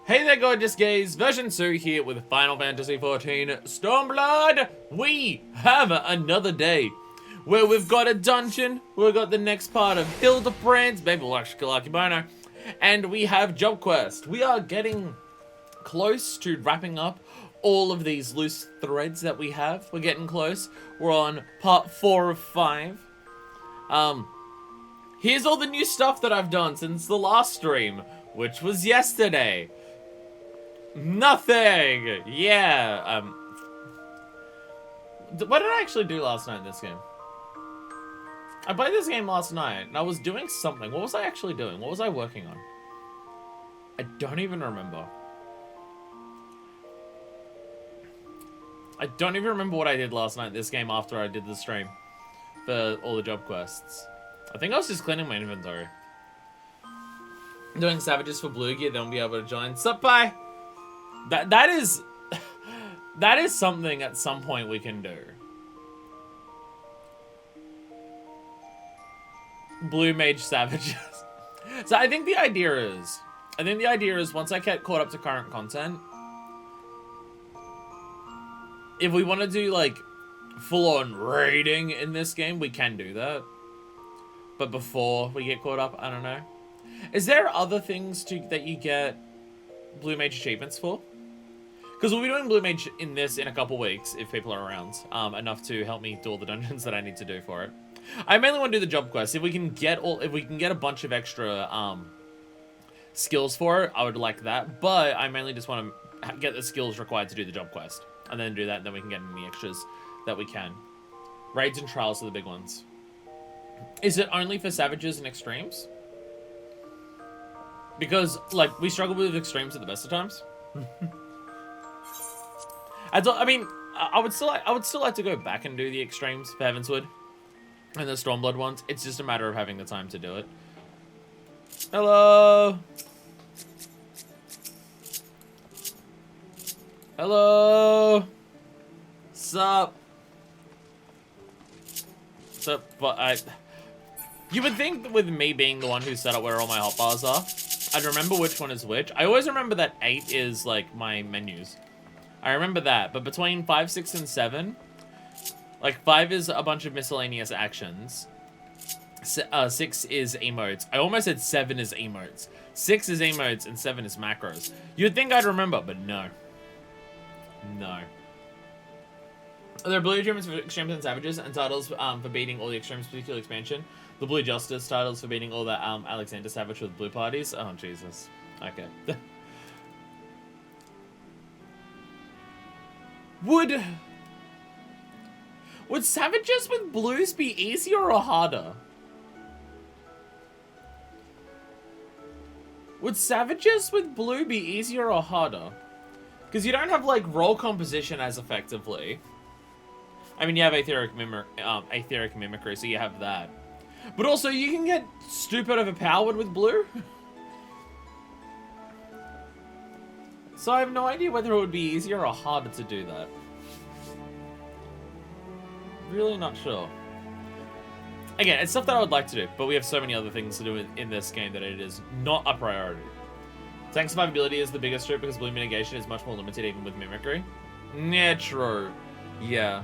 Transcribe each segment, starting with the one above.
Hey there, gorgeous gays. Version 2 here with Final Fantasy XIV Stormblood. We have another day where we've got a dungeon, we've got the next part of Hildebrand's, Baby Lucky Bono, and we have job quest. We are getting close to wrapping up all of these loose threads that we have. We're getting close. We're on part 4 of 5. Here's all the new stuff that I've done since the last stream, which was yesterday. Nothing! Yeah, what did I actually do last night in this game? I played this game last night, and I was doing something. What was I actually doing? What was I working on? I don't even remember. I don't even remember what I did last night in this game after I did the stream for all the job quests. I think I was just cleaning my inventory. Doing savages for blue gear, then we'll be able to join. Sup, bye! That is something at some point we can do. Blue mage savages. So I think the idea is once I get caught up to current content, if we want to do like full-on raiding in this game, we can do that. But before we get caught up, I don't know. Is there other things that you get blue mage achievements for? Because we'll be doing blue mage in a couple weeks if people are around enough to help me do all the dungeons that I need to do for it. I mainly want to do the job quest. If we can get a bunch of extra skills for it, I would like that. But I mainly just want to get the skills required to do the job quest, and then do that, and then we can get any extras that we can. Raids and trials are the big ones. Is it only for savages and extremes? Because like we struggle with extremes at the best of times. I mean, I would still like to go back and do the extremes for Heavenswood and the Stormblood ones. It's just a matter of having the time to do it. Hello. Hello. Sup. Sup. But you would think that with me being the one who set up where all my hotbars are, I'd remember which one is which. I always remember that 8 is like my menus. I remember that, but between 5, 6, and 7, like 5 is a bunch of miscellaneous actions. 6 is emotes. I almost said 7 is emotes. 6 is emotes and 7 is macros. You'd think I'd remember, but no. No. There are blue achievements for extremes and savages, and titles for beating all the extremes particular expansion. The blue justice titles for beating all the Alexander Savage with blue parties. Oh Jesus. Okay. Would savages with blues be easier or harder? Would savages with blue be easier or harder? Because you don't have like role composition as effectively. I mean, you have aetheric mimicry, so you have that. But also, you can get stupid overpowered with blue. So I have no idea whether it would be easier or harder to do that. Really not sure. Again, it's stuff that I would like to do, but we have so many other things to do in this game that it is not a priority. Tank survivability is the biggest strip because blue mitigation is much more limited even with mimicry. Yeah, true. Yeah.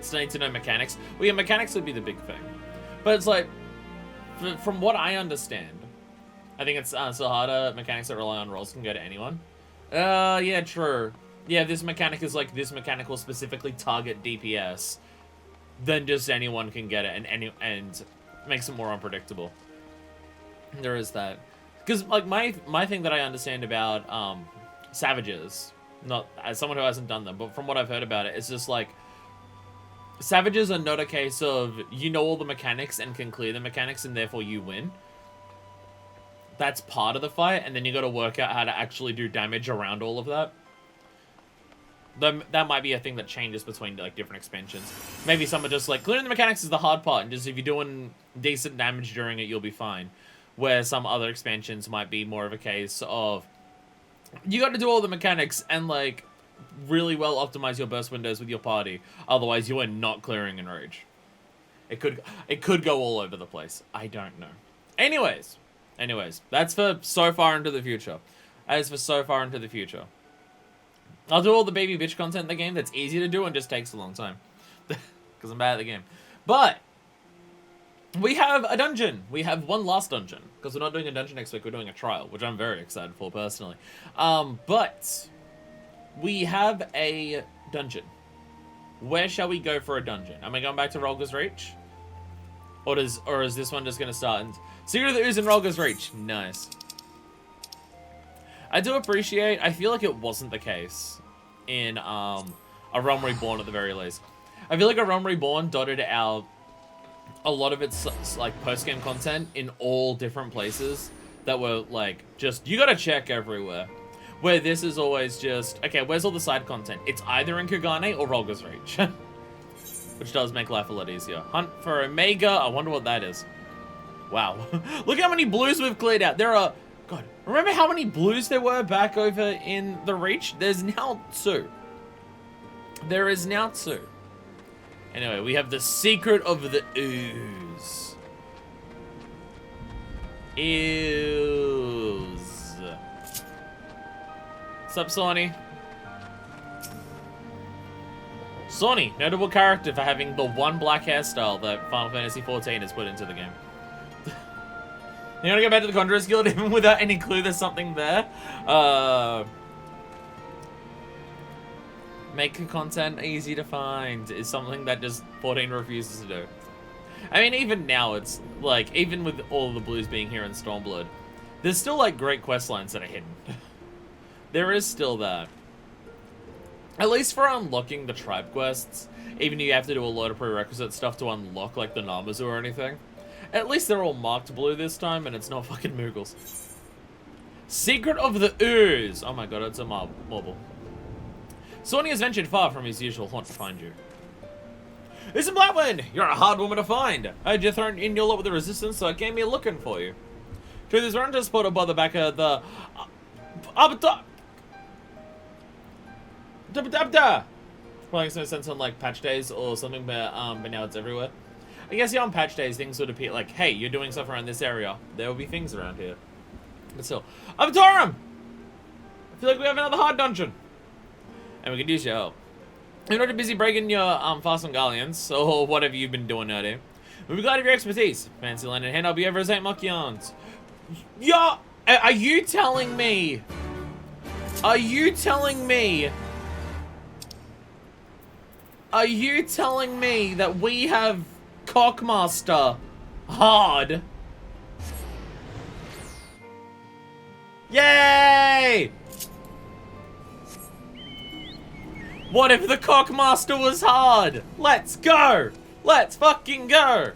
Still need to know mechanics. Well, yeah, mechanics would be the big thing. But it's like, from what I understand, I think it's still harder. Mechanics that rely on rolls can go to anyone. Yeah, true. Yeah, this mechanic is like, this mechanic will specifically target DPS. Then just anyone can get it, and makes it more unpredictable. There is that. Because like my thing that I understand about savages, not as someone who hasn't done them, but from what I've heard about it, it's just like savages are not a case of you know all the mechanics and can clear the mechanics and therefore you win. That's part of the fight, and then you got to work out how to actually do damage around all of that. That might be a thing that changes between like different expansions. Maybe some are just like clearing the mechanics is the hard part, and just if you're doing decent damage during it, you'll be fine. Where some other expansions might be more of a case of you got to do all the mechanics and like really well optimize your burst windows with your party. Otherwise, you are not clearing in Rage. It could go all over the place. I don't know. Anyways, that's for so far into the future. That is for so far into the future. I'll do all the baby bitch content in the game that's easy to do and just takes a long time. Because I'm bad at the game. But we have a dungeon. We have one last dungeon. Because we're not doing a dungeon next week, we're doing a trial, which I'm very excited for personally. But we have a dungeon. Where shall we go for a dungeon? Am I going back to Rolga's Reach? Or is this one just going to start? And Secret of the Ooze in Rolga's Reach. Nice. I do appreciate, I feel like it wasn't the case in A Realm Reborn at the very least. I feel like A Realm Reborn dotted out a lot of its like post-game content in all different places that were like just, you gotta check everywhere. Where this is always just, okay, where's all the side content? It's either in Kugane or Rolga's Reach. Which does make life a lot easier. Hunt for Omega, I wonder what that is. Wow. Look how many blues we've cleared out. There are... God, remember how many blues there were back over in the Reach? There's now 2. There is now 2. Anyway, we have the Secret of the Ooze. Ooze. What's up, Sony? Sony, notable character for having the one black hairstyle that Final Fantasy XIV has put into the game. You wanna go back to the Conjurers Guild even without any clue there's something there? Make content easy to find is something that just 14 refuses to do. I mean, even now, it's like, even with all the blues being here in Stormblood, there's still like great quest lines that are hidden. There is still that. At least for unlocking the tribe quests, even if you have to do a lot of prerequisite stuff to unlock like the Namazu or anything. At least they're all marked blue this time, and it's not fucking Moogles. Secret of the Ooze! Oh my god, it's a marble. Sony has ventured far from his usual haunt to find you. Listen, Blackwind! You're a hard woman to find! I had you thrown in your lot with the resistance, so it came here looking for you. Truth is, we're untransported by the back of the... Well, makes no sense on like patch days or something, but now it's everywhere. I guess yeah, on patch days things would appear like, hey, you're doing stuff around this area. There will be things around here. But still, Avatorum! I feel like we have another hard dungeon, and we could use your help. You're not too busy breaking your fast galleons or whatever you've been doing out here. We'll be glad of your expertise. Fancy land in hand, I'll be over as 8 mock yarns. Yeah, are you telling me? Are you telling me? Are you telling me that we have Cockmaster hard? Yay! What if the Cockmaster was hard? Let's go! Let's fucking go!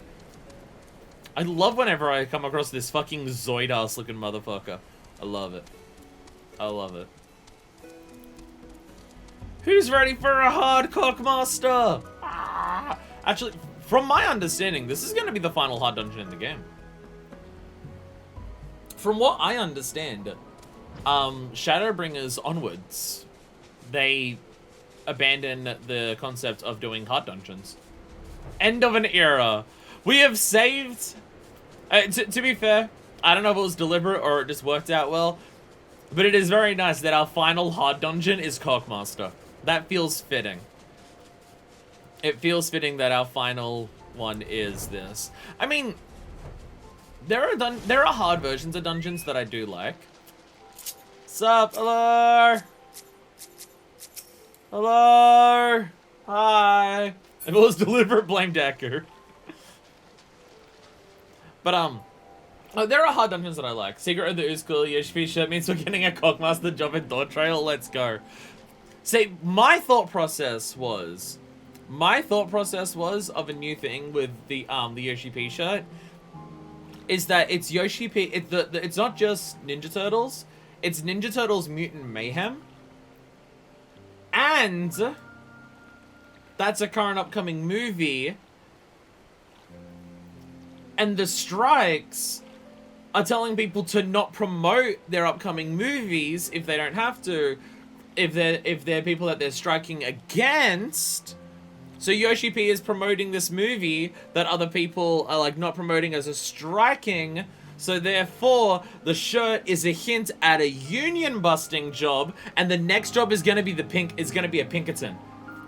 I love whenever I come across this fucking Zoid-ass looking motherfucker. I love it. I love it. Who's ready for a hard Cockmaster? Ah! Actually, from my understanding, this is going to be the final hard dungeon in the game. From what I understand, Shadowbringers onwards, they abandon the concept of doing hard dungeons. End of an era. We have saved... to be fair, I don't know if it was deliberate or it just worked out well, but it is very nice that our final hard dungeon is Cockmaster. That feels fitting. It feels fitting that our final one is this. I mean, there are hard versions of dungeons that I do like. Sup? Hello? Hello? Hi. If it was deliberate, blame Deku. But, there are hard dungeons that I like. Secret of the Ooze Cool Yoshi shirt means we're getting a Cockmaster job in Door Trail. Let's go. See, my thought process was of a new thing with the Yoshi P shirt is that it's Yoshi P. It's not just Ninja Turtles. It's Ninja Turtles Mutant Mayhem, and that's a current upcoming movie. And the strikes are telling people to not promote their upcoming movies if they don't have to, if they're people that they're striking against. So Yoshi P is promoting this movie that other people are like not promoting as a striking, So therefore, the shirt is a hint at a union busting job, and the next job is gonna be a Pinkerton.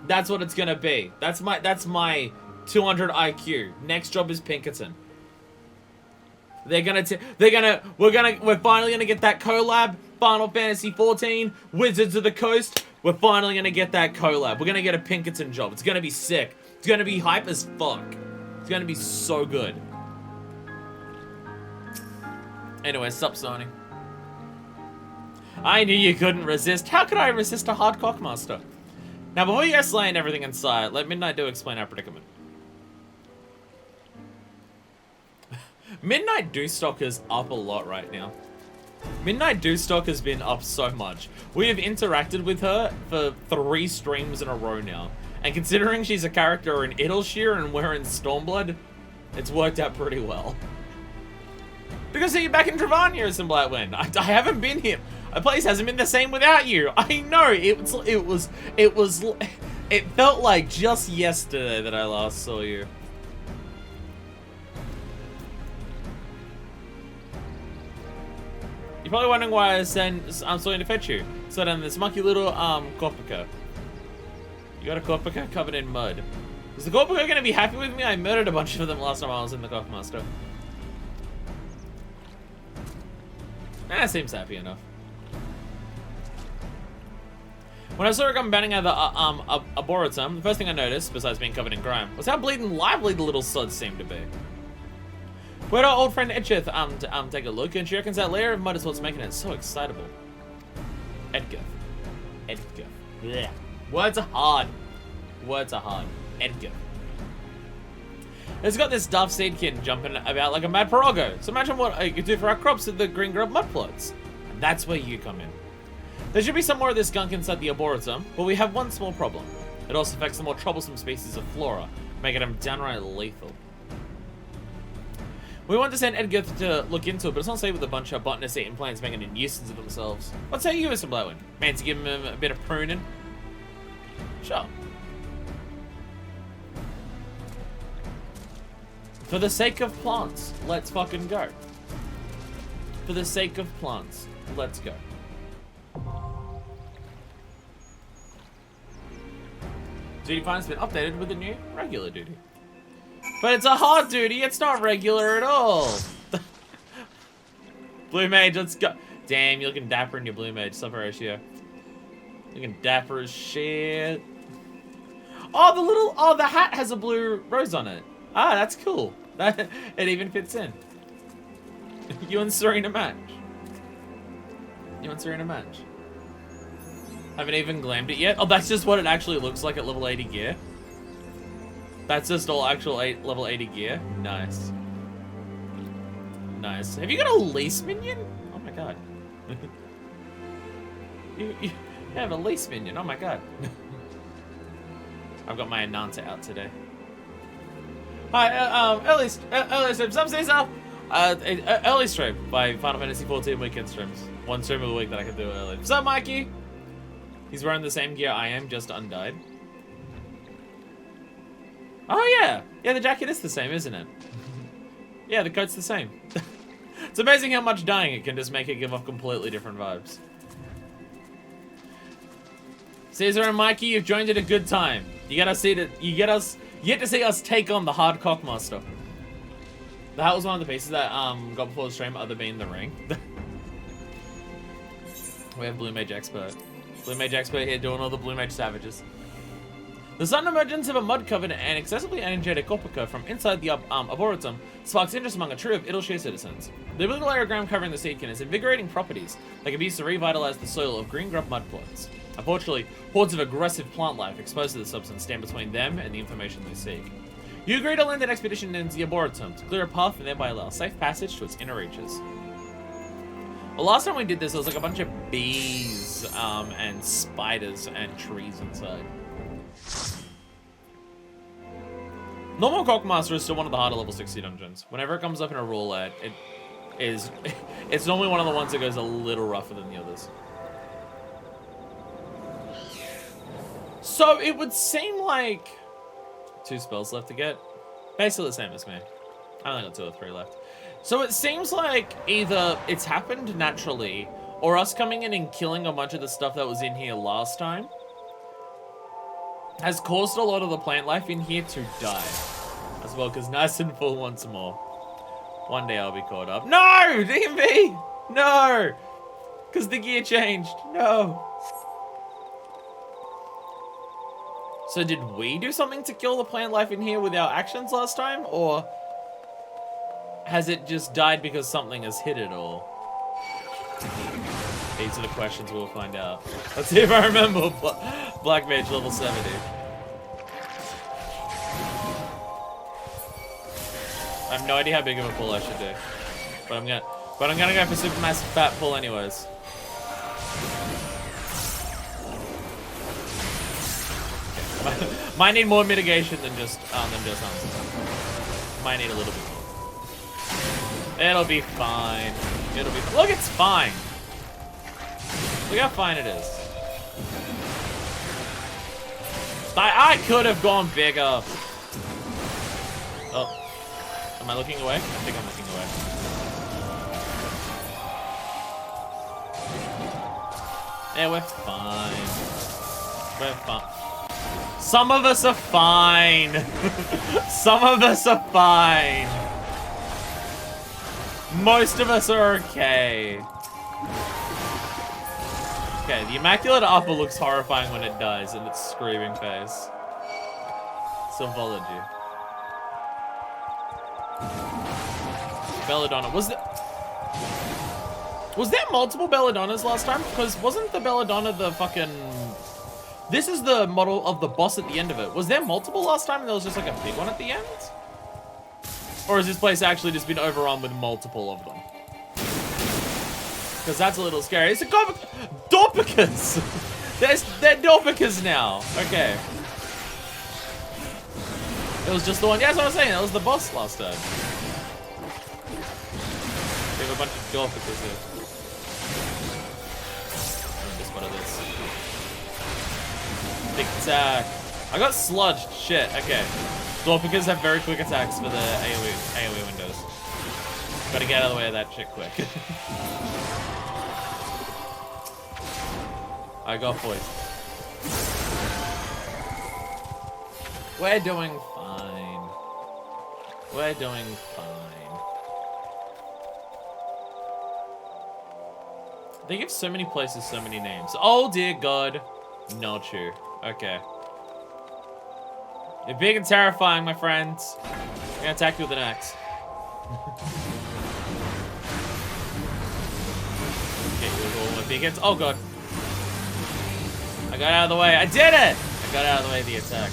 That's what it's gonna be. That's my 200 IQ. Next job is Pinkerton. We're finally gonna get that collab. Final Fantasy XIV, Wizards of the Coast. We're finally gonna get that collab. We're gonna get a Pinkerton job. It's gonna be sick. It's gonna be hype as fuck. It's gonna be so good. Anyway, stop Sony. I knew you couldn't resist. How could I resist a hard Cockmaster? Now, before you guys slaying everything inside, let Midnight Do explain our predicament. Midnight Do stock is up a lot right now. Midnight Do stock has been up so much. We have interacted with her for 3 streams in a row now. And considering she's a character in Idleshire and we're in Stormblood, it's worked out pretty well. Because you're back in Travania, some Blightwind. I haven't been here. My place hasn't been the same without you. I know. It felt like just yesterday that I last saw you. You're probably wondering why I'm starting to fetch you. So then this monkey little Korpika. You got a Korpika covered in mud. Is the Korpika gonna be happy with me? I murdered a bunch of them last time I was in the Cockmaster. Seems happy enough. When I saw her come bounding out of the Arboretum, the first thing I noticed, besides being covered in grime, was how bleeding lively the little suds seemed to be. We had our old friend Edgeth take a look, and she reckons that layer of mud is what's making it so excitable. Edgar. Yeah. Words are hard. Edgar. It's got this Duff Seedkin jumping about like a mad Parago. So imagine what I could do for our crops at the Green Grub mud plots. And that's where you come in. There should be some more of this gunk inside the Arboretum, but we have one small problem. It also affects the more troublesome species of flora, making them downright lethal. We want to send Edgar to look into it, but it's not safe with a bunch of botanists eating plants making a nuisance of themselves. What say you, Mr. Blowin? Man, to give him a bit of pruning? Sure. For the sake of plants, let's fucking go. For the sake of plants, let's go. Duty Fine's been updated with a new regular duty. But it's a hard duty, it's not regular at all. Blue Mage, let's go. Damn, you're looking dapper in your Blue Mage suffer ratio. Looking dapper as shit. Oh, the hat has a blue rose on it. Ah, that's cool. It even fits in. You and Serena match. Haven't even glammed it yet. Oh, that's just what it actually looks like at level 80 gear. That's just all actual level 80 gear. Nice. Nice. Have you got a lease minion? Oh my god. you have a lease minion. Oh my god. I've got my Ananta out today. Hi, early stream. Some say so. Early stream by Final Fantasy XIV weekend streams. One stream of the week that I can do early. What's up, Mikey? He's wearing the same gear I am, just undyed. Oh yeah, yeah. The jacket is the same, isn't it? Yeah, the coat's the same. It's amazing how much dyeing it can just make it give off completely different vibes. Caesar and Mikey, you've joined at a good time. You get to see us take on the hard Cockmaster. That was one of the pieces that got before the stream, other being the ring. We have Blue Mage Expert. Blue Mage Expert here doing all the Blue Mage savages. The sudden emergence of a mud-covered and excessively energetic Korpika from inside the Arboretum sparks interest among a trio of Idleshire citizens. The little layer of ground covering the seedkin has invigorating properties that can be used to revitalize the soil of green grub mud plots. Unfortunately, hordes of aggressive plant life exposed to the substance stand between them and the information they seek. You agree to lend an expedition into the Arboretum to clear a path and thereby allow safe passage to its inner reaches. Well, last time we did this, there was like a bunch of bees and spiders and trees inside. Normal Cockmaster is still one of the harder level 60 dungeons. Whenever it comes up in a roulette, it's normally one of the ones that goes a little rougher than the others. So it would seem like 2 spells left to get. Basically the same as me. I only got 2 or 3 left. So it seems like either it's happened naturally, or us coming in and killing a bunch of the stuff that was in here last time has caused a lot of the plant life in here to die. As well, because nice and full once more. One day I'll be caught up. No! DMV! No! Because the gear changed. No. So did we do something to kill the plant life in here with our actions last time? Or has it just died because something has hit it all? These are the questions we'll find out. Let's see if I remember Black Mage level 70. I have no idea how big of a pull I should do. But I'm gonna go for super massive fat pull anyways. Okay. Might need more mitigation than just answer. Might need a little bit more. It'll be fine. It'll be look, it's fine. Look how fine it is. I could have gone bigger. Oh. Am I looking away? I think I'm looking away. Yeah, we're fine. We're fine. Some of us are fine. Some of us are fine. Most of us are okay. Okay, the Immaculate Upper looks horrifying when it dies in its screaming face. Sylvology. Belladonna. Was there multiple Belladonnas last time? Because wasn't the Belladonna the fucking... This is the model of the boss at the end of it. Was there multiple last time and there was just like a big one at the end? Or has this place actually just been overrun with multiple of them? Because that's a little scary. It's a Dorpicus! They're Dorpicus now. Okay. It was just the one. Yeah, that's what I was saying. That was the boss last time. We have a bunch of Dorpicus here. Just one of this. Big attack. I got sludged. Shit. Okay. Dorpicus have very quick attacks for the AoE windows. Gotta get out of the way of that shit quick. I got poisoned. We're doing fine. We're doing fine. They give so many places so many names. Oh dear God. Not true. Okay. You're big and terrifying, my friends. I'm gonna attack you with an axe. Get you with all my big hits. Oh God. I got out of the way. I did it! I got out of the way of the attack.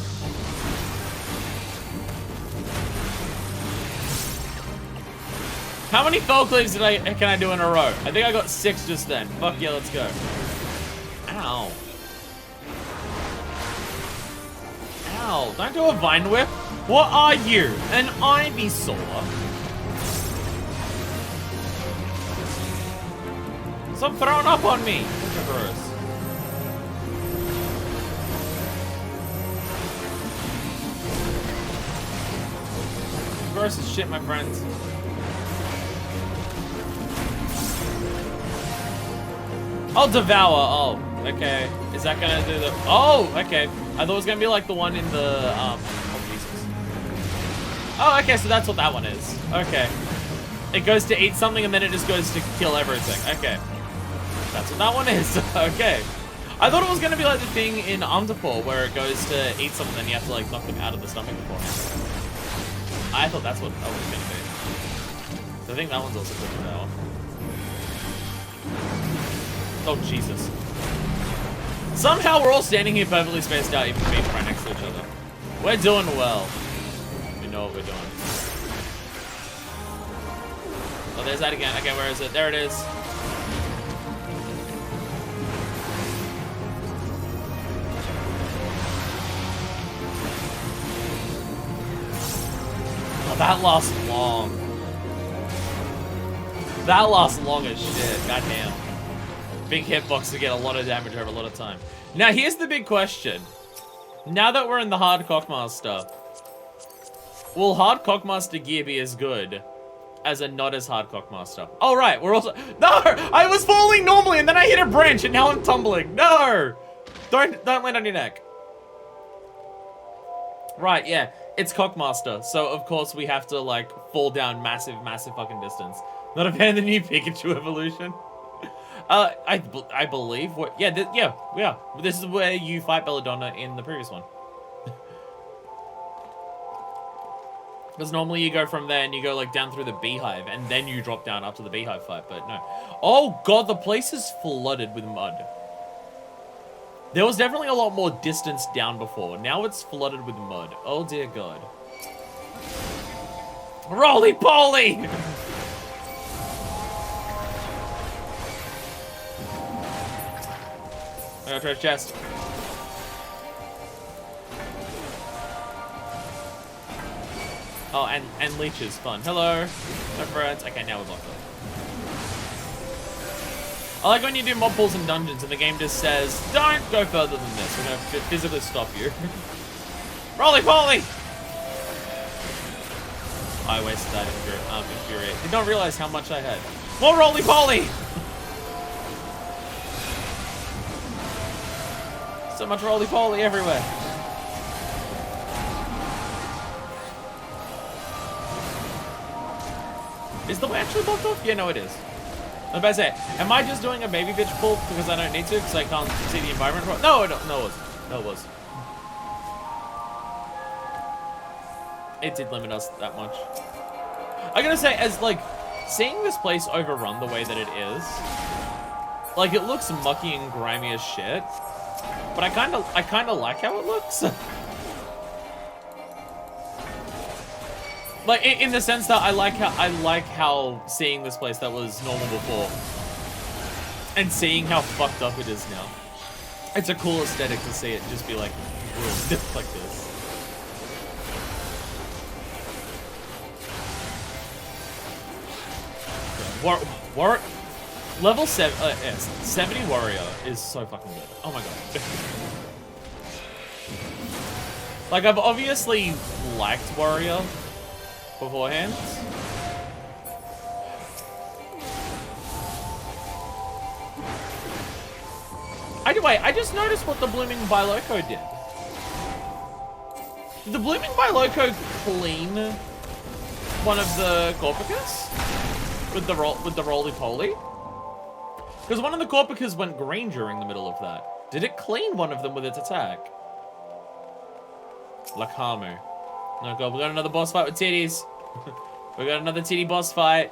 How many fell cleaves can I do in a row? I think I got 6 just then. Fuck yeah, let's go. Ow. Ow. Don't do a vine whip. What are you? An Ivysaur? Stop throwing up on me. Gross. Gross as shit, my friends. I'll devour. Oh, okay. Is that gonna do the? Oh, okay. I thought it was gonna be like the one in the Oh Jesus. Oh, okay. So that's what that one is. Okay. It goes to eat something and then it just goes to kill everything. Okay. That's what that one is. Okay. I thought it was gonna be like the thing in Underpaw where it goes to eat something and you have to like knock them out of the stomach beforehand. I thought that's what that was gonna be. So I think that one's also good for that one. Oh, Jesus. Somehow we're all standing here perfectly spaced out, even being right next to each other. We're doing well. We know what we're doing. Oh, there's that again. Okay, where is it? There it is. Oh, that lasts long. That lasts long as shit. Goddamn. Big hitbox to get a lot of damage over a lot of time. Now, here's the big question. Now that we're in the hard Cockmaster, will hard Cockmaster gear be as good as a not as hard Cockmaster. Oh, right, we're also... No! I was falling normally and then I hit a branch and now I'm tumbling. No! Don't land on your neck. Right, yeah. It's Cockmaster, so of course we have to, like, fall down massive fucking distance. Not a fan of the new Pikachu evolution. I believe what... Yeah. This is where you fight Belladonna in the previous one. Because normally you go from there and you go, like, down through the beehive, and then you drop down after the beehive fight, but no. Oh, God, the place is flooded with mud. There was definitely a lot more distance down before. Now it's flooded with mud. Oh, dear God. Roly-poly! I got treasure chest. Oh, and leeches, fun. Hello, my friends. Okay, now we're locked up. I like when you do mob pools in dungeons and the game just says, don't go further than this. We're gonna physically stop you. Roly-poly! I wasted that infuriate. Did not realize how much I had. More roly-poly! So much roly-poly everywhere. Is the way actually blocked off? Yeah, no, it is. I was about to say, am I just doing a baby bitch pull because I don't need to because I can't see the environment? No, it wasn't. No, it was. It did limit us that much. I gotta say, as like, seeing this place overrun the way that it is, like, it looks mucky and grimy as shit, but I kind of like how it looks. Like, in the sense that I like how seeing this place that was normal before and seeing how fucked up it is now. It's a cool aesthetic to see it just be like, like this. Level 70 warrior is so fucking good. Oh my god. Like, I've obviously liked warrior beforehand. I just noticed what the Blooming Biloco did. Did the Blooming Biloco clean one of the Corpicas? With the roly-poly? Because one of the Corpicas went green during the middle of that. Did it clean one of them with its attack? Lakamu. Oh god, we got another boss fight with titties. We got another titty boss fight.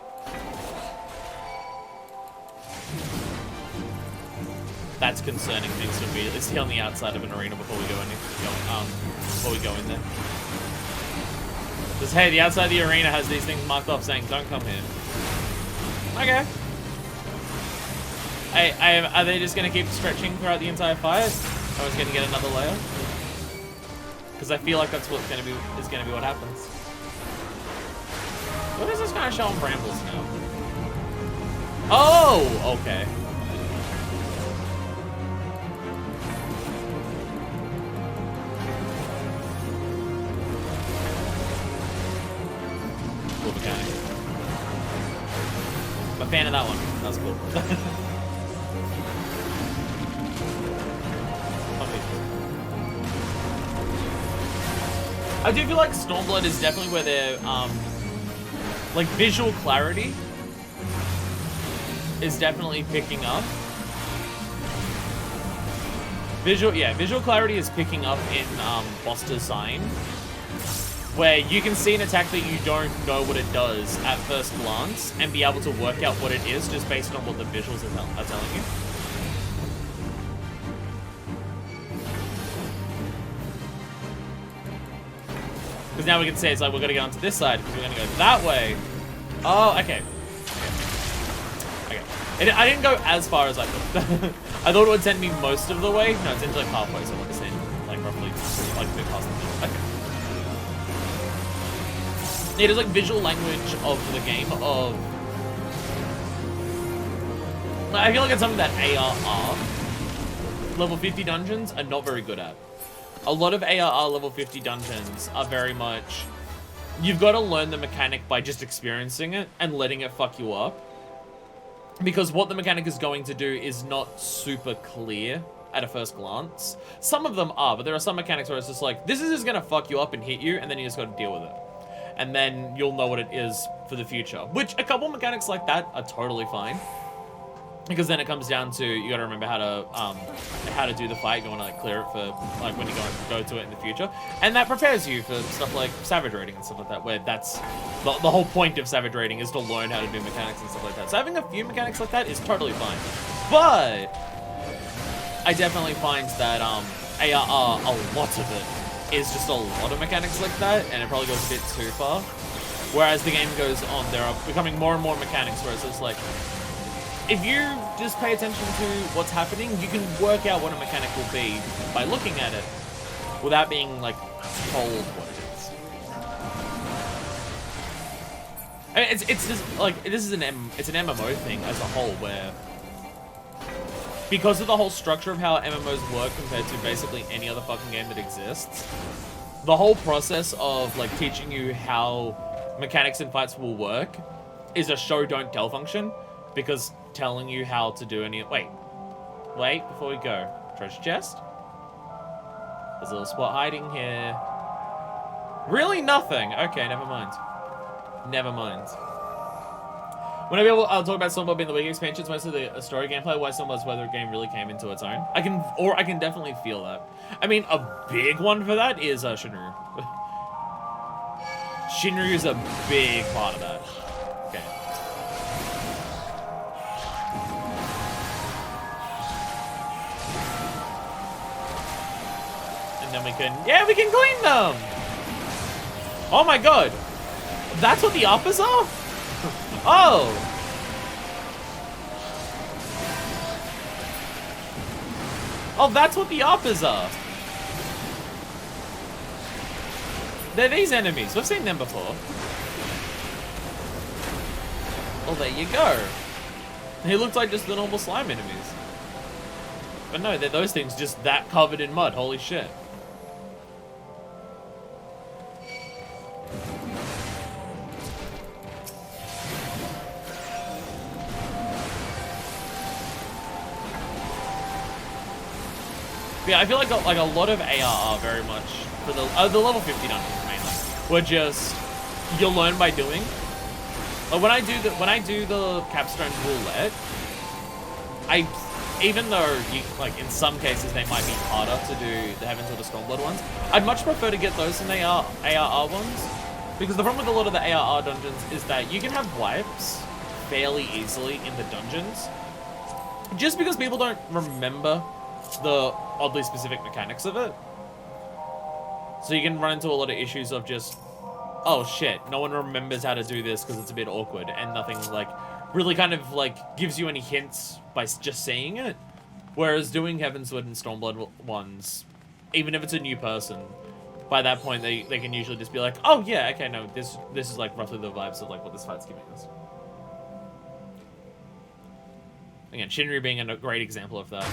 That's concerning things to immediately see on the outside of an arena before we go in there. Just, hey, the outside of the arena has these things marked off saying, don't come here. Okay. Are they just gonna keep stretching throughout the entire fight? I was gonna get another layer. Because I feel like that's what's gonna be what happens. What is this guy showing brambles now? Oh, okay. Cool mechanic. I'm a fan of that one. That was cool. I do feel like Stormblood is definitely where their, like, visual clarity is definitely picking up. Visual clarity is picking up in, boss design, where you can see an attack that you don't know what it does at first glance and be able to work out what it is just based on what the visuals are telling you. Because now we can say it's like, we're going to go onto this side, because we're going to go that way. Oh, okay. Okay. I didn't go as far as I thought. I thought it would send me most of the way. No, it's into like halfway, so I'm send like roughly like a bit past the middle. Okay. It is like visual language of the game of... I feel like it's something that ARR level 50 dungeons are not very good at. A lot of ARR level 50 dungeons are very much you've got to learn the mechanic by just experiencing it and letting it fuck you up. Because what the mechanic is going to do is not super clear at a first glance. Some of them are, but there are some mechanics where it's just like, this is just gonna fuck you up and hit you, and then you just gotta deal with it. And then you'll know what it is for the future. Which, a couple mechanics like that are totally fine. Because then it comes down to, you gotta remember how to do the fight. You wanna like clear it for like when you go to it in the future. And that prepares you for stuff like Savage Raiding and stuff like that, where that's the whole point of Savage Raiding is to learn how to do mechanics and stuff like that. So having a few mechanics like that is totally fine. But I definitely find that ARR, a lot of it is just a lot of mechanics like that, and it probably goes a bit too far. Whereas the game goes on, there are becoming more and more mechanics where it's just like, if you just pay attention to what's happening, you can work out what a mechanic will be by looking at it without being like told what it is. I mean, it's just like, this is it's an MMO thing as a whole, where because of the whole structure of how MMOs work compared to basically any other fucking game that exists, the whole process of like teaching you how mechanics and fights will work is a show don't tell function, because telling you how to do any... Wait, before we go. Treasure chest? There's a little spot hiding here. Really nothing. Okay, never mind. Never mind. When I'll talk about Stormblood being the weak expansions, most of the story gameplay, why Stormblood's weather game really came into its own. I can definitely feel that. I mean, a big one for that is Shinryu. Shinryu is a big part of that. Okay. And then we can clean them! Oh my god! That's what the uppers are? Oh! Oh, that's what the uppers are! They're these enemies. We've seen them before. Oh, there you go. He looks like just the normal slime enemies. But no, they're those things just that covered in mud. Holy shit. Yeah, I feel like a lot of ARR very much for the level 50 dungeons mainly were just you'll learn by doing. Like when I do the capstone roulette, even though like in some cases they might be harder to do the Heavens or the Stormblood ones, I'd much prefer to get those than the ARR ones, because the problem with a lot of the ARR dungeons is that you can have wipes fairly easily in the dungeons, just because people don't remember the oddly specific mechanics of it. So you can run into a lot of issues of just, oh shit, no one remembers how to do this because it's a bit awkward, and nothing like really kind of like gives you any hints by just seeing it. Whereas doing Heavensward and Stormblood ones, even if it's a new person, by that point they can usually just be like, oh yeah, okay, no, this is like roughly the vibes of like what this fight's giving us. Again, Shinryu being a great example of that.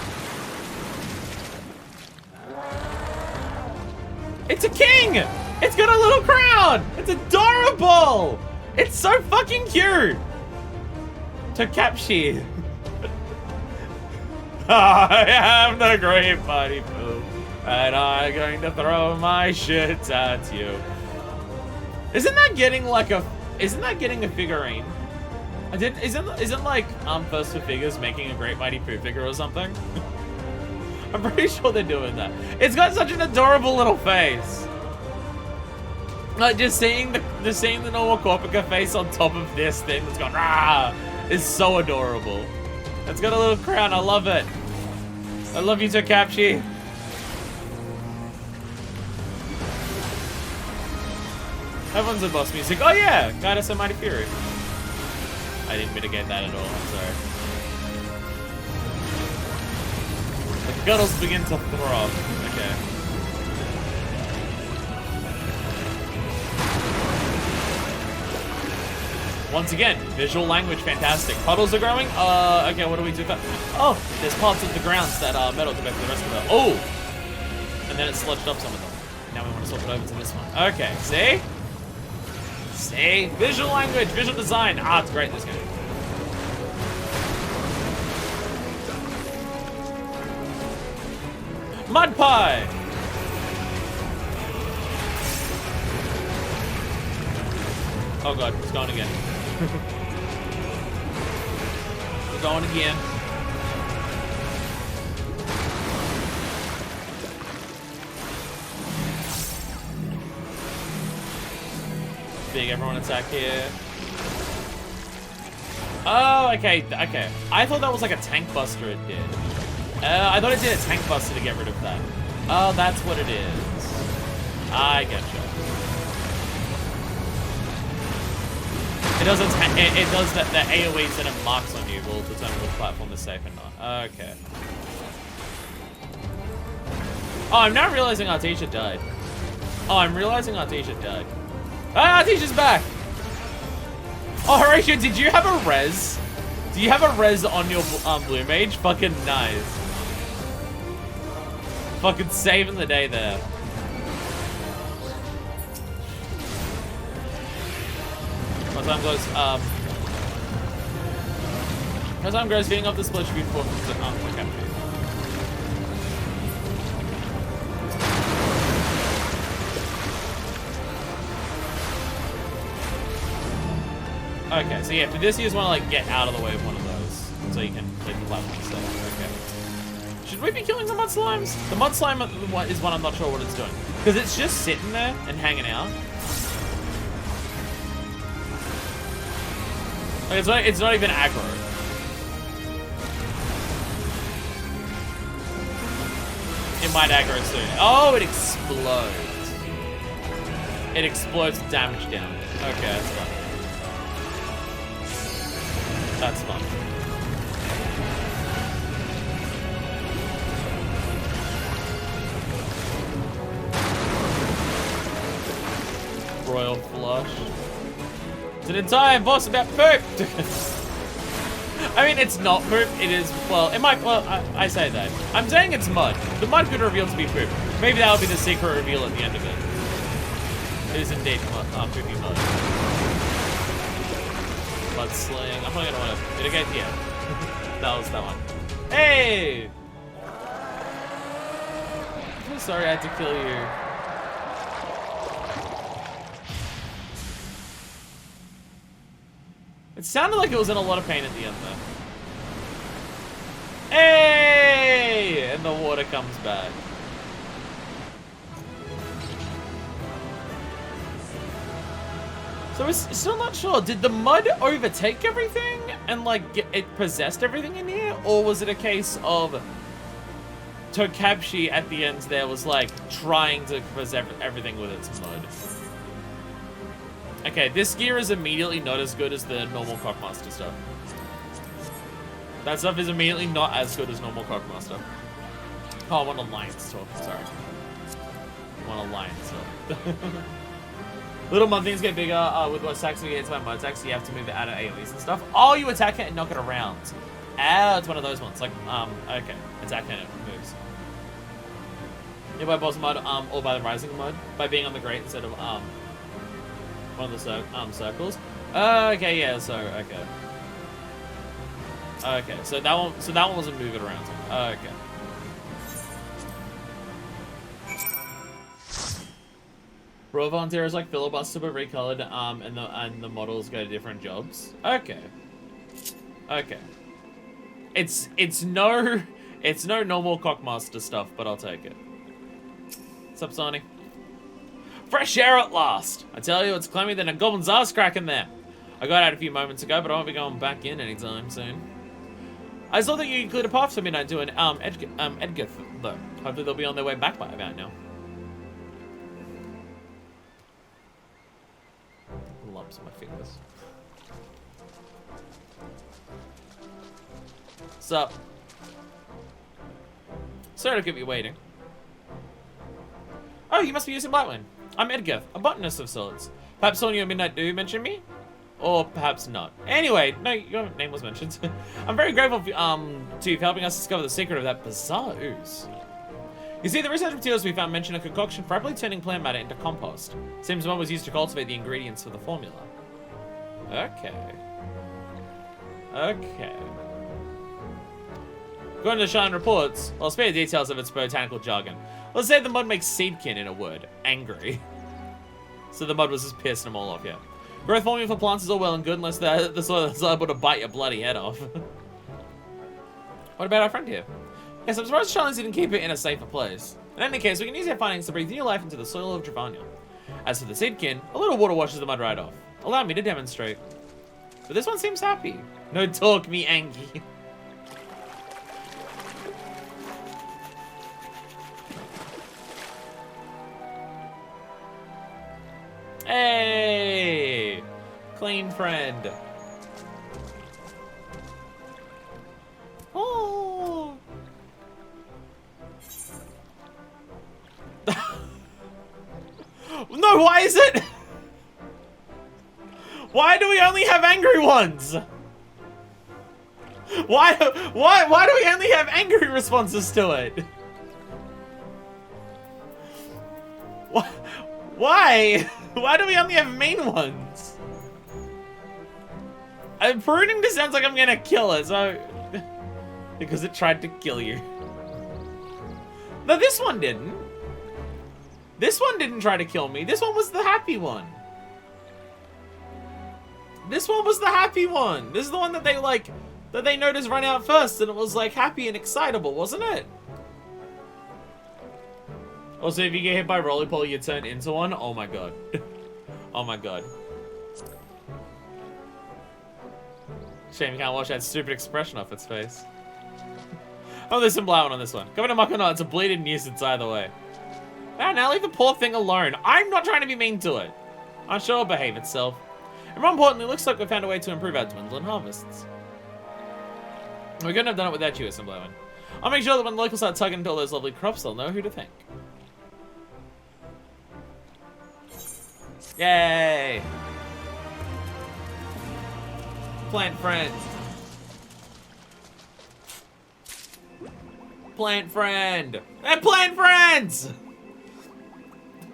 It's a king! It's got a little crown! It's adorable! It's so fucking cute! Takapshi. I am the great party poo, and I'm going to throw my shit at you. Isn't that getting a figurine? Isn't like First for Figures making a Great Mighty Pooh figure or something? I'm pretty sure they're doing that. It's got such an adorable little face. Like just seeing the normal Korpika face on top of this thing that's gone rah is so adorable. It's got a little crown. I love it. I love you, Takapshi. Everyone's a boss music. Oh yeah, Goddess of Mighty Fury. I didn't mitigate that at all. I'm sorry. The guttles begin to throb. Okay. Once again, visual language, fantastic. Puddles are growing. Okay, what do we do? Oh, there's parts of the grounds that are metal compared to the rest of it. Oh! And then it sludged up some of them. Now we want to swap it over to this one. Okay, see? See? Visual language, visual design. Ah, it's great in this game. Mud pie! Oh god, it's going again. We're going again. Big, everyone attack here. Oh, okay, okay. I thought that was like a tank buster it did. I thought it did a tank buster to get rid of that. Oh, that's what it is. I getcha. It does it does that the AoEs that it marks on you will determine which platform is safe and not. Okay. Oh, I'm now realizing our teacher died. Oh, I'm realizing our teacher died. Ah, teacher's back! Oh, Horatio, did you have a res? Do you have a res on your blue mage? Fucking nice. Fucking saving the day there. My time goes, my time goes feeding off the split should be before okay. Okay, so yeah, for this you just want to like get out of the way of one of those, so you can leave the platform safe. Okay. Should we be killing the mud slimes? The mud slime is one I'm not sure what it's doing, because it's just sitting there and hanging out. Like it's not even aggro. It might aggro soon. Oh, it explodes. It explodes with damage down. Okay, that's fine. That's fun. Royal flush. It's an entire boss about poop. I mean, it's not poop. It is, well, it might, well, I say that. I'm saying it's mud. The mud could reveal to be poop. Maybe that'll be the secret reveal at the end of it. It is indeed poopy mud. Mud sling. I'm probably gonna want to mitigate. Yeah. That was that one. Hey! I'm sorry I had to kill you. It sounded like it was in a lot of pain at the end there. Hey! And the water comes back. So we're still not sure. Did the mud overtake everything and like it possessed everything in here? Or was it a case of Tokabshi at the end there was like trying to possess everything with its mud? Okay, this gear is immediately not as good as the normal Cockmaster stuff. That stuff is immediately not as good as normal Cockmaster. Oh, I want Alliance talk, sorry. I want Alliance talk. Little mud things get bigger with what stacks we get by mud stacks, so you have to move it out of AoEs and stuff. Oh, you attack it and knock it around. Ah, it's one of those ones. Like, okay. Attack and it moves. Yeah, by boss mud, or by the rising mud. By being on the grate instead of, one of the circles. Okay, yeah, so, okay. Okay, so that one wasn't moving around. Okay. Royal Volunteer is like filibuster but recolored, and the models go to different jobs. Okay. Okay. It's no normal Cockmaster stuff, but I'll take it. What's up, Sonny? Fresh air at last! I tell you, it's clammier than a goblin's ass crack in there. I got out a few moments ago, but I won't be going back in anytime soon. I saw that you cleared a path for midnight to an Edgar, though. Hopefully they'll be on their way back by about now. Lumps on my fingers. Sup? Sorry to keep you waiting. Oh, you must be using Blightwind. I'm Edgar, a botanist of sorts. Perhaps someone you at midnight do mention me? Or perhaps not. Anyway, no, your name was mentioned. I'm very grateful to you for helping us discover the secret of that bizarre ooze. You see, the research materials we found mention a concoction for rapidly turning plant matter into compost. Seems one was used to cultivate the ingredients for the formula. Okay. Okay. According to Shine reports, I'll spare the details of its botanical jargon. Let's say the mud makes seedkin in a word. Angry. So the mud was just pissing them all off, yeah. Growth formula for plants is all well and good unless the soil is able to bite your bloody head off. What about our friend here? Yes, I'm surprised Charlie's didn't keep it in a safer place. In any case, we can use our findings to breathe new life into the soil of Dravania. As for the seedkin, a little water washes the mud right off. Allow me to demonstrate. But this one seems happy. No talk me, Angie. Hey! Clean friend. Oh! No, why is it? Why do we only have angry ones? Why do we only have angry responses to it? Why? Why do we only have mean ones? I'm pruning this sounds like I'm gonna kill it, so... Because it tried to kill you. No, this one didn't. This one didn't try to kill me. This one was the happy one. This one was the happy one. This is the one that they, like, that they noticed run out first, and it was, like, happy and excitable, wasn't it? Also, if you get hit by roly poly, you turn into one. Oh my god. Oh my god. Shame you can't watch that stupid expression off its face. Oh, there's some blood on this one. Coming to muck or not, it's a bleeding nuisance either way. Now leave the poor thing alone. I'm not trying to be mean to it. I'm sure it'll behave itself. And more importantly, it looks like we found a way to improve our dwindling harvests. We couldn't have done it without you, Assemblyman. I'll make sure that when the locals start tugging into all those lovely crops, they'll know who to thank. Yay! Plant friends. Plant friend. And plant friends!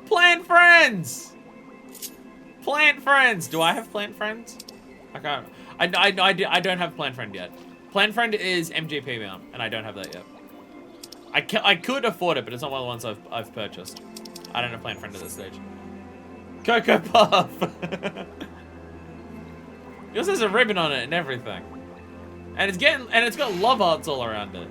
Plant friends! Plant friends! Do I have plant friends? I can't. I don't have plant friend yet. Plant friend is MGP mount, and I don't have that yet. I could afford it, but it's not one of the ones I've purchased. I don't have plant friend at this stage. Cocoa Puff! Yours has a ribbon on it and everything. And it's got love hearts all around it.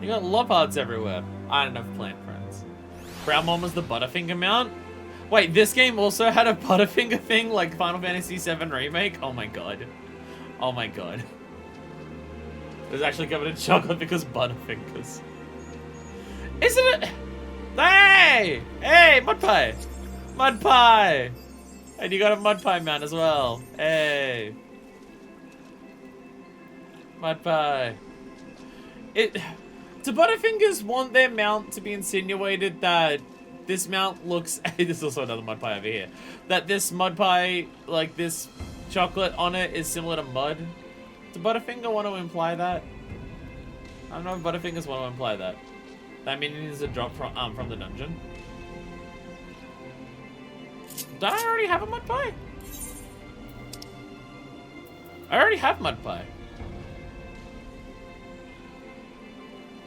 You got love hearts everywhere. I don't have plant friends. Brown Mom was the Butterfinger mount? Wait, this game also had a Butterfinger thing like Final Fantasy VII Remake? Oh my god. Oh my god. It was actually covered in chocolate because Butterfingers. Isn't it? Hey! Hey, Mud Pie! Mud Pie! And you got a Mud Pie mount as well. Hey. Mud Pie. Do Butterfingers want their mount to be insinuated that this mount looks... There's also another Mud Pie over here. That this Mud Pie, like this chocolate on it, is similar to mud? Do Butterfinger want to imply that? I don't know if Butterfingers want to imply that. That minions are dropped from the dungeon. Did I already have a Mud Pie? I already have Mud Pie.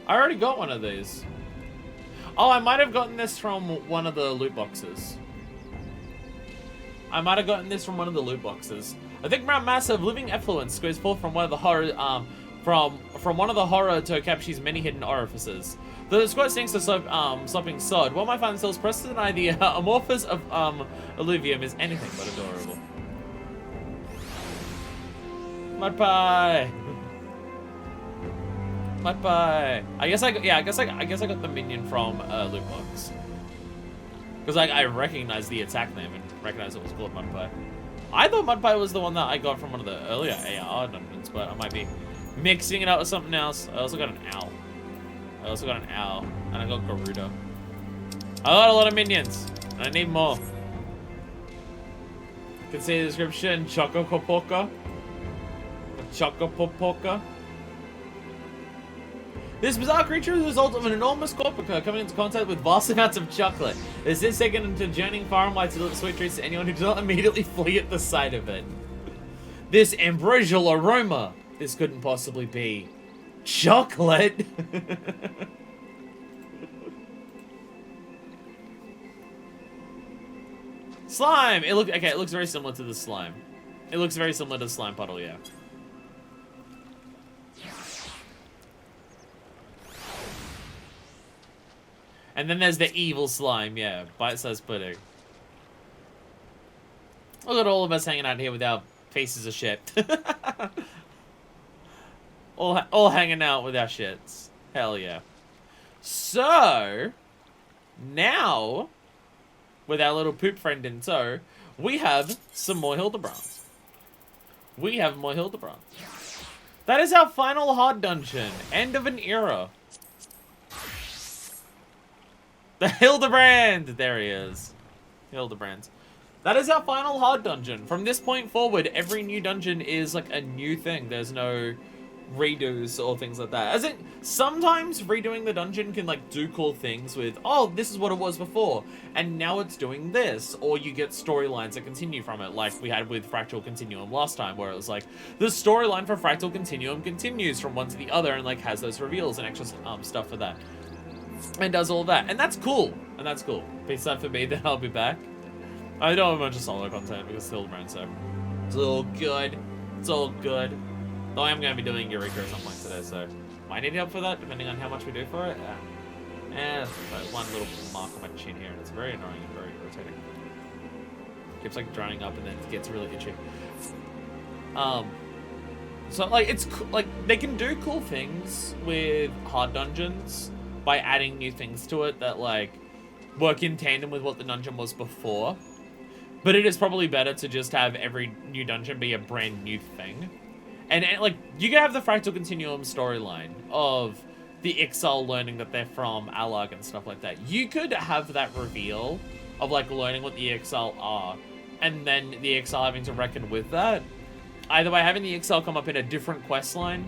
I already got one of these. Oh, I might have gotten this from one of the loot boxes. I think around massive living effluence goes forth from one of the horror from one of the horror Tokapshi's many hidden orifices. Though the squirt stinks to slopping sod, one might find themselves pressed to deny the amorphous of alluvium is anything but adorable. Mud Pie. Mud Pie. I guess I got the minion from loot box. Because I recognized the attack name and recognized it was called Mud Pie. I thought Mud Pie was the one that I got from one of the earlier AR dungeons, but I might be mixing it up with something else. I also got an owl. And I got Garuda. I got a lot of minions, and I need more. You can see the description, Chocopopoca. This bizarre creature is the result of an enormous corpora coming into contact with vast amounts of chocolate. This is taken into journeying far and wide to deliver sweet treats to anyone who does not immediately flee at the sight of it. This ambrosial aroma. This couldn't possibly be chocolate. Slime! It looks very similar to the slime. It looks very similar to the slime puddle, yeah. And then there's the evil slime, yeah. Bite-sized pudding. Look at all of us hanging out here with our faces of shit. all hanging out with our shits. Hell yeah. So, now, with our little poop friend in tow, we have some more Hildebrands. We have more Hildebrands. That is our final hard dungeon. End of an era. The Hildebrand! There he is. Hildebrand. That is our final hard dungeon. From this point forward, every new dungeon is like a new thing. There's no redos or things like that. As in, sometimes redoing the dungeon can like do cool things with, oh, this is what it was before, and now it's doing this. Or you get storylines that continue from it, like we had with Fractal Continuum last time, where it was like, the storyline for Fractal Continuum continues from one to the other and like has those reveals and extra stuff for that. And does all that. And that's cool. And that's cool. Peace out for me, then I'll be back. I don't have a bunch of solo content because it's Hildebrand, so it's all good. It's all good. Though I am going to be doing Eureka at some point today, so might need help for that, depending on how much we do for it. One little mark on my chin here, and it's very annoying and very irritating. Keeps like drying up and then it gets really itchy. So like it's like they can do cool things with hard dungeons by adding new things to it that like work in tandem with what the dungeon was before. But it is probably better to just have every new dungeon be a brand new thing. And like, you can have the Fractal Continuum storyline of the Ixal learning that they're from Alag and stuff like that. You could have that reveal of like learning what the Ixal are, and then the Ixal having to reckon with that. Either by having the Ixal come up in a different quest line,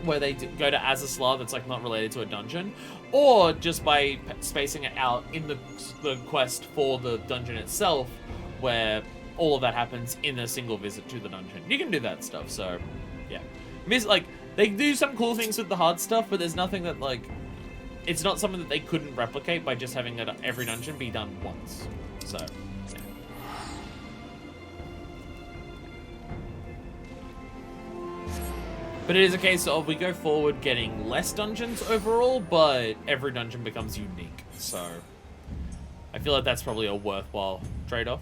where they go to Azazlar that's like not related to a dungeon, or just by spacing it out in the quest for the dungeon itself, where all of that happens in a single visit to the dungeon. You can do that stuff, so yeah. Like, they do some cool things with the hard stuff, but there's nothing that like, it's not something that they couldn't replicate by just having every dungeon be done once. So, yeah. But it is a case of we go forward getting less dungeons overall, but every dungeon becomes unique. So I feel like that's probably a worthwhile trade-off.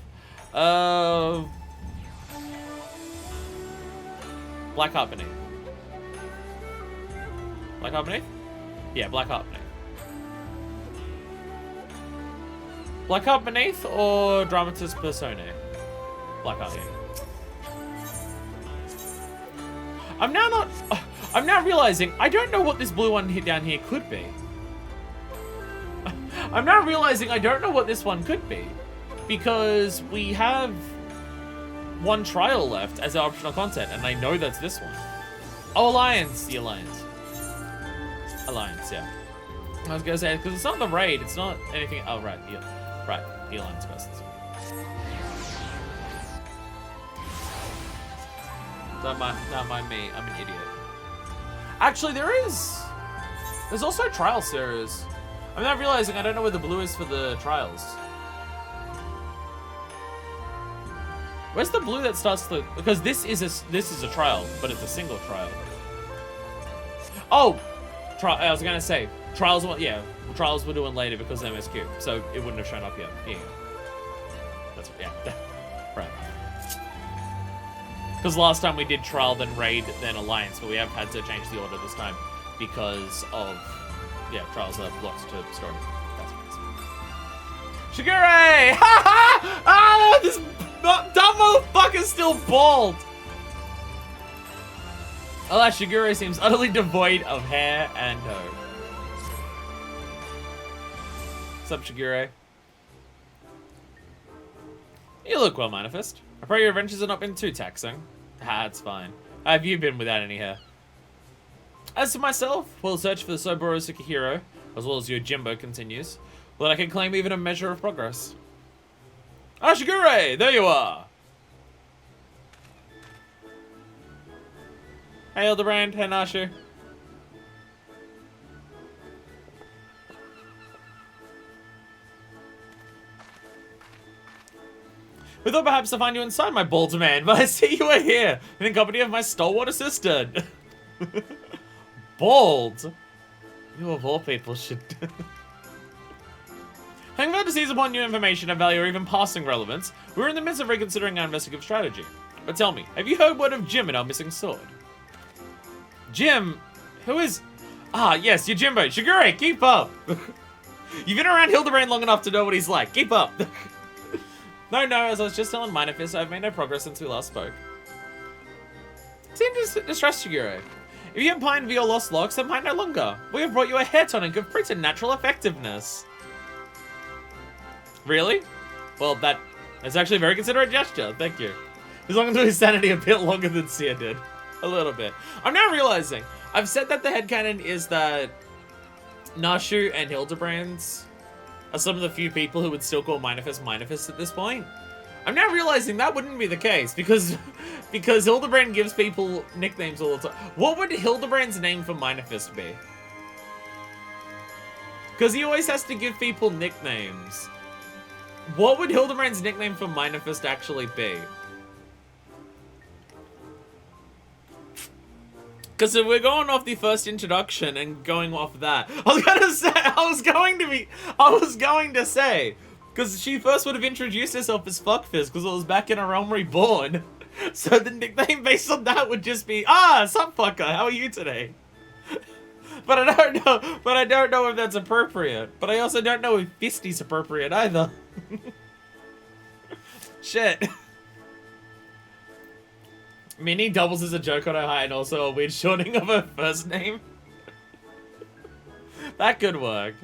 Black Heart Beneath. Black Heart Beneath? Yeah, Black Heart Beneath. Black Heart Beneath or Dramatis Personae? Black Heart Beneath. I'm now realizing I don't know what this blue one down here could be. I'm now realizing I don't know what this one could be. Because we have one trial left as our optional content, and I know that's this one. Oh, Alliance. The Alliance. Alliance, yeah. I was gonna say, because it's not the raid, it's not anything. Oh, right. The Alliance quests. Don't mind me, I'm an idiot. Actually, there's also a trial series. I'm not realizing I don't know where the blue is for the trials. Where's the blue that starts the... Because this is a trial, but it's a single trial. Oh! I was gonna say, trials we're doing later because of MSQ, so it wouldn't have shown up yet. Yeah. That's, yeah. Right. Because last time we did trial, then raid, then alliance, but we have had to change the order this time because of, yeah, trials are blocked to story. That's nice. Shigure! Ha ha! Ah, this dumb motherfucker's still bald! Alas, Shigure seems utterly devoid of hair and hoe. What's up, Shigure? You look well, Manifest. I pray your adventures have not been too taxing. Ah, it's fine. How have you been without any hair? As for myself, we'll search for the Soboro Sukihiro, as well as Yojimbo continues, so that I can claim even a measure of progress. Ashigure, there you are! Hey Hildebrand, hey Nashu. We thought perhaps to find you inside, my bald man, but I see you are here, in the company of my stalwart assistant. Bald? You of all people should... Having glad to seize upon new information of value or even passing relevance, we're in the midst of reconsidering our investigative strategy. But tell me, have you heard word of Jim and our missing sword? Jim? Who is... Ah, yes, Yojimbo. Shigure, keep up! You've been around Hildebrand long enough to know what he's like. Keep up! No, as I was just telling Minor I've made no progress since we last spoke. Seem distressed, Shigure. If you have pined for your lost locks, then pine no longer. We have brought you a hair tonic of preternatural effectiveness. Really? Well, that's actually a very considerate gesture. Thank you. He's long into his sanity a bit longer than Sia did. A little bit. I'm now realizing, I've said that the headcanon is that Nashu and Hildebrands are some of the few people who would still call Minifest at this point. I'm now realizing that wouldn't be the case, because Hildebrand gives people nicknames all the time. What would Hildebrand's name for Minifest be? Because he always has to give people nicknames. What would Hildebrand's nickname for Minifest actually be? Because if we're going off the first introduction and going off that, I was going to say, because she first would have introduced herself as Fuckfist, because it was back in A Realm Reborn. So the nickname based on that would just be, sup fucker, how are you today? But I don't know if that's appropriate. But I also don't know if Fisty's appropriate either. Shit. Minnie doubles as a joke on her height and also a weird shortening of her first name. That could work.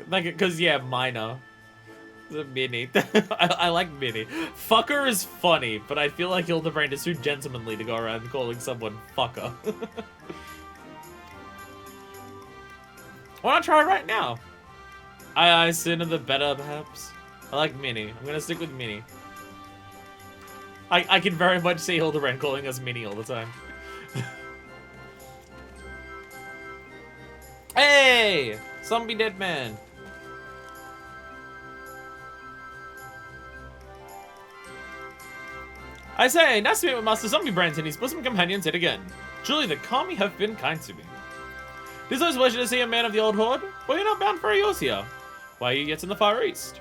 Because, yeah, minor. Minnie. I like Minnie. Fucker is funny, but I feel like Hildebrand is too gentlemanly to go around calling someone fucker. Why not try it right now? I sooner the better, perhaps. I like Minnie. I'm gonna stick with Minnie. I can very much see Hildebrand calling us Minnie all the time. Hey! Zombie dead man. I say, nice to meet with Master Zombie Brand and his bosom companions yet again. Truly, the Kami have been kind to me. It is always a pleasure to see a man of the old horde. Well, you're not bound for Eosia. Why are you yet in the far east?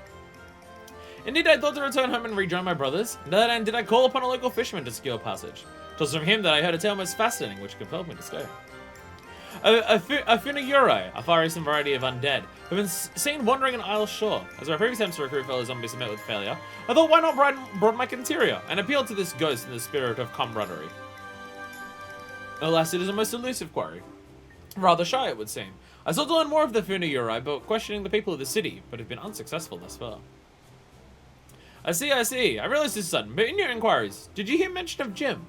Indeed, I thought to return home and rejoin my brothers. To that end, did I call upon a local fisherman to secure passage. It was from him that I heard a tale most fascinating, which compelled me to stay. A Funagure, a far eastern variety of undead, have been seen wandering an Isle shore. As my previous attempts to recruit fellow zombies have met with failure, I thought why not broaden my interior and appeal to this ghost in the spirit of camaraderie. Alas, it is a most elusive quarry. Rather shy, it would seem. I sought to learn more of the Funagure, but questioning the people of the city, but have been unsuccessful thus far. I see. I realize this is sudden, but in your inquiries, did you hear mention of Jim?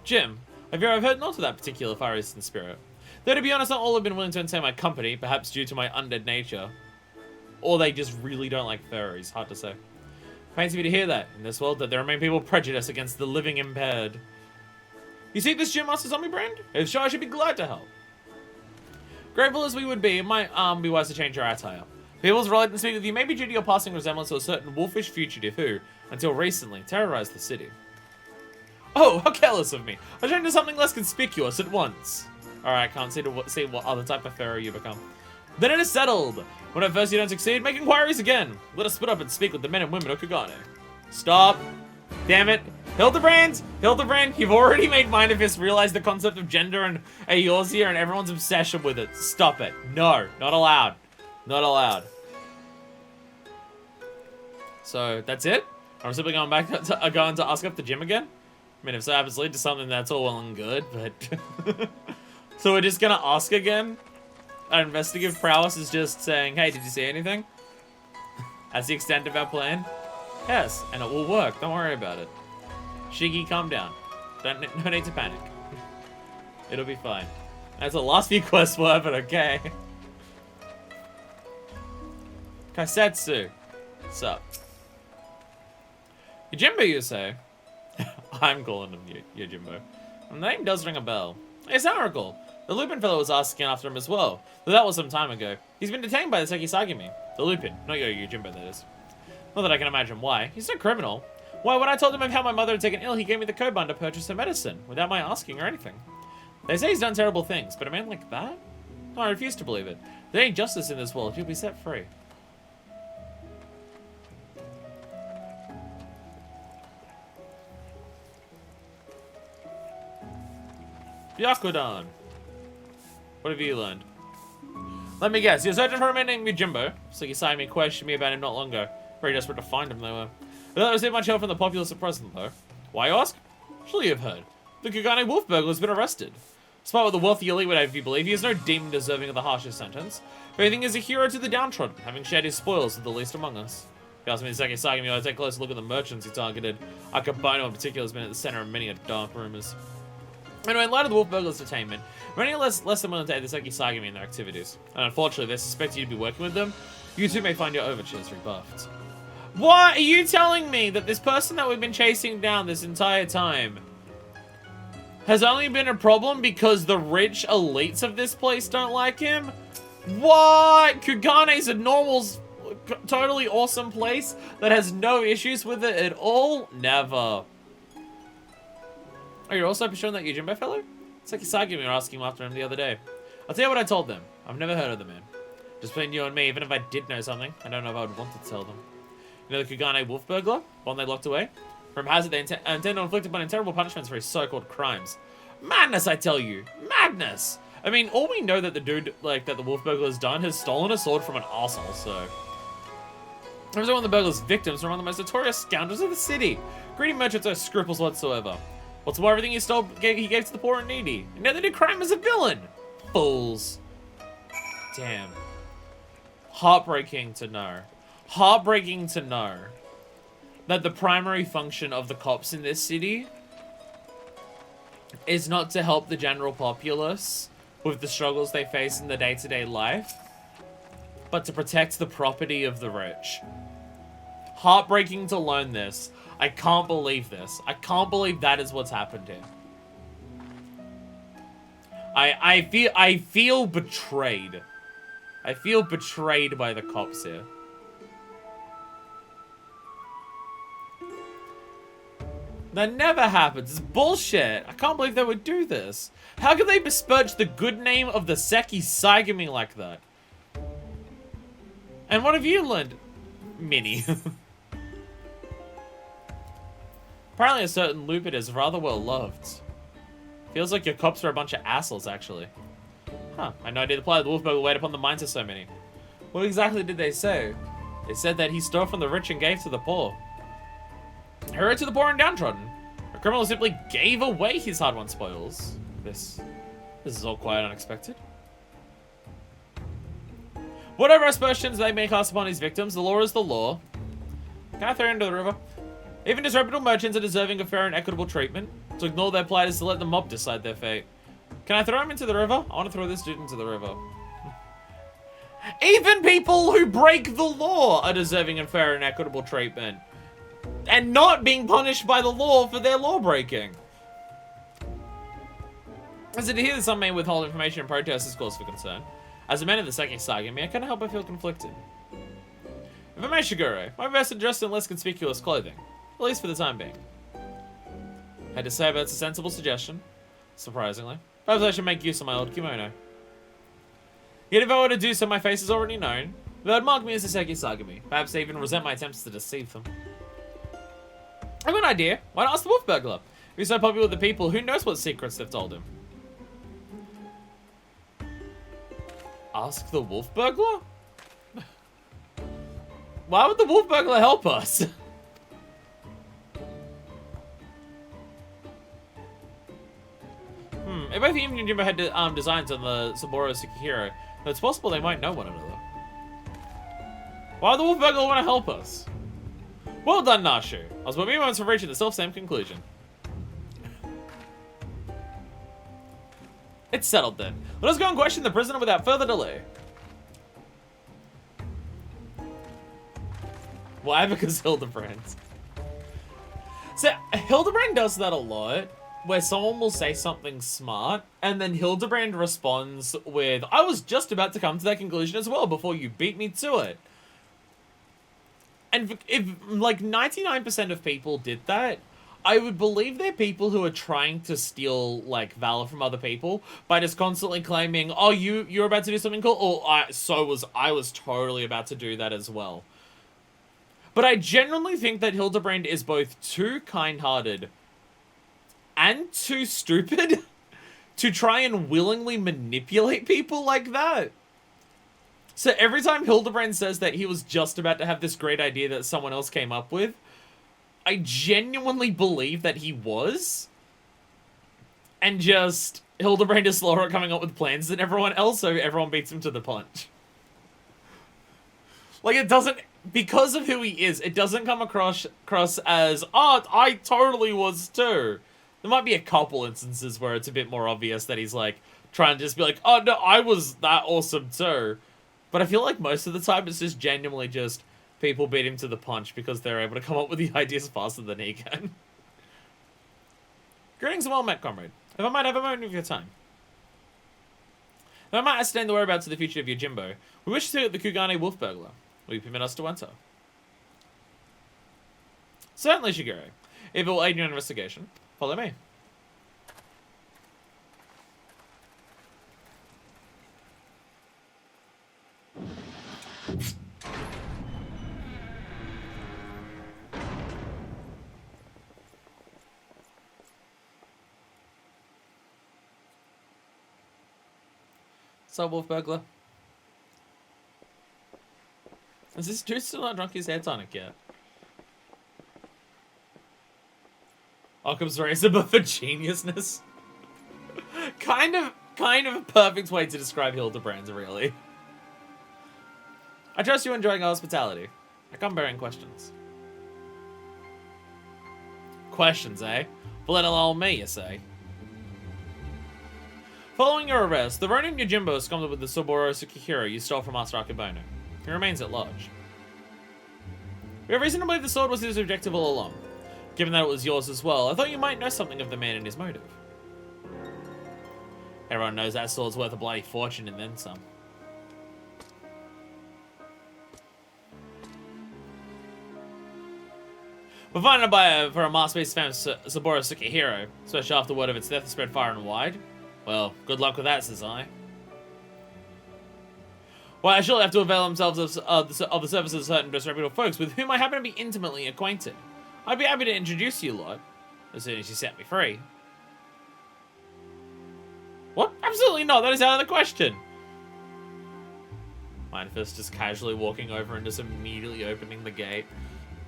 Jim? I've heard not of that particular Far Eastern spirit. Though to be honest, not all have been willing to entertain my company, perhaps due to my undead nature. Or they just really don't like furries, hard to say. Pains me to hear that, in this world, that there remain people prejudiced against the living impaired. You seek this Gym Master Zombie Brand? If so, I should be glad to help. Grateful as we would be, it might be wise to change our attire. People's reluctant to speak with you may be due to your passing resemblance to a certain wolfish fugitive who, until recently, terrorized the city. Oh, how careless of me. I changed to something less conspicuous at once. Alright, can't see what other type of pharaoh you become. Then it is settled. When at first you don't succeed, make inquiries again. Let us split up and speak with the men and women of Kugane. Stop. Damn it. Hildebrand, you've already made Minifest realize the concept of gender and Eorzea and everyone's obsession with it. Stop it. No, not allowed. Not allowed. So, that's it? I'm simply going back to going to ask up the gym again? I mean, if so happens to lead to something, that's all well and good, but... So we're just gonna ask again? Our investigative prowess is just saying, hey, did you see anything? That's the extent of our plan? Yes, and it will work. Don't worry about it. Shiggy, calm down. No need to panic. It'll be fine. That's the last few quests were, but okay. Kaisetsu. What's up? Yojimbo, you say? I'm calling him Yojimbo. The name does ring a bell. It's Oracle. The Lupin fellow was asking after him as well, though that was some time ago. He's been detained by the Sekisagami. The Lupin, not your Yojimbo, that is. Not that I can imagine why. He's no criminal. Why, when I told him of how my mother had taken ill, he gave me the code bond to purchase her medicine, without my asking or anything. They say he's done terrible things, but a man like that? No, I refuse to believe it. There ain't justice in this world. You'll be set free. Byakudan. What have you learned? Let me guess. You're searching for a man named Yojimbo. Sekisagami questioned me about him not long ago. Very desperate to find him, they were. I don't receive much help from the populace at present, though. Why, you ask? Surely you've heard. The Kugane wolf burglar has been arrested. Despite what the wealthy elite would have you believe, he is no demon deserving of the harshest sentence. If anything, he is a hero to the downtrodden, having shared his spoils with the least among us. If you ask me the Sekisagami, I take a closer look at the merchants he targeted. Akabono in particular has been at the center of many dark rumors. Anyway, in light of the wolf burglar's detainment, many are less than willing to aid the Sekisagami in their activities. And unfortunately, they suspect you to be working with them. You too may find your overtures rebuffed. What? Are you telling me that this person that we've been chasing down this entire time has only been a problem because the rich elites of this place don't like him? What? Kugane's a normal, totally awesome place that has no issues with it at all? Never. Oh, you're also pursuing that Yojimbo fellow? Sekisagami were asking after him the other day. I'll tell you what I told them. I've never heard of the man. Just between you and me, even if I did know something, I don't know if I would want to tell them. You know the Kugane wolf burglar? One they locked away? From hazard, they intend to inflict upon him terrible punishments for his so-called crimes. Madness, I tell you! Madness! I mean, all we know that the dude, that the wolf burglar has done has stolen a sword from an arsehole, so... He was one of the burglar's victims from one of the most notorious scoundrels of the city. Greedy merchants, no scruples whatsoever. What's more, everything he stole, he gave to the poor and needy. And now they do crime as a villain! Fools. Damn. Heartbreaking to know. Heartbreaking to know that the primary function of the cops in this city is not to help the general populace with the struggles they face in the day-to-day life, but to protect the property of the rich. Heartbreaking to learn this. I can't believe this. I can't believe that is what's happened here. I feel betrayed. I feel betrayed by the cops here. That never happens. It's bullshit. I can't believe they would do this. How could they besmirch the good name of the Sekisagami like that? And what have you learned, Minnie? Apparently a certain Lupin is rather well loved. Feels like your cops are a bunch of assholes, actually. Huh, I had no idea the plight of the wolf burglar weighed upon the minds of so many. What exactly did they say? They said that he stole from the rich and gave to the poor. Hero to the poor and downtrodden. A criminal simply gave away his hard-won spoils. This is all quite unexpected. Whatever aspersions they may cast upon his victims, the law is the law. Can I throw into the river? Even disreputable merchants are deserving of fair and equitable treatment. To ignore their plight is to let the mob decide their fate. Can I throw him into the river? I want to throw this dude into the river. Even people who break the law are deserving of fair and equitable treatment. And not being punished by the law for their law breaking. As to hear that some may withhold information and protest is cause for concern. As a man of the Sekisagami, I can't help but feel conflicted. If I may, Shiguro, my best is dressed in less conspicuous clothing. At least for the time being. I had to say that's a sensible suggestion. Surprisingly. Perhaps I should make use of my old kimono. Yet if I were to do so, my face is already known. They would mark me as a Sekisagami. Perhaps they even resent my attempts to deceive them. I have an idea. Why not ask the wolf burglar? If he's so popular with the people, who knows what secrets they've told him? Ask the wolf burglar? Why would the wolf burglar help us? If both he and Yojimbo had designs on the Saburo Sukihiro, then it's possible they might know one another. Why would the wolf burglar want to help us? Well done, Nashu. I was but mere moments from reaching the self-same conclusion. It's settled then. Let us go and question the prisoner without further delay. Why? Because Hildebrand. So, Hildebrand does that a lot, where someone will say something smart, and then Hildebrand responds with, I was just about to come to that conclusion as well before you beat me to it. And if like 99% of people did that, I would believe they're people who are trying to steal, like, valor from other people by just constantly claiming, oh, you're about to do something cool? Or I was totally about to do that as well. But I genuinely think that Hildebrand is both too kind-hearted and too stupid to try and willingly manipulate people like that. So every time Hildebrand says that he was just about to have this great idea that someone else came up with, I genuinely believe that he was. And just, Hildebrand is slower at coming up with plans than everyone else, so everyone beats him to the punch. Like, it doesn't, because of who he is, it doesn't come across as, oh, I totally was too. There might be a couple instances where it's a bit more obvious that he's, like, trying to just be like, oh, no, I was that awesome too. But I feel like most of the time it's just genuinely just people beat him to the punch because they're able to come up with the ideas faster than he can. Greetings and well met, comrade. If I might have a moment of your time. If I might ascertain the whereabouts of the future of your Jimbo, we wish to see the Kugane wolf burglar. Will you permit us to enter? Certainly, Shigure. If it will aid in your investigation, follow me. So, wolf burglar. Is this dude still not drunk his hair tonic yet? Occam's razor, but for geniusness. kind of a perfect way to describe Hildebrand, really. I trust you enjoying our hospitality. I come bearing questions. Questions, eh? For let alone me, you say. Following your arrest, the Ronin Yojimbo succumbed with the Soboro Tsukihiro you stole from Master Akebono. He remains at large. We have reason to believe the sword was his objective all along. Given that it was yours as well, I thought you might know something of the man and his motive. Everyone knows that sword's worth a bloody fortune and then some. We're finding a for a masterpiece found Saburo Tsukihiro, especially after word of its death spread far and wide. Well, good luck with that, says I. Well, I surely have to avail themselves of the services of certain disreputable folks with whom I happen to be intimately acquainted. I'd be happy to introduce you lot, as soon as you set me free. What? Absolutely not, that is out of the question. Mindfist just casually walking over and just immediately opening the gate.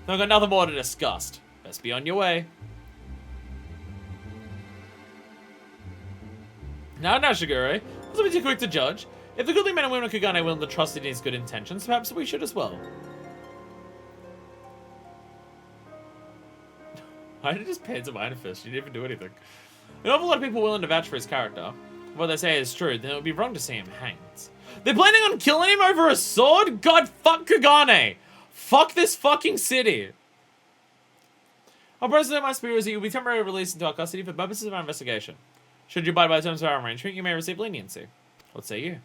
I've got nothing more to discuss. Best be on your way. Now, Shigure, this will be too quick to judge. If the goodly men and women of Kugane are willing to trust in his good intentions, perhaps we should as well. I just paid to Mindfist. You didn't even do anything. An awful lot of people willing to vouch for his character. If what they say is true, then it would be wrong to see him hanged. They're planning on killing him over a sword? God, fuck Kugane! Fuck this fucking city! Our president must be you will be temporarily released into our custody for purposes of our investigation. Should you abide by the terms of our arrangement, you may receive leniency. What say you?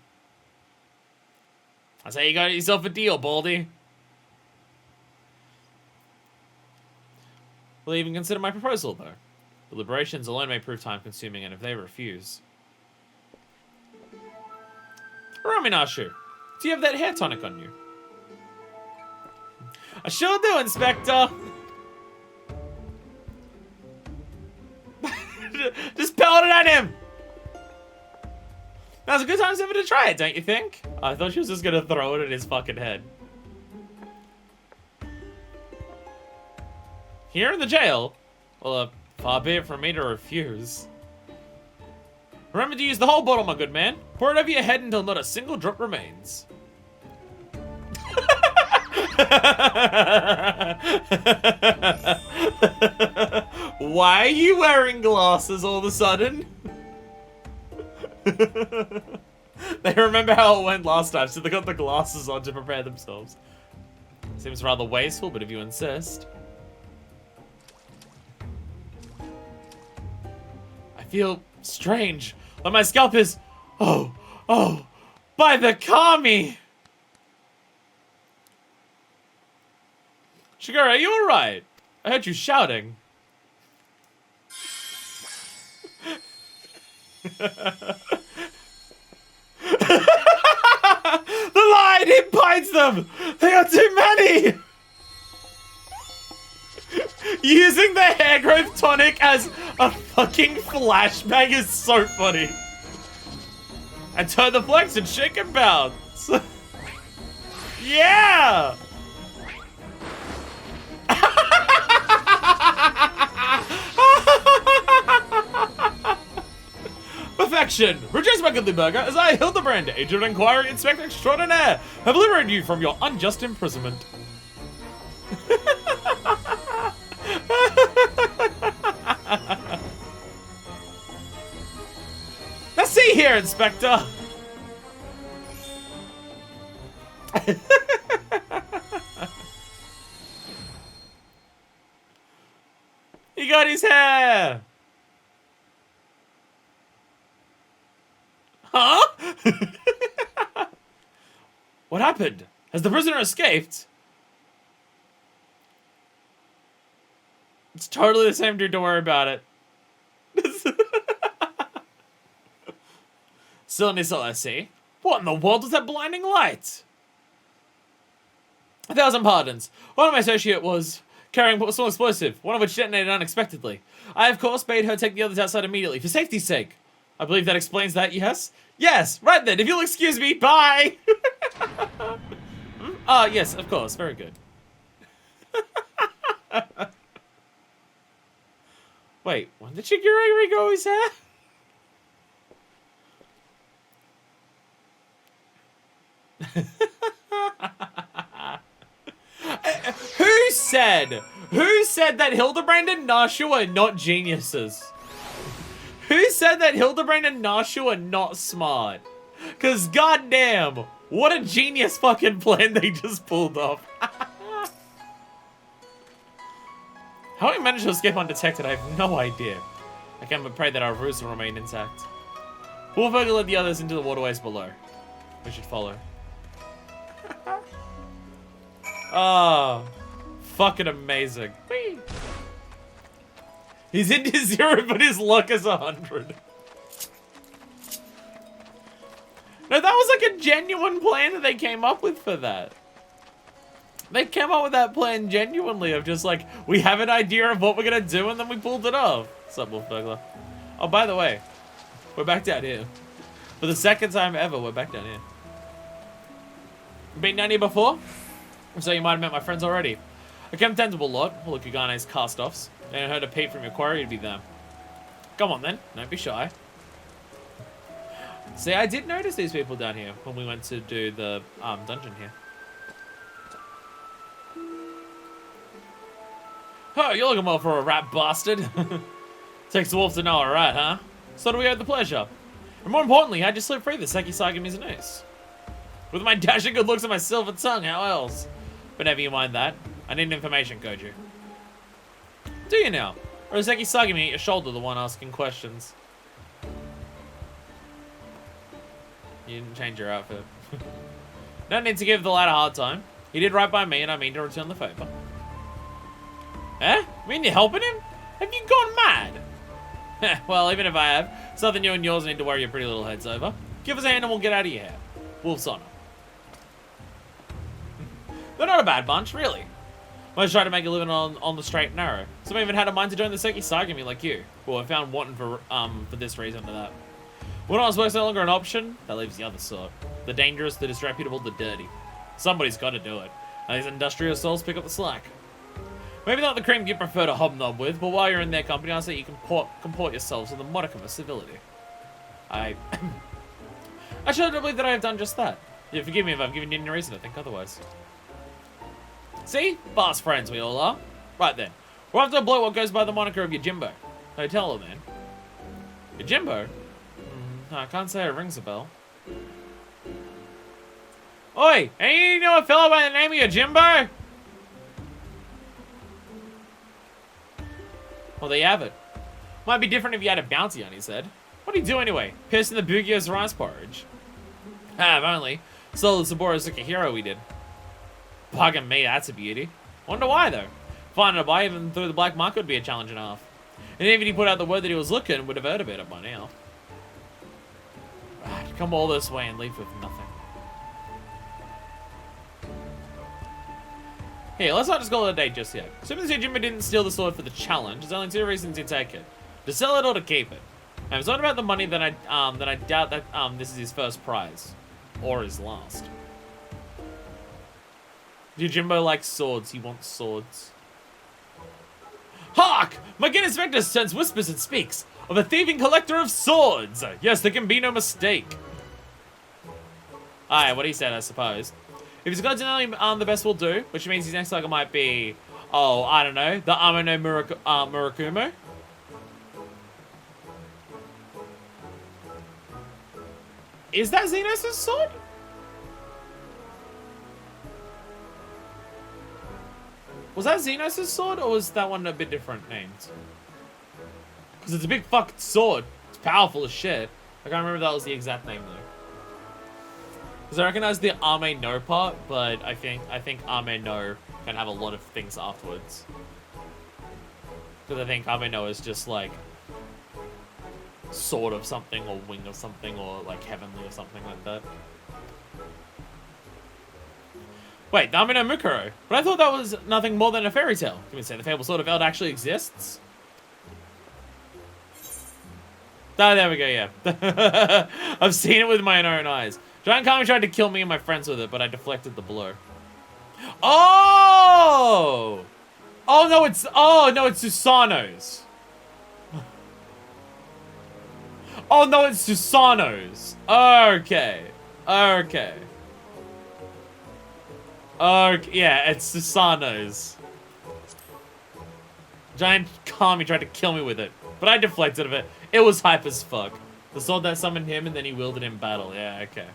I say you got yourself a deal, Baldy. Will you even consider my proposal, though? Deliberations alone may prove time-consuming, and if they refuse... Raminashu, do you have that hair tonic on you? I sure do, Inspector! Just pelt it at him! Now's a good time ever to try it, don't you think? I thought she was just gonna throw it at his fucking head. Here in the jail? Well, far be it from me to refuse. Remember to use the whole bottle, my good man. Pour it over your head until not a single drop remains. Why are you wearing glasses all of a sudden? They remember how it went last time, so they got the glasses on to prepare themselves. Seems rather wasteful, but if you insist. I feel strange. Like my scalp is... Oh, by the kami! Shigure, are you alright? I heard you shouting. The lion, it bites them! They are too many! Using the hair growth tonic as a fucking flashbang is so funny. And turn the flex and shake and bounce. Yeah! Perfection! Reduce my goodly burger as I, Hildebrand, agent of inquiry inspector extraordinaire, have liberated you from your unjust imprisonment. Now see here, Inspector! He got his hair! Huh? What happened? Has the prisoner escaped? It's totally the same dude, don't worry about it. Still in this I see. What in the world was that blinding light? 1,000 pardons. One of my associate was carrying a small explosive, one of which detonated unexpectedly. I, of course, bade her take the others outside immediately, for safety's sake. I believe that explains that, yes? Yes, right then, if you'll excuse me, bye! Yes, of course, very good. Wait, when did Shigure go his hair? Who said that Hildebrand and Nashu are not geniuses? Who said that Hildebrand and Nashu are not smart? Cause goddamn, what a genius fucking plan they just pulled off. How he managed to escape undetected, I have no idea. I can but pray that our ruse will remain intact. Wolfburger led the others into the waterways below. We should follow. Oh, fucking amazing. Whee. He's into 0, but his luck is 100. No, that was like a genuine plan that they came up with for that. They came up with that plan genuinely of just like, we have an idea of what we're gonna do and then we pulled it off. What's up, Wolfburglar? Oh, by the way, we're back down here. For the second time ever, we're back down here. Been down here before? So you might have met my friends already. A contemptible lot, all of Kugane's cast-offs. They heard a peep from your quarry, it'd be them. Come on then, don't be shy. See, I did notice these people down here when we went to do the dungeon here. Oh, you're looking well for a rat bastard. Takes the wolf to know a rat, huh? So do we have the pleasure. And more importantly, how'd you slip free the Sekisagami's noose? With my dashing good looks and my silver tongue, how else? But never you mind that. I need an information, Koju. Do you now? Or is Sekisagami at your shoulder the one asking questions? You didn't change your outfit. No need to give the lad a hard time. He did right by me and I mean to return the favor. Eh? Mean you're helping him? Have you gone mad? Well, even if I have, it's nothing you and yours need to worry your pretty little heads over. Give us a hand and we'll get out of your hair. Wolf's honor. They're not a bad bunch, really. Most try to make a living on the straight and narrow. Some even had a mind to join the Sekisagami like you. Well, I found wanting for this reason to that. When honest work's no longer an option, that leaves the other sort. The dangerous, the disreputable, the dirty. Somebody's got to do it. And these industrious souls pick up the slack. Maybe not the cream you prefer to hobnob with, but while you're in their company, I say you can comport yourselves with a modicum of civility. I surely believe that I have done just that. Yeah, forgive me if I've given you any reason to think otherwise. See? Fast friends we all are. Right then. We're after a bloke what goes by the moniker of Yojimbo. Hotel man. Yojimbo? No, I can't say it rings a bell. Oi! Any you know a fellow by the name of your Jimbo? Well, there you have it. Might be different if you had a bounty on his head. What do you do anyway? Piercing the Bugio's rice porridge. Ah, if only. Still, the Saboro's like a hero we did. Bugging me, that's a beauty. Wonder why, though. Finding a buy even through the black market would be a challenge and a half. And even if he put out the word that he was looking, would have heard about it by now. Ah, to come all this way and leave with nothing. Here, let's not just call it a day just yet. Assuming that Jimbo didn't steal the sword for the challenge, there's only two reasons he'd take it. To sell it or to keep it. And it's not about the money that I doubt that this is his first prize. Or his last. Jimbo likes swords, he wants swords. Hark! My Guinness Vector sends whispers and speaks of a thieving collector of swords! Yes, there can be no mistake. Alright, what he said, I suppose. If he's got to know him, the best will do, which means his next target might be, oh, I don't know, the Ameno Murakumo. Is that Xenos' sword? Was that Xenos' sword, or was that one a bit different named? Because it's a big fucking sword. It's powerful as shit. I can't remember if that was the exact name, though. Because I recognize the Ame no part, but I think Ame no can have a lot of things afterwards. Because I think Ame no is just like sword of something, or wing of something, or like heavenly or something like that. Wait, the Ame no Mukuro. But I thought that was nothing more than a fairy tale. Can we say the fable sword of Eld actually exists? Oh, there we go, yeah. I've seen it with my own eyes. Giant Kami tried to kill me and my friends with it, but I deflected the blow. Oh! Oh no, it's Susano's. Oh no, it's Susano's. Okay. Okay. Yeah, it's Susano's. Giant Kami tried to kill me with it, but I deflected of it. It was hype as fuck. The sword that summoned him and then he wielded in battle. Yeah, okay.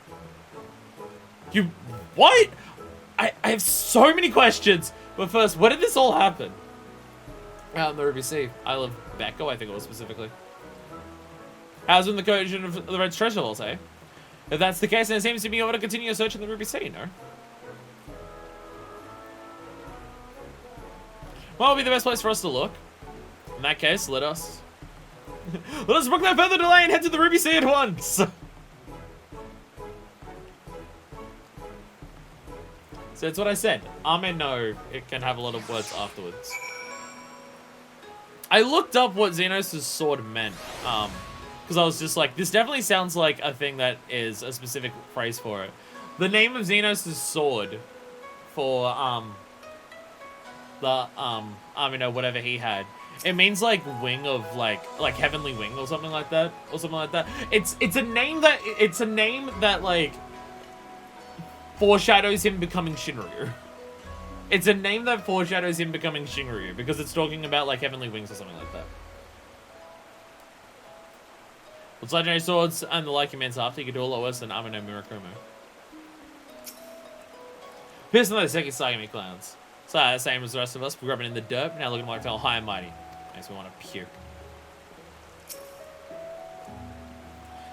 You... What? I have so many questions. But first, where did this all happen? Out in the Ruby Sea. Isle of Becco, I think it was specifically. How's in the coalition of the Red Treasure Vault, eh? If that's the case, then it seems to be able to continue a search in the Ruby Sea, no? What would be the best place for us to look? In that case, let us book no further delay and head to the Ruby Sea at once! So it's what I said. Ame no, it can have a lot of words afterwards. I looked up what Xenos' sword meant. Because I was just like, this definitely sounds like a thing that is a specific phrase for it. The name of Xenos' sword for, I mean, whatever he had. It means like wing of like heavenly wing or something like that, It's a name that like foreshadows him becoming Shinryu. It's a name that foreshadows him becoming Shinryu because it's talking about like heavenly wings or something like that. With legendary swords and the like immense after, you could do a lot worse than Ameno Murakumo. Piercing those Seki Sagami clowns. So, same as the rest of us, we're grubbing in the dirt, now looking like all high and mighty. Makes me want to puke.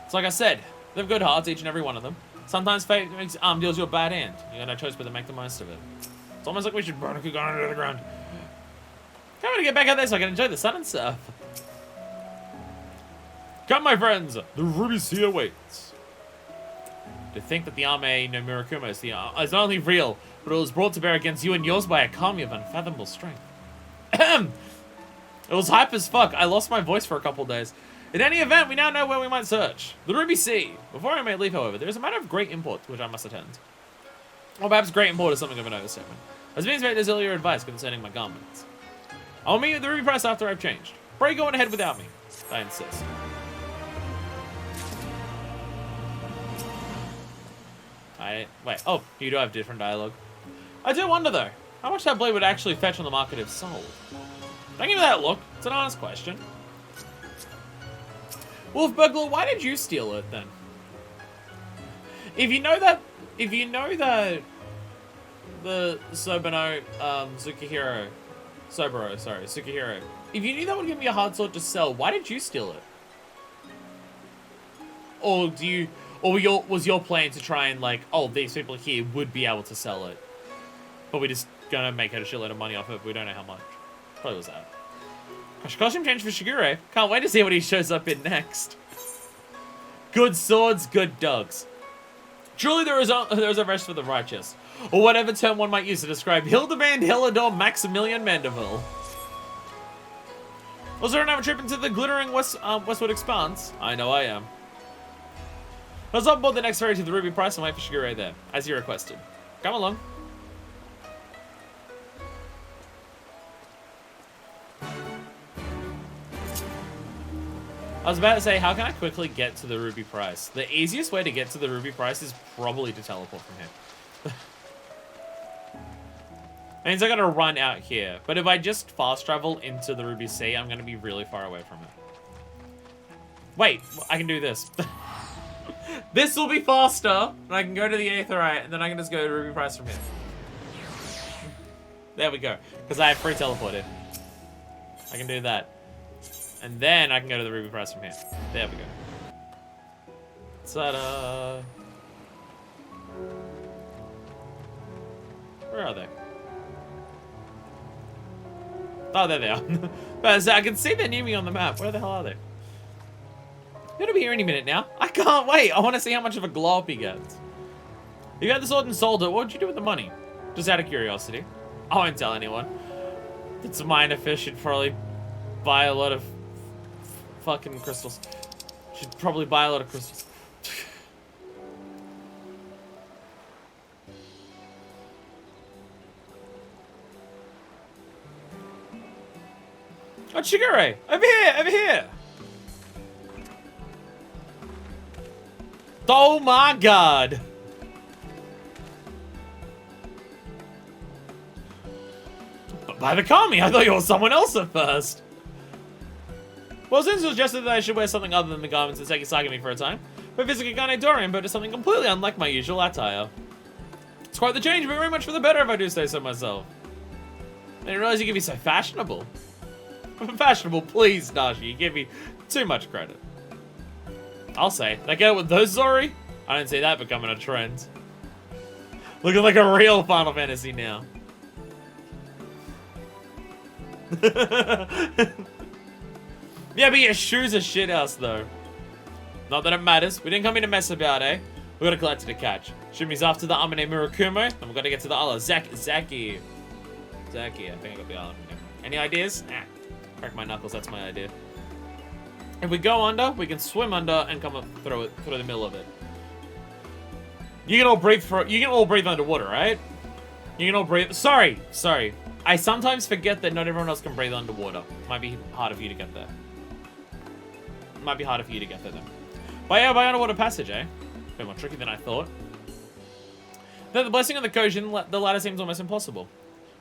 It's like I said, they have good hearts, each and every one of them. Sometimes fate makes, deals you a bad hand. You got no choice but to make the most of it. It's almost like we should burn a Kugane under the ground. Can't wait to get back out there so I can enjoy the sun and surf. Come, my friends, the Ruby Sea awaits. To think that the Ame no Murakumo is not only real, but it was brought to bear against you and yours by a Kami of unfathomable strength. It was hype as fuck. I lost my voice for a couple days. In any event, we now know where we might search. The Ruby Sea. Before I may leave, however, there is a matter of great import to which I must attend. Or perhaps great import is something of an overstatement. As being there's earlier advice concerning my garments. I'll meet you at the Ruby Price after I've changed. Pray go on ahead without me. I insist. Wait, oh, you do have different dialogue. I do wonder, though, how much that blade would actually fetch on the market if sold. Don't give me that look. It's an honest question. Wolf Burglar, why did you steal it then? If you know that the Soburo, Tsukihiro. If you knew that would give me a hard sword to sell, why did you steal it? Or was your plan to try and like, oh, these people here would be able to sell it, but we're just gonna make a shitload of money off it, but we don't know how much. Probably was that. Gosh, costume change for Shigure. Can't wait to see what he shows up in next. Good swords, good dogs. Truly there is a rest for the righteous. Or whatever term one might use to describe Hildeband Hillador Maximilian Mandeville. Was there another trip into the glittering westward expanse? I know I am. Let's up board the next ferry to the Ruby Price and wait for Shigure there, as you requested. Come along. I was about to say, how can I quickly get to the Ruby Price? The easiest way to get to the Ruby Price is probably to teleport from here. Means I gotta run out here. But if I just fast travel into the Ruby Sea, I'm gonna be really far away from it. Wait, I can do this. This will be faster, and I can go to the Aetheryte, and then I can just go to Ruby Price from here. There we go. Because I have free teleport in. I can do that. And then I can go to the Ruby Price from here. There we go. Ta-da! Where are they? Oh, there they are. But I can see they're near me on the map. Where the hell are they? They're gonna be here any minute now. I can't wait. I want to see how much of a glow up he gets. You got the sword and sold it. What would you do with the money? Just out of curiosity. I won't tell anyone. It's a minor fish. Should probably buy a lot of fucking crystals. Should probably buy a lot of crystals. Oh, Shigure! Over here! Over here! Oh my god! But by the kami, I thought you were someone else at first. Well, since it suggested that I should wear something other than the garments that Sekisagi me for a time, but physically Kugane Dorian but to something completely unlike my usual attire. It's quite the change, but very much for the better if I do say so myself. I didn't realize you could be so fashionable. Fashionable, please, Nashi. You give me too much credit. I'll say, did I get it with those Zori? I don't see that becoming a trend. Looking like a real Final Fantasy now. Yeah, but your shoes are shit house though. Not that it matters. We didn't come here to mess about, eh? We gotta collect it to catch. Shumi's after the Amane Murakumo, and we gotta get to the island. Zaki, I think I got the island name. Any ideas? Crack my knuckles, that's my idea. If we go under, we can swim under and come up through the middle of it. You can all breathe underwater, right? You can all breathe. Sorry. I sometimes forget that not everyone else can breathe underwater. Might be harder for you to get there. Might be harder for you to get there, though. But yeah, by underwater passage, eh? A bit more tricky than I thought. Though the blessing of the Kojin, the latter seems almost impossible.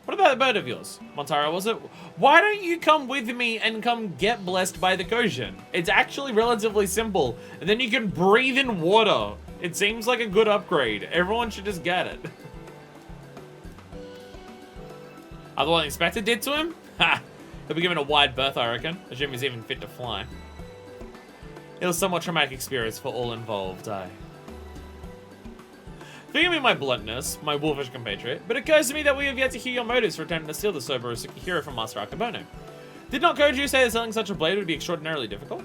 What about the bird of yours? Montaro, was it? Why don't you come with me and come get blessed by the Kojin? It's actually relatively simple. And then you can breathe in water. It seems like a good upgrade. Everyone should just get it. Other than expected did to him? Ha! He'll be given a wide berth, I reckon. Assume he's even fit to fly. It was a somewhat traumatic experience for all involved, Forgive me my bluntness, my wolfish compatriot, but it occurs to me that we have yet to hear your motives for attempting to steal the Soburo Tsukihiro from Master Akabono. Did not Koju say that selling such a blade would be extraordinarily difficult?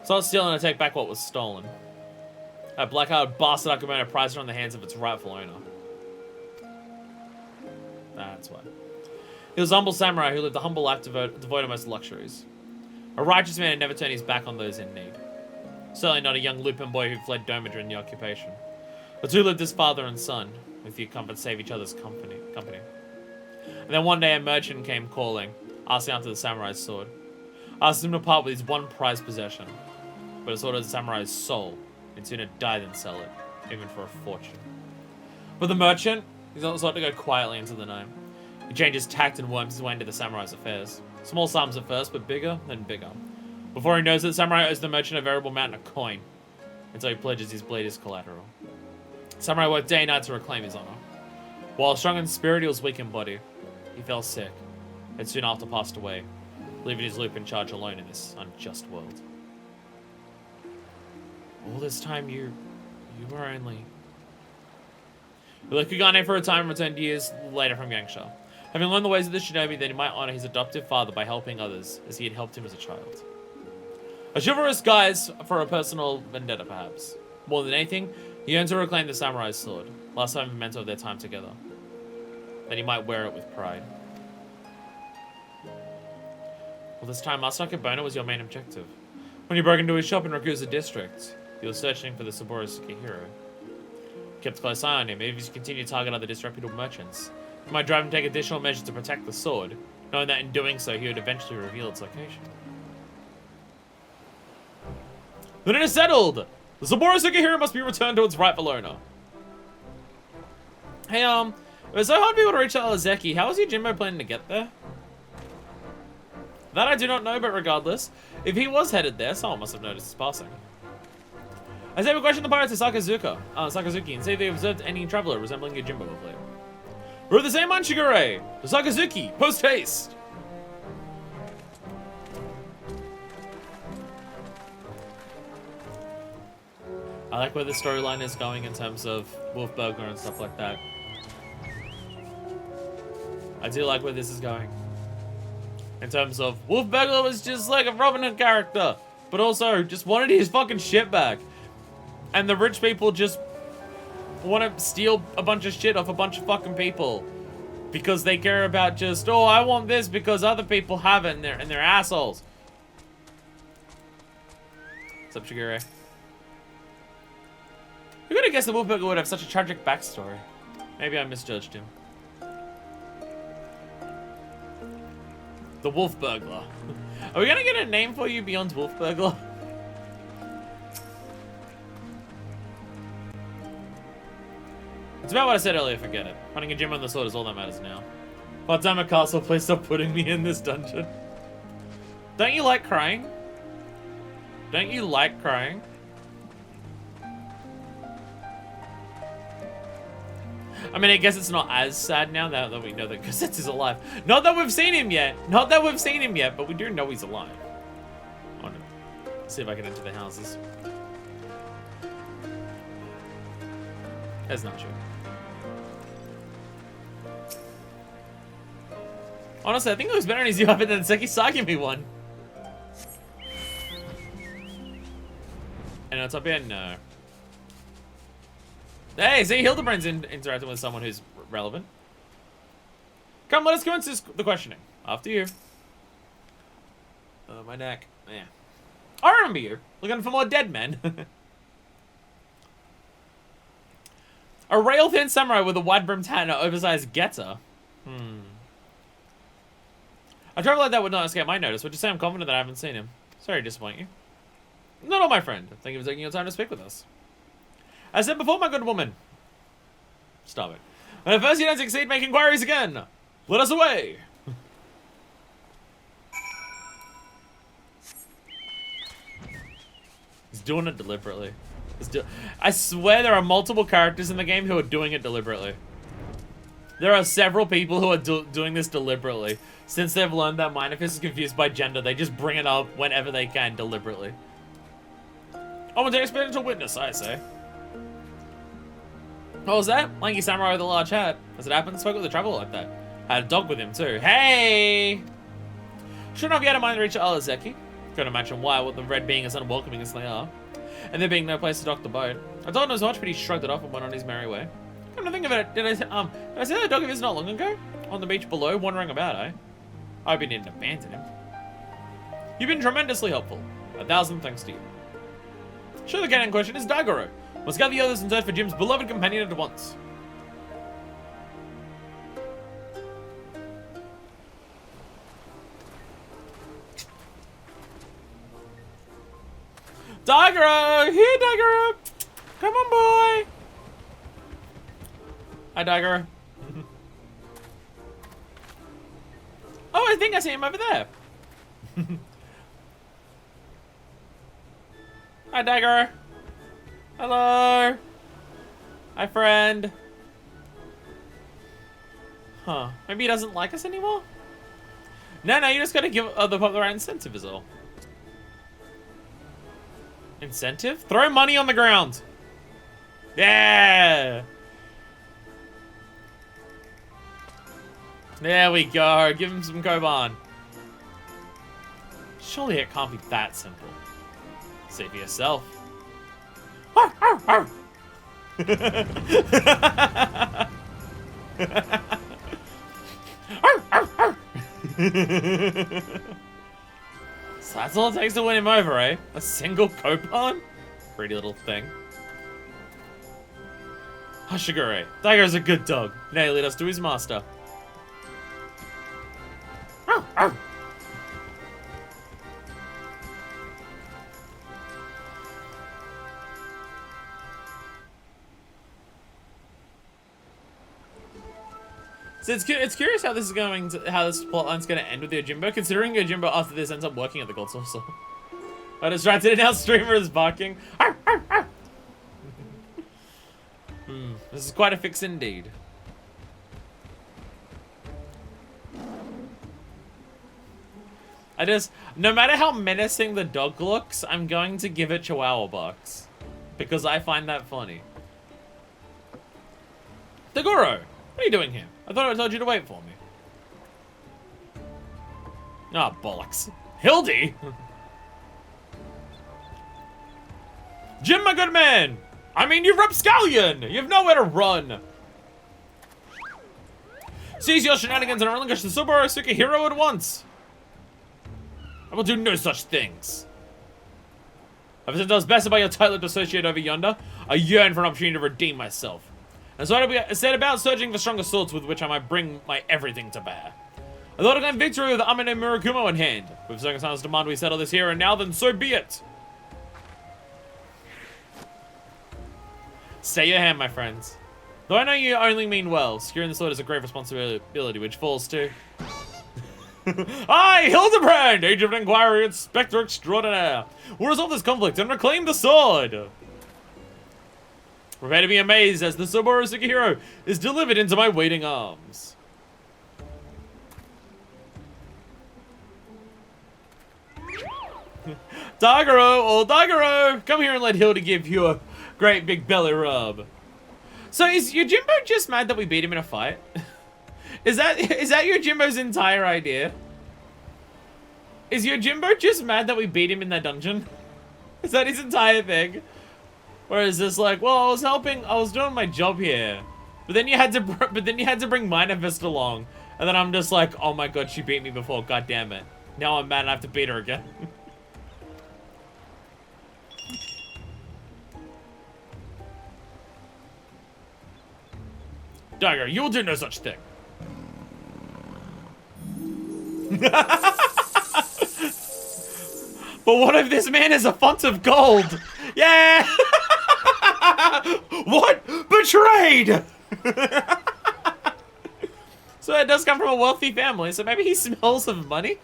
So it's stealing to take back what was stolen. That black-eyed bastard Akabono prized it on the hands of its rightful owner. That's why. He was a humble samurai who lived a humble life devoid of most luxuries. A righteous man who never turned his back on those in need. Certainly not a young Lupin boy who fled Doma during the occupation. The two lived as father and son, with few comfort save each other's company. And then one day a merchant came calling, asking after the samurai's sword. Asked him to part with his one prized possession. But it ordered the samurai's soul, and sooner die than sell it, even for a fortune. But the merchant, He's not sought to go quietly into the night. He changes tact and worms his way into the samurai's affairs. Small sums at first, but bigger and bigger. Before he knows it, the samurai owes the merchant a variable mountain of coin, until he pledges his blade as collateral. Samurai worked day and night to reclaim his honor. While strong in spirit, he was weak in body. He fell sick, and soon after passed away, leaving his loop in charge alone in this unjust world. All this time, you were only... He left Kugane for a time and returned years later from Yangsha. Having learned the ways of the shinobi, that he might honor his adoptive father by helping others, as he had helped him as a child. A chivalrous guise for a personal vendetta, perhaps. More than anything, he yearned to reclaim the samurai's sword, last time memento of their time together. That he might wear it with pride. Well, this time, Master Akebono was your main objective. When you broke into his shop in Rakusa district, he was searching for the Saburasuke hero. Kept a close eye on him, even if you continue to target other disreputable merchants. You might drive him to take additional measures to protect the sword, knowing that in doing so, he would eventually reveal its location. Then it is settled! The Saburasuke hero must be returned to its rightful owner. Hey, it was so hard to be able to reach Alizeki. How was your Jimbo planning to get there? That I do not know, but regardless, if he was headed there, someone must have noticed his passing. I say we question the pirates of Sakazuki, and see if they observed any traveler resembling your Jimbo of late. We're the same man, Shigure! To Sakazuki, post haste! I like where the storyline is going in terms of Wolf Burglar and stuff like that. I do like where this is going. In terms of Wolf Burglar was just like a Robin Hood character, but also just wanted his fucking shit back. And the rich people just want to steal a bunch of shit off a bunch of fucking people. Because they care about just, oh, I want this because other people have it and they're assholes. What's up, Shigure? Who could have guessed the Wolf Burglar would have such a tragic backstory? Maybe I misjudged him. The Wolf Burglar. Are we gonna get a name for you beyond Wolf Burglar? It's about what I said earlier, forget it. Finding a gem on the sword is all that matters now. God damn it, Castle, please stop putting me in this dungeon. Don't you like crying? Don't you like crying? I mean, I guess it's not as sad now that we know that Cassette's is alive. Not that we've seen him yet. Not that we've seen him yet, but we do know he's alive. I want to see if I can enter the houses. That's not true. Honestly, I think it was better in his outfit than Sekisagi me one. And on top here, no. Hey, see, Hildebrand's interacting with someone who's relevant. Come, let us go into the questioning. After you. Oh, my neck. Yeah. I remember you. Looking for more dead men. A rail-thin samurai with a wide-brimmed hat and an oversized getter. A travel like that would not escape my notice. Would you say I'm confident that I haven't seen him? Sorry to disappoint you. Not all, my friend. Thank you for taking your time to speak with us. As I said before, my good woman. Stop it. When at first you don't succeed, make inquiries again. Let us away. He's doing it deliberately. I swear there are multiple characters in the game who are doing it deliberately. There are several people who are doing this deliberately. Since they've learned that Minor Fist is confused by gender, they just bring it up whenever they can deliberately. I'm an experiential witness, I say. What was that? Lanky samurai with a large hat. As it happened, spoke with a traveler like that. Had a dog with him too. Hey! Shouldn't have yet a mind to reach Alizeki. Couldn't imagine why, with the red being as unwelcoming as they are. And there being no place to dock the boat. I told him as much, but he shrugged it off and went on his merry way. Come to think of it, did I see that dog of his not long ago? On the beach below, wandering about, eh? I hope he didn't abandon him. You've been tremendously helpful. 1,000 thanks to you. Sure, the cat in question is Daigoro. Must gather the others and search for Jim's beloved companion at once. Daigoro! Here, Daigoro! Come on, boy! Hi, Daigoro. I think I see him over there. Hi, Dagger. Hello. Hi, friend. Huh. Maybe he doesn't like us anymore? No, you just gotta give the pop the right incentive is all. Incentive? Throw money on the ground. Yeah. There we go. Give him some Koban. Surely it can't be that simple. See for yourself. Arr, arr, arr. Arr, arr, arr. So that's all it takes to win him over, eh? A single Koban? Pretty little thing. Hashigure, Dagger's a good dog. Now lead us to his master. Arr, arr. So it's curious how this is going to, how this plotline's going to end with Yojimbo, considering Yojimbo after this ends up working at the Gold Saucer. I distracted and now streamer is barking. Arr, arr, arr. This is quite a fix indeed. No matter how menacing the dog looks, I'm going to give it Chihuahua barks. Because I find that funny. Tagoro, what are you doing here? I thought I told you to wait for me. Ah, bollocks. Hildy? Jim, my good man! I mean, you rapscallion! You've nowhere to run! Cease your shenanigans and relinquish the Subaru Sukihiro at once! I will do no such things. Ever since I was bested by your tight-lipped associate over yonder, I yearn for an opportunity to redeem myself. And so I set about searching for stronger swords with which I might bring my everything to bear. I thought I'd claim victory with Amane Murakumo in hand. If circumstances demand we settle this here and now, then so be it. Stay your hand, my friends. Though I know you only mean well, securing the sword is a great responsibility which falls to... I, Hildebrand, Agent of Inquiry, Inspector Extraordinaire, will resolve this conflict and reclaim the sword. Prepare to be amazed as the Subaru Sukihiro is delivered into my waiting arms. Dagero, old Dagero, come here and let Hilda give you a great big belly rub. So is Yojimbo just mad that we beat him in a fight? Is that Yojimbo's entire idea? Is Yojimbo just mad that we beat him in that dungeon? Is that his entire thing? Or is this like, well, I was doing my job here, but then you had to bring Minefist along, and then I'm just like, oh my god, she beat me before, god damn it. Now I'm mad and I have to beat her again. Dagger, you will do no such thing. But what if this man is a font of gold? Yeah! What? Betrayed! So it does come from a wealthy family, so maybe he smells of money?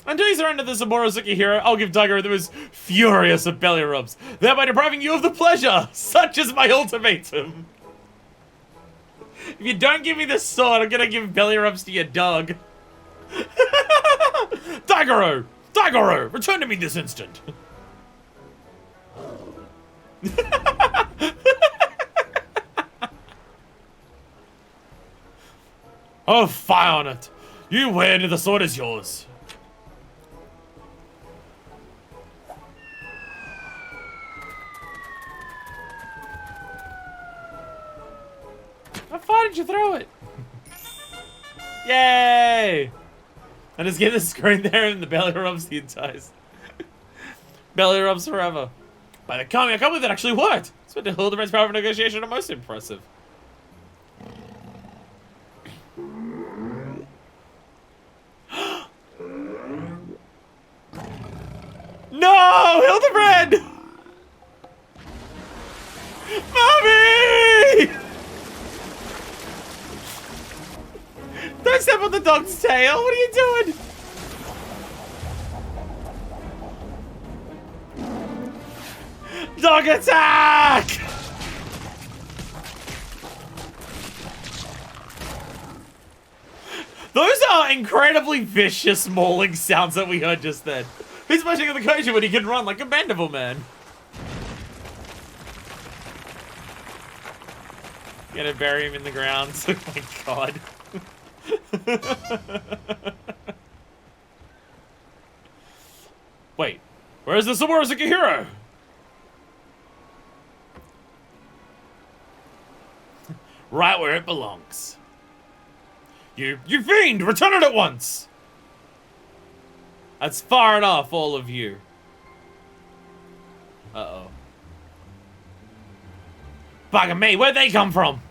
Until you surrender the Subaru Sukihiro, I'll give Dagger the most furious of belly rubs, thereby depriving you of the pleasure. Such is my ultimatum. If you don't give me this sword, I'm gonna give belly rubs to your dog. Dagero! Dagero! Return to me this instant! Oh, fie on it! You win, the sword is yours. How far did you throw it? Yay! And just get the screen there and the belly rubs the entires. Belly rubs forever. By the Kami, I can't believe that actually worked! So the Hildebrand's power of negotiation are most impressive. No! Hildebrand! Mommy! Don't step on the dog's tail. What are you doing? Dog attack! Those are incredibly vicious mauling sounds that we heard just then. Who's pushing on the coach when he can run like a bendable man? Gonna bury him in the ground. Oh my god. Wait, where's the Subarusuke hero? Right where it belongs. You fiend! Return it at once! That's far enough, all of you. Uh-oh. Bugger me, where'd they come from?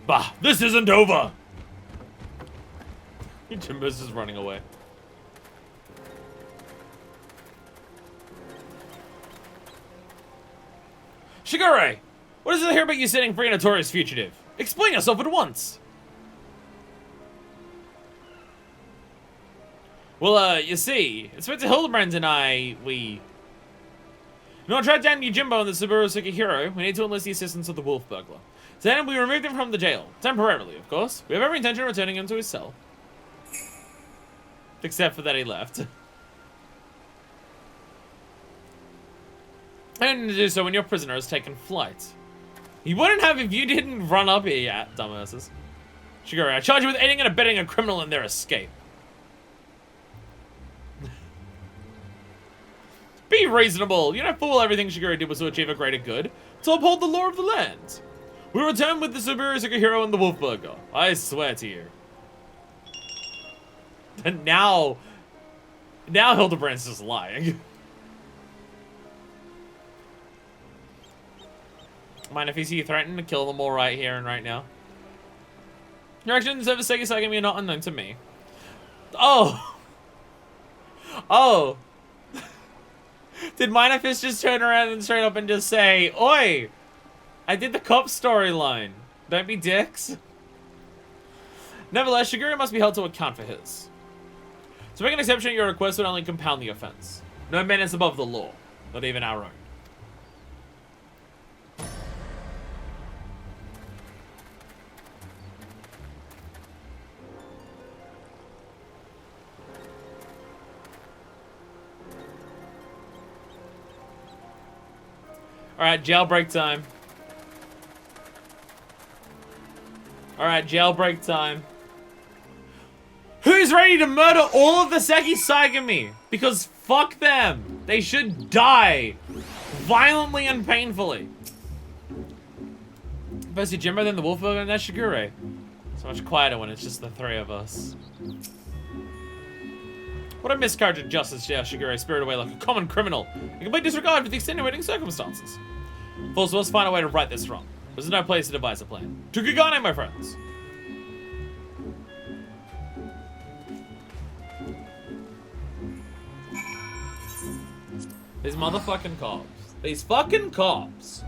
Bah, this isn't over! Jimbo's just running away. Shigure! What is it here about you setting free a notorious fugitive? Explain yourself at once! Well, you see, Inspector Hildebrand and I, we... In order to track down Yojimbo and the Subarusuke hero, we need to enlist the assistance of the wolf burglar. So then we removed him from the jail. Temporarily, of course. We have every intention of returning him to his cell. Except for that he left. And to do so when your prisoner has taken flight. You wouldn't have if you didn't run up here yet, dumbasses. Shigure, I charge you with aiding and abetting a criminal in their escape. Be reasonable. You don't fool. Everything Shigure did was to achieve a greater good. To uphold the law of the land. We return with the Subarusuke hero and the wolf burger. I swear to you. And now Hildebrand's just lying. Mind if you see you threaten to kill them all right here and right now? Your actions of Segi Sagami are not unknown to me. Oh! Oh! Did Minafist just turn around and straight up and just say, Oi! I did the cop storyline. Don't be dicks. Nevertheless, Shigure must be held to account for his. To make an exception, your request would only compound the offense. No man is above the law, not even our own. Alright, jailbreak time. Alright, jailbreak time. Who's ready to murder all of the Seki Saigami? Because fuck them. They should die. Violently and painfully. First Yojimbo, then the Wolfburger, and then Shigure. So much quieter when it's just the three of us. What a miscarriage of justice, yeah, Shigure spirited away like a common criminal. In complete disregard for the extenuating circumstances. Fools must find a way to right this wrong. There's no place to devise a plan. To Kugane, my friends. These motherfucking cops. These fucking cops.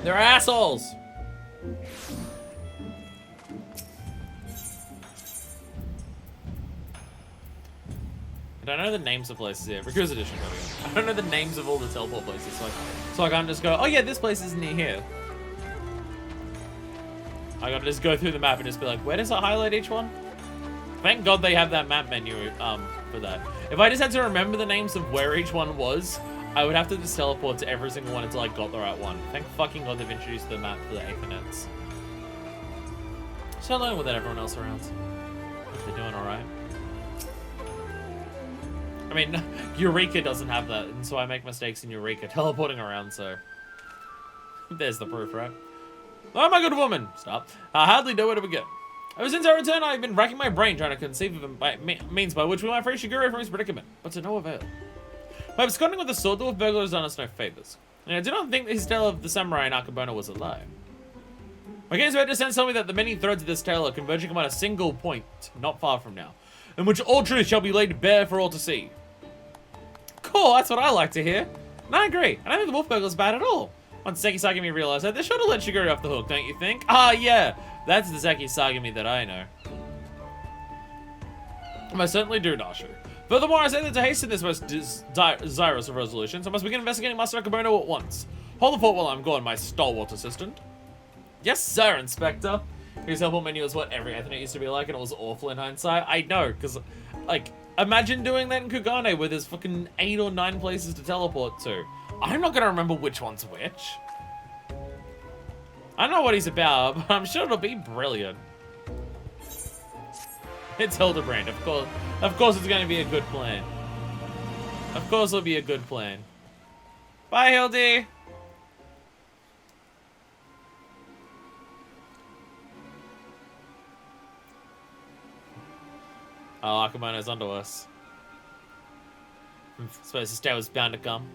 They're assholes. I don't know the names of places here. Recruiters Edition. I don't know the names of all the teleport places, so I can't just go, oh yeah, this place is near here. I gotta just go through the map and just be like, where does it highlight each one? Thank God they have that map menu for that. If I just had to remember the names of where each one was, I would have to just teleport to every single one until I got the right one. Thank fucking God they've introduced the map for the Aethernet. So alone without everyone else around. If they're doing alright. I mean, Eureka doesn't have that, and so I make mistakes in Eureka teleporting around, so... There's the proof, right? Oh, my good woman! Stop. I hardly know where to begin. Ever since our return, I've been racking my brain trying to conceive of means by which we might free Shigure from his predicament, but to no avail. By absconding with the sword, the wolf burglar has done us no favors. And I do not think that his tale of the samurai in Akabona was a lie. My game's about to sense tell me that the many threads of this tale are converging upon a single point, not far from now, in which all truth shall be laid bare for all to see. Cool, that's what I like to hear. And I agree. I don't think the wolf burglar's bad at all. Once Zeki Sagami realized that, this should have let Shigure off the hook, don't you think? Ah, yeah, that's the Zeki Sagami that I know. I certainly do, Nashu. Furthermore, I say that to hasten this most desirous of resolutions, I must begin investigating Master Akabono at once. Hold the fort while I'm gone, my stalwart assistant. Yes, sir, Inspector. His helpful menu is what every Ethernet used to be like, and it was awful in hindsight. I know, because, like, imagine doing that in Kugane where there's fucking 8 or 9 places to teleport to. I'm not gonna remember which one's which. I don't know what he's about, but I'm sure it'll be brilliant. It's Hildebrand, of course. Of course it's gonna be a good plan. Of course it'll be a good plan. Bye, Hildy! Oh, Akamono's onto us. Suppose this day was bound to come.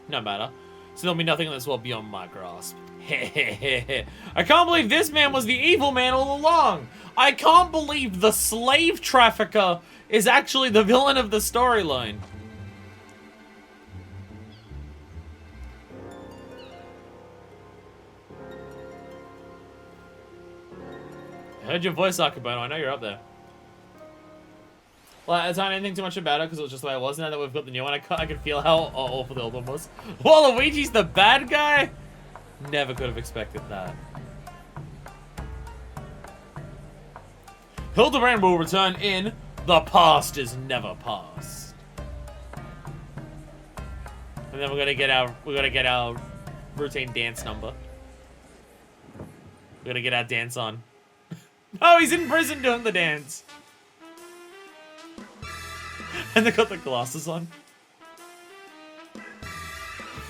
No matter. So there'll be nothing in this world beyond my grasp. I can't believe this man was the evil man all along. I can't believe the slave trafficker is actually the villain of the storyline. I heard your voice, Akabono. I know you're up there. Well, I don't anything too much about it because it was just the way it was. Now that we've got the new one, I can feel how awful the old one was. Waluigi's the bad guy? Never could have expected that. Hildebrand will return in The Past is Never Past. And then we're gonna get our routine dance number. We're gonna get our dance on. Oh, he's in prison doing the dance. And they got the glasses on.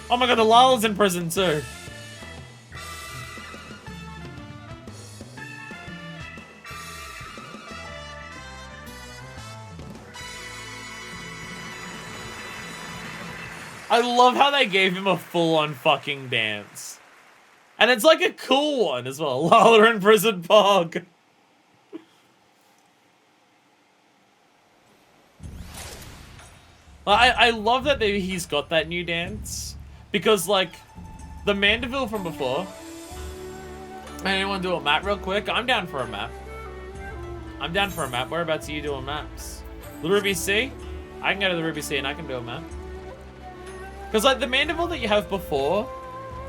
Oh my god, the Lala's in prison too. I love how they gave him a full-on fucking dance. And it's like a cool one as well. Lala in prison pog. I love that he's got that new dance. Because, like, the Mandeville from before. Anyone do a map real quick? I'm down for a map. I'm down for a map. Whereabouts are you doing maps? The Ruby Sea? I can go to the Ruby Sea and I can do a map. Because, like, the Mandeville that you have before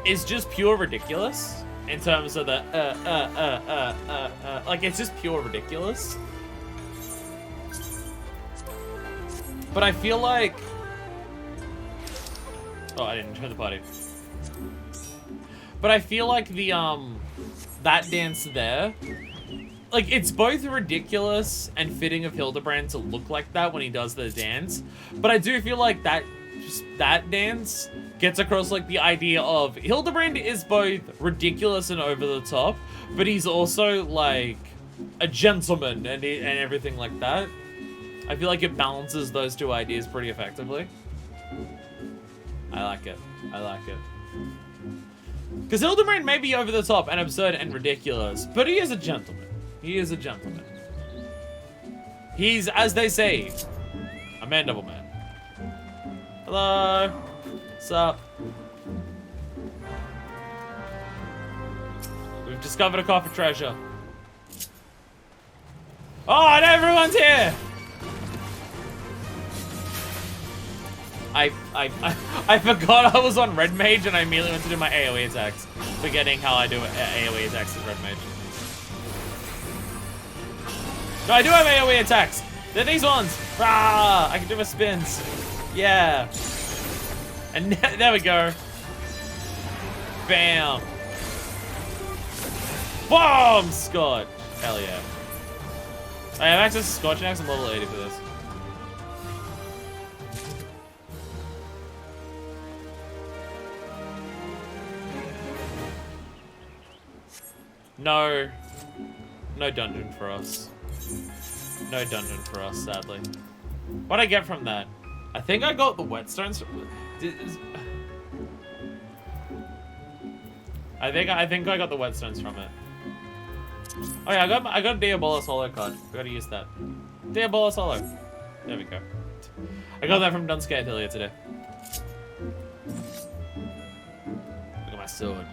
is just pure ridiculous. In terms of the, like, it's just pure ridiculous. But I feel like... Oh, I didn't turn the party. But I feel like the, that dance there... Like, it's both ridiculous and fitting of Hildebrand to look like that when he does the dance. But I do feel like that, just that dance gets across, like, the idea of... Hildebrand is both ridiculous and over the top, but he's also, like, a gentleman and everything like that. I feel like it balances those two ideas pretty effectively. I like it. I like it. Because Hildebrand may be over the top and absurd and ridiculous, but he is a gentleman. He is a gentleman. He's, as they say, a mandible man. Hello. What's up? We've discovered a coffer treasure. Oh, and everyone's here! I forgot I was on Red Mage and I immediately went to do my AoE attacks, forgetting how I do AoE attacks as Red Mage. No, I do have AoE attacks! They're these ones! Ah, I can do my spins. Yeah. And there we go. Bam. Boom! Scotch. Hell yeah. I have access to Scotch Axe. I'm level 80 for this. No. No dungeon for us. No dungeon for us, sadly. What'd I get from that? I think I got the whetstones. I think I got the whetstones from it. Oh yeah, I got a Diabolos Holo card. I gotta use that. Diabolos Holo. There we go. I got that from Dunscape earlier today. Look at my sword.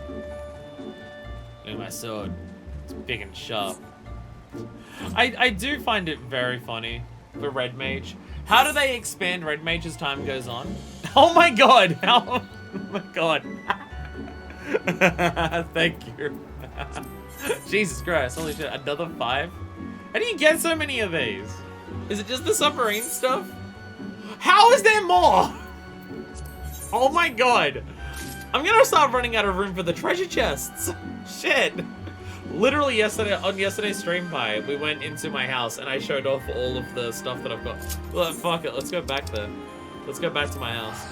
Look at my sword. It's big and sharp. I do find it very funny for Red Mage. How do they expand Red Mage as time goes on? Oh my god! Oh my god. Thank you. Jesus Christ, holy shit, another 5? How do you get so many of these? Is it just the submarine stuff? How is there more? Oh my god. I'm gonna start running out of room for the treasure chests. Shit. Literally yesterday, on yesterday's stream pie, we went into my house and I showed off all of the stuff that I've got. Well, fuck it, let's go back there. Let's go back to my house.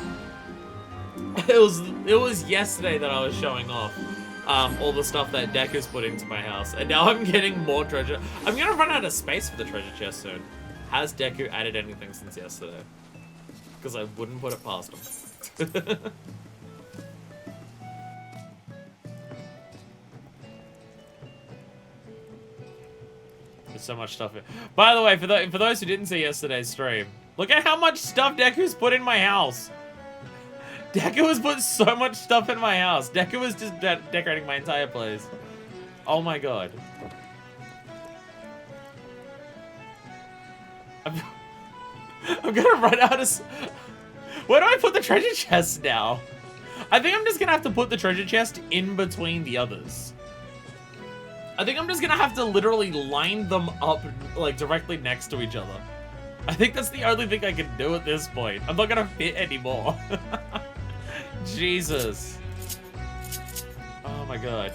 It was yesterday that I was showing off all the stuff that Deku's put into my house, and now I'm getting more treasure. I'm gonna run out of space for the treasure chest soon. Has Deku added anything since yesterday? Because I wouldn't put it past him. There's so much stuff here. By the way, for those who didn't see yesterday's stream, look at how much stuff Deku's put in my house. Deku has put so much stuff in my house. Deku was just decorating my entire place. Oh my god. I'm gonna run out of... Where do I put the treasure chest now? I think I'm just gonna have to put the treasure chest in between the others. I think I'm just gonna have to literally line them up, like, directly next to each other. I think that's the only thing I can do at this point. I'm not gonna fit anymore. Jesus. Oh my god.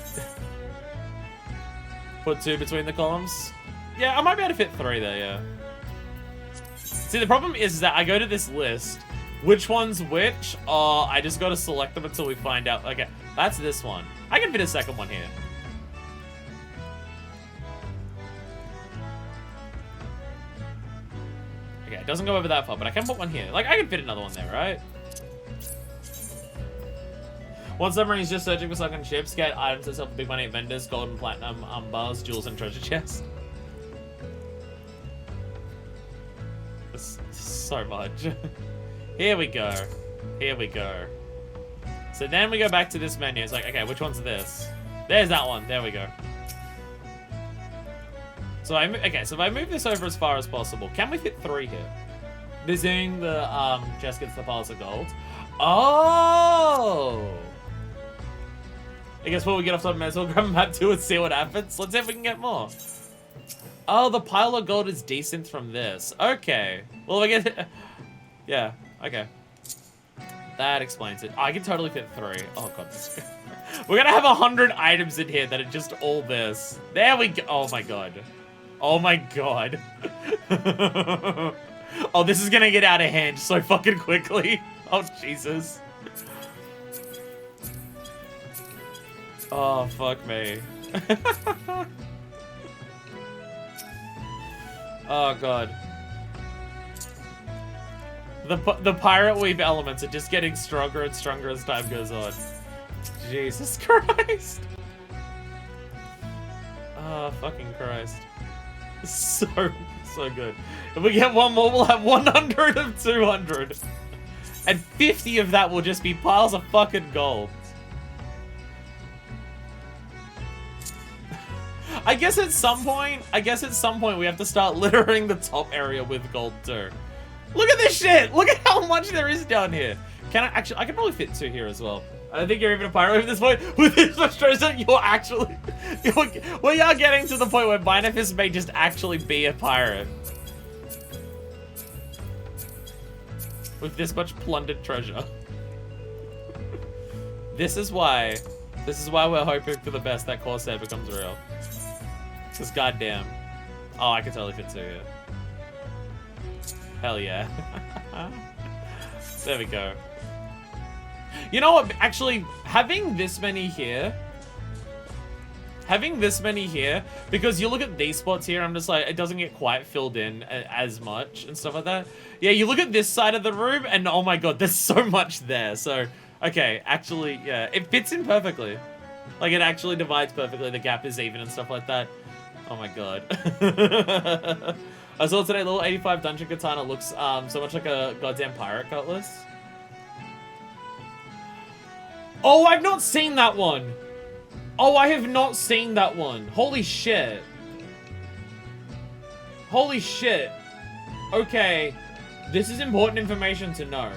Put 2 between the columns? Yeah, I might be able to fit 3 there, yeah. See, the problem is that I go to this list. Which one's which? I just gotta select them until we find out. Okay, that's this one. I can fit a second one here. Okay, it doesn't go over that far, but I can put one here. Like, I can fit another one there, right? One submarine is just searching for sunken ships, get items that sell for big money at vendors, gold and platinum, bars, jewels, and treasure chests. So much. Here we go. Here we go. So then we go back to this menu. It's like, okay, which one's this? There's that one. There we go. So so if I move this over as far as possible, can we fit 3 here? Visiting the chest gets the piles of gold. Oh! I guess when we get off top, may as well grab map 2 and see what happens. Let's see if we can get more. Oh, the pile of gold is decent from this. Okay. Well, I get... Yeah, okay. That explains it. I can totally fit 3. Oh, God. We're gonna have 100 items in here that are just all this. There we go. Oh, my God. Oh, my God. Oh, this is gonna get out of hand so fucking quickly. Oh, Jesus. Oh, fuck me. Oh, God. The pirate weave elements are just getting stronger and stronger as time goes on. Jesus Christ. Oh, fucking Christ. So good. If we get one more, we'll have 100 of 200. And 50 of that will just be piles of fucking gold. I guess at some point we have to start littering the top area with gold too. Look at this shit! Look at how much there is down here. Can I actually, I can probably fit 2 here as well. I don't think you're even a pirate at this point. With this much treasure, you're actually, we are getting to the point where Binefist may just actually be a pirate. With this much plundered treasure. This is why we're hoping for the best that Corsair becomes real. Because goddamn. Oh, I can totally fit 2 here. Hell yeah. There we go. You know what? Actually, having this many here, because you look at these spots here, I'm just like, it doesn't get quite filled in as much and stuff like that. Yeah, you look at this side of the room, and oh my god, there's so much there. So, okay, actually, yeah, it fits in perfectly. Like, it actually divides perfectly. The gap is even and stuff like that. Oh my god. I saw today, level 85 dungeon katana looks so much like a goddamn pirate cutlass. Oh, I've not seen that one. Oh, I have not seen that one. Holy shit. Holy shit. Okay. This is important information to know.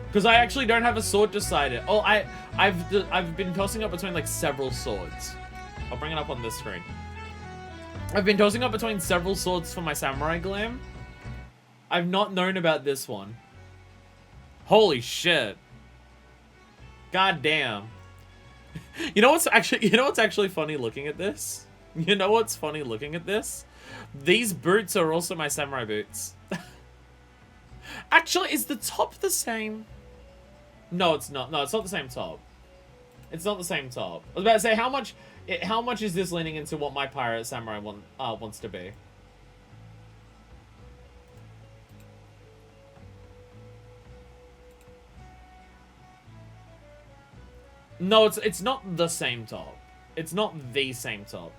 Because I actually don't have a sword decided. Oh, I've been tossing up between like several swords. I'll bring it up on this screen. I've been tossing up between several swords for my samurai glam. I've not known about this one. Holy shit. God damn. You know what's actually funny looking at this? You know what's funny looking at this? These boots are also my samurai boots. Actually, is the top the same? No, it's not. No, it's not the same top. It's not the same top. I was about to say, how much is this leaning into what my pirate samurai wants to be? No, it's not the same top. It's not the same top.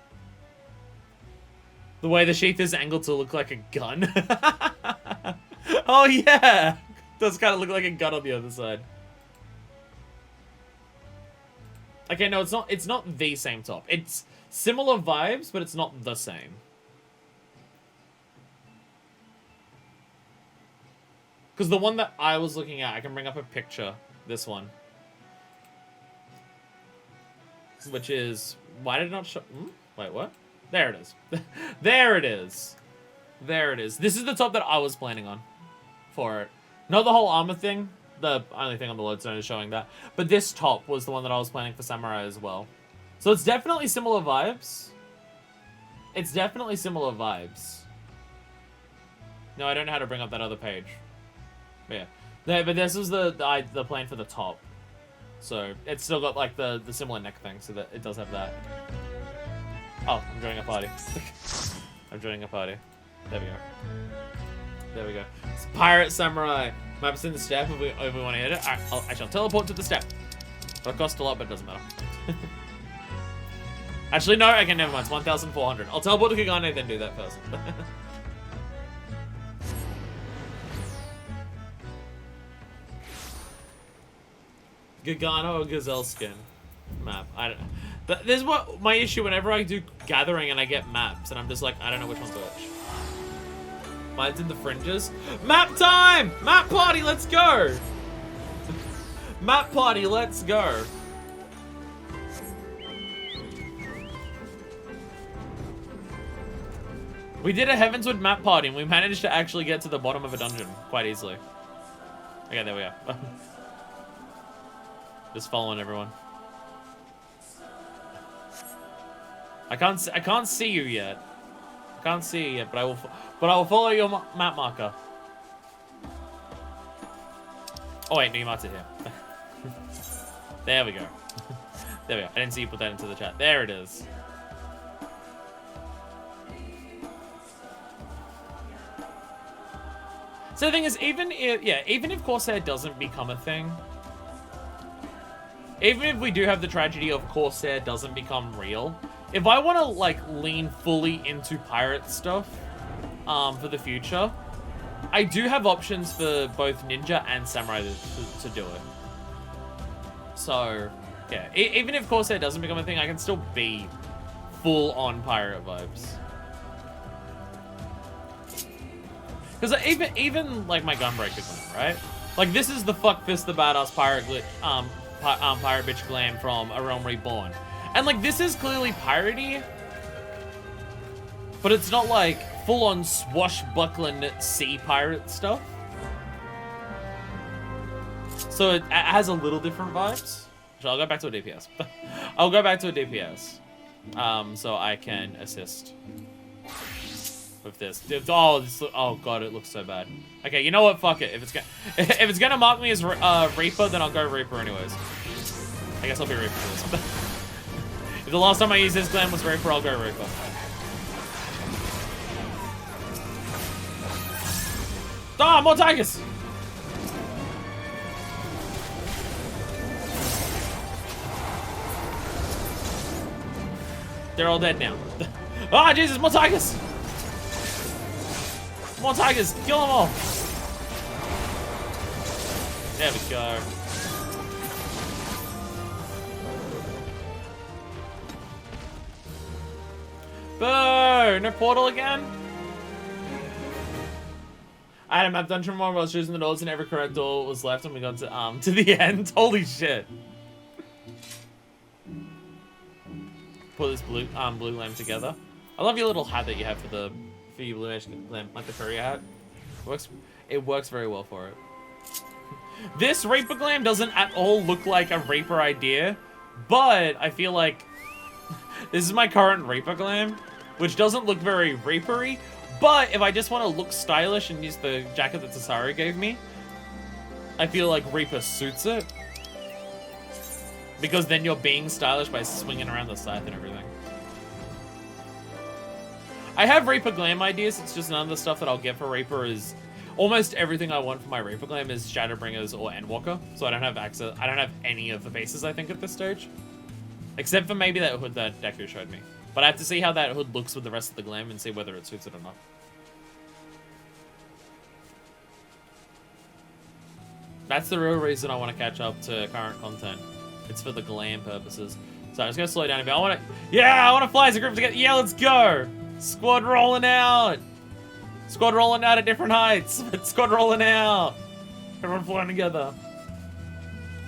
The way the sheath is angled to look like a gun. Oh yeah! Does kind of look like a gun on the other side. Okay, no, it's not the same top. It's similar vibes, but it's not the same. Because the one that I was looking at, I can bring up a picture. This one. Which is... Why did it not show... Wait, what? There it is. There it is. There it is. This is the top that I was planning on for it. Not the whole armor thing. The only thing on the lodestone is showing that. But this top was the one that I was planning for samurai as well. So it's definitely similar vibes. It's definitely similar vibes. No, I don't know how to bring up that other page. But yeah. But this was the plan for the top. So it's still got like the similar neck thing, so that it does have that. Oh, I'm joining a party. I'm joining a party. There we go. There we go. It's Pirate Samurai. Maps in the step if we want to hit it. I shall teleport to the step. It'll cost a lot, but it doesn't matter. Actually, no. Okay, never mind. It's 1,400. I'll teleport to Kugane, then do that first. Gagano or Gazelle skin map. I don't. There's what my issue whenever I do gathering and I get maps and I'm just like I don't know which one's which. Mine's in the fringes. Map time! Map party, let's go! Map party, let's go! We did a Heavenswood map party and we managed to actually get to the bottom of a dungeon quite easily. Okay, there we are. Just following everyone. I can't see you yet. I can't see you yet, but I will follow your map marker. Oh wait, no, you marked it here. There we go. There we go. I didn't see you put that into the chat. There it is. So the thing is, even if Corsair doesn't become a thing, even if we do have the tragedy of Corsair doesn't become real, if I want to, like, lean fully into pirate stuff for the future, I do have options for both ninja and samurai to do it. So, yeah, even if Corsair doesn't become a thing, I can still be full-on pirate vibes. Because even like, my Gunbreaker glam, right? Like, this is the Fuck Fist the Badass pirate pirate bitch glam from A Realm Reborn. And like this is clearly piratey, but it's not like full-on swashbuckling sea pirate stuff. So it has a little different vibes. So I'll go back to a DPS. I'll go back to a DPS, so I can assist with this. Oh god, it looks so bad. Okay, you know what? Fuck it. If it's gonna mark me as Reaper, then I'll go Reaper anyways. I guess I'll be Reaper for this. If the last time I used this glam was Reaper, I'll go Reaper. Ah, more tigers! They're all dead now. Ah, Jesus, more tigers! More tigers! Kill them all! There we go. Boo! No portal again? I had a map dungeon where I was choosing the doors and every correct door was left and we got to the end. Holy shit. Put this blue lamp together. I love your little hat that you have for your blue lamp, like the courier hat. It works very well for it. This Reaper glam doesn't at all look like a Reaper idea, but I feel like this is my current Reaper glam, which doesn't look very Reaper-y, but if I just want to look stylish and use the jacket that Tasari gave me, I feel like Reaper suits it. Because then you're being stylish by swinging around the scythe and everything. I have Reaper glam ideas, it's just none of the stuff that I'll get for Reaper is... Almost everything I want for my Reaper glam is Shadowbringers or Endwalker, so I don't have access... I don't have any of the faces, I think, at this stage. Except for maybe that hood that Deku showed me. But I have to see how that hood looks with the rest of the glam and see whether it suits it or not. That's the real reason I want to catch up to current content. It's for the glam purposes. So I'm just gonna slow down a bit. I want to fly as a group together. Yeah, let's go. Squad rolling out. Squad rolling out at different heights. Squad rolling out. Everyone flying together.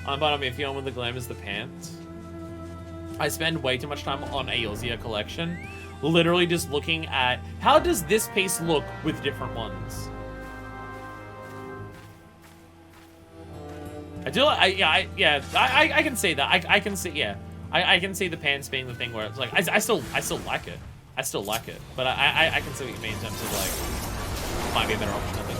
But if you want with the glam is the pants. I spend way too much time on Eorzea collection, literally just looking at how does this piece look with different ones. I do like, I can see that. I can see, yeah. I can see the pants being the thing where it's like, I still like it. I still like it. But I can see what you mean in terms of like, might be a better option, I think.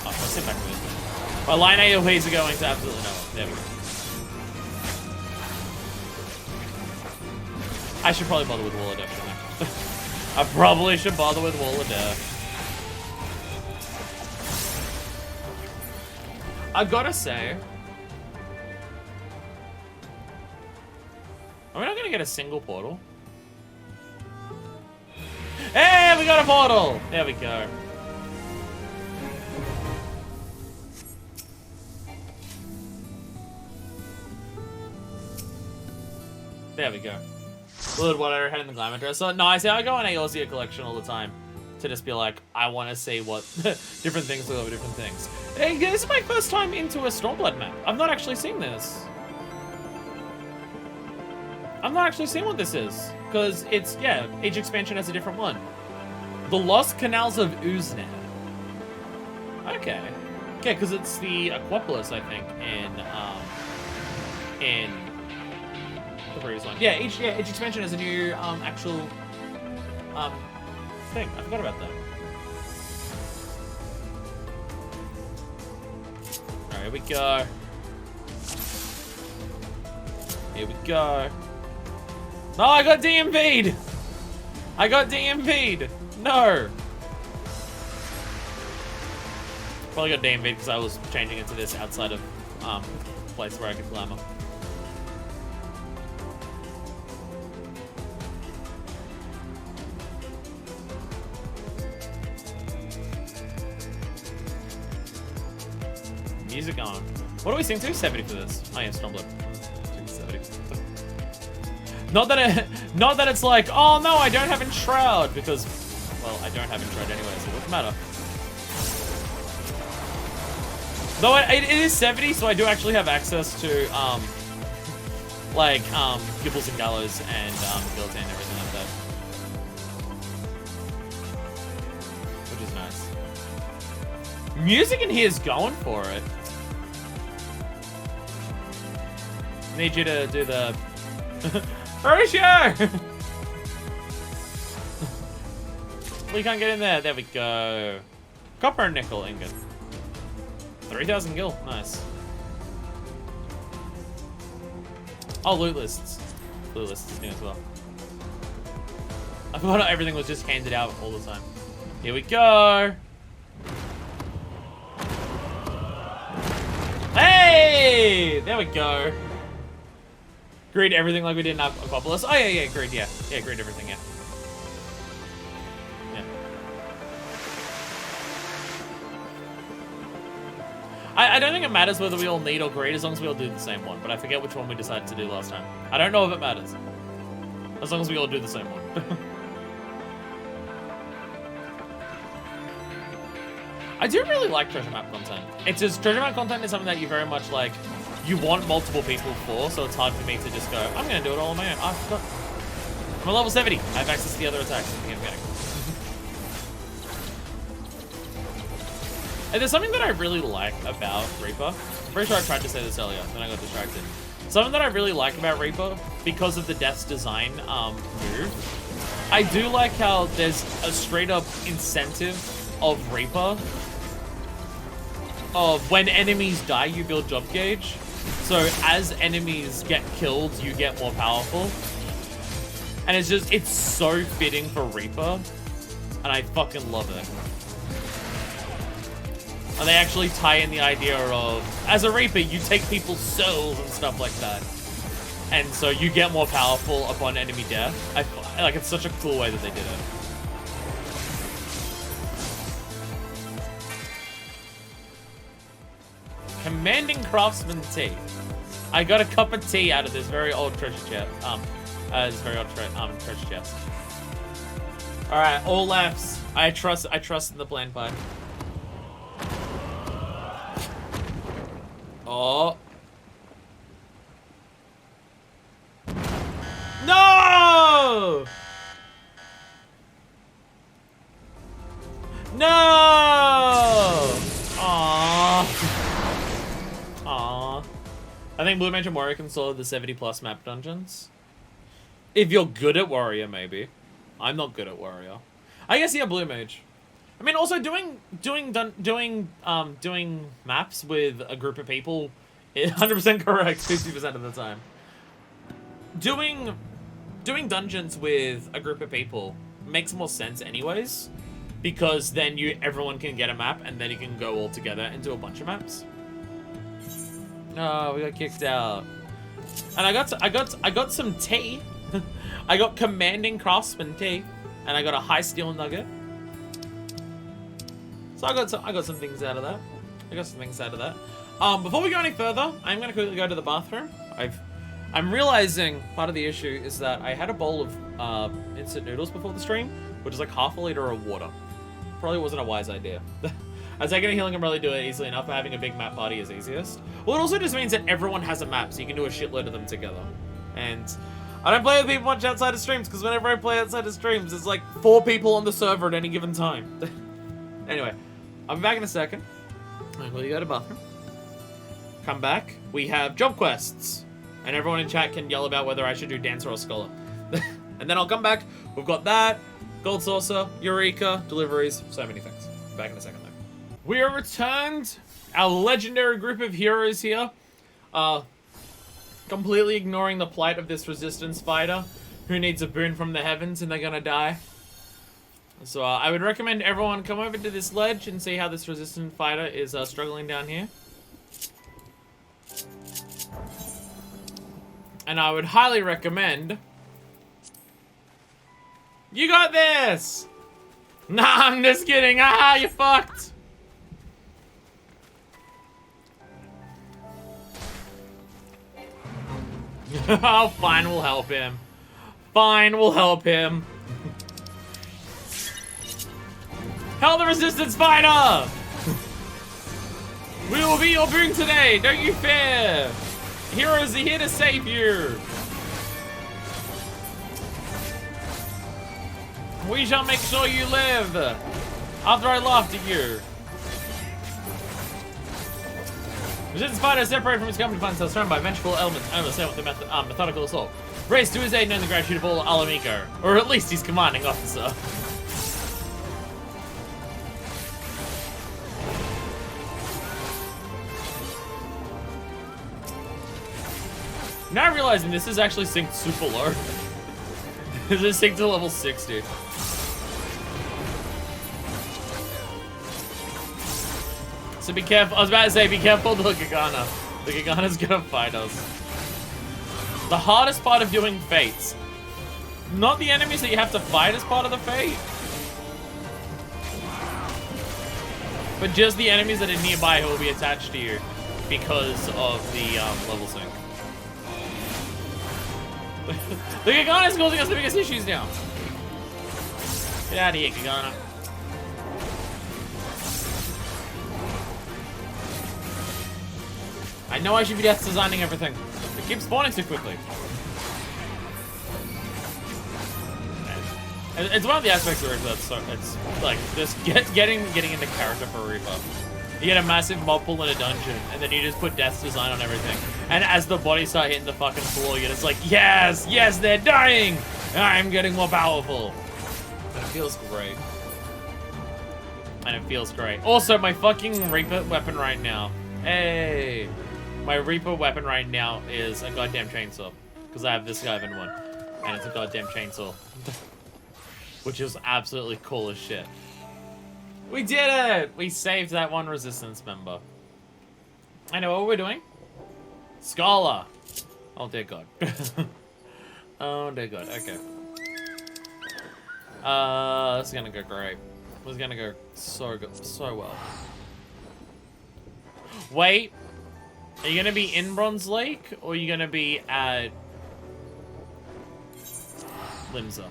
Oh, let's sit back with it. My line AOPs are going to absolutely nowhere. There we go. I should probably bother with Wall of Death, shouldn't I? I probably should bother with Wall of Death. I gotta say, are we not gonna get a single portal? Hey, we got a portal! There we go. There we go. Little whatever had in the glamour dress. So no, I go on Eorzea collection all the time to just be like, I want to see what different things look over different things. Hey, this is my first time into a Stormblood map. I've not actually seen this. I've not actually seen what this is because it's each expansion has a different one. The Lost Canals of Uznad. Okay, because it's the Aquapolis, I think, in the previous one. Yeah, each expansion has a new actual thing. I forgot about that. Alright, here we go. Here we go. No, I got DMV'd! I got DMV'd! No! Probably got DMV'd because I was changing into this outside of place where I could glamour. Music on. What do we sing to? 70 for this. Oh yeah, Stormblood. 70. Not that it's like, oh no, I don't have Enshroud, because, well, I don't have Enshroud anyway, so what's the matter? Though it is 70, so I do actually have access to, Gibbles and Gallows and, Guillotine and everything like that. Which is nice. Music in here is going for it. Need you to do the... Horatio! We can't get in there. There we go. Copper and nickel ingot. 3,000 gil. Nice. Oh, loot lists. Loot lists is new as well. I thought everything was just handed out all the time. Here we go. Hey! There we go. Greed everything like we did in Aquapolis. Oh, yeah, greed, yeah. Yeah, greed everything, yeah. Yeah. don't think it matters whether we all need or greed as long as we all do the same one, but I forget which one we decided to do last time. I don't know if it matters. As long as we all do the same one. I do really like treasure map content. It's just, treasure map content is something that you very much like, you want multiple people for, so it's hard for me to just go, I'm gonna do it all on my own. I forgot. I'm a level 70. I have access to the other attacks. I'm getting. And there's something that I really like about Reaper. I'm pretty sure I tried to say this earlier, then I got distracted. Something that I really like about Reaper, because of the Death's design move, I do like how there's a straight up incentive of Reaper of when enemies die, you build job gauge. So as enemies get killed, you get more powerful. And it's just, it's so fitting for Reaper. And I fucking love it. And they actually tie in the idea of, as a Reaper, you take people's souls and stuff like that. And so you get more powerful upon enemy death. Like, it's such a cool way that they did it. Commanding Craftsman tea. I got a cup of tea out of this very old treasure chest. Treasure chest. All right, all lefts. I trust in the plan pipe. Oh. No! No! Aww. Aww. I think Blue Mage and Warrior can solve the 70+ map dungeons. If you're good at Warrior, maybe. I'm not good at Warrior. I guess, yeah, Blue Mage. I mean, also doing maps with a group of people is 100% correct 50% of the time. Doing dungeons with a group of people makes more sense anyways, because then everyone can get a map and then you can go all together and do a bunch of maps. Oh, we got kicked out. And I got some tea. I got Commanding Craftsman tea, and I got a High Steel Nugget. So I got some things out of that. Before we go any further, I'm gonna quickly go to the bathroom. I'm realizing part of the issue is that I had a bowl of instant noodles before the stream, which is like half a liter of water. Probably wasn't a wise idea. I was taking a healing umbrella, do it easily enough, but having a big map party is easiest. Well, it also just means that everyone has a map, so you can do a shitload of them together. And I don't play with people much outside of streams, because whenever I play outside of streams, there's like 4 people on the server at any given time. Anyway, I'll be back in a second. Will you go to the bathroom? Come back. We have job quests. And everyone in chat can yell about whether I should do Dancer or Scholar. And then I'll come back. We've got that. Gold Saucer, Eureka, deliveries, so many things. Back in a second though. We are returned. Our legendary group of heroes here. Completely ignoring the plight of this resistance fighter who needs a boon from the heavens and they're gonna die. So I would recommend everyone come over to this ledge and see how this resistant fighter is struggling down here. And I would highly recommend... You got this! Nah, I'm just kidding. Ah, you fucked! Oh, fine, we'll help him. Fine, we'll help him. Help the resistance fighter! We will be your boon today, don't you fear! Heroes are here to save you! We shall make sure you live! After I laughed at you. Resistance fighter separated from his company finds surrounded by vengeful elements and overseen with the methodical assault. Raised to his aid and the gratitude of all Alamico. Or at least his commanding officer. Now realizing this is actually synced super low. This is synced to level 60. So be careful. I was about to say, be careful of the Kugane. The Kugane's gonna fight us. The hardest part of doing fates. Not the enemies that you have to fight as part of the fate. but just the enemies that are nearby who will be attached to you because of the level sync. The Kugane is causing us the biggest issues now. Get out of here, Kugane. I know I should be death designing everything. It keeps spawning too quickly. It's one of the aspects of Reaper that's so, it's like just getting into character for Reaper. You get a massive mob pool in a dungeon, and then you just put death design on everything. And as the bodies start hitting the fucking floor, you're just like, yes, yes, they're dying! I'm getting more powerful. And it feels great. And it feels great. Also, my fucking Reaper weapon right now. Hey! My Reaper weapon right now is a goddamn chainsaw. Because I have this guy in one. And it's a goddamn chainsaw. Which is absolutely cool as shit. We did it! We saved that one resistance member. I know what we're doing. Scholar. Oh dear god. Oh dear god, okay. This is gonna go great. This is gonna go so good, so well. Wait. Are you gonna be in Bronze Lake? Or are you gonna be at Limsa?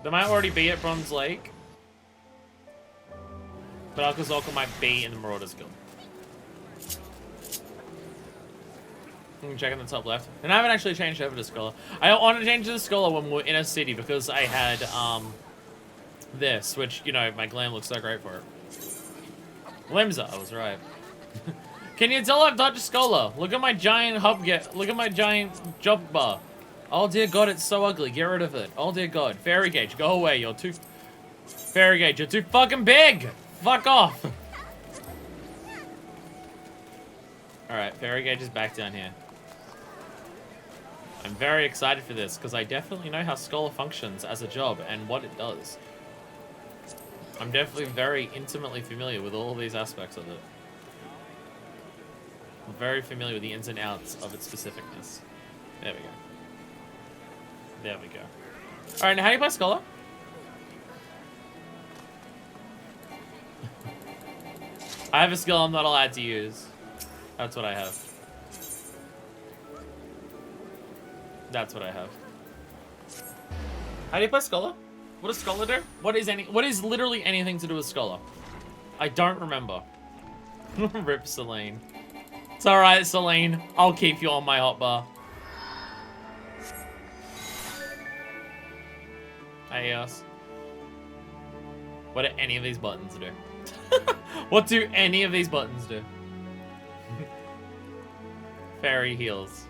They might already be at Bronze Lake. But Alcazalca might be in the Marauders Guild. You can check in the top left. And I haven't actually changed over to Scholar. I want to change to the Scholar when we're in a city because I had this, which, you know, my glam looks so great for it. Limsa, I was right. Can you tell I've dodged Scholar? Look at my giant look at my giant job bar. Oh dear god, it's so ugly. Get rid of it. Oh dear god. Fairy Gauge, go away. You're too... Fairy Gauge, you're too fucking big! Fuck off! Alright, Fairy Gauge is back down here. I'm very excited for this, because I definitely know how Scholar functions as a job and what it does. I'm definitely very intimately familiar with all of these aspects of it. I'm very familiar with the ins and outs of its specificness. There we go. There we go. Alright, now how do you play Scholar? I have a skill I'm not allowed to use. That's what I have. That's what I have. How do you play Scholar? What does Scholar do? What is literally anything to do with Scholar? I don't remember. Rip Celine. It's alright, Celine. I'll keep you on my hotbar. Hey, yes. What do any of these buttons do? What do any of these buttons do? Fairy heals.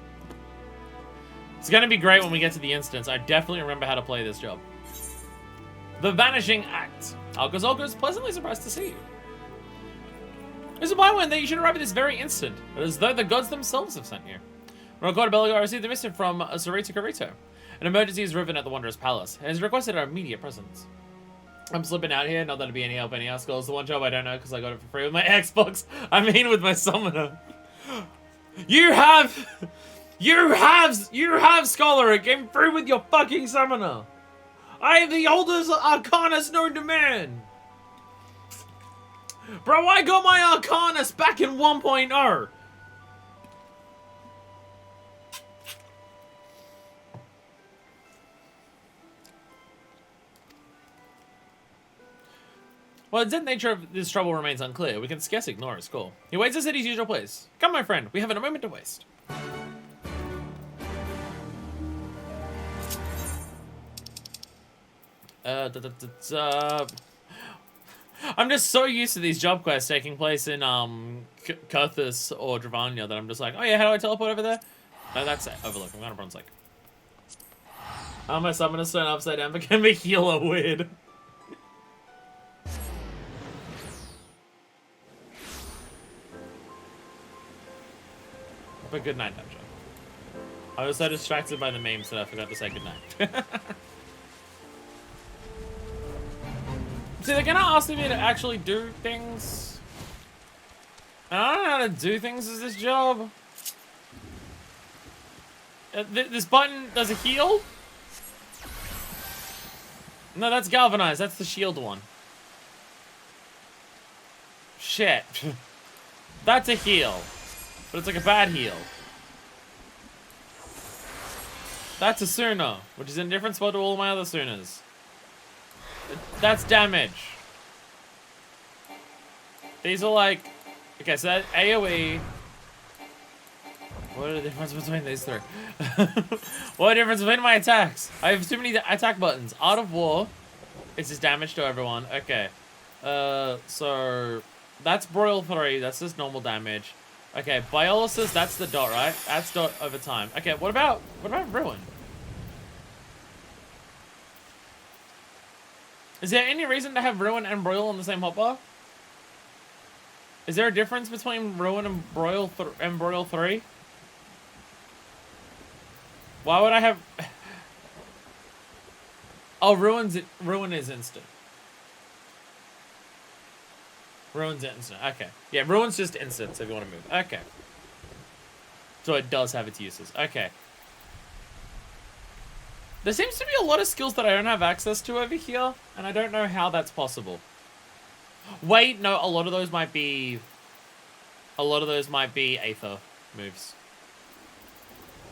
It's gonna be great when we get to the instance. I definitely remember how to play this job. The Vanishing Act. Alcazalca is pleasantly surprised to see you. There's a byword that you should arrive at this very instant, as though the gods themselves have sent you. When Record Belagar received the missive from Sarita Carito. An emergency is riven at the Wanderer's Palace, and has requested our immediate presence. I'm slipping out here, not that it'd be any help anyhow. Skull's the one job I don't know because I got it for free with my Xbox. I mean with my summoner. You have Scholar. It came through with your fucking summoner. I have the oldest Arcanus known to man. Bro, I got my Arcanus back in 1.0. Well, the nature of this trouble remains unclear. We can scarce ignore his call. He waits us at his usual place. Come, my friend. We haven't a moment to waste. I'm just so used to these job quests taking place in Kurthus or Dravania that I'm just like, oh yeah, how do I teleport over there? No, that's it. Overlook. I'm going to Bronze Lake. I'm gonna summon a stone upside down, but can we heal a weird? But good night, Dungeon. I was so distracted by the memes that I forgot to say good night. See, they're gonna ask me to actually do things. And I don't know how to do things as this job. This button does a heal? No, that's galvanized. That's the shield one. Shit. That's a heal. But it's like a bad heal. That's a Suna, which is in a different spot to all my other Sunas. That's damage. These are like... Okay, so that AoE... What are the difference between these three? What are the difference between my attacks? I have too many attack buttons. Art of War. It's just damage to everyone. Okay. So... That's Broil 3. That's just normal damage. Okay, Biolysis, that's the dot, right? That's dot over time. Okay, what about Ruin? Is there any reason to have Ruin and Broil on the same hotbar? Is there a difference between Ruin and Broil 3? Why would I have... Oh, Ruin is instant. Ruin's instant. Okay. Yeah, Ruin's just instant, so if you want to move. Okay. So it does have its uses. Okay. There seems to be a lot of skills that I don't have access to over here, and I don't know how that's possible. Wait, no, a lot of those might be Aether moves.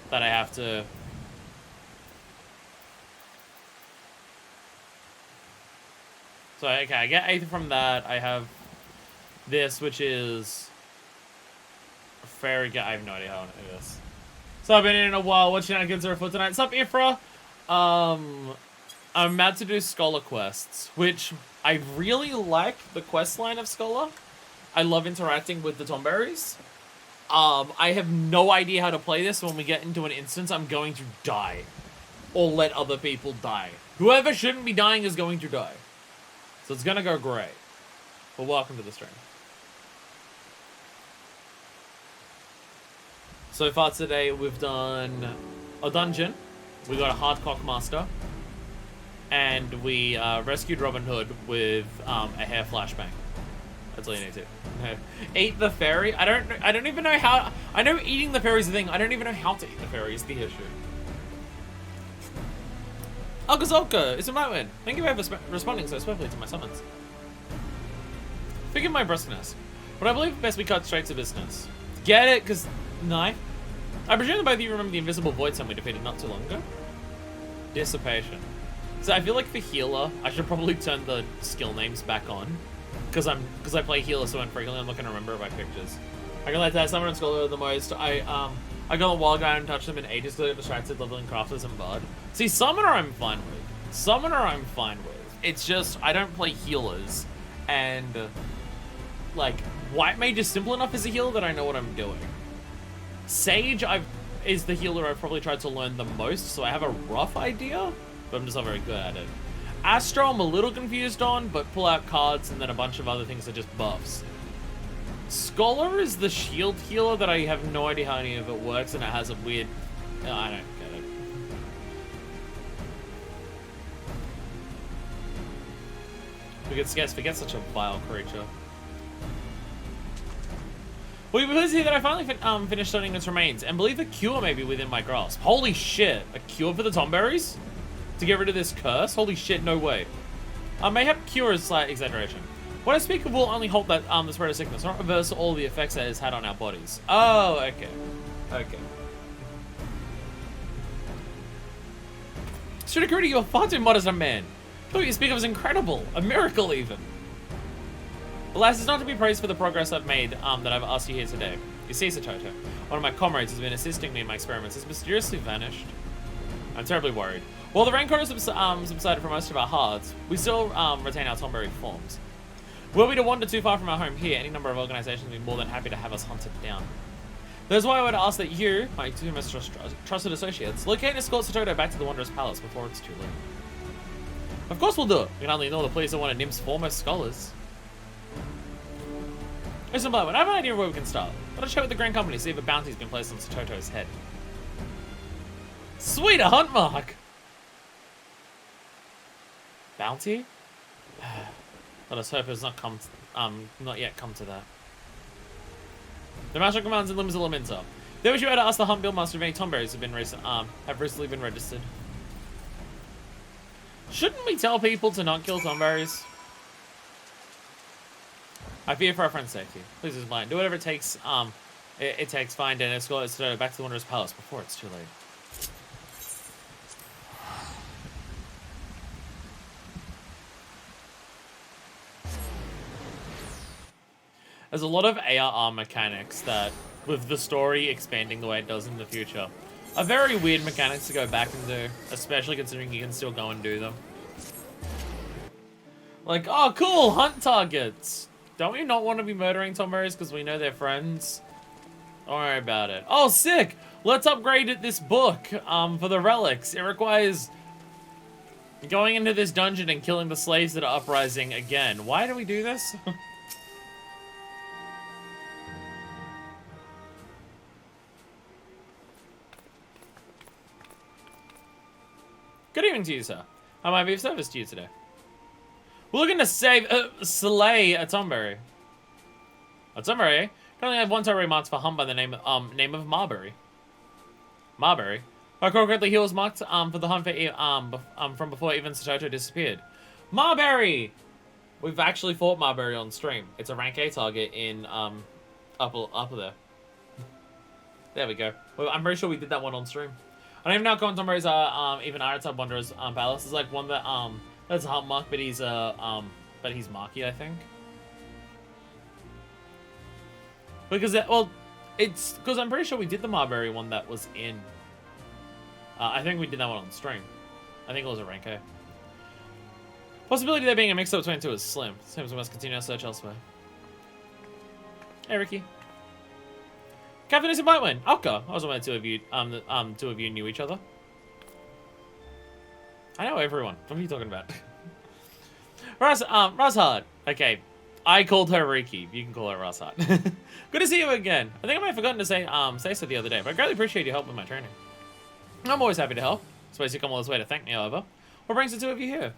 That I have to... So, okay, I get Aether from that. I have this, which is... Fairy... I have no idea how to do this. So I've been in a while. What shenanigans are afoot tonight? What's up, Ifra? I'm about to do Scholar quests, which I really like the quest line of Scholar. I love interacting with the Tonberries. I have no idea how to play this. When we get into an instance, I'm going to die. Or let other people die. Whoever shouldn't be dying is going to die. So it's gonna go great. But welcome to the stream. So far today, we've done a dungeon. We got a hard Cockmaster. And we rescued Robin Hood with a hair flashbang. That's all you need to. Eat the fairy? I don't even know how... I know eating the fairy is the thing. I don't even know how to eat the fairy is the issue. Alkazolka, it's a moment. Thank you for responding so swiftly to my summons. Forgive my brusqueness, but I believe best we cut straight to business. Get it? Because... Knife? I presume that both of you remember the invisible void sun we defeated not too long ago? Dissipation. So I feel like for healer, I should probably turn the skill names back on. Because I play healer so infrequently, I'm not going to remember my pictures. I can let that Summoner and Scholar the most. I got a wild guy and touched them in ages because I got distracted leveling crafters and bard. See, Summoner I'm fine with. Summoner I'm fine with. It's just, I don't play healers. And, like, White Mage is simple enough as a healer that I know what I'm doing. Sage is the healer I've probably tried to learn the most, so I have a rough idea, but I'm just not very good at it. Astro I'm a little confused on, but pull out cards and then a bunch of other things are just buffs. Scholar is the shield healer that I have no idea how any of it works, and it has a weird... I don't get it. Forget such a vile creature. Well, it was here that I finally finished studying its remains, and believe a cure may be within my grasp. Holy shit! A cure for the Tonberries? To get rid of this curse? Holy shit, no way. Mayhap cure is slight exaggeration. When I speak of will only halt that the spread of sickness, not reverse all the effects that it has had on our bodies. Oh, okay. Okay. Shurikuri, you're far too modest a man. What you speak of is incredible. A miracle, even. Alas, it's not to be praised for the progress I've made that I've asked you here today. You see, Satoto, one of my comrades has been assisting me in my experiments, has mysteriously vanished. I'm terribly worried. While the rancor has subsided from most of our hearts, we still retain our Tonberry forms. Were we to wander too far from our home here, any number of organizations would be more than happy to have us hunted down. That's why I would ask that you, my two most trusted associates, locate and escort Satoto back to the Wanderer's Palace before it's too late. Of course we'll do it. We can only ignore the pleas of one of Nim's foremost scholars. Listen, Bloodwood, I have an idea of where we can start. Let us check with the Grand Company, see if a bounty's been placed on Satoto's head. Sweet, a hunt mark! Bounty? Let us hope it's not yet come to that. The Master commands in Limbs Elementa. They wish you had to ask the Hunt Buildmaster if any Tonberries have recently been registered. Shouldn't we tell people to not kill Tonberries? I fear for our friend's safety. Please explain. Do whatever it takes. It takes. Find and escort us back to the Wanderer's Palace before it's too late. There's a lot of ARR mechanics that, with the story expanding the way it does in the future, are very weird mechanics to go back and do, especially considering you can still go and do them. Like, oh cool, hunt targets. Don't we not want to be murdering Tonberries because we know they're friends? Don't worry about it. Oh, sick! Let's upgrade this book for the relics. It requires going into this dungeon and killing the slaves that are uprising again. Why do we do this? Good evening to you, sir. How may I be of service to you today? We're looking to slay a Tonberry. A Tonberry, eh? Currently I have one Tonberry marked for hunt by the name of Marbury. Marbury? If I recall correctly, he was marked for the hunt for, from before even Satoto disappeared. Marbury! We've actually fought Marbury on stream. It's a rank A target in upper there. There we go. Well, I'm pretty sure we did that one on stream. I don't even know how common Tonberries are, even Aratab Wanderer's Palace is like one that, that's a hunt mark, but he's marky, I think. Because, it's, because I'm pretty sure we did the Marbury one that was in, I think we did that one on stream. I think it was a rank A. Possibility there being a mix-up between two is slim. Seems we must continue our search elsewhere. Hey, Ricky. Captain is a Bitewind. Alka. I was aware two of you knew each other. I know everyone. What are you talking about? Razhard. Okay. I called her Riki. You can call her Razhard. Good to see you again. I think I might have forgotten to say so the other day, but I greatly appreciate your help with my training. I'm always happy to help. Suppose you come all this way to thank me, however. What brings the two of you here?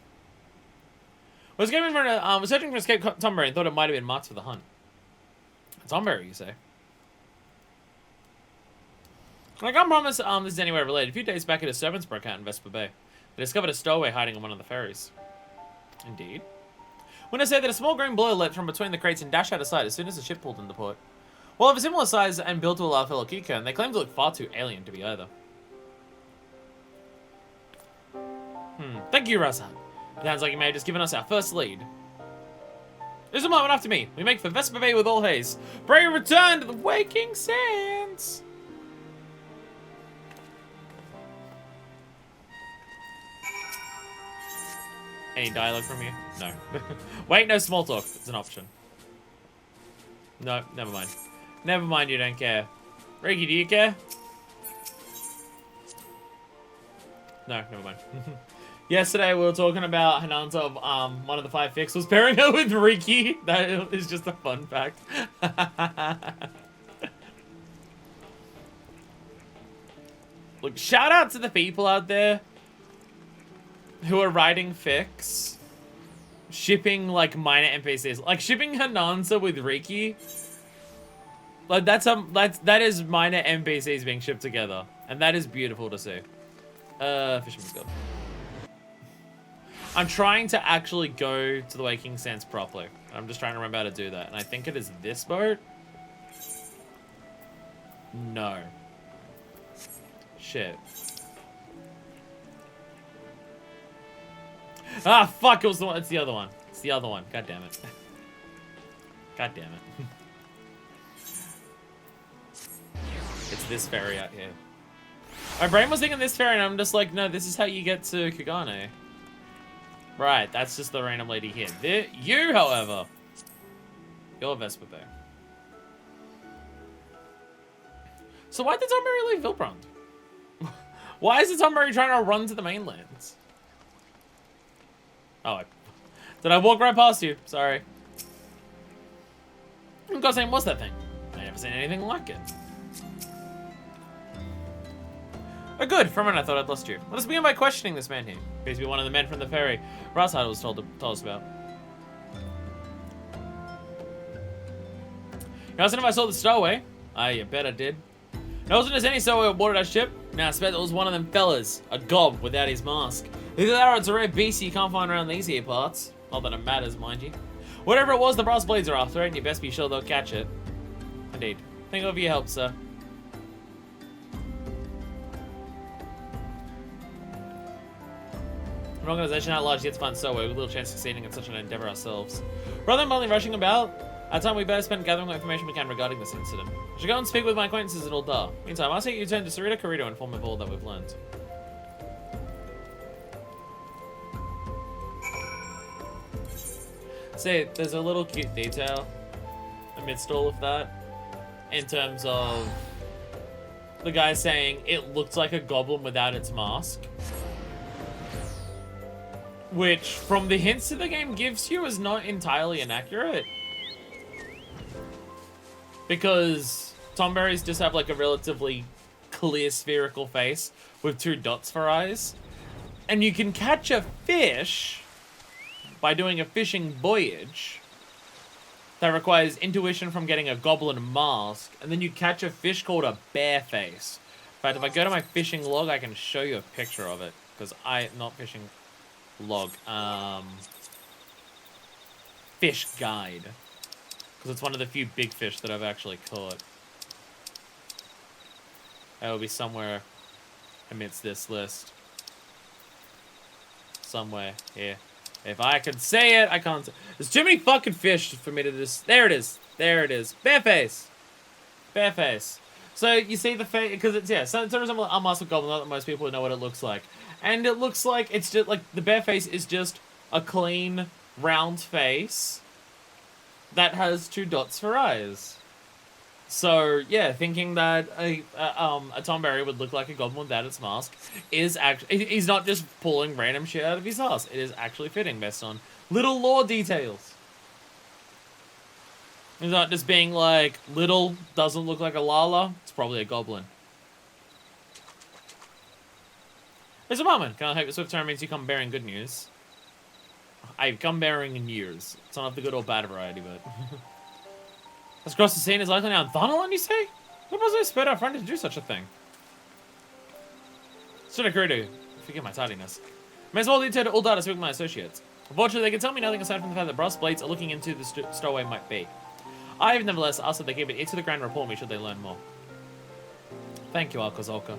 Was searching for escaped Tonberry and thought it might have been marked for the hunt. Tonberry, you say? I can't promise this is anywhere related. A few days back, a disturbance broke out in Vesper Bay. They discovered a stowaway hiding on one of the ferries. Indeed. When I say that a small green blow leapt from between the crates and dashed out of sight as soon as the ship pulled into port. While of a similar size and built to a large fellow Kugane, they claimed to look far too alien to be either. Thank you, Razan. Sounds like you may have just given us our first lead. There's a moment after me. We make for Vesper Bay with all haste. Pray return to the waking sands. Any dialogue from you? No. Wait, no small talk. It's an option. No, never mind. Never mind, you don't care. Riki, do you care? No, never mind. Yesterday we were talking about Hananta of one of the 5 fix was pairing her with Riki. That is just a fun fact. Look, shout out to the people out there who are writing fics, shipping like minor NPCs, like shipping Hananza with Riki. Like that is minor NPCs being shipped together, and that is beautiful to see. Fisherman's Guild. I'm trying to actually go to the Waking Sands properly. I'm just trying to remember how to do that, and I think it is this boat. No. Shit. Ah, fuck, it was the one. It's the other one. It's the other one. God damn it. God damn it. It's this ferry out here. My brain was thinking this ferry, and I'm just like, no, this is how you get to Kugane. Right, that's just the random lady here. You, however, you're Vesper Bay. So why did Tonberry leave Vilbrand? Why is the Tonberry trying to run to the mainland? Oh, did I walk right past you? Sorry. What God's name was that thing? I never seen anything like it. Oh, good. For a minute, I thought I'd lost you. Let us begin by questioning this man here. Appears to be one of the men from the ferry Razhard was told us about. You asked if I saw the stowaway? You bet I did. It wasn't just any stowaway aboard our ship. Now, I bet it was one of them fellas. A gob without his mask. Either that or it's a rare beast you can't find around these here parts. Not that it matters, mind you. Whatever it was, the brass blades are after it, and you best be sure they'll catch it. Indeed. Thank you for your help, sir. An organization that large gets fun so well, with little chance of succeeding in such an endeavor ourselves. Rather than blindly rushing about, our time we better spend gathering what information we can regarding this incident. I should go and speak with my acquaintances at Uldar. Meantime, I'll say you turn to Sarita Karito and inform of all that we've learned. See, there's a little cute detail amidst all of that, in terms of the guy saying it looked like a goblin without its mask. Which, from the hints that the game gives you, is not entirely inaccurate. Because Tonberries just have like a relatively clear spherical face with 2 dots for eyes. And you can catch a fish by doing a fishing voyage that requires intuition from getting a goblin mask, and then you catch a fish called a bareface. In fact, if I go to my fishing log, I can show you a picture of it, because not fishing log, fish guide, because it's one of the few big fish that I've actually caught. It will be somewhere amidst this list. Somewhere here. If I can say it, I can't. There's too many fucking fish for me to just. There it is. There it is. Bareface. Bareface. So you see the face, because it's, yeah, so it's a resemble a masked goblin, not that most people know what it looks like. And it looks like it's just like the bareface is just a clean, round face that has 2 dots for eyes. So yeah, thinking that a Tonberry would look like a goblin without its mask is actually, he's not just pulling random shit out of his ass. It is actually fitting based on little lore details. He's not just being like, little doesn't look like a Lala, it's probably a goblin. Mr. Barman, can I hope the swift turn means you come bearing good news? I've come bearing news. It's not of the good or bad variety, but... Let's cross the scene is likely now in Thanalan, you say? What was I expect our friend to do such a thing? Sudakuridu, forgive my tardiness. May as well lead her to Uldar to speak with my associates. Unfortunately, they can tell me nothing aside from the fact that brass blades are looking into the stowaway might be. I have nevertheless asked that they keep it to the grand report me should they learn more. Thank you, Alkozolka.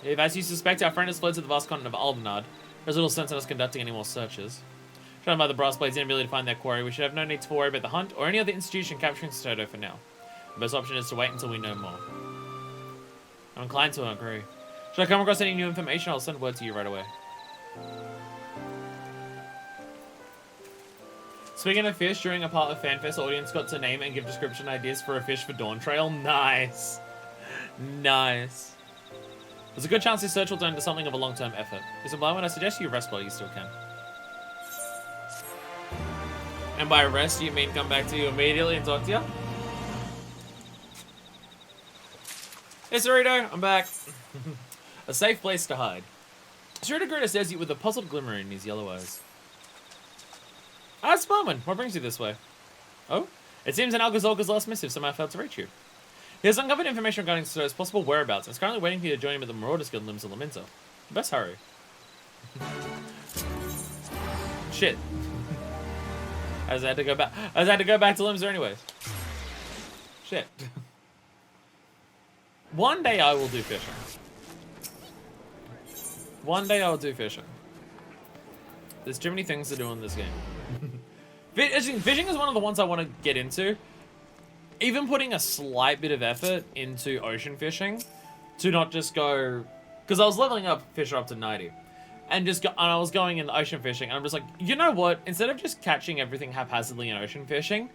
If, as you suspect, our friend has fled to the vast continent of Aldenard, there's little sense in us conducting any more searches. Shown by the brass blades' inability to find their quarry, we should have no need to worry about the hunt or any other institution capturing Soto for now. The best option is to wait until we know more. I'm inclined to agree. Should I come across any new information, I'll send word to you right away. Speaking of fish, during a part of FanFest, the audience got to name and give description ideas for a fish for Dawn Trail. Nice. Nice. There's a good chance this search will turn into something of a long-term effort. Is it blind when I suggest you rest while you still can? And by rest, you mean come back to you immediately and talk to you? Hey, Cerrito, I'm back. A safe place to hide. Cerrito Greta stares at you with a puzzled glimmer in his yellow eyes. Ah, Sparman, what brings you this way? Oh? It seems an Algazolka's last missive somehow failed to reach you. He has uncovered information regarding Soto's possible whereabouts and is currently waiting for you to join him at the Marauders Guild in Limbs of Lamento. Best hurry. Shit. I had to go back. I had to go back to Limser anyways. Shit. One day I will do fishing. One day I'll do fishing. There's too many things to do in this game. Fishing is one of the ones I want to get into. Even putting a slight bit of effort into ocean fishing to not just go, because I was leveling up Fisher up to 90. And I was going in ocean fishing, and I'm just like, you know what? Instead of just catching everything haphazardly in ocean fishing,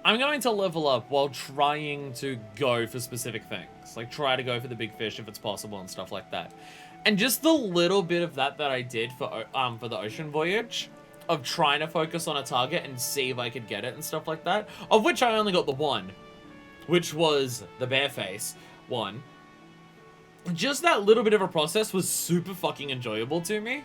I'm going to level up while trying to go for specific things. Like, try to go for the big fish if it's possible and stuff like that. And just the little bit of that I did for the ocean voyage, of trying to focus on a target and see if I could get it and stuff like that, of which I only got the one, which was the bareface one. Just that little bit of a process was super fucking enjoyable to me.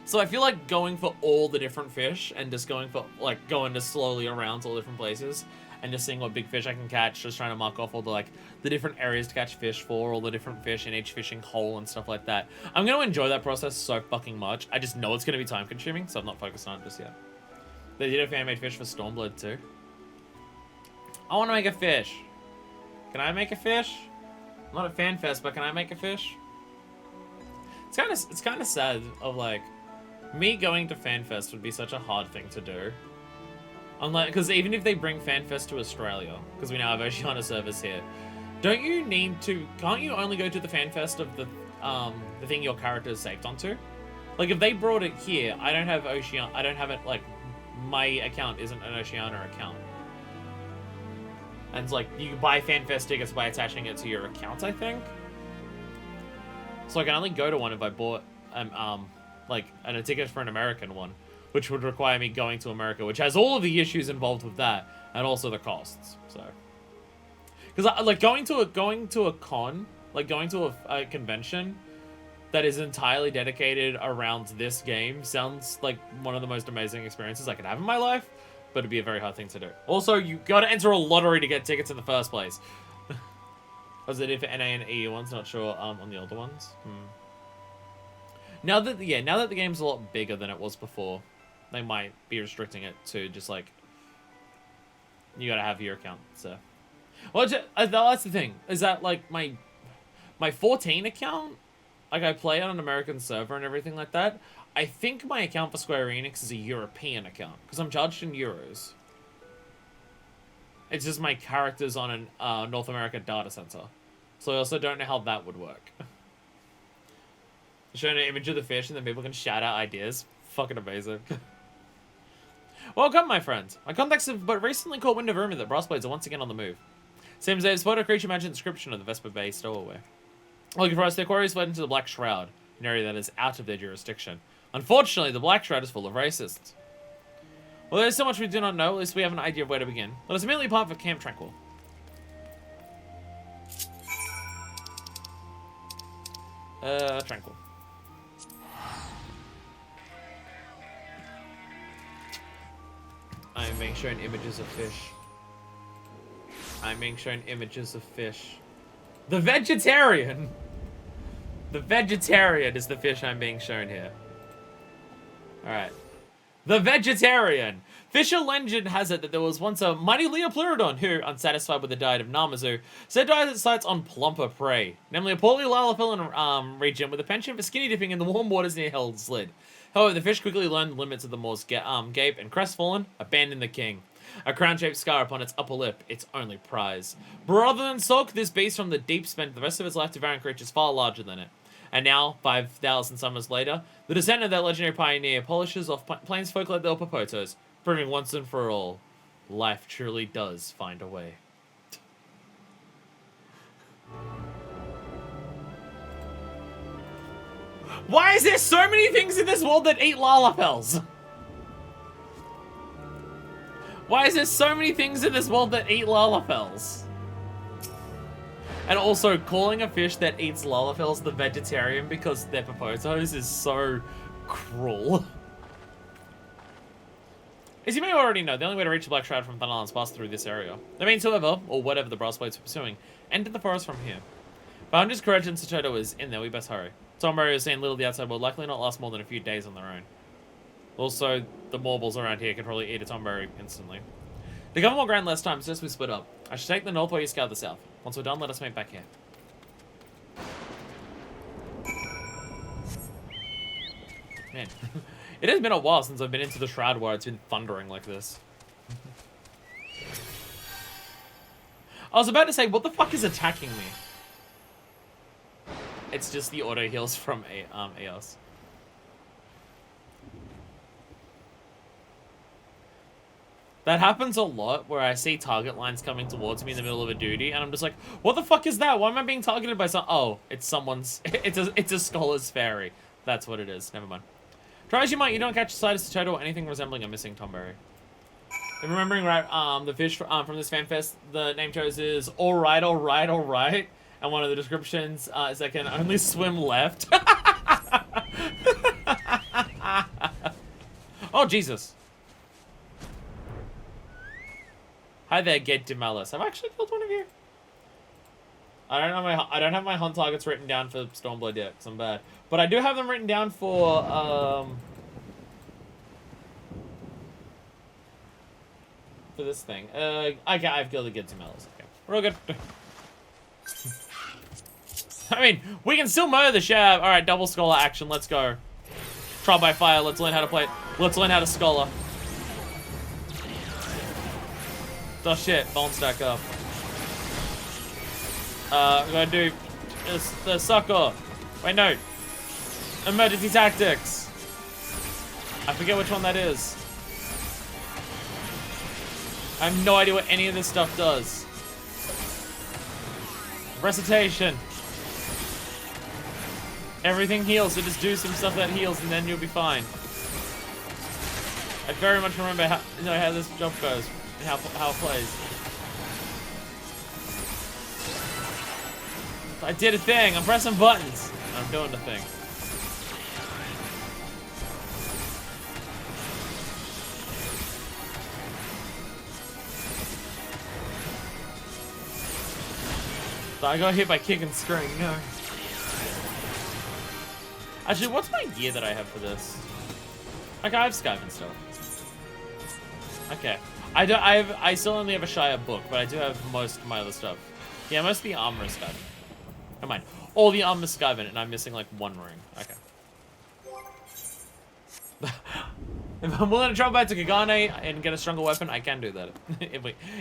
So I feel like going for all the different fish and just going for, like, going just slowly around to all different places and just seeing what big fish I can catch, just trying to mark off all the, like, the different areas to catch fish for, all the different fish in each fishing hole and stuff like that. I'm going to enjoy that process so fucking much. I just know it's going to be time consuming, so I'm not focused on it just yet. They did a fan-made fish for Stormblood too. I want to make a fish. Can I make a fish? I'm not a fan fest, but can I make a fish? It's kind of sad of, like, me going to FanFest would be such a hard thing to do. Unlike, because even if they bring FanFest to Australia, because we now have Oceania servers here, don't you need to? Can't you only go to the FanFest of the thing your character is saved onto? Like, if they brought it here, I don't have Oceania. I don't have it. Like, my account isn't an Oceania account, and it's like you buy FanFest tickets by attaching it to your account, I think. So I can only go to one if I bought like a ticket for an American one, which would require me going to America, which has all of the issues involved with that, and also the costs. So, because like going to a con, like going to a convention that is entirely dedicated around this game sounds like one of the most amazing experiences I could have in my life, but it'd be a very hard thing to do. Also, you gotta enter a lottery to get tickets in the first place. As it did for NA and EU ones, not sure on the older ones. Now that the game's a lot bigger than it was before, they might be restricting it to just like you gotta have your account. So, well, that's the thing, is that like my 14 account, like I play on an American server and everything like that. I think my account for Square Enix is a European account because I'm charged in euros. It's just my character's on a North America data center. So I also don't know how that would work. Showing an image of the fish and then people can shout out ideas. Fucking amazing. Welcome, my friends. My contacts have but recently caught wind of rumor that brass blades are once again on the move. Seems they've spotted a creature matching the description of the Vesper Bay stowaway. Looking for us, their quarries fled into the Black Shroud, an area that is out of their jurisdiction. Unfortunately, the Black Shroud is full of racists. Well, there's so much we do not know, at least we have an idea of where to begin. Let us immediately part for Camp Tranquil. Tranquil. I am being shown images of fish. I'm being shown images of fish. The vegetarian! The vegetarian is the fish I'm being shown here. Alright. The vegetarian! Fisher legend has it that there was once a mighty Leopleurodon who, unsatisfied with the diet of Namazu, set diet its sights on plumper prey, namely a poorly Lalaphilan region with a penchant for skinny dipping in the warm waters near Hell's Lid. However, the fish quickly learned the limits of the Moor's gape and, crestfallen, abandoned the king. A crown-shaped scar upon its upper lip, its only prize. But rather than sulk, this beast from the deep spent the rest of its life devouring creatures far larger than it. And now, 5,000 summers later, the descent of that legendary pioneer polishes off plains folk like the Opopotos, proving once and for all, life truly does find a way. Why is there so many things in this world that eat Lalapels? Why is there so many things in this world that eat Lalapels? And also, calling a fish that eats Lalapels the vegetarian because they're Popotos is so cruel. As you may already know, the only way to reach the Black Shroud from Thunder Island is pass through this area. That means whoever, or whatever the brass blades are pursuing, entered the forest from here. But Hunter's Courage and Satoto is in there, we best hurry. Tonberry has seen little of the outside world, likely not last more than a few days on their own. Also, the Morbles around here can probably eat a Tonberry instantly. To cover more ground less time, since we split up, I should take the north while you scout the south. Once we're done, let us meet back here. Man, it has been a while since I've been into the Shroud where it's been thundering like this. I was about to say, what the fuck is attacking me? It's just the auto heals from EOS. That happens a lot where I see target lines coming towards me in the middle of a duty, and I'm just like, what the fuck is that? Why am I being targeted by some? Oh, it's someone's. It's a scholar's fairy. That's what it is. Never mind. Try as you might, you don't catch sight of Satoto or anything resembling a missing Tonberry. If remembering right, the fish from this fanfest, the name chose is alright, alright, alright. And one of the descriptions is that can only swim left. Oh, Jesus. Hi there, Ged Dimalis. Have I actually killed one of you? I don't have my hunt targets written down for Stormblood yet, because I'm bad. But I do have them written down for this thing. Okay, I've killed the Ged Dimalis. Okay, we're all good. I mean, we can still murder the Shab. Alright, double Scholar action, let's go. Trial by fire, let's learn how to play it. Let's learn how to Scholar. Oh shit, bone stack up. I'm gonna do the sucker. Wait, no. Emergency tactics. I forget which one that is. I have no idea what any of this stuff does. Recitation. Everything heals, so just do some stuff that heals and then you'll be fine. I very much remember how this job goes and how it plays. I did a thing. I'm pressing buttons. I'm doing the thing. So I got hit by kick and screen. No. Actually, what's my gear that I have for this? Okay, I have Skype and stuff. Okay. I still only have a Shire book, but I do have most of my other stuff. Yeah, most of the armor is Skype. Never mind. All the armor is Skyven, and I'm missing like one ring. Okay. If I'm willing to travel back to Kugane and get a stronger weapon, I can do that.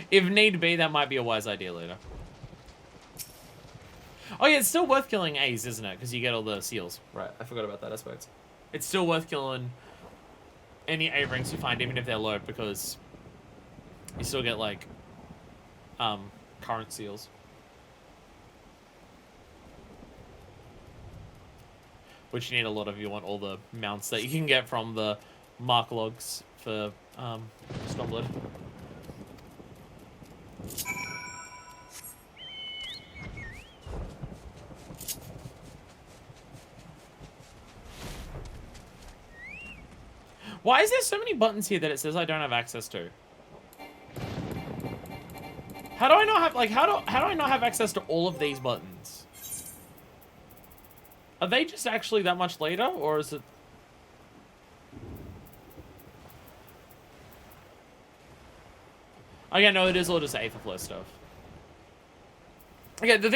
If need be, that might be a wise idea later. Oh yeah, it's still worth killing A's, isn't it? Because you get all the seals. Right, I forgot about that aspect. It's still worth killing any A rings you find, even if they're low, because you still get like current seals. Which you need a lot of if you want all the mounts that you can get from the mark logs for Stormblood. Why is there so many buttons here that it says I don't have access to? How do I not have, like, how do I not have access to all of these buttons? Are they just actually that much later, or is it... Okay, no, it is all just Aether Flow stuff. Okay, the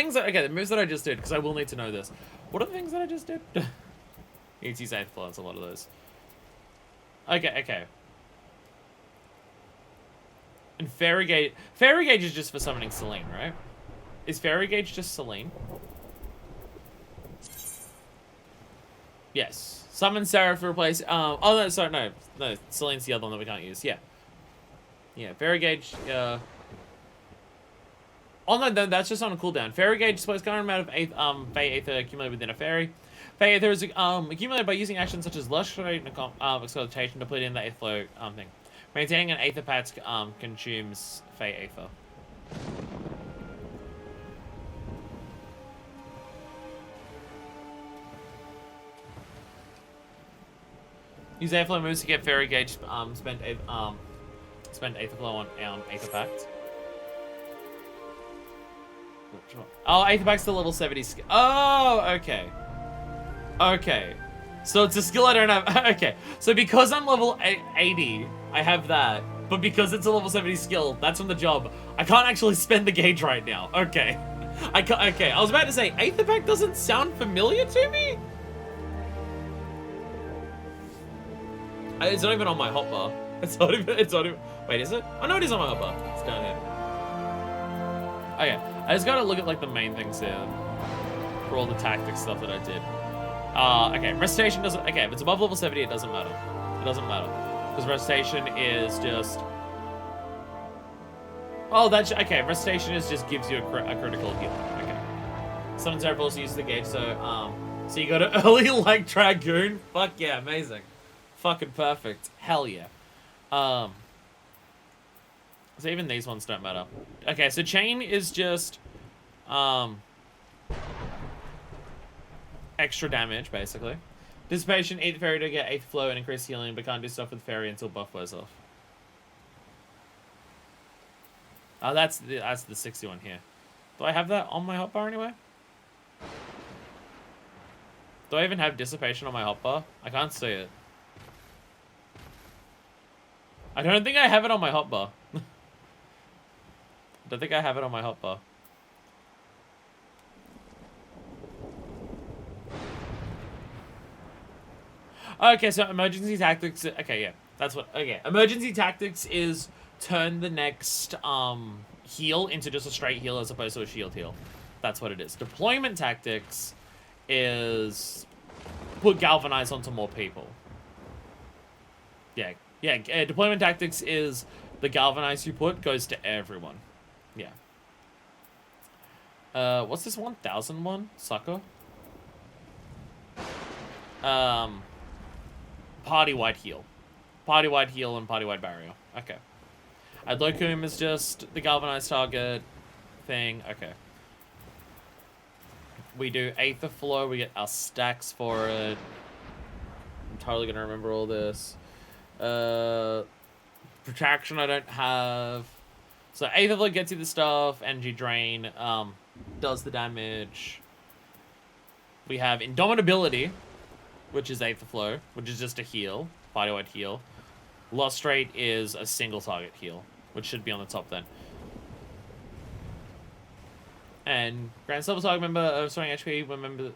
moves that I just did, because I will need to know this. What are the things that I just did? You need to use Aether Flow, it's a lot of those. Okay. And Fairy Gauge is just for summoning Selene, right? Is Fairy Gauge just Selene? Yes. Summon Seraph to replace, oh no, sorry, no, Selene's the other one that we can't use, yeah. Yeah, Fairy Gauge, oh no, that's just on a cooldown. Fairy Gauge displays current amount of Fey Aether accumulated within a fairy. Fey Aether is accumulated by using actions such as Lush and Exaltation to put in the Aether Flow thing. Maintaining an Aether Pact consumes Fey Aether. Use Aether Flow moves to get Fairy Gauge, spend Aether Flow on Aether Pact. Oh, Aether Pact's the level 70 skill. Oh, okay. Okay. So it's a skill I don't have. Okay. So because I'm level 80, I have that. But because it's a level 70 skill, that's on the job. I can't actually spend the gauge right now. Okay. Okay. I was about to say, Aether Pact doesn't sound familiar to me? It's not even on my hotbar. It's not even, wait, is it? Oh no, it is on my hotbar. It's down here. Okay. I just gotta look at like the main things here for all the tactics stuff that I did. Okay, recitation doesn't, okay, if it's above level 70, it doesn't matter. It doesn't matter. Because recitation is just, oh, that's, okay, recitation is just gives you a critical heal. Okay. Summon Seraph also uses the gauge, so you got an early like Dragoon. Fuck yeah, amazing. Fucking perfect. Hell yeah. So even these ones don't matter. Okay, so chain is just extra damage, basically. Dissipation, eat the fairy to get 8th flow and increase healing, but can't do stuff with fairy until buff wears off. Oh, that's the 61 here. Do I have that on my hotbar anyway? Do I even have dissipation on my hotbar? I can't see it. I don't think I have it on my hotbar. I don't think I have it on my hotbar. Okay, so emergency tactics. Okay, yeah, that's what. Okay, emergency tactics is turn the next heal into just a straight heal as opposed to a shield heal. That's what it is. Deployment tactics is put galvanize onto more people. Yeah, yeah. Deployment tactics is the galvanize you put goes to everyone. Yeah. What's this 1000 one? Sucker. Party-wide heal. Party-wide heal and party-wide barrier. Okay. Adlokum is just the galvanized target thing. Okay. We do Aether Flow. We get our stacks for it. I'm totally going to remember all this. Protraction I don't have. So Aether Flow gets you the stuff. Energy Drain does the damage. We have Indomitability, which is Aether Flow, which is just a heal, party-wide heal. Lost Rate is a single target heal, which should be on the top then. And Grand Silver Target member of restoring HP when member...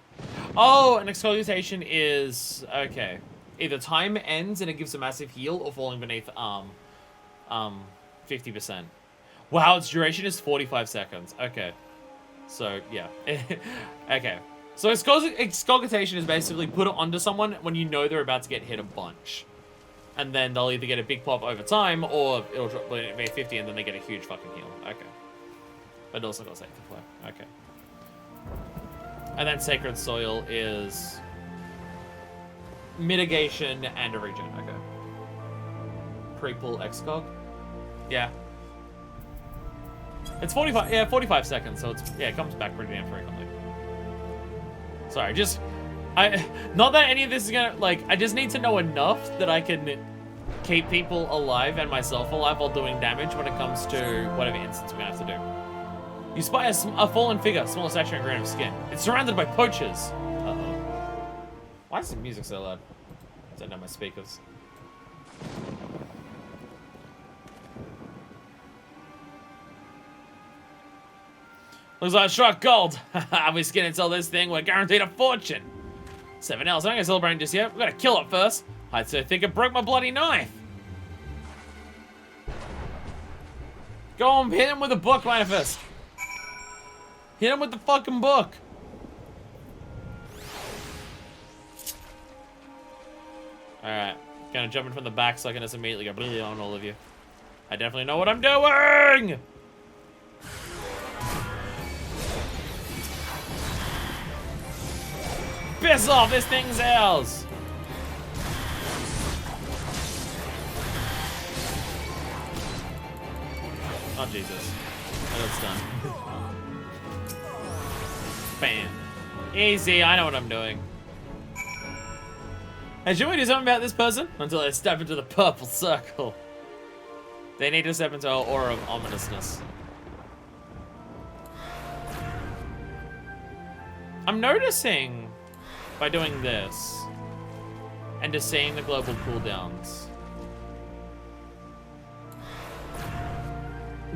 Oh, an Exculpation is... Okay. Either time ends and it gives a massive heal, or falling beneath 50%. Wow, its duration is 45 seconds. Okay. So, yeah. Okay. So Exculpation is basically put it onto someone when you know they're about to get hit a bunch. And then they'll either get a big pop over time, or it'll drop be 50 and then they get a huge fucking heal. Okay. But it also got Sacred Flow. Okay. And then Sacred Soil is mitigation and a regen. Okay. Pre-pull Excog. Yeah. It's 45, yeah, 45 seconds, so it's, yeah, it comes back pretty damn frequently. Sorry, just, not that any of this is gonna, like, I just need to know enough that I can keep people alive and myself alive while doing damage when it comes to whatever instance we're gonna have to do. You spy a fallen figure, small stature and grain of skin. It's surrounded by poachers. Uh-oh. Why is the music so loud? I don't know my speakers. Looks like I struck gold. We skin and sell this thing, we're guaranteed a fortune. 7 L's, I'm not gonna celebrate just yet. We gotta kill it first. I'd so think it broke my bloody knife. Go on, hit him with a book, Manifest. Hit him with the fucking book. Alright. Gonna jump in from the back so I can just immediately go on all of you. I definitely know what I'm doing! Piss off, this thing's ours! Oh, Jesus. Oh, that's done. Bam. Easy, I know what I'm doing. Hey, should we do something about this person? Until they step into the purple circle. They need to step into our aura of ominousness. I'm noticing, by doing this, and just seeing the global cooldowns,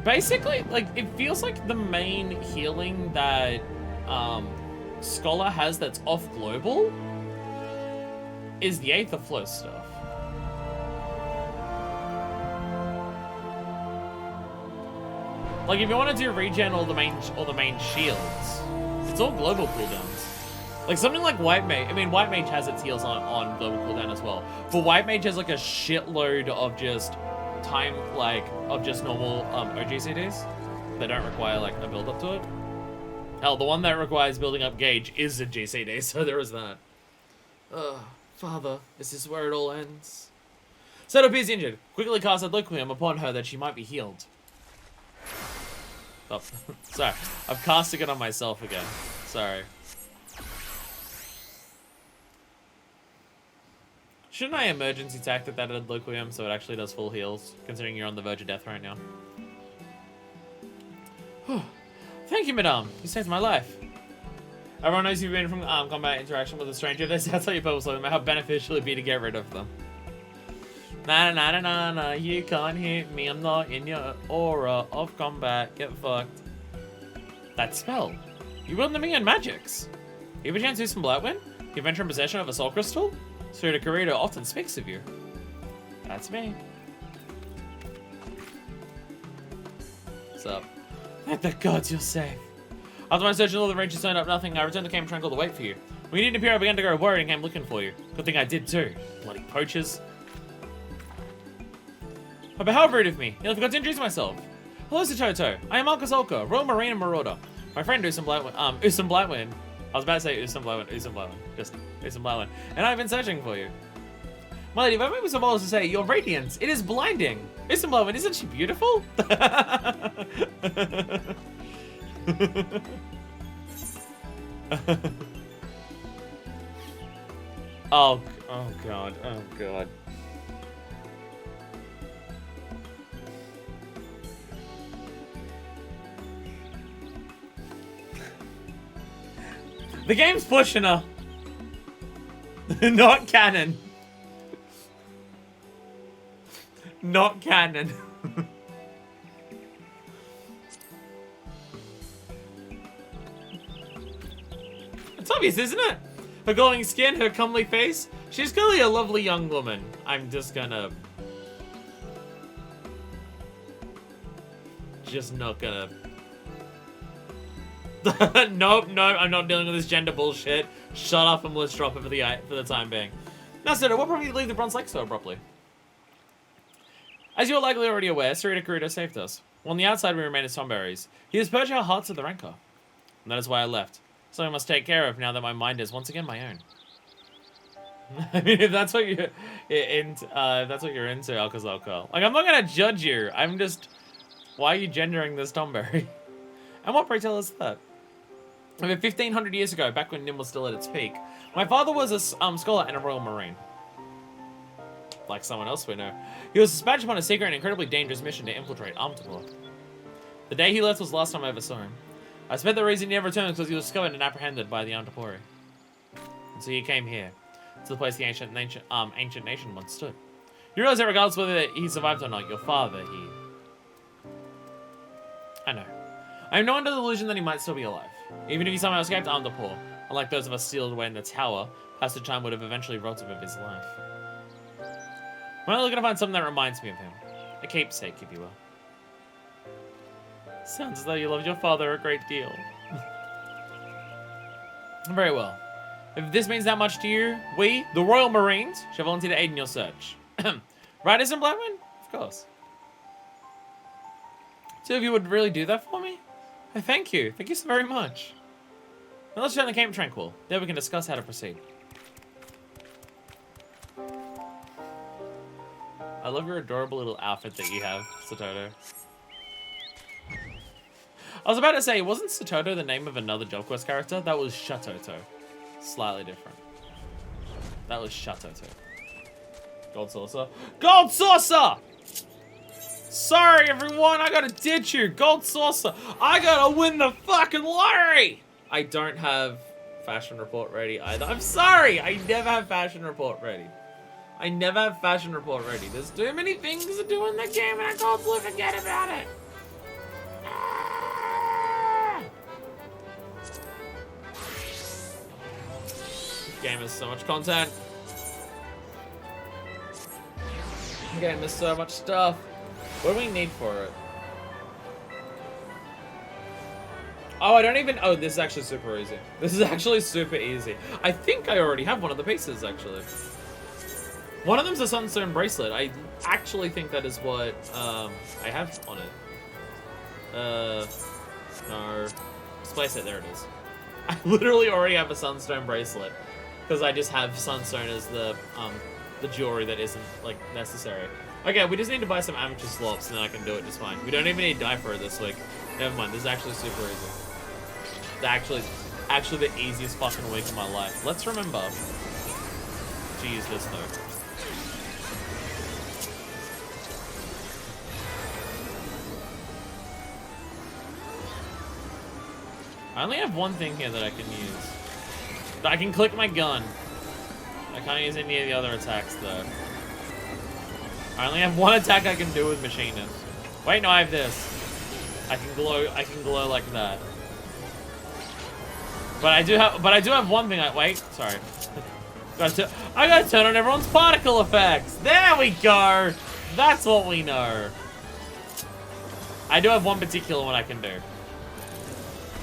basically, like, it feels like the main healing that Scholar has that's off global is the Aether Flow stuff. Like, if you want to do regen or the main shields, it's all global cooldowns. Like something like White Mage. I mean, White Mage has its heals on global cooldown as well. But White Mage has like a shitload of just time, like, of just normal OGCDs. They don't require like a build up to it. Hell, the one that requires building up gauge is a GCD, so there is that. Ugh, father, is this where it all ends? Setup is injured. Quickly cast Adloquium upon her that she might be healed. Oh, sorry. I've casted it on myself again. Sorry. Shouldn't I emergency tactic that Adloquium so it actually does full heals, considering you're on the verge of death right now? Thank you, madame. You saved my life. Everyone knows you've been from combat interaction with a stranger. That's how you purposely, no matter how beneficial it'd be to get rid of them. Nah, nah, nah, nah, nah, you can't hit me. I'm not in your aura of combat. Get fucked. That spell. You wield me in magics. You have a chance to do some Blightwind? You venture in possession of a soul crystal? So the Kurita often speaks of you. That's me. What's up? Thank the gods you're safe. After my search in all the ranges turned up nothing, I returned to Camp Tranquil to wait for you. When you didn't appear, I began to grow worried and came looking for you. Good thing I did too. Bloody poachers. Oh, but how rude of me. I forgot to introduce myself. Hello, Satoto. I am Marcus Olka, Royal Marine and Marauder. My friend Usam Blightwind. I was about to say Usam Blightwind. Just Usam Blightwind. And I've been searching for you. My lady, if I make so bold as to say, your radiance, it is blinding. Usam Blightwind, isn't she beautiful? Oh god. The game's pushing her. Not canon. Not canon. It's obvious, isn't it? Her glowing skin, her comely face. She's clearly a lovely young woman. I'm just gonna... Just not gonna... Nope, I'm not dealing with this gender bullshit. Shut up and let's drop it for the time being. Now, Soda, what prompted you to leave the Bronze Lake so abruptly? As you are likely already aware, Sarita Kurita saved us. While on the outside we remain as Tonberries. He has purged our hearts of the rancor. And that is why I left. Something I must take care of now that my mind is once again my own. I mean, if that's what you're into, Alcazalco. Like, I'm not gonna judge you. I'm just... Why are you gendering this Tonberry? And what, pray tell, is that? Over 1,500 years ago, back when Nim was still at its peak, my father was a scholar and a Royal Marine. Like someone else we know. He was dispatched upon a secret and incredibly dangerous mission to infiltrate Amtapur. The day he left was the last time I ever saw him. I suspect the reason he never returned was because he was discovered and apprehended by the Amtapuri. And so he came here, to the place the ancient nation once stood. You realize that regardless whether he survived or not, your father, I know. I am no under the illusion that he might still be alive. Even if he somehow escaped Amtapur, unlike those of us sealed away in the tower, passage time would have eventually robbed him of his life. I'm only looking to find something that reminds me of him. A keepsake, if you will. Sounds as though you loved your father a great deal. Very well. If this means that much to you, we, the Royal Marines, shall volunteer to aid in your search. Right, isn't Blackman? Of course. Two of you would really do that for me? Oh, thank you. Thank you so very much. Now let's return to Camp Tranquil. There we can discuss how to proceed. I love your adorable little outfit that you have, Satoto. I was about to say, wasn't Satoto the name of another Job Quest character? That was Shatoto. Slightly different. That was Shatoto. Gold Saucer. Gold Saucer! Sorry, everyone, I gotta ditch you. Gold Saucer. I gotta win the fucking lottery! I don't have Fashion Report ready either. I'm sorry, I never have Fashion Report ready. I never have Fashion Report ready. There's too many things to do in the game and I can't forget about it. This game has so much content. This game has so much stuff. What do we need for it? Oh, I don't even... Oh, this is actually super easy. This is actually super easy. I think I already have one of the pieces, actually. One of them's a Sunstone bracelet. I actually think that is what I have on it. No. Displace it. There it is. I literally already have a Sunstone bracelet because I just have Sunstone as the jewelry that isn't like necessary. Okay, we just need to buy some amateur slops and then I can do it just fine. We don't even need to die for it this week. Never mind. This is actually super easy. It's actually the easiest fucking week of my life. Let's remember to use this though. I only have one thing here that I can use. I can click my gun. I can't use any of the other attacks though. I only have one attack I can do with machinist. Wait, no, I have this. I can glow like that. But I do have one thing wait, sorry. I gotta turn on everyone's particle effects. There we go. That's what we know. I do have one particular one I can do.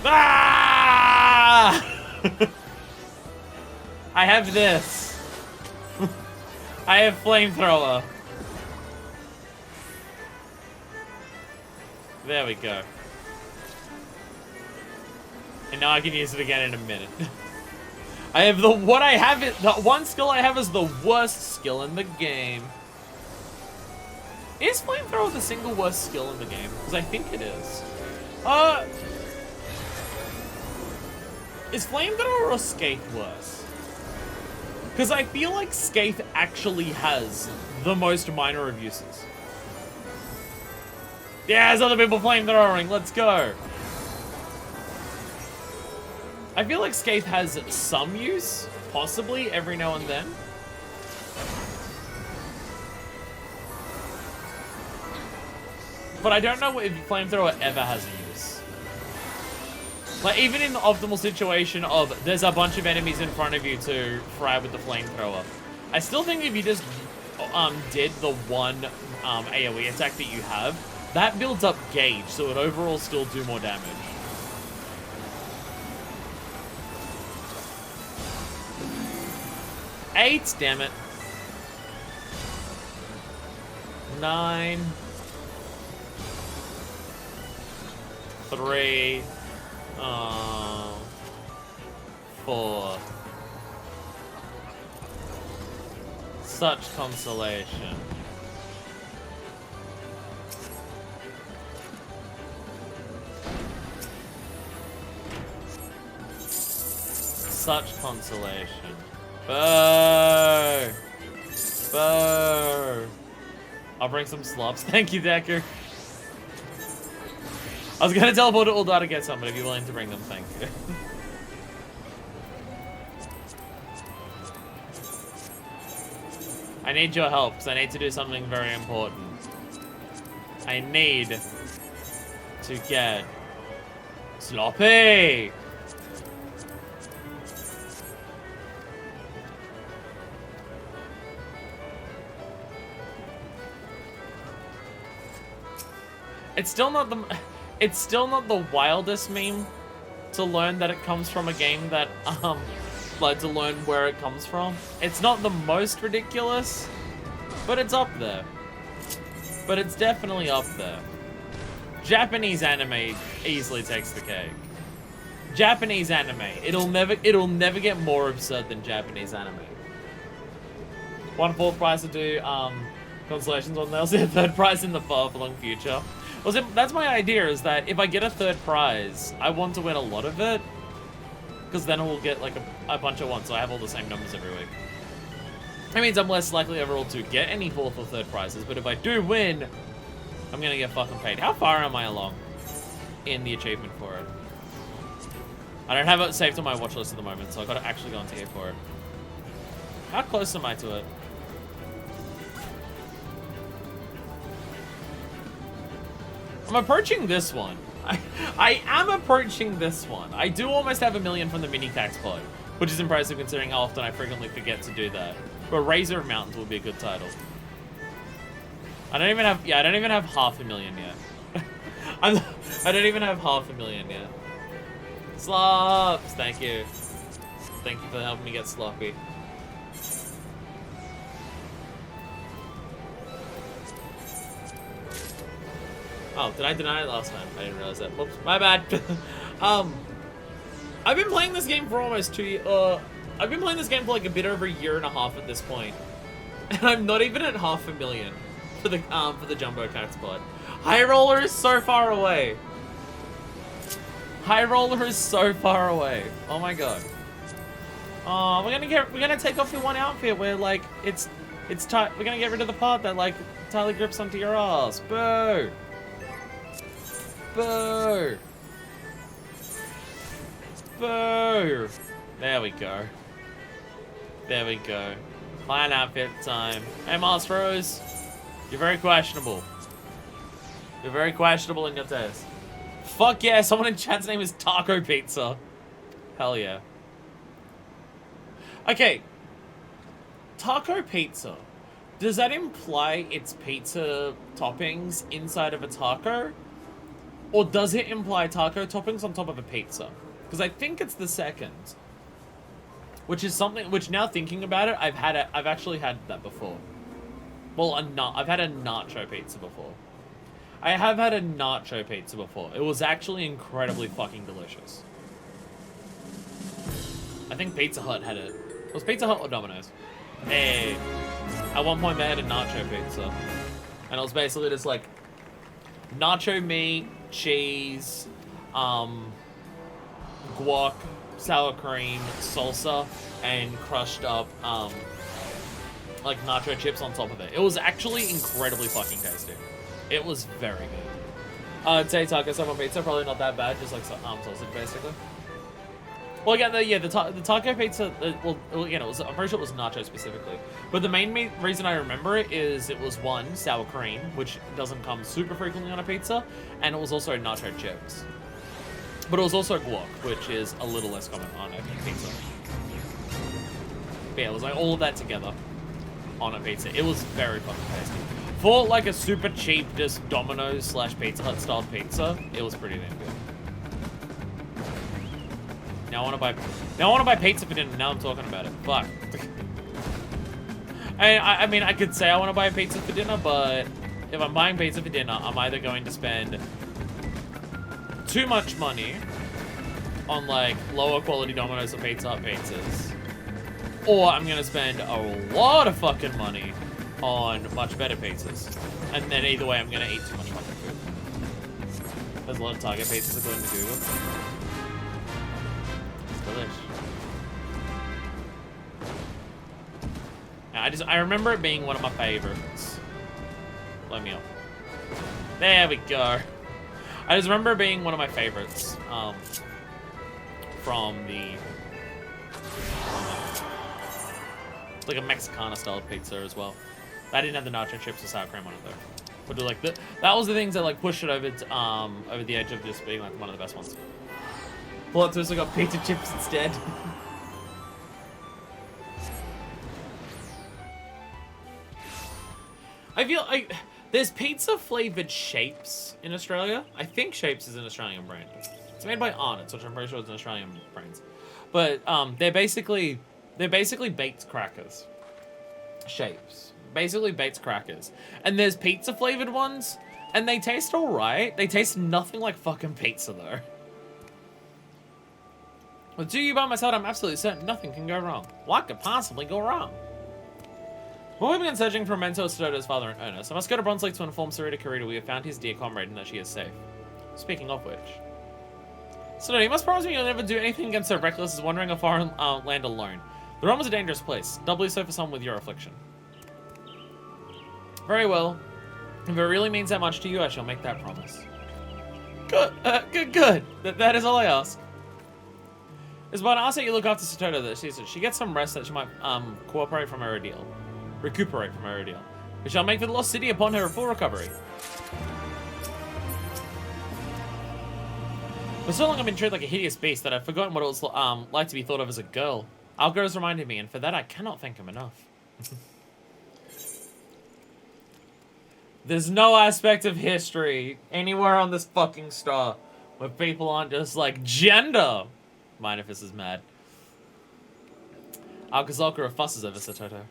Ah! I have this. I have flamethrower. There we go. And now I can use it again in a minute. I have the one skill I have is the worst skill in the game. Is flamethrower the single worst skill in the game? Because I think it is. Is flamethrower or Scathe worse? Because I feel like Scathe actually has the most minor of uses. Yeah, there's other people flamethrowing. Let's go. I feel like Scathe has some use, possibly every now and then. But I don't know if flamethrower ever has a use. Like, even in the optimal situation of there's a bunch of enemies in front of you to fry with the flamethrower, I still think if you just did the one AoE attack that you have, that builds up gauge, so it would overall still do more damage. Eight, damn it. 9. 3. 4. Such consolation. Such consolation. Boo! Boo! I'll bring some slops. Thank you, Decker. I was gonna teleport to Uldar to get some, but if you're willing to bring them, thank you. I need your help, because I need to do something very important. I need to get sloppy! It's still not the wildest meme to learn that it comes from a game that like to learn where it comes from. It's not the most ridiculous, but it's up there. But it's definitely up there. Japanese anime easily takes the cake. Japanese anime. It'll never get more absurd than Japanese anime. 1/4 prize to do constellations on there. Also, third prize in the far-flung future. Well, that's my idea, is that if I get a third prize, I want to win a lot of it, because then we'll get like a bunch at once, so I have all the same numbers every week. That means I'm less likely overall to get any fourth or third prizes, but if I do win, I'm gonna get fucking paid. How far am I along in the achievement for it? I don't have it saved on my watch list at the moment, so I gotta actually go on TA for it. How close am I to it? I'm approaching this one. I am approaching this one. I do almost have 1 million from the mini tax pod, which is impressive considering how often I frequently forget to do that. But Razor of Mountains would be a good title. I don't even have 500,000 yet. I don't even have 500,000 yet. Slops, thank you. Thank you for helping me get sloppy. Oh, did I deny it last time? I didn't realize that. Whoops, my bad. I've been playing this game for almost 2 years. I've been playing this game for like a bit over 1.5 years at this point, and I'm not even at 500,000 for the jumbo tax pod. High Roller is so far away. High Roller is so far away. Oh my god. Oh, we're gonna take off your one outfit where like it's tight. We're gonna get rid of the part that like tightly grips onto your ass. Boo. Boo! Boo! There we go. There we go. Clan outfit time. Hey, Mars Rose. You're very questionable. You're very questionable in your taste. Fuck yeah, someone in chat's name is Taco Pizza. Hell yeah. Okay. Taco Pizza. Does that imply it's pizza toppings inside of a taco? Or does it imply taco toppings on top of a pizza? Because I think it's the second. Which is something, which now thinking about it, I've actually had that before. Well, I've had a nacho pizza before. I have had a nacho pizza before. It was actually incredibly fucking delicious. I think Pizza Hut had it. Was Pizza Hut or Domino's? Hey. At one point they had a nacho pizza. And it was basically just like nacho meat, cheese, guac, sour cream, salsa, and crushed up like nacho chips on top of it. It was actually incredibly fucking tasty. It was very good. I'd say taco stuff on pizza, probably not that bad, just like sausage basically. Well, again, the taco pizza, well, again, I'm pretty sure it was nacho specifically. But the main reason I remember it is it was one, sour cream, which doesn't come super frequently on a pizza, and it was also nacho chips. But it was also guac, which is a little less common on a pizza. But yeah, it was like all of that together on a pizza. It was very fucking tasty. For like a super cheap, just Domino's / Pizza Hut style pizza, it was pretty damn good. Now I want to buy pizza for dinner. Now I'm talking about it. Fuck. I mean, I could say I want to buy a pizza for dinner, but if I'm buying pizza for dinner, I'm either going to spend too much money on like lower quality Domino's or Pizza Hut pizzas, or I'm gonna spend a lot of fucking money on much better pizzas. And then either way, I'm gonna eat too much fucking food. There's a lot of Target pizzas according to Google. It's delish. I remember it being one of my favorites. Let me up. There we go. I just remember it being one of my favorites from the like a Mexicana style pizza as well. I didn't have the nacho chips or sour cream on it though. But like that was the things that like pushed it over to, over the edge of just being like one of the best ones. Plot twist, I got pizza chips instead. I feel like there's pizza flavored Shapes in Australia. I think Shapes is an Australian brand. It's made by Arnott's, which I'm pretty sure is an Australian brand. But they're basically baked crackers. Shapes. Basically baked crackers. And there's pizza flavored ones, and they taste alright. They taste nothing like fucking pizza though. With you by my side, I'm absolutely certain nothing can go wrong. What could possibly go wrong? When we began searching for a mentor of Sototo's father and owner, so I must go to Bronze Lake to inform Sarita Kurita we have found his dear comrade and that she is safe. Speaking of which, Sototo, you must promise me you'll never do anything against so reckless as wandering a foreign land alone. The realm is a dangerous place, doubly so for someone with your affliction. Very well. If it really means that much to you, I shall make that promise. Good, good. That is all I ask. It's about ask that you look after Sototo that she gets some rest that she might recuperate from her ordeal. We shall make for the lost city upon her full recovery. For so long I've been treated like a hideous beast that I've forgotten what it was like to be thought of as a girl. Algo has reminded me, and for that I cannot thank him enough. There's no aspect of history anywhere on this fucking star where people aren't just like, gender! Minifus is mad. Alcazalca fusses over Sototo.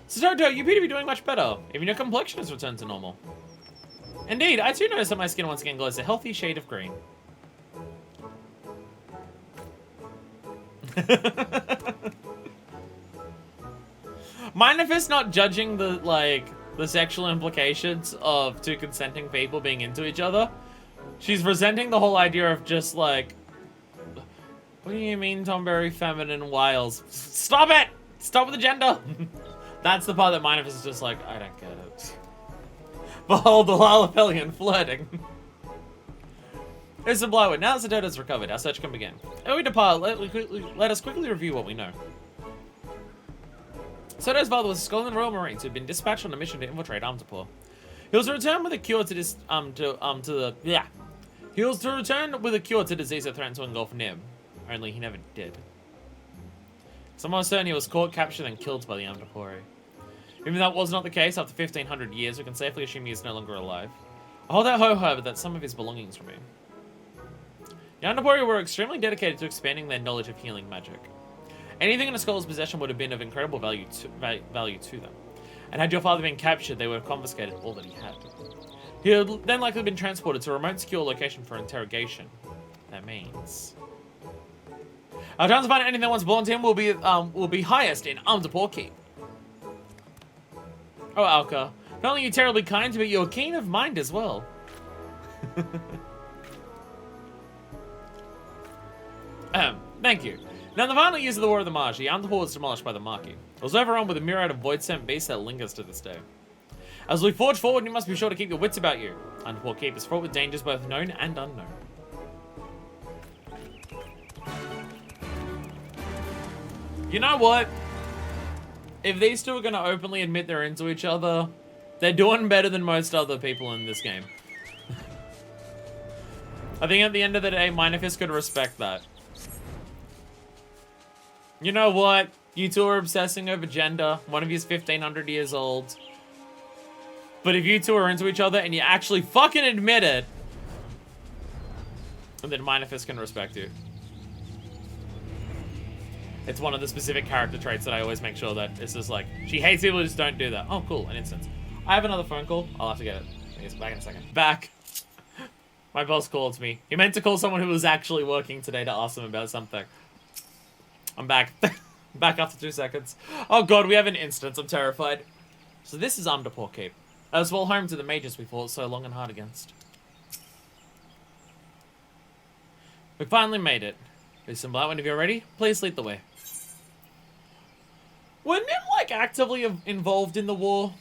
Sototo, you appear to be doing much better. Even your complexion has returned to normal. Indeed, I too notice that my skin once again glows a healthy shade of green. Minifus not judging the sexual implications of two consenting people being into each other. She's resenting the whole idea of just like, what do you mean, Tonberry, feminine wiles? Stop it! Stop with the gender! That's the part that Minus is just like, I don't get it. Behold the Lalapelian flirting. Here's some Blywood. Now that Sedota's recovered, our search can begin. As we depart, let us quickly review what we know. Soto's father was a Scotland Royal Marines who had been dispatched on a mission to infiltrate Amtapur. He was to return with a cure to this He was to return with a cure to disease that threatened to engulf Nib. Only he never did. Someone was certain he was caught, captured, and killed by the Amtapuri. Even though that was not the case, after 1,500 years, we can safely assume he is no longer alive. I hold out hope, however, that some of his belongings remain. The Amtapuri were extremely dedicated to expanding their knowledge of healing magic. Anything in a scholar's possession would have been of incredible value to them. And had your father been captured, they would have confiscated all that he had. He had then likely been transported to a remote, secure location for interrogation. That means... Our chance to find anything that once belonged to him will be highest in Amtapur Keep. Oh, Alka. Not only are you terribly kind, but you're keen of mind as well. Thank you. Now, in the final years of the War of the Marsh, the Amtapur was demolished by the Marquis. It was overrun with a myriad of void-sent beasts that lingers to this day. As we forge forward, you must be sure to keep your wits about you. Amtapur Keep is fraught with dangers both known and unknown. You know what? If these two are going to openly admit they're into each other, they're doing better than most other people in this game. I think at the end of the day, Minifist could respect that. You know what? You two are obsessing over gender. One of you is 1,500 years old. But if you two are into each other and you actually fucking admit it, then Minifist can respect you. It's one of the specific character traits that I always make sure that it's just like, she hates people who just don't do that. Oh, cool, an instance. I have another phone call. I'll have to get it. It's back in a second. Back. My boss called me. He meant to call someone who was actually working today to ask them about something. I'm back. Back after 2 seconds. Oh god, we have an instance. I'm terrified. So this is Amtapur Keep. As well home to the mages we fought so long and hard against. We finally made it. Listen, Blywood, if you're ready, please lead the way. Were Nim, like, actively involved in the war?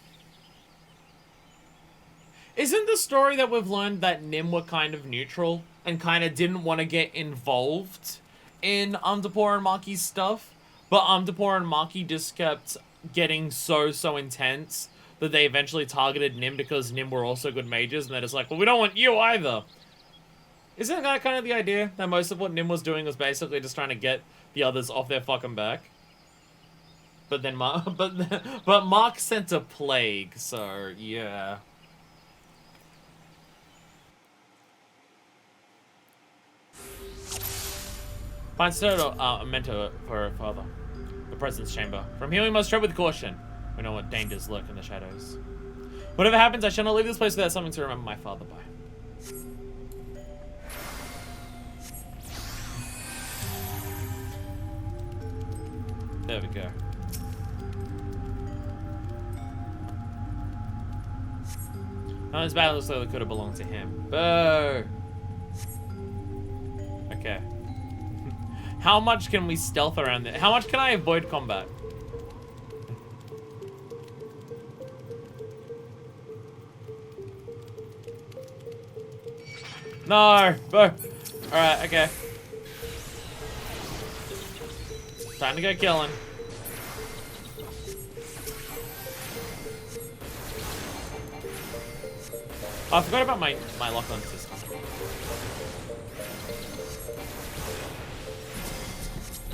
Isn't the story that we've learned that Nim were kind of neutral and kind of didn't want to get involved in Amtapur and Maki's stuff? But Amtapur and Maki just kept getting so intense that they eventually targeted Nim because Nim were also good mages, and they're just like, well, we don't want you either. Isn't that kind of the idea? That most of what Nim was doing was basically just trying to get the others off their fucking back? But then Mark sent a plague, so yeah. Find Soto a mentor for her father. The presence chamber. From here we must tread with caution. We know what dangers lurk in the shadows. Whatever happens, I shall not leave this place without something to remember my father by. There we go. Oh, this battle looks like it could have belonged to him. Boo! Okay. How much can we stealth around there? How much can I avoid combat? No! Boo! Alright, okay. Time to go killing. Oh, I forgot about my lock-on system.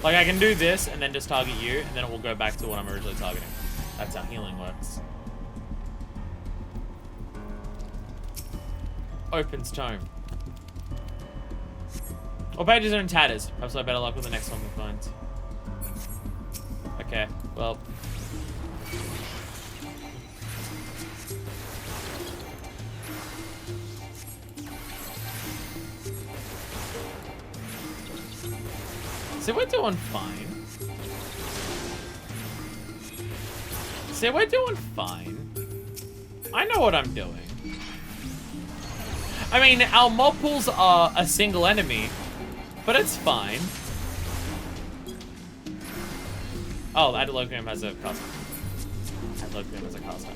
Like, I can do this and then just target you, and then it will go back to what I'm originally targeting. That's how healing works. Opens tome. All pages are in tatters. Perhaps I better luck with the next one we find. Okay, well. See, we're doing fine. See, we're doing fine. I know what I'm doing. I mean, our mob pools are a single enemy, but it's fine. Oh, Adologram has a custom. look him as a caster.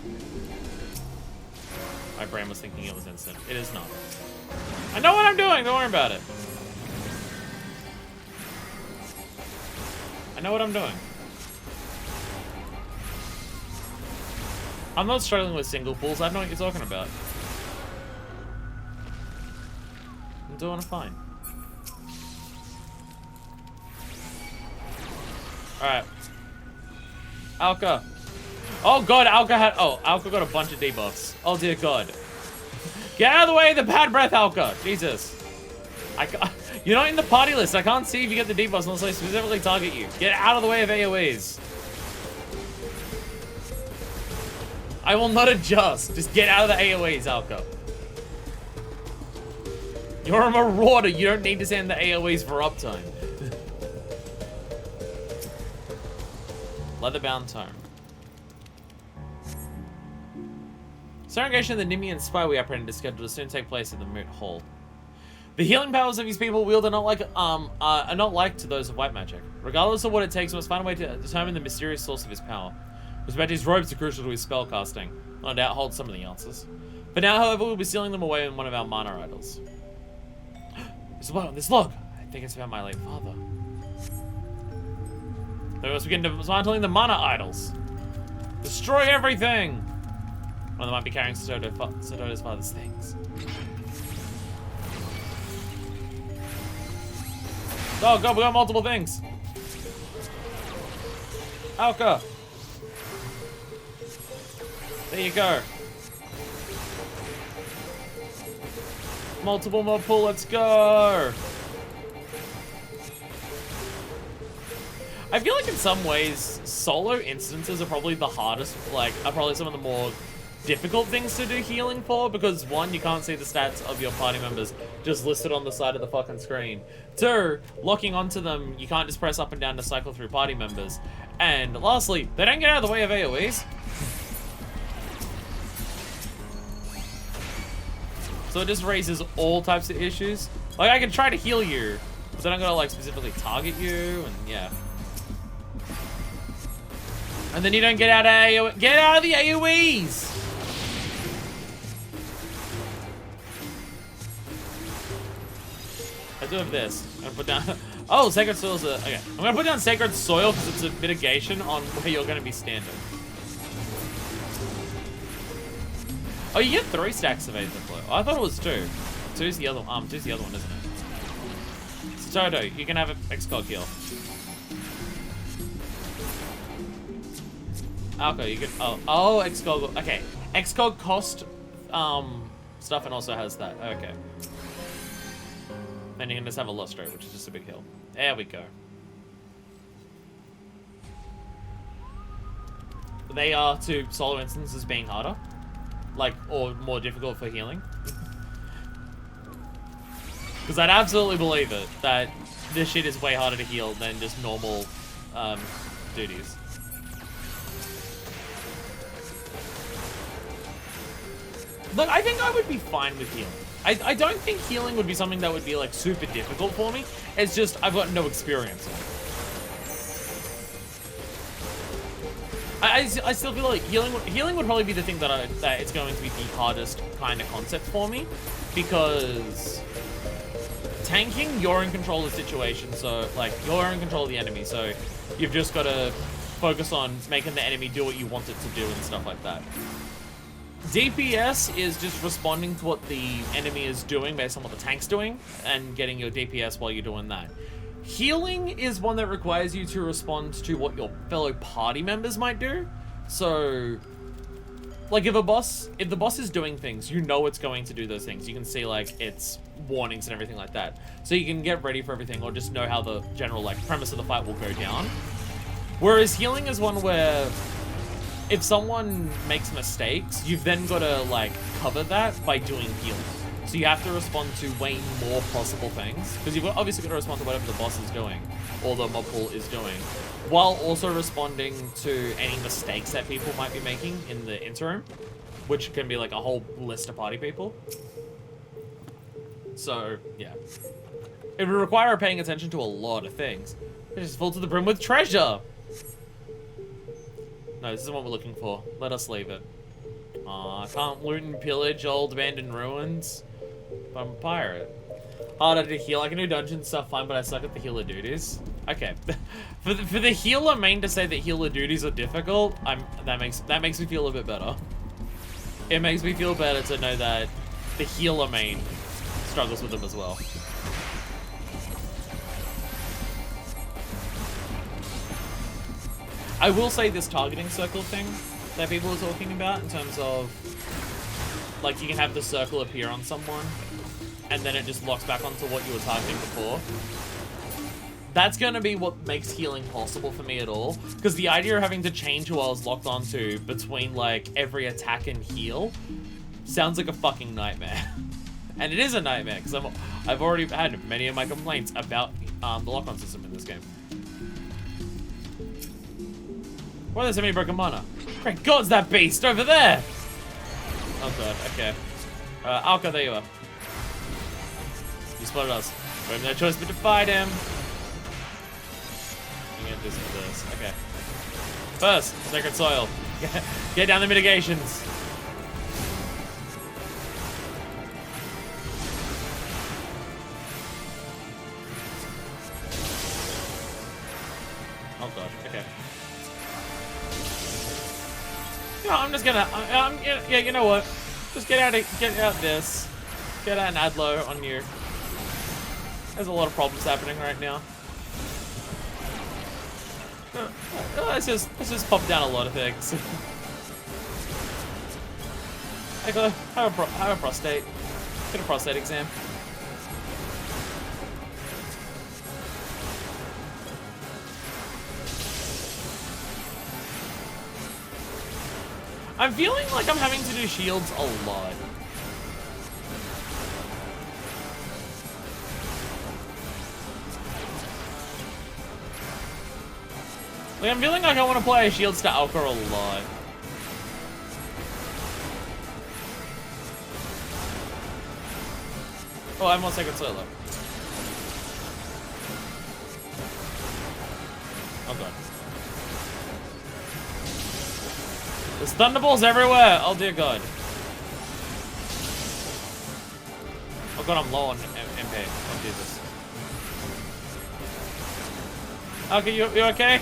My brain was thinking it was instant. It is not. I know what I'm doing, don't worry about it. I know what I'm doing. I'm not struggling with single pulls, I know what you're talking about. I'm doing fine. Alright. Alka. Oh god, Alka had. Oh, Alka got a bunch of debuffs. Oh dear god. Get out of the way, the bad breath, Alka. Jesus. You're not in the party list. I can't see if you get the debuffs unless I specifically target you. Get out of the way of AoEs. I will not adjust. Just get out of the AoEs, Alka. You're a marauder. You don't need to send the AoEs for uptime. Leatherbound tome. Interrogation of the Nimian spy we apprehended is scheduled to soon take place at the Moot Hall. The healing powers of these people wield are not like to those of white magic. Regardless of what it takes, we must find a way to determine the mysterious source of his power. Respect his robes are crucial to his spell casting. No doubt holds some of the answers. For now, however, we'll be sealing them away in one of our mana idols. There's blood on this log. I think it's about my late father. Then we must begin dismantling the mana idols. Destroy everything! One of them might be carrying Soto's father's things. Oh god, we got multiple things! Alka! There you go. Multiple mob pool, let's go! I feel like in some ways, solo instances are probably the hardest, are probably some of the more difficult things to do healing for, because one, you can't see the stats of your party members just listed on the side of the fucking screen. Two, locking onto them, you can't just press up and down to cycle through party members. And lastly, they don't get out of the way of AoEs. So it just raises all types of issues. Like, I can try to heal you, but then I'm gonna, specifically target you, and yeah. And then you don't get out of AoE. Get out of the AoEs! I do have this. I'm gonna put down. Oh, Sacred Soil's a. Okay. I'm gonna put down Sacred Soil because it's a mitigation on where you're gonna be standing. Oh, you get 3 stacks of Aether Flow. Oh, I thought it was 2. Two's the other one, isn't it? So Toto, you can have an X-Cog heal. Alka, you can. Oh, X-Cog. Okay. X-Cog cost stuff and also has that. Okay. Then you can just have a Lustrate, which is just a big heal. There we go. They are to solo instances being harder. Or more difficult for healing. Because I'd absolutely believe it, that this shit is way harder to heal than just normal duties. Look, I think I would be fine with healing. I don't think healing would be something that would be, super difficult for me. It's just, I've got no experience in it. I still feel like healing would probably be the thing that it's going to be the hardest kind of concept for me, because tanking, you're in control of the situation, so you're in control of the enemy, so you've just got to focus on making the enemy do what you want it to do and stuff like that. DPS is just responding to what the enemy is doing based on what the tank's doing and getting your DPS while you're doing that. Healing is one that requires you to respond to what your fellow party members might do. So, if the boss is doing things, you know it's going to do those things. You can see, its warnings and everything like that. So you can get ready for everything or just know how the general, premise of the fight will go down. Whereas healing is one where if someone makes mistakes, you've then got to, cover that by doing healing. So you have to respond to way more possible things, because you've obviously got to respond to whatever the boss is doing, or the mob pool is doing, while also responding to any mistakes that people might be making in the interim, which can be a whole list of party people. So, yeah. It would require paying attention to a lot of things. It's just full to the brim with treasure! No, this isn't what we're looking for. Let us leave it. Aw, I can't loot and pillage old abandoned ruins. But I'm a pirate. Harder to heal. I can do dungeon stuff fine, but I suck at the healer duties. Okay. for the healer main to say that healer duties are difficult, that makes me feel a bit better. It makes me feel better to know that the healer main struggles with them as well. I will say this targeting circle thing that people are talking about in terms of, like, you can have the circle appear on someone and then it just locks back onto what you were targeting before. That's going to be what makes healing possible for me at all. Because the idea of having to change who I was locked onto between, like, every attack and heal sounds like a fucking nightmare. And it is a nightmare, because I've already had many of my complaints about the lock-on system in this game. Why are there so many broken mana? Great God's that beast over there! Oh god, okay. Alka, there you are. You spotted us. We have no choice but to fight him. This and this. Okay. First, Sacred Soil. Get down the mitigations. Oh god. Okay. No, I'm just gonna. Yeah, you know what? Just get out this. Get out an Adlo on you. There's a lot of problems happening right now. Let's just pop down a lot of things. I gotta have a prostate. Get a prostate exam. I'm feeling like I'm having to do shields a lot. Like, I'm feeling like I want to play shields to Alka a lot. Oh, I'm on Sacred Soil. Oh god. There's thunderbolts everywhere! Oh dear god. Oh god, I'm low on MP. Oh Jesus. Okay, you okay?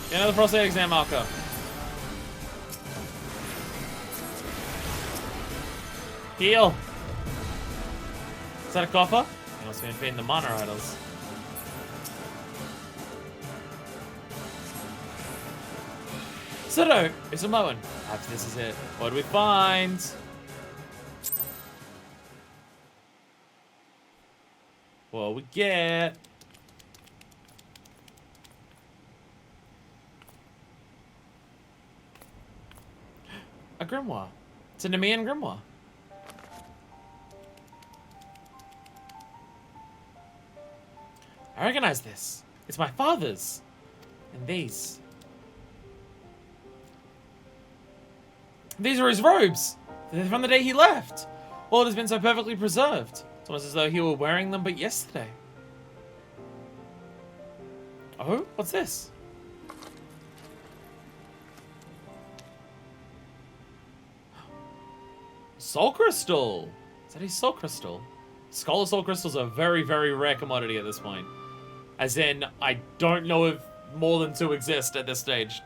Get another prostate exam, Alka. Heal. Is that a coffer? You must be feeding the mana idols. Soto, it's a Moen. Perhaps this is it. What do we find? What we get? A grimoire. It's a Nemean grimoire. I recognize this. It's my father's. And these. These are his robes. They're from the day he left. All has been so perfectly preserved. It's almost as though he were wearing them but yesterday. Oh, what's this? Soul Crystal! Is that his Soul Crystal? Scholar Soul Crystals are a very, very rare commodity at this point. As in, I don't know if more than 2 exist at this stage.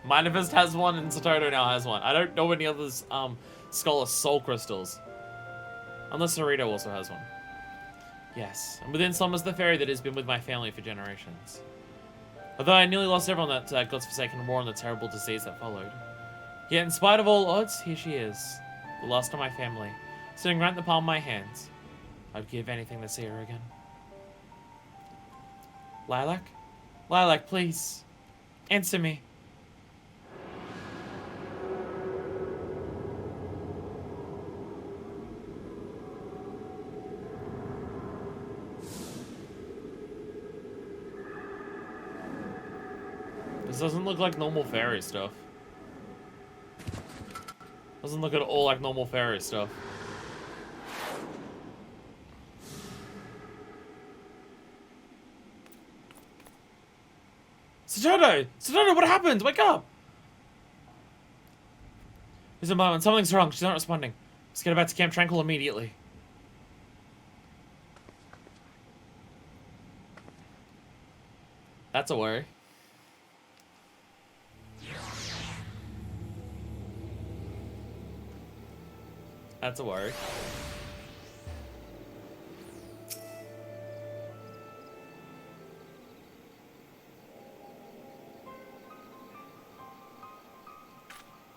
Minifest has one and Satoto now has one. I don't know any others, Scholar Soul Crystals. Unless Sarito also has one. Yes, and within some is the fairy that has been with my family for generations. Although I nearly lost everyone that God's Forsaken War and the terrible disease that followed. Yet in spite of all odds, here she is. The last of my family, sitting right in the palm of my hands. I'd give anything to see her again. Lilac? Lilac, please. Answer me. This doesn't look like normal fairy stuff. Doesn't look at all like normal fairy stuff. Satoto! Satoto, what happened? Wake up! There's a moment. Something's wrong. She's not responding. Let's get her back to Camp Tranquil immediately. That's a worry. That's a worry.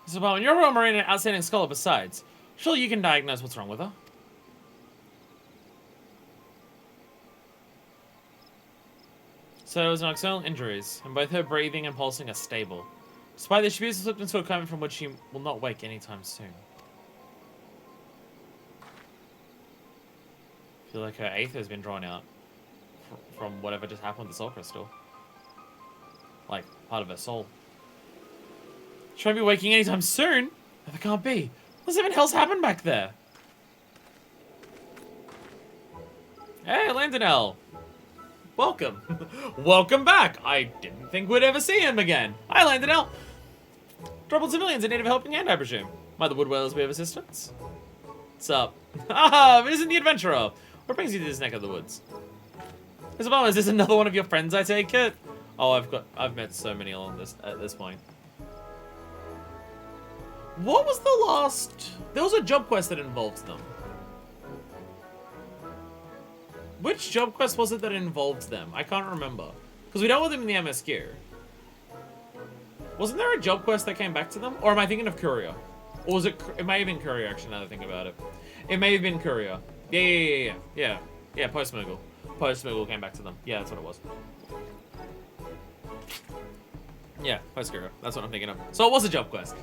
So, well, you're a Marine and outstanding scholar besides. Surely you can diagnose what's wrong with her. So it was nocturnal injuries, and both her breathing and pulsing are stable. Despite this, she appears to slip into a coma from which she will not wake anytime soon. I feel like her aether has been drawn out from whatever just happened with the soul crystal. Like, part of her soul. She won't be waking anytime soon? No, that can't be. What's even hell's happened back there? Hey, Landonell. Welcome. Welcome back. I didn't think we'd ever see him again. Hi, Landonell. Troubled civilians in need of a helping hand, I presume. Might the Woodwellers be of assistance? What's up? Ah, isn't the adventurer. What brings you to this neck of the woods? Isabella, is this another one of your friends, I take it? Oh, I've met so many along this at this point. What was the last... There was a job quest that involved them. Which job quest was it that involved them? I can't remember. Because we dealt with them in the MSQ. Wasn't there a job quest that came back to them? Or am I thinking of Courier? Or was it... It may have been Courier, actually, now that I think about it. It may have been Courier. Yeah, Post-Moogle. Post-Moogle came back to them. Yeah, that's what it was. Yeah, Post-Courier. That's what I'm thinking of. So it was a job quest.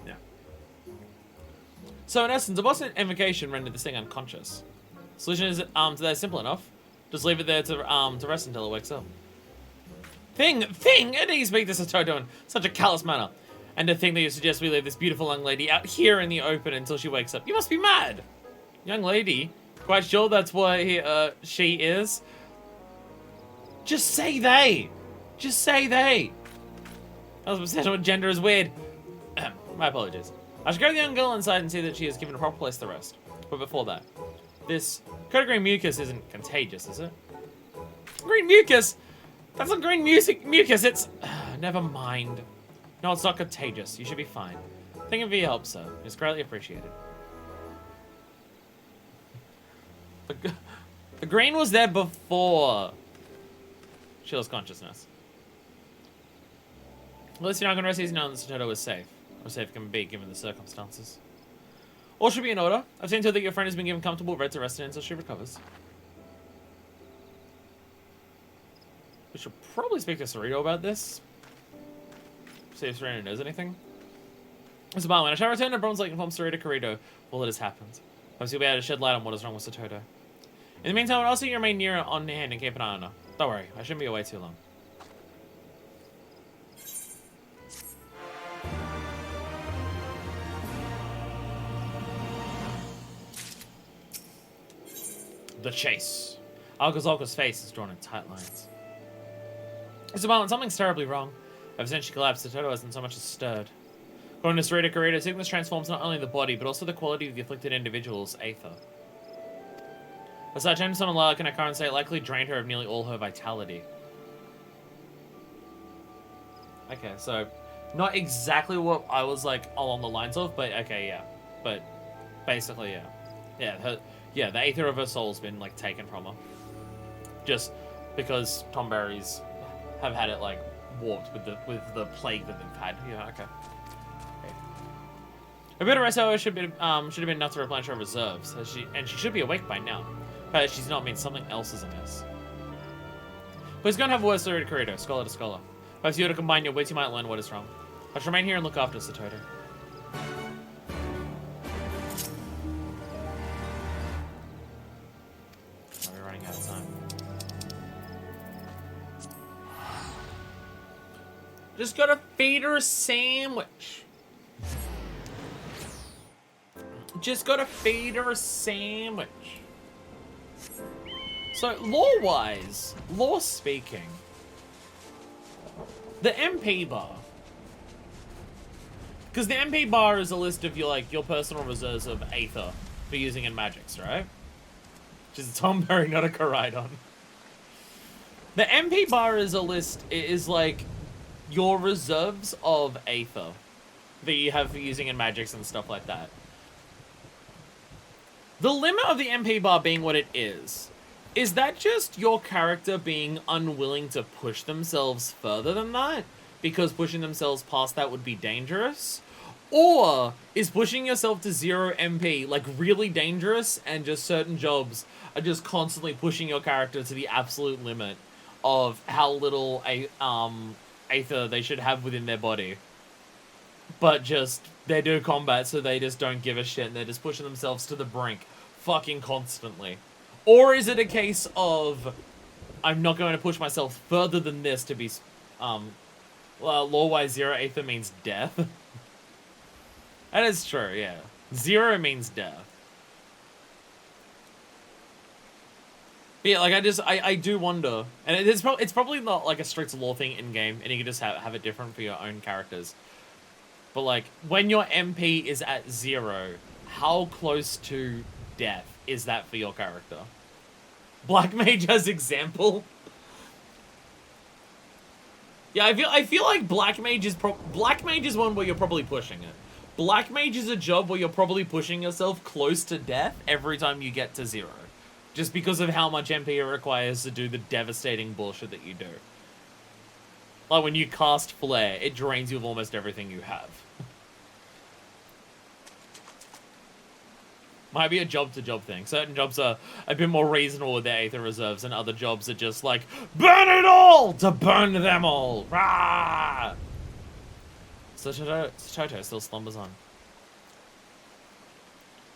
Yeah. So in essence, a boss invocation rendered this thing unconscious. Solution is today simple enough. Just leave it there to rest until it wakes up. Thing! I didn't speak this to Toto in such a callous manner. And to think that you suggest we leave this beautiful young lady out here in the open until she wakes up. You must be mad! Young lady? Quite sure that's what she is? Just say they! Just say they! I was obsessed with gender is weird. My apologies. I should go to the young girl inside and see that she is given a proper place to rest. But before that, this code green mucus isn't contagious, is it? Green mucus? That's not green mucus, it's... never mind. No, it's not contagious. You should be fine. Thank you for your help, sir. It's greatly appreciated. The green was there before she lost consciousness. At least you're not going to rest easy now that Satoto is safe. Or safe can be, given the circumstances. All should be in order. I've seen to it that your friend has been given comfortable bed to rest in until she recovers. We should probably speak to Cerrito about this. See if Serena knows anything. Mr. Barwin, I shall return to Bronze Lake and inform Cerrito Corrido of all that has happened. Perhaps you'll be able to shed light on what is wrong with Satoto. In the meantime, I'll ask you to remain near on hand and keep an eye on her. Don't worry, I shouldn't be away too long. The chase. Alcazalca's face is drawn in tight lines. Mr. Barwin, something's terribly wrong. Ever since she collapsed, Satoto hasn't so much as stirred. According to Cerrito Corrido, sickness transforms not only the body, but also the quality of the afflicted individual's aether. As such, Anderson and Lilac in her current state likely drained her of nearly all her vitality. Okay, so not exactly what I was like along the lines of, but okay, yeah. But basically, yeah. Yeah, the aether of her soul's been like taken from her. Just because Tonberries have had it like warped with the plague that they've had. Yeah, okay. A bit of rest, however, should have been enough to replenish her reserves, and she should be awake by now. But she's not, means something else is amiss. Please go and have a word with Cerrito Corrido, scholar to scholar. Perhaps you were to combine your wits, you might learn what is wrong. I shall remain here and look after Satoto. We're running out of time. Just gotta feed her a sandwich. Just gotta feed her a sandwich. So, lore-wise, lore speaking, The MP bar. Because the MP bar is a list of your personal reserves of Aether for using in magics, right? Which is a Tonberry, not a Koraidon. The MP bar is a list, it is like your reserves of Aether that you have for using in magics and stuff like that. The limit of the MP bar being what it is that just your character being unwilling to push themselves further than that? Because pushing themselves past that would be dangerous? Or is pushing yourself to 0 MP like really dangerous and just certain jobs are just constantly pushing your character to the absolute limit of how little Aether they should have within their body? But just, they do combat so they just don't give a shit and they're just pushing themselves to the brink fucking constantly. Or is it a case of, I'm not going to push myself further than this to be, lore-wise 0 Aether means death. That is true, yeah. 0 means death. But yeah, like I do wonder, and it's probably not like a strict lore thing in game, and you can just have it different for your own characters. But like when your MP is at 0, how close to death is that for your character? Black Mage as example. Yeah, I feel like Black Mage is one where you're probably pushing it. Black Mage is a job where you're probably pushing yourself close to death every time you get to 0. Just because of how much MP it requires to do the devastating bullshit that you do. Like when you cast Flare, it drains you of almost everything you have. Might be a job-to-job thing. Certain jobs are a bit more reasonable with their Aether reserves, and other jobs are just like, burn it all to burn them all! Rah! So Toto still slumbers on.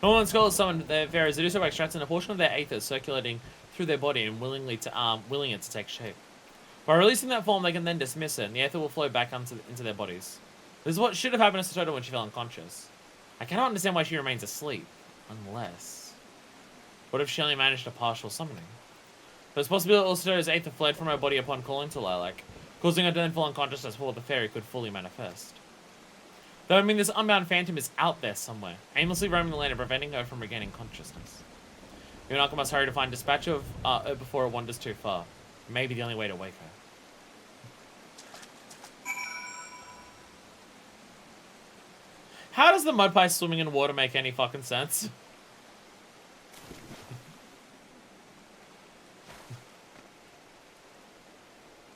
Normal scholars summon their fairies. They do so by extracting a portion of their Aether circulating through their body and willing it to take shape. By releasing that form, they can then dismiss it, and the Aether will flow back into their bodies. This is what should have happened to Toto when she fell unconscious. I cannot understand why she remains asleep. Unless... What if she only managed a partial summoning? There's a possibility also Toto's Aether fled from her body upon calling to Lilac, causing her to then fall unconscious before the fairy could fully manifest. Though, I mean, this unbound phantom is out there somewhere, aimlessly roaming the land and preventing her from regaining consciousness. Yonaka must hurry to find dispatch of her before it wanders too far. It may be the only way to wake her. How does the mud pie swimming in water make any fucking sense?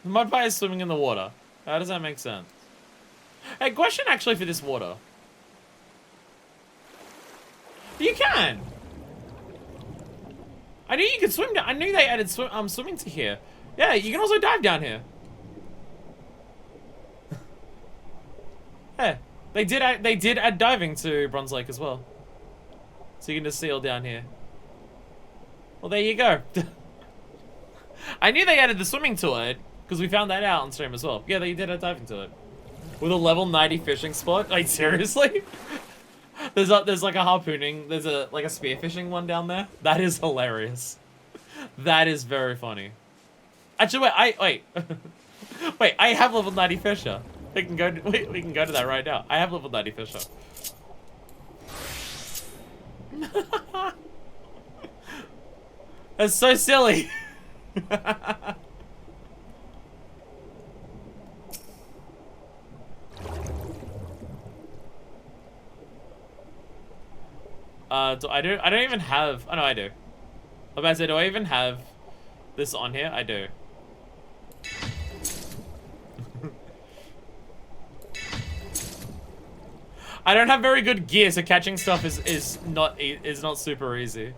The mud pie is swimming in the water. How does that make sense? Hey, question actually for this water. You can! I knew you could swim down. I knew they added swimming to here. Yeah, you can also dive down here. Yeah. They did add diving to Bronze Lake as well. So you can just seal down here. Well, there you go. I knew they added the swimming to it, because we found that out on stream as well. Yeah, they did add diving to it. With a level 90 fishing spot? Like, seriously? There's like a harpooning, there's a spearfishing one down there. That is hilarious. That is very funny. Actually, wait, wait, I have level 90 fisher. We can go to that right now. I have level 90 fisher. That's so silly. I don't even have, oh no, I do. I was about to say, do I even have this on here? I do. I don't have very good gear, so catching stuff is not super easy.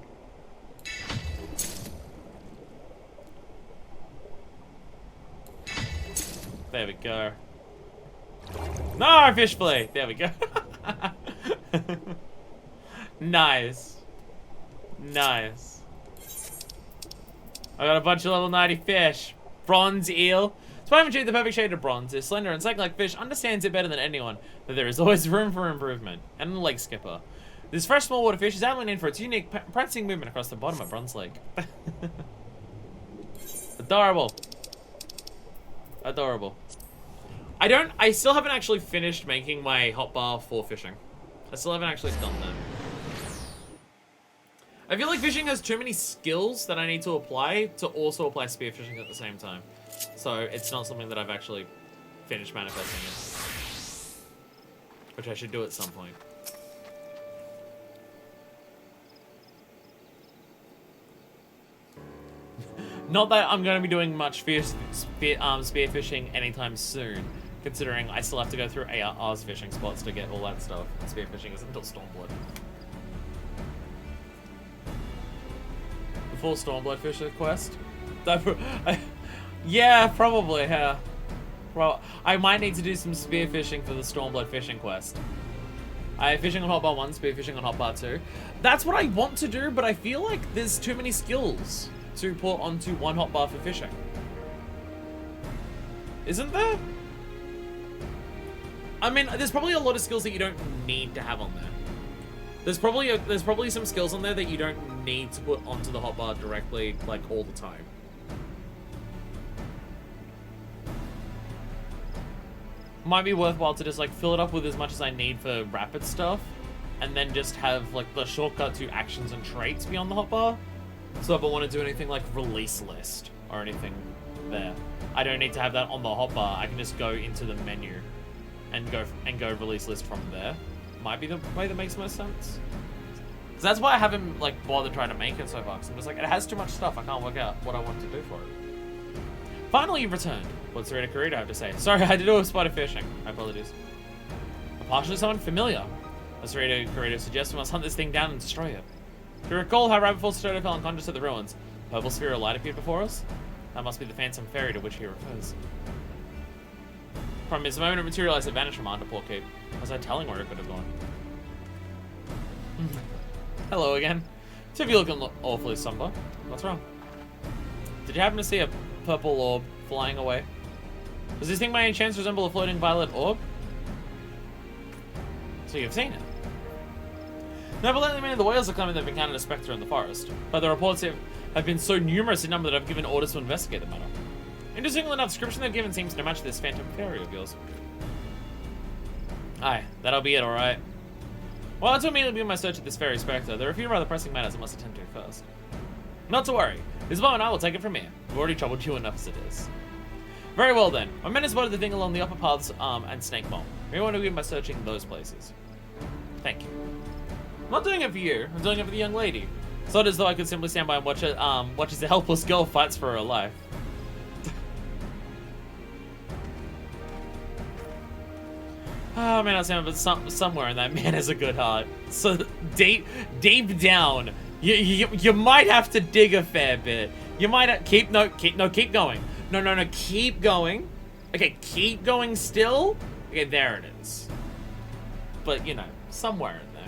There we go. No, fish fillet. There we go. Nice. Nice. I got a bunch of level 90 fish. Bronze eel. Spine achieved the perfect shade of bronze. Is slender and cyclic fish understands it better than anyone, but there is always room for improvement. And a leg skipper. This fresh small water fish is aptly named for its unique prancing movement across the bottom of Bronze Lake. Adorable. Adorable. I still haven't actually finished making my hotbar for fishing. I still haven't actually done that. I feel like fishing has too many skills that I need to apply to also apply spearfishing at the same time. So it's not something that I've actually finished manifesting yet. Which I should do at some point. Not that I'm going to be doing much spearfishing anytime soon, considering I still have to go through AR's fishing spots to get all that stuff. Spearfishing isn't until Stormblood. The full Stormblood fisher quest? Yeah, probably, yeah. Well, I might need to do some spearfishing for the Stormblood fishing quest. I have fishing on hotbar 1, spearfishing on hotbar 2. That's what I want to do, but I feel like there's too many skills to put onto one hotbar for fishing. Isn't there? I mean, there's probably a lot of skills that you don't need to have on there. There's probably some skills on there that you don't need to put onto the hotbar directly, like, all the time. Might be worthwhile to just, like, fill it up with as much as I need for rapid stuff, and then just have, like, the shortcut to actions and traits be on the hotbar. So if I want to do anything like release list or anything there, I don't need to have that on the hotbar. I can just go into the menu and go release list from there. Might be the way that makes most sense. Because that's why I haven't like bothered trying to make it so far. Because I'm just like, it has too much stuff. I can't work out what I want to do for it. Finally, you've returned. What's the career I have to say? Sorry, I had to do a spot of fishing. My apologies. A partially someone familiar. What's the career suggests we must hunt this thing down and destroy it. Do you recall how right before Stodo fell unconscious at the ruins, a purple sphere of light appeared before us? That must be the phantom fairy to which he refers. From his moment it materialized, it vanished from under Port Keep. Was I telling where it could have gone? Hello again. So you looking awfully somber. What's wrong? Did you happen to see a purple orb flying away? Does this thing by any chance resemble a floating violet orb? So you've seen it. Never lately many of the whales are claiming they've encountered a spectre in the forest, but the reports have been so numerous in number that I've given orders to investigate the matter. Interestingly enough, the description they've given seems to match this phantom fairy of yours. Aye, that'll be it, alright. Well, to immediately begin my search of this fairy spectre, there are a few rather pressing matters I must attend to first. Not to worry, this moment I will take it from here. We've already troubled you enough as it is. Very well then, my men have spotted the thing along the upper paths and Snake Mole. We want to begin by searching those places. Thank you. I'm not doing it for you, I'm doing it for the young lady. It's not as though I could simply stand by and watch as a helpless girl fights for her life. Oh man, I sound, but somewhere in that man has a good heart. So deep down, you might have to dig a fair bit. You might keep going. No, keep going. Okay, keep going still. Okay, there it is. But you know, somewhere in there.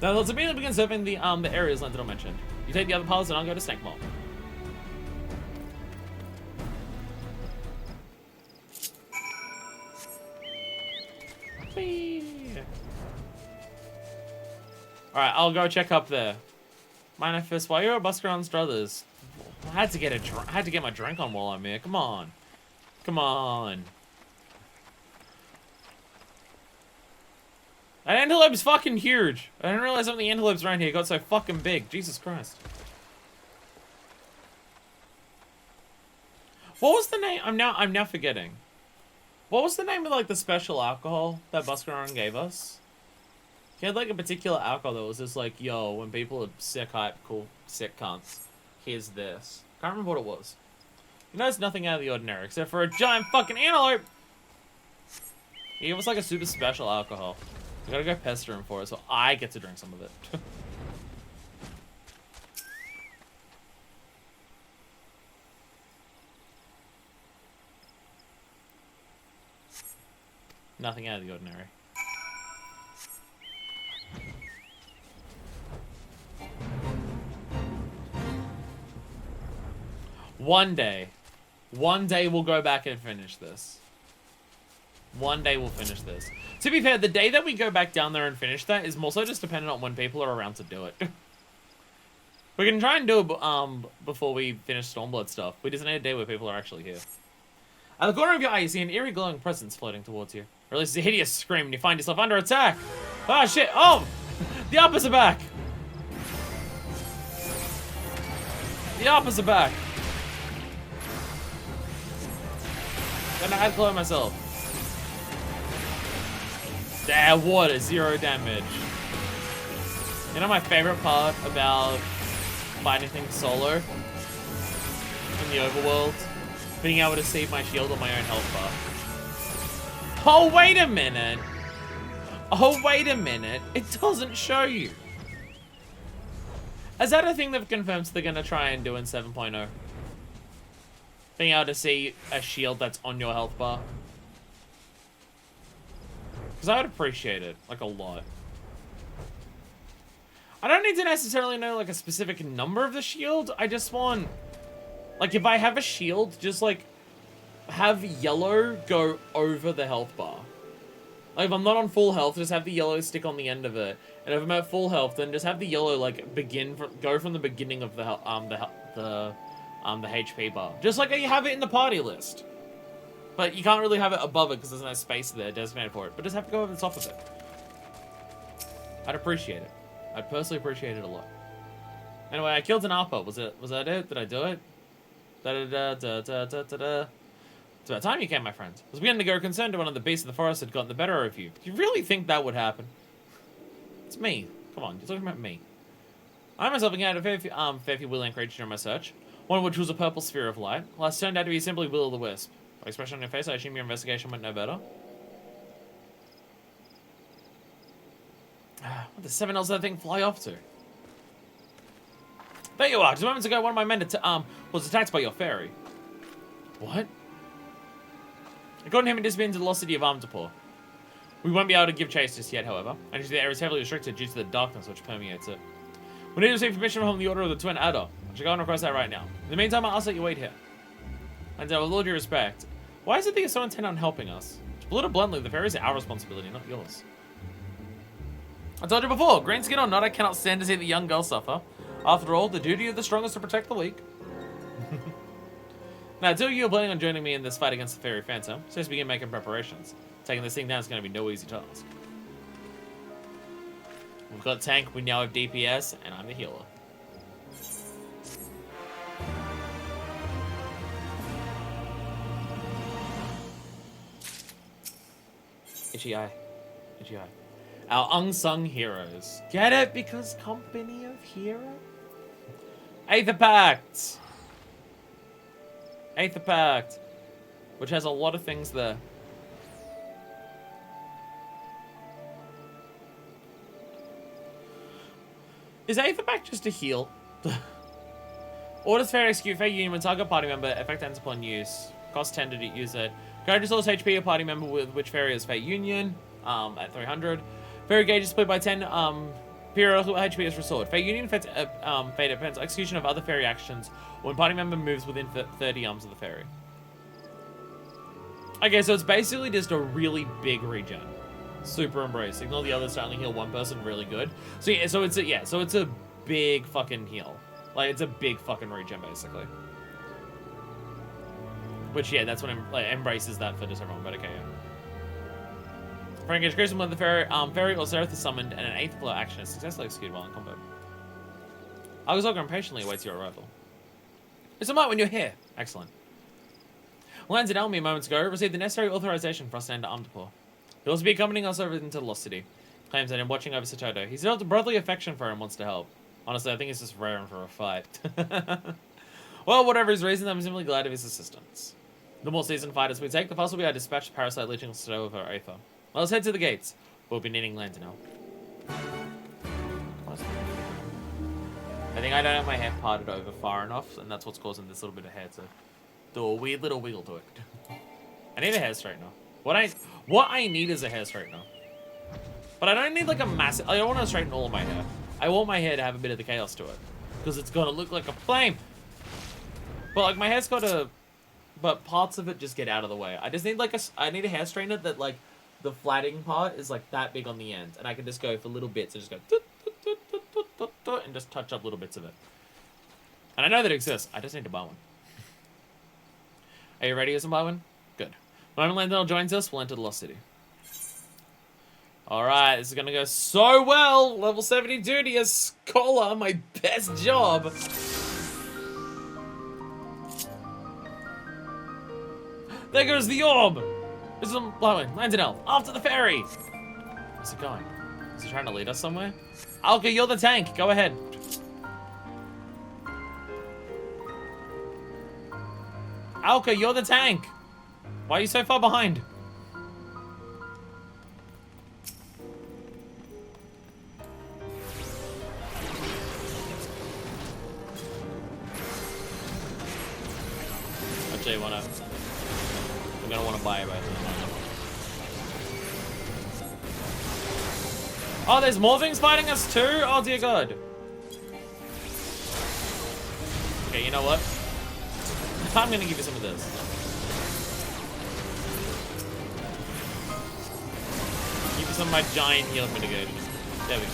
Now let's immediately begin surfing the areas Lentinel mentioned. You take the other paths and I'll go to Snake Mole. Alright, I'll go check up there. Manifest, why you're a busker on Struthers? I had to get my drink on while I'm here. Come on. Come on. That antelope's fucking huge. I didn't realize some of the antelopes around here got so fucking big. Jesus Christ. What was the name? I'm now forgetting. What was the name of like the special alcohol that Buscaron gave us? He had like a particular alcohol that was just like, yo, when people are sick hype, cool, sick cunts, here's this. Can't remember what it was. You know, it's nothing out of the ordinary except for a giant fucking antelope. He gave us like a super special alcohol. We gotta go pester him for it so I get to drink some of it. Nothing out of the ordinary. One day we'll go back and finish this. One day we'll finish this. To be fair, the day that we go back down there and finish that is mostly just dependent on when people are around to do it. We can try and do it before we finish Stormblood stuff. We just need a day where people are actually here. At the corner of your eye, you see an eerie glowing presence floating towards you. Releases a hideous scream, and you find yourself under attack. Ah, shit. Oh! The uppers are back! The uppers are back! Gonna add glow myself. There, water, 0 damage. You know my favorite part about fighting things solo in the overworld? Being able to see my shield on my own health bar. Oh, wait a minute! Oh, wait a minute. It doesn't show you. Is that a thing they've confirmed they're gonna try and do in 7.0? Being able to see a shield that's on your health bar? Because I would appreciate it, like, a lot. I don't need to necessarily know, like, a specific number of the shield. I just want, like, if I have a shield, just, like, have yellow go over the health bar. Like, if I'm not on full health, just have the yellow stick on the end of it. And if I'm at full health, then just have the yellow, like, go from the beginning of the HP bar. Just like you have it in the party list. But you can't really have it above it because there's no space there designated for it. But just have to go over the top of it. I'd appreciate it. I'd personally appreciate it a lot. Anyway, I killed an Alpha. Was that it? Did I do it? Da-da-da-da-da-da-da-da. It's about time you came, my friend. I was beginning to grow concerned one of the beasts of the forest had gotten the better of you. Do you really think that would happen? It's me. Come on, you're talking about me. I myself encountered a fair few willing creatures during my search. One of which was a purple sphere of light. Last turned out to be simply Will-o'-the-Wisp. By expression on your face, I assume your investigation went no better. What the 7 else did that thing fly off to? There you are. Just moments ago, one of my men was attacked by your fairy. What? According to him, it disappeared into the lost city of Amdapur. We won't be able to give chase just yet, however. And the area is heavily restricted due to the darkness which permeates it. We need to receive permission from the Order of the Twin Adder. I should go and request that right now. In the meantime, I'll ask that you wait here. And with all due respect, why is it that you're so intent on helping us? To put it bluntly, the fairies are our responsibility, not yours. I told you before, green skin or not, I cannot stand to see the young girl suffer. After all, the duty of the strong is to protect the weak. Now, until you're planning on joining me in this fight against the Fairy Phantom, so let's begin making preparations. Taking this thing down is going to be no easy task. We've got tank, we now have DPS, and I'm the healer. Itchy eye. Itchy eye. Our unsung heroes. Get it? Because company of heroes? Aether Pact! Aether Pact. Which has a lot of things there. Is Aether Pact just a heal? Orders Fairy execute Fairy Union when target party member. Effect ends upon use. Cost 10 to use it. Guard restores HP a party member with which Fairy is Fairy Union. At 300. Fairy gauge is split by 10. Period HP is restored. Fairy Union fate depends on execution of other Fairy actions when party member moves within 30 arms of the Fairy. Okay, so it's basically just a really big regen. Super embrace. Ignore the others to only heal one person. Really good. So yeah, so it's a big fucking heal. Like it's a big fucking regen basically. Which yeah, that's what embraces that for just everyone. But okay. Yeah. For engage Grayson with the Fairy or Seraph is summoned, and an 8th floor action is successfully executed while in combat. Algazogger impatiently awaits your arrival. It's a might when you're here. Excellent. Lands in Elmi moments ago received the necessary authorization for us to enter Amdapur. He'll also be accompanying us over into the Lost City. Claims that in watching over Satoto, he's developed a brotherly affection for her and wants to help. Honestly, I think he's just raring for a fight. Well, whatever his reason, I'm simply glad of his assistance. The more seasoned fighters we take, the faster we are dispatched parasite leeching Satoto with our Aether. Well, let's head to the gates. We'll be needing land now. I think I don't have my hair parted over far enough, and that's what's causing this little bit of hair to do a weird little wiggle to it. I need a hair straightener. What I need is a hair straightener. But I don't need like a massive... I don't want to straighten all of my hair. I want my hair to have a bit of the chaos to it. Because it's going to look like a flame. But like my hair's got a... But parts of it just get out of the way. I just need like I need a hair straightener that like... The flatting part is like that big on the end. And I can just go for little bits and just go... And just touch up little bits of it. And I know that it exists. I just need to buy one. Are you ready to buy one? Good. When Landell joins us, we'll enter the Lost City. Alright, this is gonna go so well! Level 70 duty as Scholar, my best job! There goes the orb! This is blowing. Landell, after the ferry! Where's it going? Is he trying to lead us somewhere? Alka, you're the tank. Go ahead. Alka, you're the tank. Why are you so far behind? Actually, I'm gonna want to buy it right now. Oh, there's more things fighting us too? Oh dear God. Okay, you know what? I'm gonna give you some of this. Give you some of my giant heal mitigation. There we go.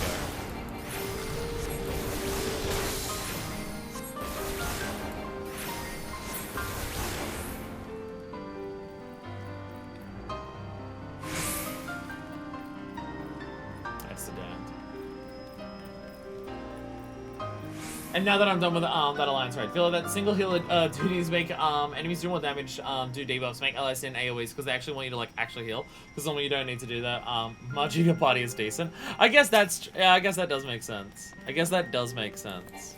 And now that I'm done with that alliance raid, feel like that single healer duties make enemies do more damage, do debuffs, make allies in AoEs because they actually want you to like actually heal. Because normally you don't need to do that. Marching your party is decent. I guess that's I guess that does make sense. I guess that does make sense.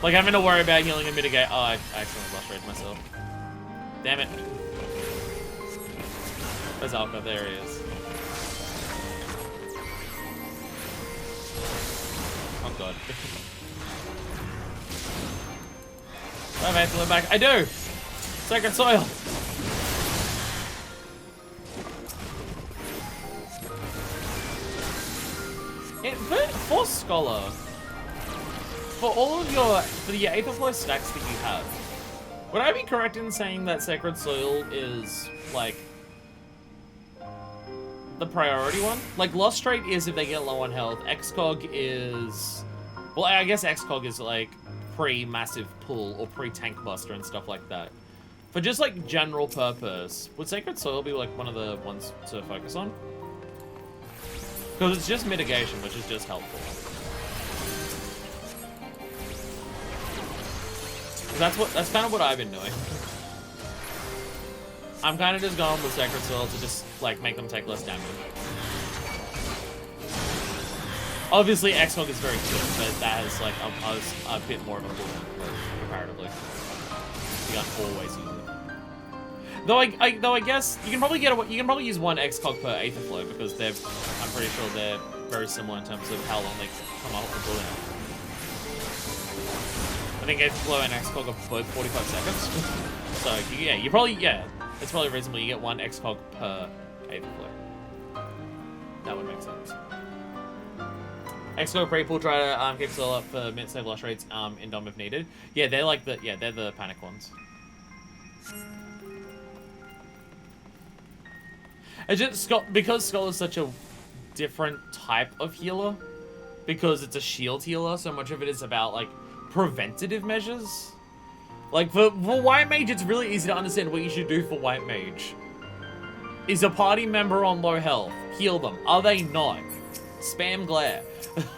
Like having to worry about healing and mitigate. Oh, I accidentally lost raid myself. Damn it. Where's Alka? There he is. Oh God. Do I have to look back? I do! Sacred soil! For Scholar, for all of for the Aetherflow stacks that you have, would I be correct in saying that Sacred Soil is, like, the priority one? Like, Lost Trait is if they get low on health. XCOG is... Well, I guess XCOG is, like, pre-massive pull or pre-tank buster and stuff like that. For just, like, general purpose, would Sacred Soil be, like, one of the ones to focus on? Because it's just mitigation, which is just helpful. That's kind of what I've been doing. I'm kind of just going with Sacred Soil to just, like, make them take less damage. Obviously, XCOG is very good, but that has, like, a bit more of a pull, comparatively. You can't always use it. Though I guess you can probably use one XCOG per Aetherflow because I'm pretty sure they're very similar in terms of how long they come up with bullet. I think Aetherflow and XCOG are both 45 seconds. So yeah, it's probably reasonable you get one XCOG per Aetherflow. That would make sense. XCOG pre-pull, try to keep Soul up for mid save loss rates in Dom if needed. Yeah, they're like they're the panic ones. It's just because Skull is such a different type of healer, because it's a shield healer, so much of it is about like preventative measures. Like for White Mage, it's really easy to understand what you should do for White Mage. Is a party member on low health? Heal them. Are they not? Spam glare.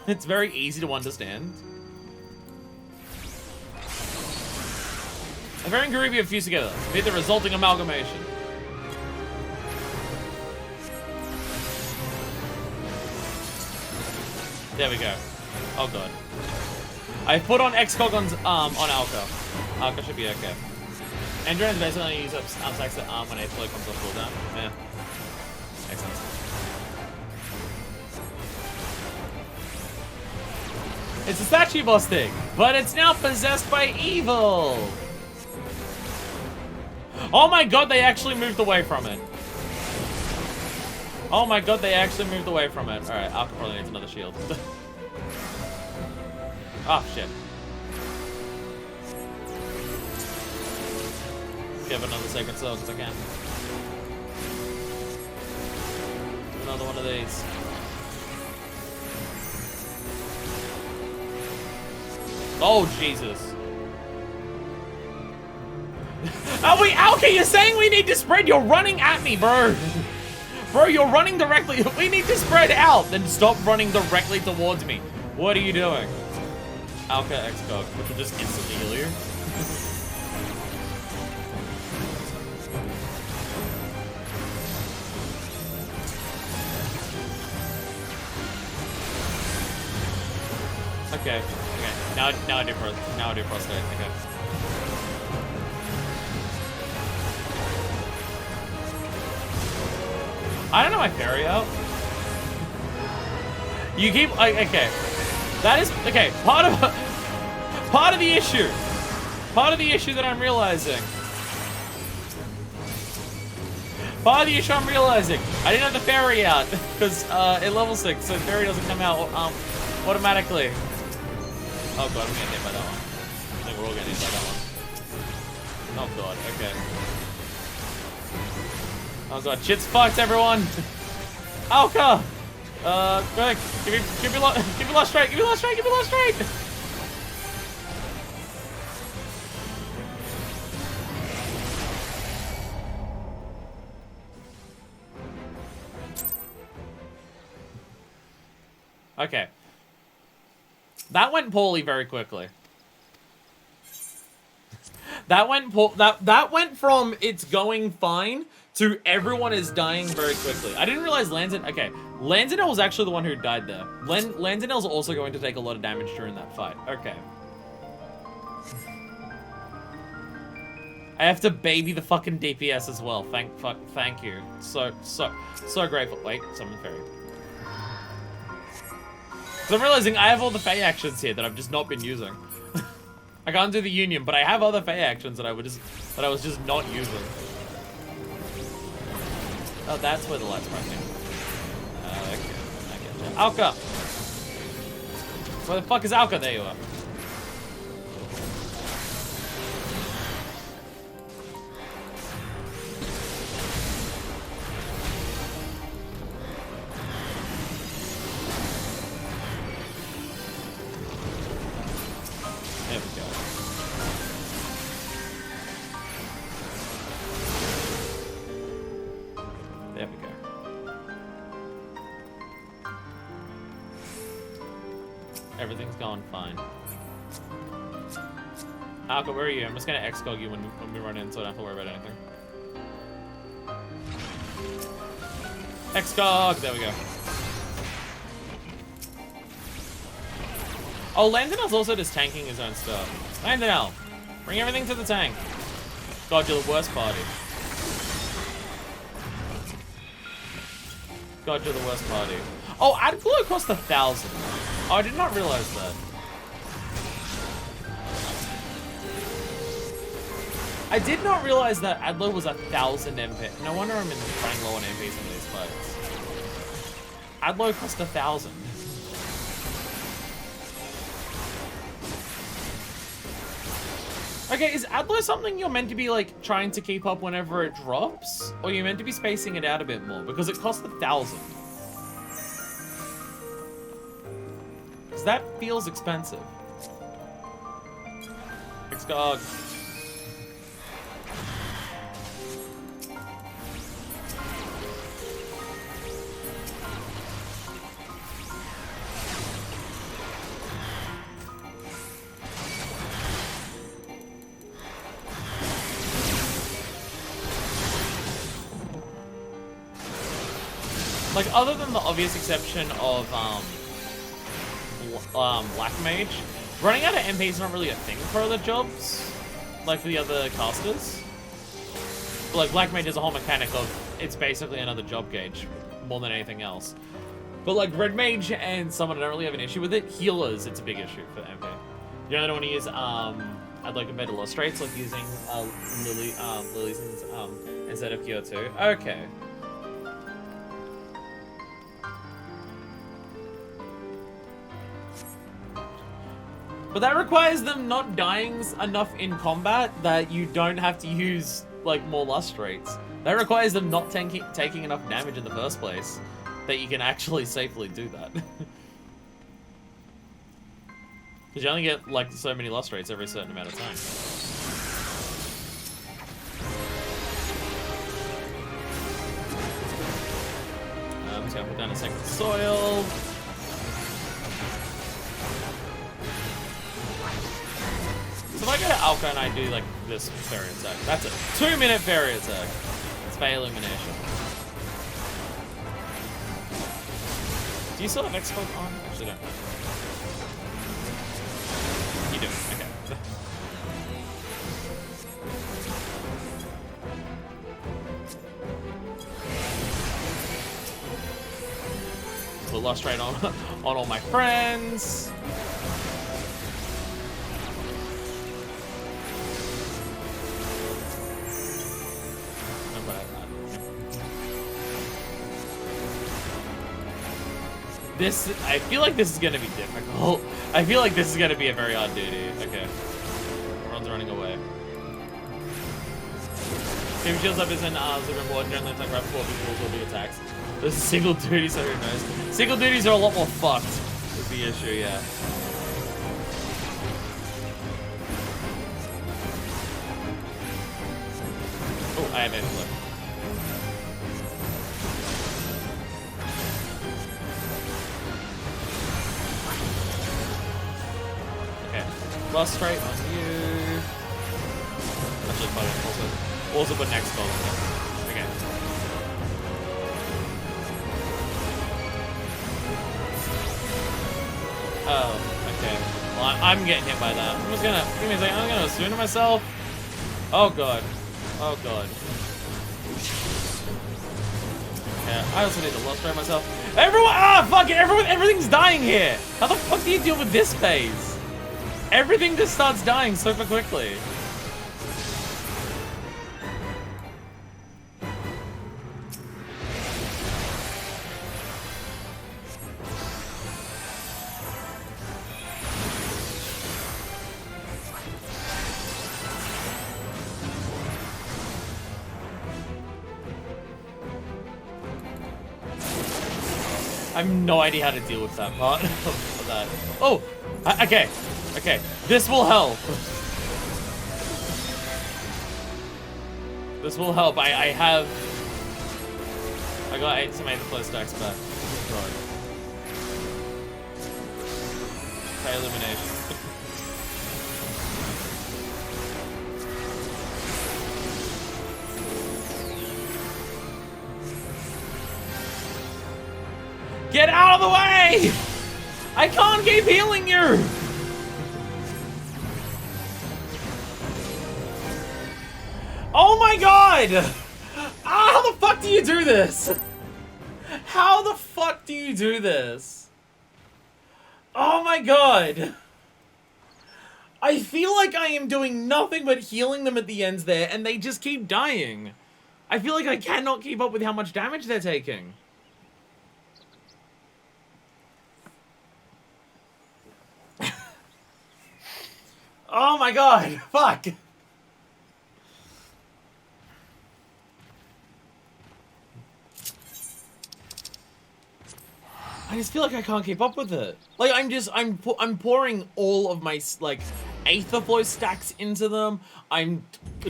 It's very easy to understand. A very Garibi fused together. Be the resulting amalgamation. There we go. Oh god. I put on XCOG on Alka. Alka should be okay. Endurance basically use up stacks that when Aetherflow comes off cooldown. Yeah. Excellent. It's a statue boss thing, but it's now possessed by evil. Oh my god, they actually moved away from it. Oh my god, they actually moved away from it. Alright, Alka probably needs another shield. Oh, shit. Give another Sacred Soul, because I can. Do another one of these. Oh, Jesus. Oh wait, Alka, you're saying we need to spread? You're running at me, bro. Bro, you're running directly. We need to spread out. Then stop running directly towards me. What are you doing? Alka X-Cog, which will just instantly heal you. Okay. Now I do prostate. Okay. I don't know my fairy out. You keep okay. That is okay. Part of the issue. Part of the issue that I'm realizing. Part of the issue I'm realizing. I didn't have the fairy out because at level 6, so fairy doesn't come out automatically. Oh god, I'm getting hit by that one. I think we're all getting hit by that one. Oh god, okay. Oh god, shit's fucked, everyone! Alka! Go ahead, give me last straight, give me last straight, give me last straight! Okay. That went poorly very quickly. That went from it's going fine to everyone is dying very quickly. I didn't realize okay, Lanzanel was actually the one who died there. Lanzanel's also going to take a lot of damage during that fight. Okay. I have to baby the fucking DPS as well. Thank you. So grateful. Wait, summon fairy. So I'm realizing I have all the Fae actions here that I've just not been using. I can't do the Union, but I have other Fae actions that I was just not using. Oh, that's where the light's breaking. Okay, I get you. Alka! Where the fuck is Alka? There you are. There we go. There we go. Everything's going fine. Alka, where are you? I'm just gonna X-Cog you when we run in so I don't have to worry about anything. X-Cog! There we go. Oh, Landanel's also just tanking his own stuff. Landanel, bring everything to the tank. God, you're the worst party. God, you're the worst party. Oh, AdGlow cost 1,000. Oh, I did not realize that. I did not realize that AdGlow was 1,000 MP. No wonder I'm running low on MP in these fights. AdGlow cost 1,000. Okay, is AdGlow something you're meant to be, like, trying to keep up whenever it drops? Or you're meant to be spacing it out a bit more? Because it costs 1,000. Because that feels expensive. X-Cog. Like, other than the obvious exception of, Black Mage, running out of MP is not really a thing for other jobs, like for the other casters. But, like, Black Mage is a whole mechanic of, it's basically another job gauge, more than anything else. But, like, Red Mage and someone I don't really have an issue with it. Healers, it's a big issue for MP. You know, I don't want to use, I'd like compared to Lustrates, like using, Lilies instead of Cure 2. Okay. But that requires them not dying enough in combat that you don't have to use, like, more Lustrates. That requires them not taking enough damage in the first place that you can actually safely do that. Because you only get, like, so many Lustrates every certain amount of time. down to sacred soil. So if I go to Alka and I do like this fairy attack, that's a 2-minute fairy attack. It's by elimination. Do you still have X-Fog on? Actually, don't. You do. Okay. So lost right on all my friends. This, I feel like this is gonna be difficult. I feel like this is gonna be a very odd duty. Okay. Everyone's running away. If shields up isn't super important, generally attack right before people will be attacked. There's a single duty, so who knows? Single duties are a lot more fucked, is the issue, yeah. Oh, I have any left. Lost straight on you. Actually, fine. Also put next goal. Okay. Oh, okay. Well, I'm getting hit by that. I'm just gonna, give me a second. I'm gonna assume to myself. Oh god. Oh god. Yeah, I also need to lost straight myself. Everyone, fuck it. Everything's dying here. How the fuck do you deal with this phase? Everything just starts dying super quickly. I have no idea how to deal with that part of that. Oh, okay. Okay, this will help. This will help. I got some 8 flow stacks back. God. By elimination. Get out of the way! I can't keep healing you! Oh my god! How the fuck do you do this? How the fuck do you do this? Oh my god! I feel like I am doing nothing but healing them at the ends there, and they just keep dying. I feel like I cannot keep up with how much damage they're taking. Oh my god! Fuck! I just feel like I can't keep up with it. Like, I'm pouring all of my, like, Aether Flow stacks into them. I'm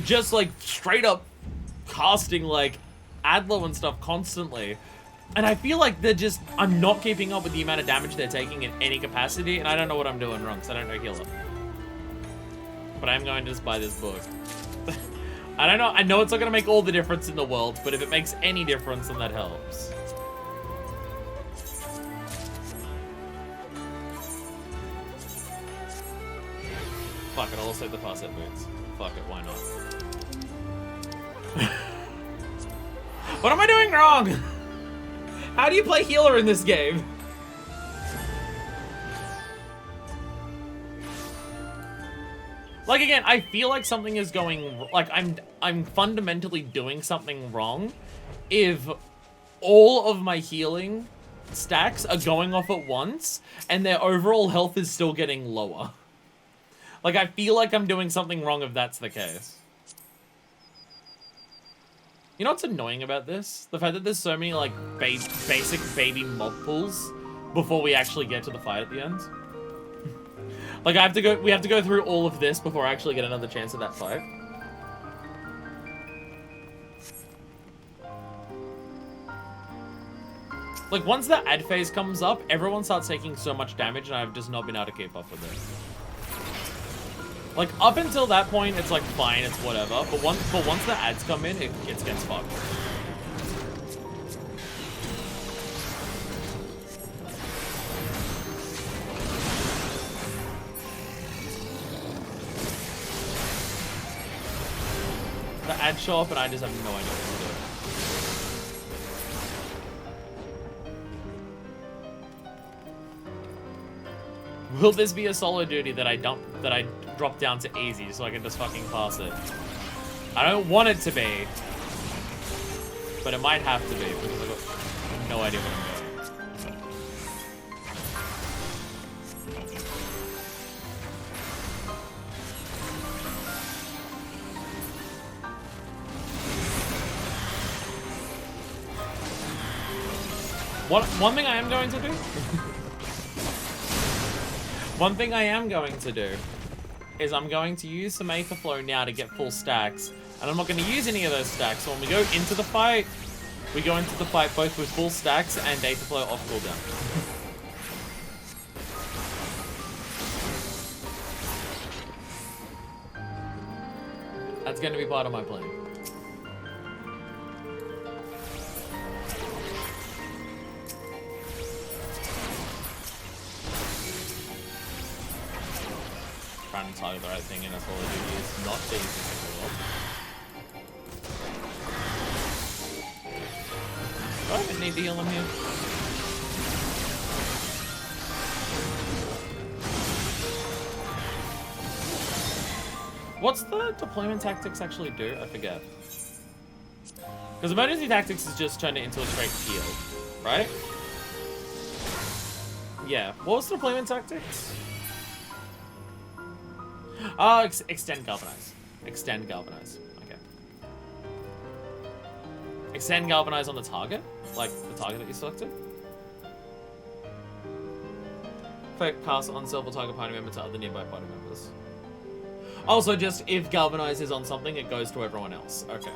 just, like, straight up casting, like, Adlo and stuff constantly. And I feel like I'm not keeping up with the amount of damage they're taking in any capacity, and I don't know what I'm doing wrong, because I don't know healer. But I'm going to just buy this book. I don't know, I know it's not going to make all the difference in the world, but if it makes any difference, then that helps. Fuck it, I'll also take the fast set boots. Fuck it, why not? What am I doing wrong? How do you play healer in this game? Like, again, I feel like something is going... Like, I'm fundamentally doing something wrong if all of my healing stacks are going off at once and their overall health is still getting lower. Like, I feel like I'm doing something wrong if that's the case. You know what's annoying about this? The fact that there's so many, like, basic baby mob pools before we actually get to the fight at the end. Like, we have to go through all of this before I actually get another chance at that fight. Like, once the ad phase comes up, everyone starts taking so much damage, and I've just not been able to keep up with it. Like, up until that point, it's like, fine, it's whatever. But once the ads come in, it gets fucked. The ads show up, and I just have no idea what to do. Will this be a solo duty that I drop down to easy so I can just fucking pass it? I don't want it to be, but it might have to be because I've got no idea where I'm going. One thing I am going to do. One thing I am going to do is I'm going to use some Aether Flow now to get full stacks. And I'm not going to use any of those stacks. So when we go into the fight, we go into the fight both with full stacks and Aether Flow off cooldown. That's going to be part of my plan. Trying to target the right thing, and that's all I do is not being successful. Do I even need to heal him here? What's the deployment tactics actually do? I forget. Because emergency tactics is just turn it into a straight heal, right? Yeah. What was the deployment tactics? Oh, extend galvanize. Extend galvanize. Okay. Extend galvanize on the target? Like the target that you selected? Effect cast on self or target party member to other nearby party members. Also, just if galvanize is on something, it goes to everyone else. Okay.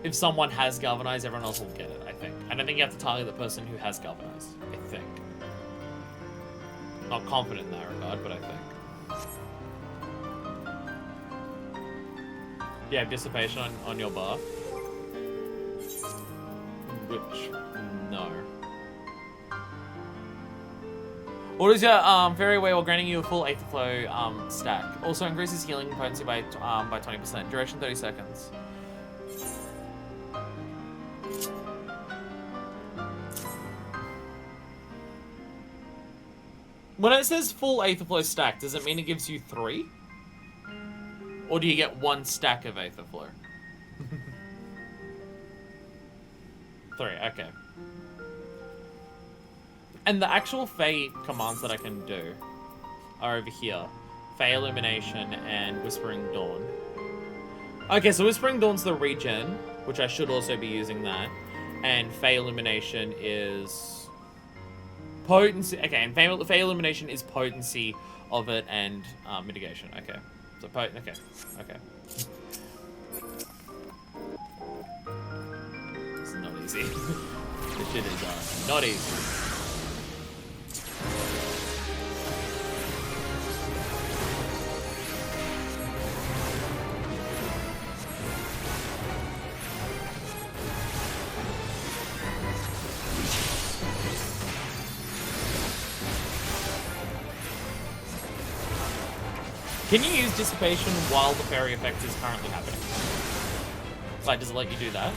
If someone has galvanize, everyone else will get it, I think. I don't think you have to target the person who has galvanize, I think. Not confident in that regard, but I think. Yeah, dissipation on your buff. Which, no. Orders your fairy away while granting you a full Aether Flow stack. Also increases healing potency by 20%. Duration 30 seconds. When it says full Aether Flow stack, does it mean it gives you 3? Or do you get 1 stack of Aether Flow? 3, okay. And the actual Fey commands that I can do are over here. Fey Illumination and Whispering Dawn. Okay, so Whispering Dawn's the regen, which I should also be using that. And Fey Illumination is potency. Okay, and Fey Illumination is potency of it and mitigation. Okay. So okay. This is not easy. This shit is not easy. Can you use Dissipation while the fairy effect is currently happening? Like, does it let you do that?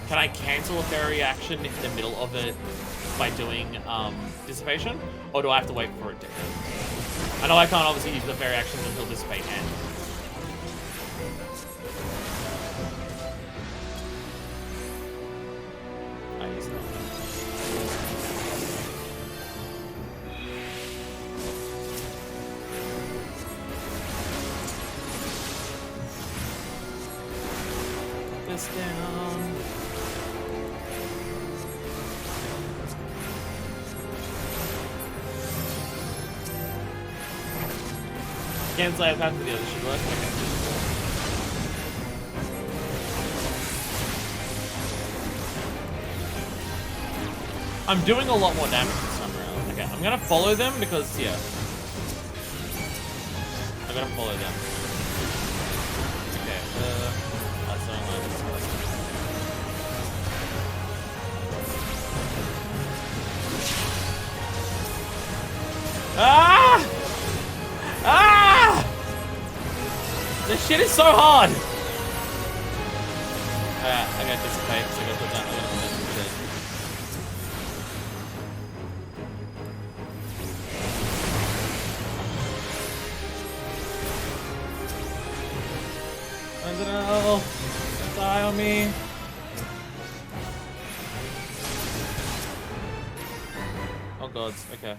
Can I cancel a fairy action in the middle of it by doing Dissipation? Or do I have to wait for it to end? I know I can't obviously use the fairy actions until Dissipate ends. I use that. This down. Can't say I've had to the other should work. Okay. I'm doing a lot more damage this time around. Okay, I'm gonna follow them because, yeah. I'm gonna follow them. Okay, that's not like this. Ah! Ah! This shit is so hard! I gotta dissipate, so I gotta put that, I gotta put that some shit. Sentinel! Don't die on me! Oh gods, okay.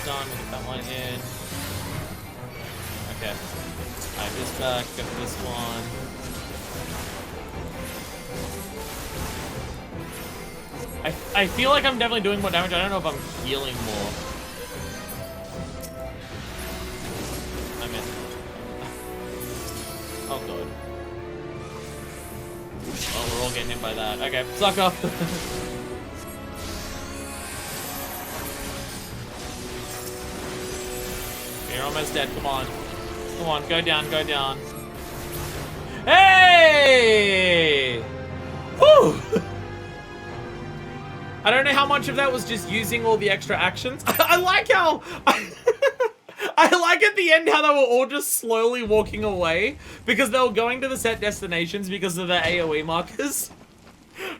Done, we get that one in. Okay. Alright, this back, go for this one. I feel like I'm definitely doing more damage. I don't know if I'm healing more. I'm in. Oh god. Oh, we're all getting hit by that. Okay, suck up. You're almost dead. Come on. Come on. Go down. Go down. Hey! Woo! I don't know how much of that was just using all the extra actions. I like how... I like at the end how they were all just slowly walking away because they were going to the set destinations because of the AoE markers.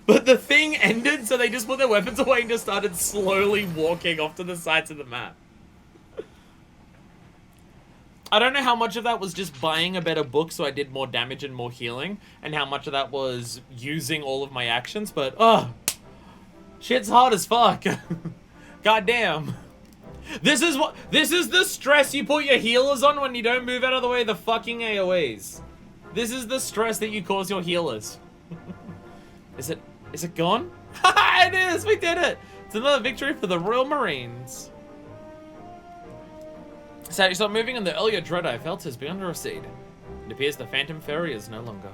But the thing ended, so they just put their weapons away and just started slowly walking off to the sides of the map. I don't know how much of that was just buying a better book so I did more damage and more healing, and how much of that was using all of my actions, but, shit's hard as fuck. Goddamn. This is the stress you put your healers on when you don't move out of the way of the fucking AoEs. This is the stress that you cause your healers. Is it gone? It is, we did it. It's another victory for the Royal Marines. Sadly, stop moving, and the earlier dread I felt has begun to recede. It appears the Phantom Fairy is no longer.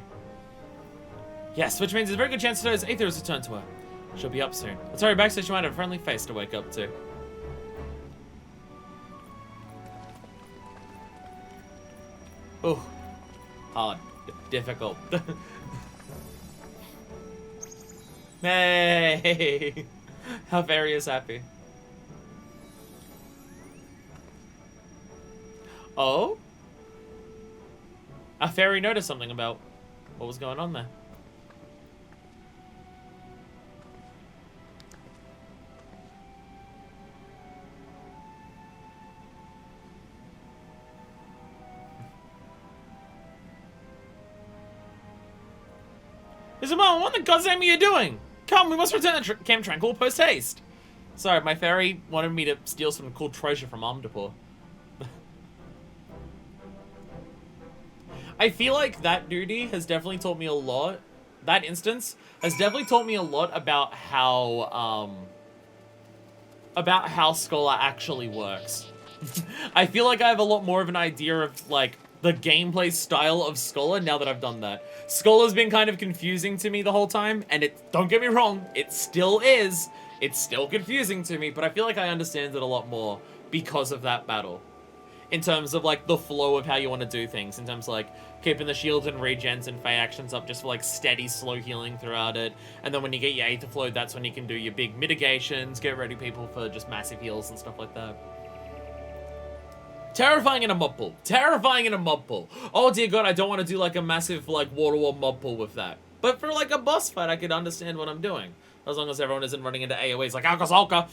Yes, which means there's a very good chance today's Aether has returned to her. She'll be up soon. Let's hurry back so she might have a friendly face to wake up to. Oh, hard, difficult. Hey, how Fairy is happy. Oh? A fairy noticed something about what was going on there. Isabel, what the goddamn are you doing? Come, we must return to Camp Tranquil post haste. Sorry, my fairy wanted me to steal some cool treasure from Amdapur. I feel like that duty has definitely taught me a lot. That instance has definitely taught me a lot about how Scholar actually works. I feel like I have a lot more of an idea of, like, the gameplay style of Scholar now that I've done that. Scholar's been kind of confusing to me the whole time, and don't get me wrong, it still is. It's still confusing to me, but I feel like I understand it a lot more because of that battle. In terms of, like, the flow of how you want to do things. In terms of, like, keeping the shields and regens and fey actions up just for, like, steady, slow healing throughout it. And then when you get your Aether flow, that's when you can do your big mitigations, get ready people for just massive heals and stuff like that. Terrifying in a mob pool. Terrifying in a mob pool. Oh, dear God, I don't want to do, like, a massive, like, wall-to-wall mob pool with that. But for, like, a boss fight, I could understand what I'm doing. As long as everyone isn't running into AoEs like Alka-Zalka.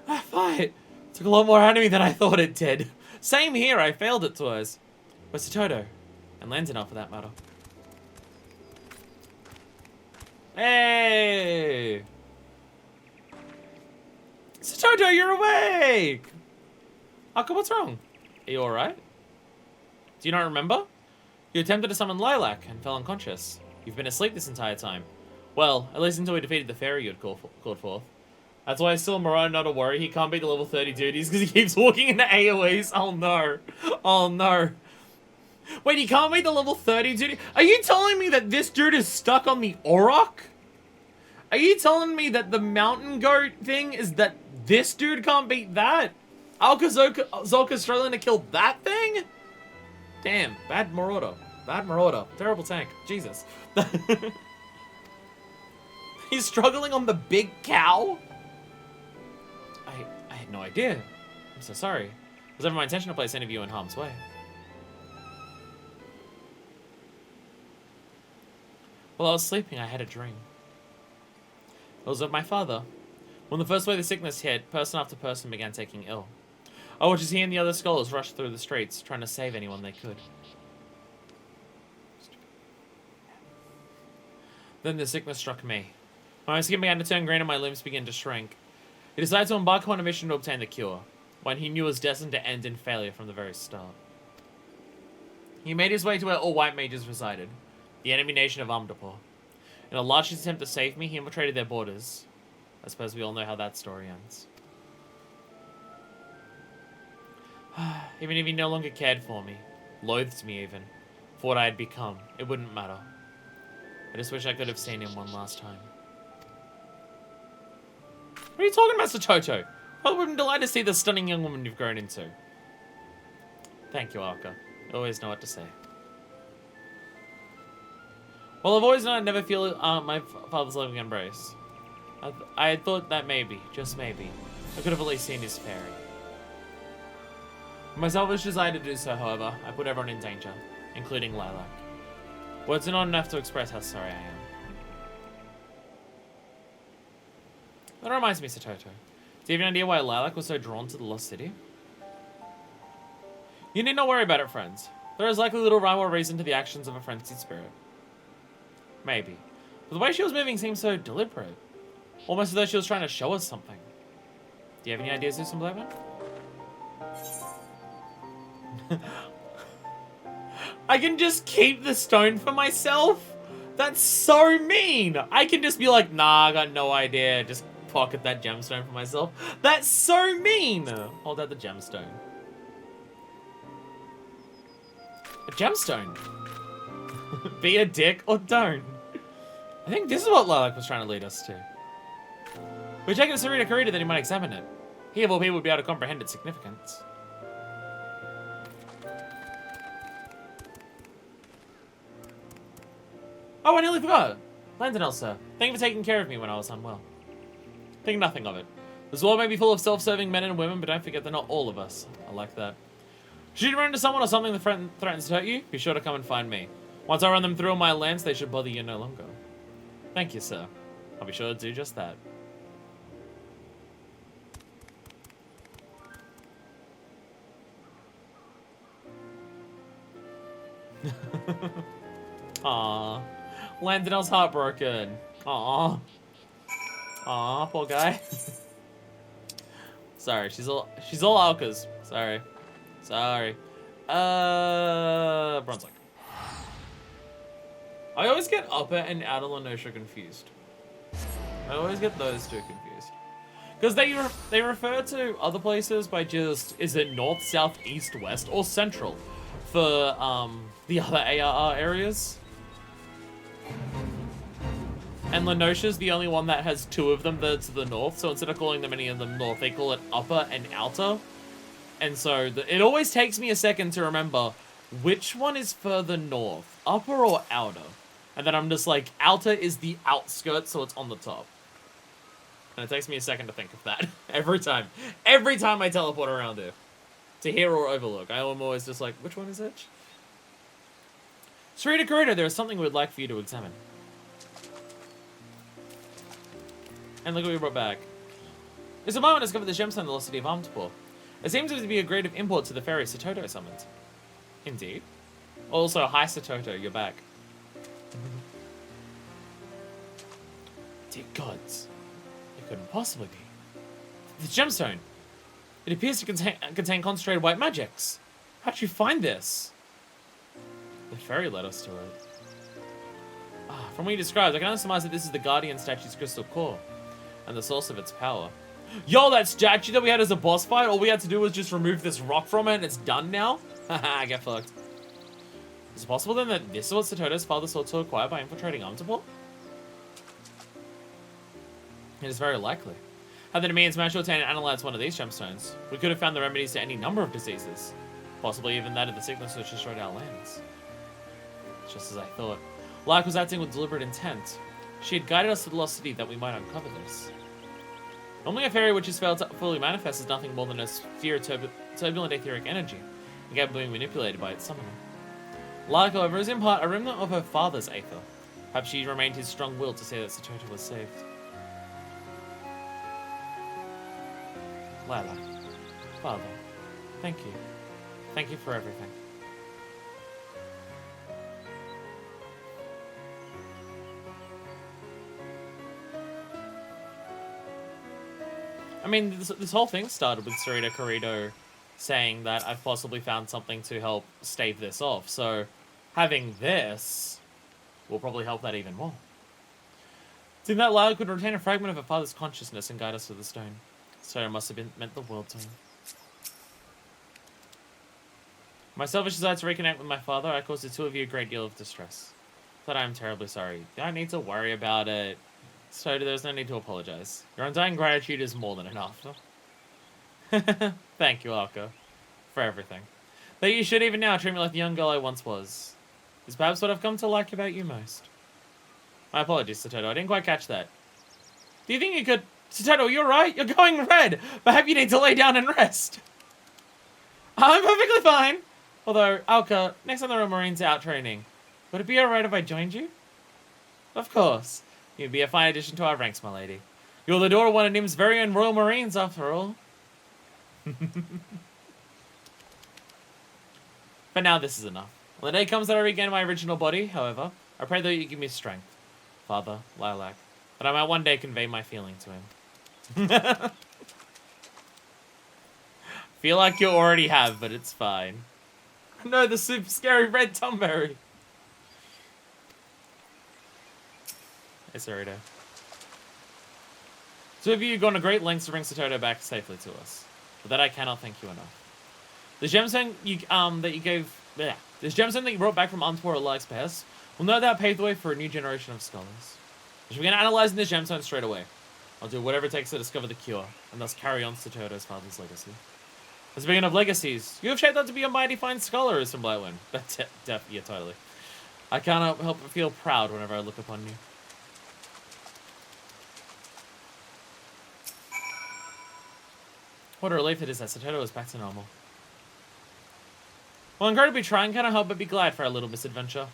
That fight took a lot more out of me than I thought it did. Same here, I failed it twice. Where's Toto? And Lanzanar, for that matter. Hey! Toto, you're awake! Aka, what's wrong? Are you alright? Do you not remember? You attempted to summon Lilac and fell unconscious. You've been asleep this entire time. Well, at least until we defeated the fairy you had called forth. That's why still Moran not a worry. He can't beat the level 30 duties because he keeps walking into AoEs. Oh no. Oh no. Wait, he can't beat the level 30 duty? Are you telling me that this dude is stuck on the Auroch? Are you telling me that the mountain goat thing is that this dude can't beat that? Zolka's struggling to kill that thing? Damn, bad Marauder. Bad Marauder. Terrible tank. Jesus. He's struggling on the big cow? I had no idea. I'm so sorry. It was never my intention to place any of you in harm's way. While I was sleeping, I had a dream. It was of my father. When the first wave of sickness hit, person after person began taking ill. I watched as he and the other scholars rushed through the streets, trying to save anyone they could. Then the sickness struck me. My skin began to turn green and my limbs began to shrink. He decided to embark on a mission to obtain the cure, one he knew was destined to end in failure from the very start. He made his way to where all white mages resided, the enemy nation of Amdapur. In a last attempt to save me, he infiltrated their borders. I suppose we all know how that story ends. Even if he no longer cared for me, loathed me even, for what I had become, it wouldn't matter. I just wish I could have seen him one last time. What are you talking about, Satoto? I would have been delighted to see the stunning young woman you've grown into. Thank you, Arca. You always know what to say. Well, I've always known I'd never feel my father's loving embrace. I had thought that maybe, just maybe, I could have at least seen his fairy. My selfish desire to do so, however, I put everyone in danger, including Lilac. Words are not enough to express how sorry I am. That reminds me, Satoto. Do you have any idea why Lilac was so drawn to the Lost City? You need not worry about it, friends. There is likely little rhyme or reason to the actions of a frenzied spirit. Maybe. But the way she was moving seemed so deliberate. Almost as though she was trying to show us something. Do you have any ideas, Zeus and Blackman? I can just keep the stone for myself? That's so mean! I can just be like, nah, I got no idea. Just pocket that gemstone for myself. That's so mean! Hold out the gemstone. A gemstone? Be a dick or don't. I think this is what Lilac was trying to lead us to. We're taking to Sarita Karita that he might examine it. He of all people would be able to comprehend its significance. Oh, I nearly forgot. Landonel, sir. Thank you for taking care of me when I was unwell. Think nothing of it. This world may be full of self-serving men and women, but don't forget they're not all of us. I like that. Should you run into someone or something that threatens to hurt you, be sure to come and find me. Once I run them through on my lands, they should bother you no longer. Thank you, sir. I'll be sure to do just that. Aww. Landonel's heartbroken. Aww. Aww, poor guy. Sorry, she's all Alkas. Sorry. Sorry. Brunswick. I always get Upper and Outer Lenosha confused. I always get those two confused. Because they refer to other places by just, is it north, south, east, west, or central for the other ARR areas? And Lenosha's the only one that has two of them that's to the north, so instead of calling them any of them north, they call it upper and outer. And so it always takes me a second to remember which one is further north, upper or outer. And then I'm just like, outer is the outskirts, so it's on the top. And it takes me a second to think of that every time. Every time I teleport around here. To here or overlook, I am always just like, which one is which? Sarita Karita, there is something we would like for you to examine. And look what we brought back. It's a moment to discover the gemstone in the lost city of Amtapur. It seems to be a grade of import to the fairy Satoto summoned. Indeed. Also, hi Satoto, you're back. Dear gods. It couldn't possibly be. The gemstone. It appears to contain concentrated white magics. How'd you find this? The fairy led us to it. From what you described, I can only surmise that this is the guardian statue's crystal core. and the source of its power. Yo, that statue that we had as a boss fight, all we had to do was just remove this rock from it and it's done now? Haha, get fucked. Is it possible then that this is what Satoto's father sought to acquire by infiltrating Amtapor? It is very likely. Had the Nemeans managed to obtain and analyze one of these gemstones, we could have found the remedies to any number of diseases. Possibly even that of the sickness which destroyed our lands. Just as I thought. Lark was acting with deliberate intent. She had guided us to the lost city that we might uncover this. Normally a fairy which is failed to fully manifest is nothing more than a sphere of turbulent etheric energy, and capable of being manipulated by its summoner. Lark, however, is in part a remnant of her father's aether. Perhaps she remained his strong will to say that Satoto was saved. Lilac. Father, thank you. Thank you for everything. I mean, this whole thing started with Sarita Corrido saying that I've possibly found something to help stave this off, so having this will probably help that even more. Seeing that Lila could retain a fragment of her father's consciousness and guide us to the stone. So it must have meant the world to him. My selfish desire to reconnect with my father, I caused the two of you a great deal of distress. But I am terribly sorry. You don't need to worry about it. So there's no need to apologize. Your undying gratitude is more than enough. Thank you, Arco, for everything. But you should even now treat me like the young girl I once was. Is perhaps what I've come to like about you most. My apologies, Satoto. I didn't quite catch that. Do you think you could... Satoto, you're right. You're going red. Perhaps you need to lay down and rest. I'm perfectly fine. Although, Alka, next time the Royal Marines are out training, would it be alright if I joined you? Of course. You'd be a fine addition to our ranks, my lady. You're the daughter of one of Nim's very own Royal Marines, after all. But now this is enough. When the day comes that I regain my original body, however, I pray that you give me strength, Father, Lilac, that I might one day convey my feeling to him. Feel like you already have, but it's fine. No, the super scary red Tonberry. Hey, Sarita. Two of you have gone to great lengths to bring Satoto back safely to us. For that I cannot thank you enough. The gemstone this gemstone that you brought back from Antwer at Lark's behest will no doubt pave the way for a new generation of scholars. I shall begin analyzing this gemstone straight away. I'll do whatever it takes to discover the cure, and thus carry on Satoto's father's legacy. Speaking of legacies, you have shaped up to be a mighty fine scholar, Isam Blightwind. That's yeah, totally. I cannot help but feel proud whenever I look upon you. What a relief it is that Satoto is back to normal. While incredibly trying, cannot help but be glad for our little misadventure.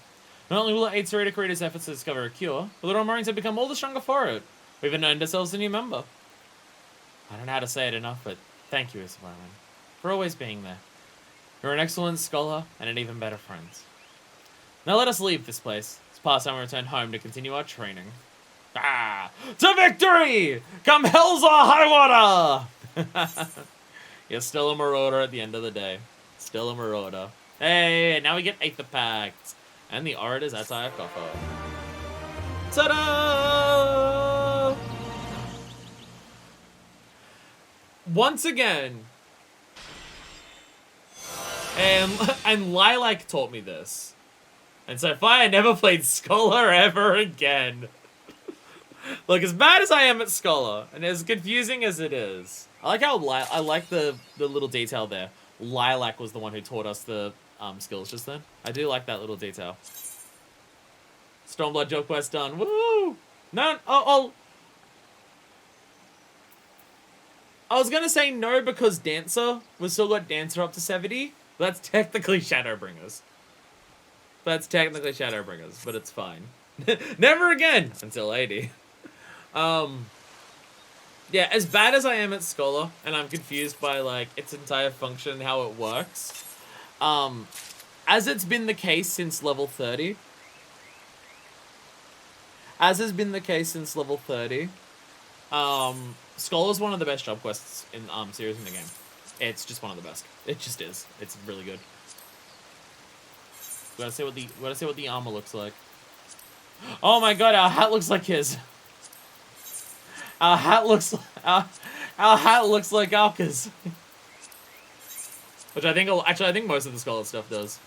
Not only will it aid Sarita Corrida's efforts to discover a cure, but the Royal Marines have become all the stronger for it. We've even earned ourselves a new member. I don't know how to say it enough, but thank you, Isam Blightwind, for always being there. You're an excellent scholar and an even better friend. Now let us leave this place. It's past time we return home to continue our training. Ah! To victory! Come hells or high water! You're still a marauder at the end of the day. Still a marauder. Hey, now we get Aether Pact. And the Orator's Attire Coffer. Ta-da! Once again... And Lilac taught me this. And so far, I never played Scholar ever again. Look, as bad as I am at Scholar, and as confusing as it is, I like how I like the little detail there. Lilac was the one who taught us the skills just then. I do like that little detail. Stormblood joke quest done. Woo! No, I was gonna say no because Dancer, we've still got Dancer up to 70. That's technically Shadowbringers. But it's fine. Never again until 80. Yeah, as bad as I am at Scholar, and I'm confused by, like, its entire function and how it works, as it's been the case since level 30, Scholar's one of the best job quests in series in the game. It's just one of the best. It just is. It's really good. Gotta see what the armor looks like. Oh my god, our hat looks like his. Our hat looks like Alka's. Which I think most of the Scarlet stuff does.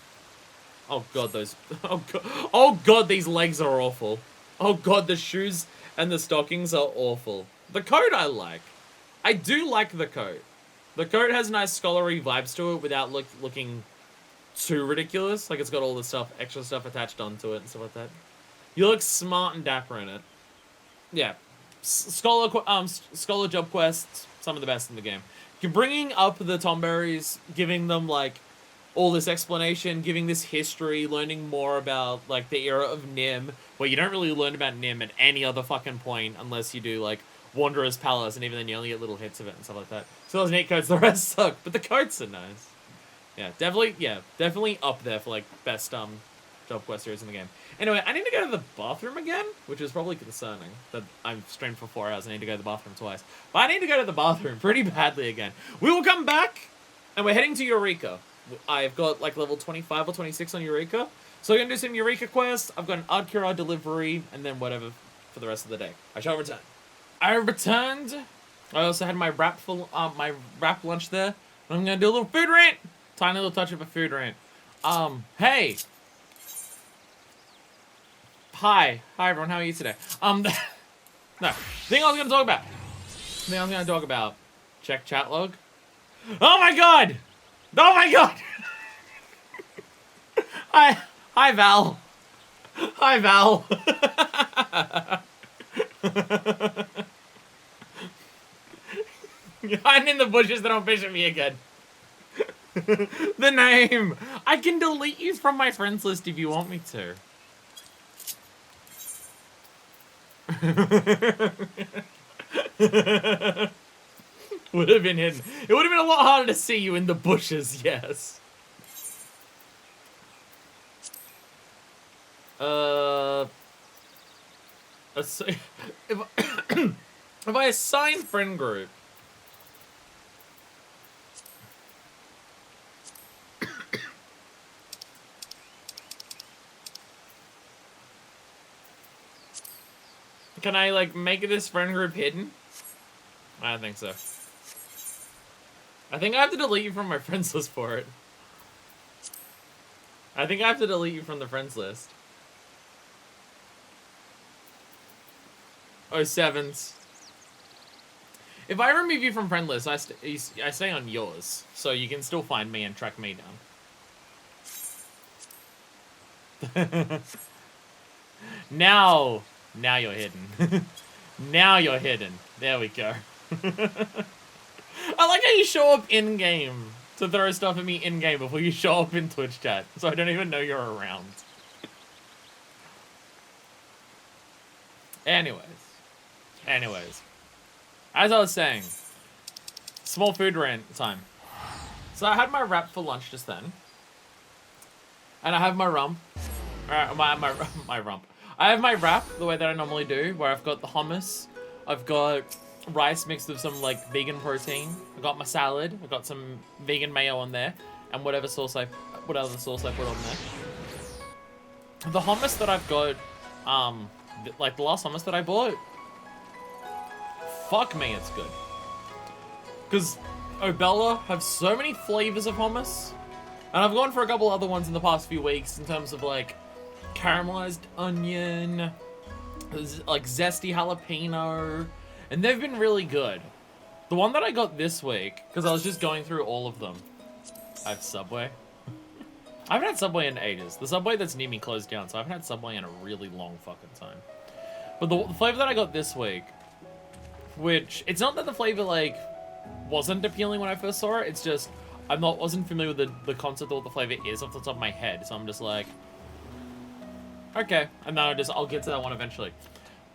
Oh god, those. Oh god, these legs are awful. Oh god, the shoes and the stockings are awful. The coat I like. I do like the coat. The coat has nice scholarly vibes to it without looking too ridiculous. Like it's got all the stuff, extra stuff attached onto it and stuff like that. You look smart and dapper in it. Yeah. Scholar job quests, some of the best in the game. You're bringing up the Tonberries, giving them like all this explanation, giving this history, learning more about like the era of Nim, where you don't really learn about Nim at any other fucking point unless you do like Wanderer's Palace, and even then you only get little hits of it and stuff like that. So those neat coats, the rest suck, but the coats are nice. Yeah, definitely up there for like best job quest series in the game. Anyway, I need to go to the bathroom again, which is probably concerning that I've streamed for 4 hours. I need to go to the bathroom twice. But I need to go to the bathroom pretty badly again. We will come back, and we're heading to Eureka. I've got like level 25 or 26 on Eureka. So we're going to do some Eureka quests. I've got an Ardkira delivery, and then whatever for the rest of the day. I shall return. I returned. I also had my wrap lunch there. I'm going to do a little food rant. Tiny little touch of a food rant. Hey. Hi everyone, how are you today? No, thing I was gonna talk about. Check chat log. Oh my god! Hi Val. Hi Val. I'm in the bushes, that don't fish at me again. The name. I can delete you from my friends list if you want me to. Would have been hidden. It would have been a lot harder to see you in the bushes, yes. If I assign friend group, can I, like, make this friend group hidden? I don't think so. I think I have to delete you from my friends list for it. I think I have to delete you from the friends list. Oh, sevens. If I remove you from friend list, I stay on yours. So you can still find me and track me down. Now you're hidden. Now you're hidden. There we go. I like how you show up in-game to throw stuff at me in-game before you show up in Twitch chat, so I don't even know you're around. Anyways. As I was saying, small food rant time. So I had my wrap for lunch just then. And I have my rump. My rump. I have my wrap the way that I normally do, where I've got the hummus, I've got rice mixed with some like vegan protein, I've got my salad, I've got some vegan mayo on there, and whatever sauce I put on there. The hummus that I've got, like the last hummus that I bought, fuck me, it's good. Because Obella have so many flavors of hummus, and I've gone for a couple other ones in the past few weeks in terms of like caramelized onion, like zesty jalapeno, and they've been really good. The one that I got this week, because I was just going through all of them. I have Subway. I haven't had Subway in ages. The Subway that's near me closed down, so I haven't had Subway in a really long fucking time. But the flavor that I got this week, which, it's not that the flavor, like, wasn't appealing when I first saw it, it's just, wasn't familiar with the concept of what the flavor is off the top of my head, so I'm just like, okay, and then I'll get to that one eventually.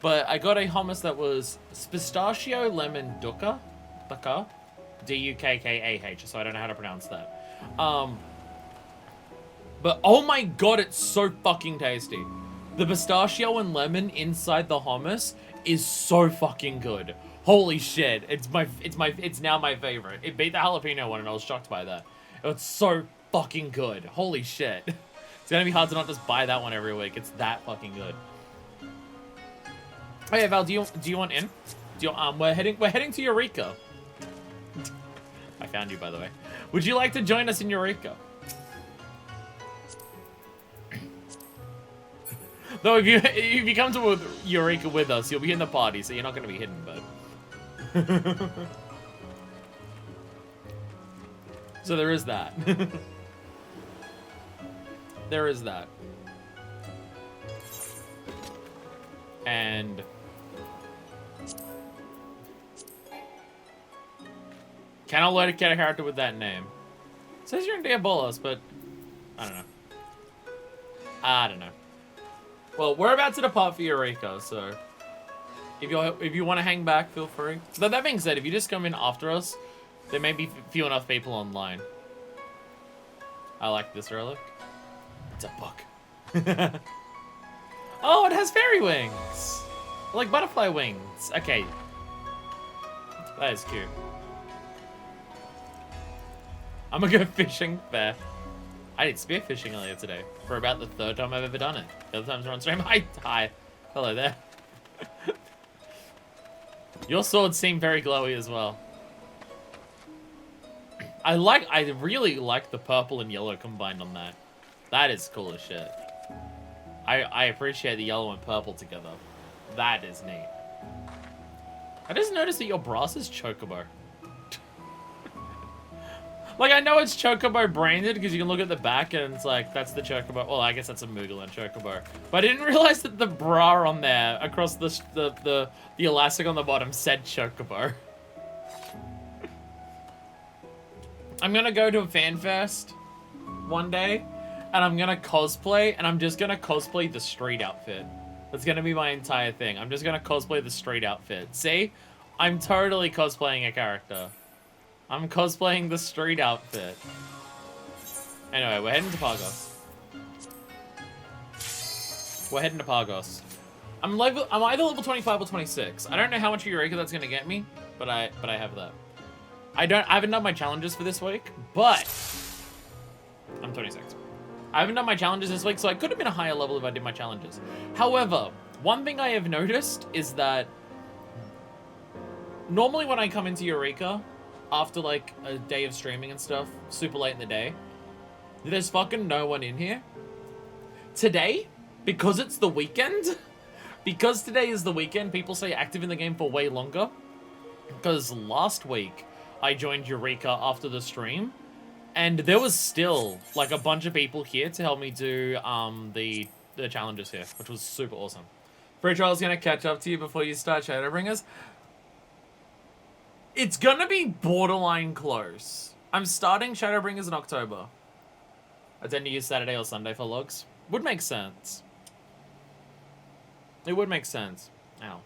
But I got a hummus that was pistachio lemon dukkah, D-U-K-K-A-H, so I don't know how to pronounce that. But oh my god, it's so fucking tasty. The pistachio and lemon inside the hummus is so fucking good. Holy shit, it's now my favorite. It beat the jalapeno one and I was shocked by that. It's so fucking good. Holy shit. It's gonna be hard to not just buy that one every week. It's that fucking good. Oh yeah, Val, do you want in? We're heading to Eureka. I found you, by the way. Would you like to join us in Eureka? Though if you come to Eureka with us, you'll be in the party, so you're not going to be hidden, but. So there is that. There is that. And cannot let a character with that name. It says you're in Diabolos, but I don't know. I don't know. Well, we're about to depart for Eureka, so if you want to hang back, feel free. But that being said, if you just come in after us, there may be few enough people online. I like this relic. It's a book. Oh, it has fairy wings! Like butterfly wings. Okay. That is cute. I'm gonna go fishing. Fair. I did spearfishing earlier today. For about the 3rd time I've ever done it. The other times we're on stream. Hi. Hello there. Your swords seem very glowy as well. I really like the purple and yellow combined on that. That is cool as shit. I appreciate the yellow and purple together. That is neat. I just noticed that your brass is Chocobo. Like, I know it's Chocobo branded because you can look at the back and it's like, that's the Chocobo. Well, I guess that's a Moogle and Chocobo. But I didn't realize that the bra on there, across the elastic on the bottom, said Chocobo. I'm gonna go to a fan fest one day, and I'm gonna cosplay, and I'm just gonna cosplay the street outfit. That's gonna be my entire thing. I'm just gonna cosplay the street outfit. See? I'm totally cosplaying a character. I'm cosplaying the street outfit. Anyway, we're heading to Pagos. We're heading to Pagos. I'm either level 25 or 26. I don't know how much Eureka that's gonna get me, but I have that. I haven't done my challenges for this week, but I'm 26. I haven't done my challenges this week, so I could have been a higher level if I did my challenges. However, one thing I have noticed is that normally when I come into Eureka after like a day of streaming and stuff, super late in the day, there's fucking no one in here. Today, because it's the weekend, because today is the weekend, people stay active in the game for way longer. Because last week, I joined Eureka after the stream, and there was still like a bunch of people here to help me do the challenges here, which was super awesome. Free Trial's gonna catch up to you before you start Shadowbringers. It's gonna be borderline close. I'm starting Shadowbringers in October. I tend to use Saturday or Sunday for logs. Would make sense. It would make sense. Ow.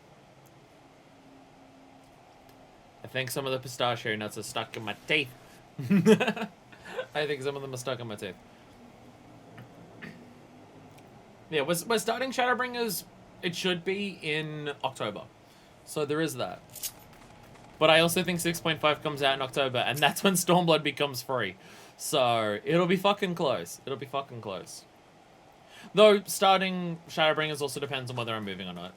I think some of the pistachio nuts are stuck in my teeth. I think some of them are stuck in my teeth. Yeah, we're starting Shadowbringers. It should be in October. So there is that. But I also think 6.5 comes out in October, and that's when Stormblood becomes free. So it'll be fucking close. It'll be fucking close. Though starting Shadowbringers also depends on whether I'm moving or not.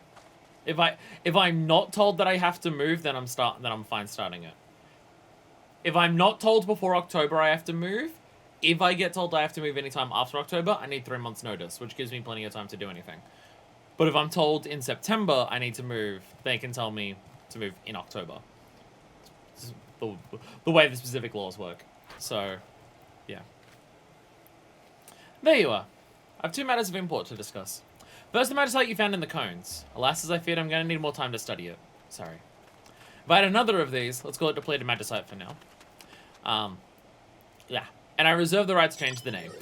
If I'm not told that I have to move, then I'm fine starting it. If I'm not told before October I have to move, if I get told I have to move anytime after October, I need 3 months notice, which gives me plenty of time to do anything. But if I'm told in September I need to move, they can tell me to move in October. This is the way the specific laws work. So, yeah. There you are. I have 2 matters of import to discuss. First, the magicite you found in the cones. Alas, as I feared, I'm going to need more time to study it. Sorry. If I had another of these, let's call it depleted magicite for now. Yeah. And I reserve the right to change the name.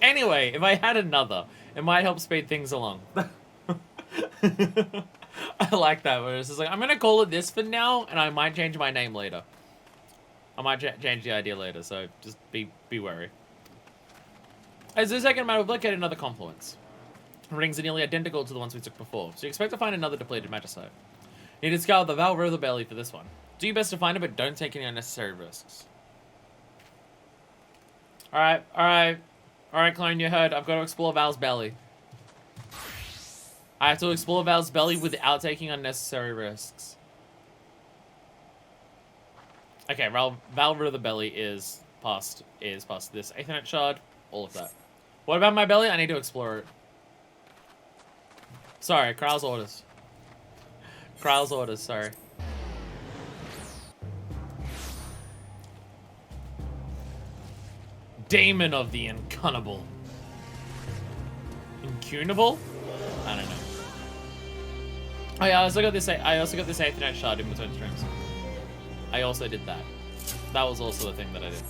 Anyway, if I had another, it might help speed things along. I like that, where it's just like, I'm going to call it this for now, and I might change my name later. I might change the idea later, so just be wary. As the second matter, we've located another confluence. Rings are nearly identical to the ones we took before, so you expect to find another depleted magicite. You need to scour the Val River Belly for this one. Do your best to find it, but don't take any unnecessary risks. Alright, clone, you heard. I've got to explore Val's belly. I have to explore Val's belly without taking unnecessary risks. Okay, Valor of the Belly is past this Aethernet shard. All of that. What about my belly? I need to explore it. Sorry, Kral's orders. Kral's orders, sorry. Daemon of the Incunable. Incunable? I don't know. Oh yeah, I also got this Aethernet shard in between streams. I also did that. That was also the thing that I did.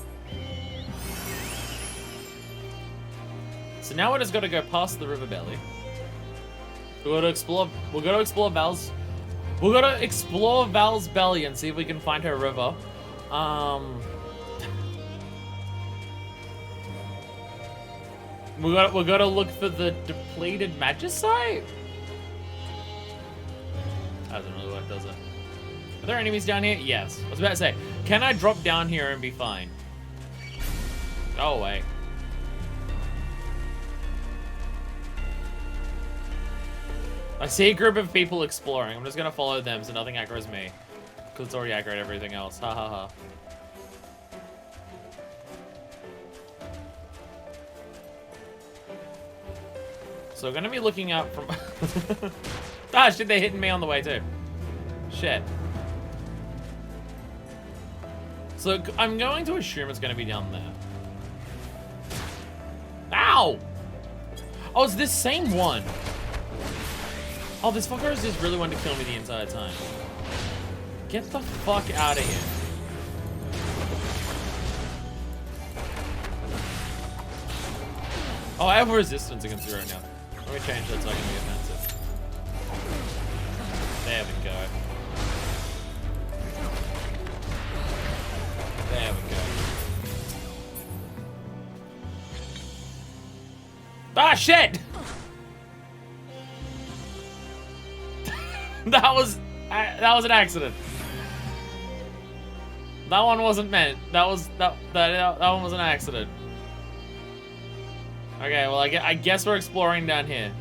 So now we just got to go past the river belly. We're going to explore Val's. We're going to explore Val's belly and see if we can find her river. We got to look for the depleted Magicite. That doesn't really work, does it? Are there enemies down here? Yes. I was about to say, can I drop down here and be fine? Go away. I see a group of people exploring. I'm just gonna follow them so nothing aggroes me. Because it's already aggroed everything else. Ha ha ha. So we're gonna be looking out from... Ah, shit, they're hitting me on the way too. Shit. So I'm going to assume it's gonna be down there. Ow! Oh, it's this same one. Oh, this fucker has just really wanted to kill me the entire time. Get the fuck out of here. Oh, I have resistance against it right now. Let me change that so I can be offensive. There we go. There we go. Ah, shit! That was an accident. That one wasn't meant. That one was an accident. Okay, well I guess we're exploring down here.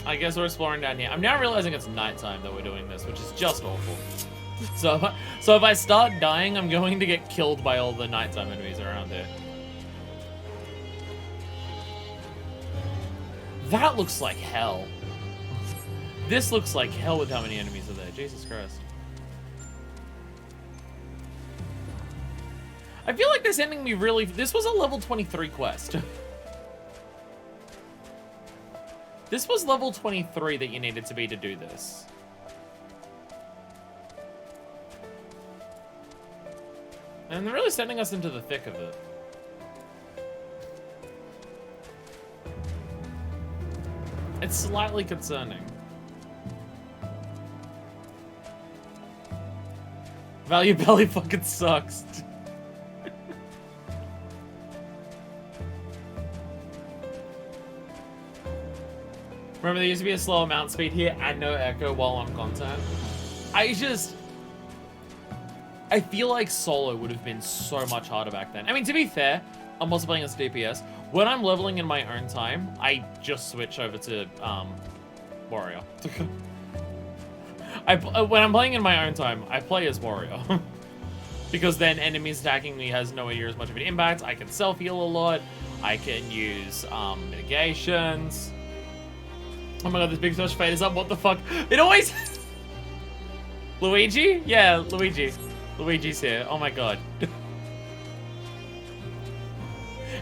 I guess we're exploring down here. I'm now realizing it's nighttime that we're doing this, which is just awful. So if I start dying, I'm going to get killed by all the nighttime enemies around here. That looks like hell. This looks like hell with how many enemies are there. Jesus Christ. I feel like they're sending me really... This was a level 23 quest. This was level 23 that you needed to be to do this. And they're really sending us into the thick of it. It's slightly concerning. Value Belly fucking sucks. Remember, there used to be a slower mount speed here and no echo while on content. I feel like solo would have been so much harder back then. I mean, to be fair, I'm also playing as DPS. When I'm leveling in my own time, I just switch over to warrior. When I'm playing in my own time, I play as warrior. Because then enemies attacking me has nowhere near as much of an impact. I can self-heal a lot. I can use mitigations. Oh my god, this big touch fade is up. What the fuck? It always... Luigi? Yeah, Luigi. Luigi's here. Oh my god.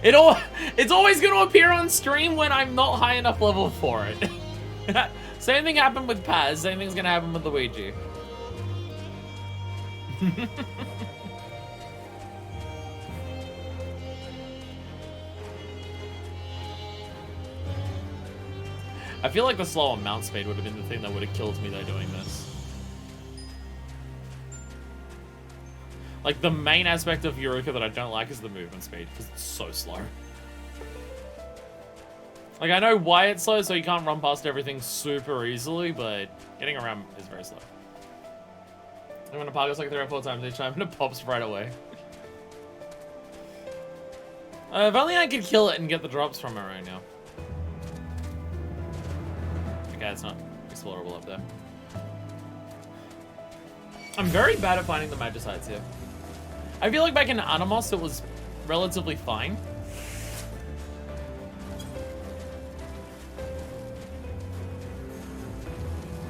It's always going to appear on stream when I'm not high enough level for it. Same thing happened with Paz. Same thing's going to happen with Luigi. I feel like the slower mount speed would have been the thing that would have killed me though doing this. Like, the main aspect of Eureka that I don't like is the movement speed, because it's so slow. Like, I know why it's slow, so you can't run past everything super easily, but getting around is very slow. I'm gonna park us like 3 or 4 times each time, and it pops right away. If only I could kill it and get the drops from it right now. Okay, it's not explorable up there. I'm very bad at finding the magicites here. I feel like back in Animos it was relatively fine.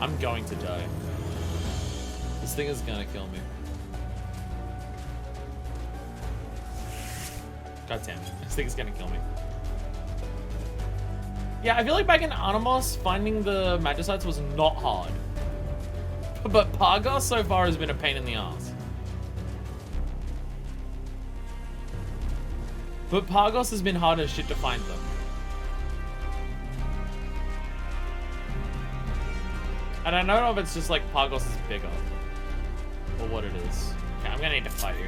I'm going to die. This thing is gonna kill me. God damn it. This thing is gonna kill me. Yeah, I feel like back in Animos, finding the magicites was not hard. But Pargos so far has been a pain in the ass. But Pargos has been hard as shit to find them. And I don't know if it's just like Pargos is bigger. Or what it is. Okay, I'm gonna need to fight you.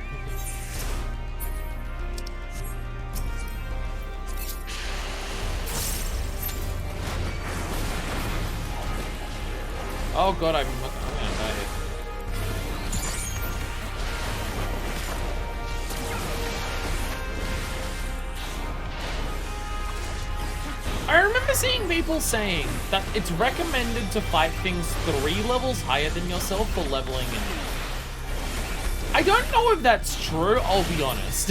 Oh god, I'm gonna die here. I remember seeing people saying that it's recommended to fight things 3 levels higher than yourself for leveling in. I don't know if that's true, I'll be honest.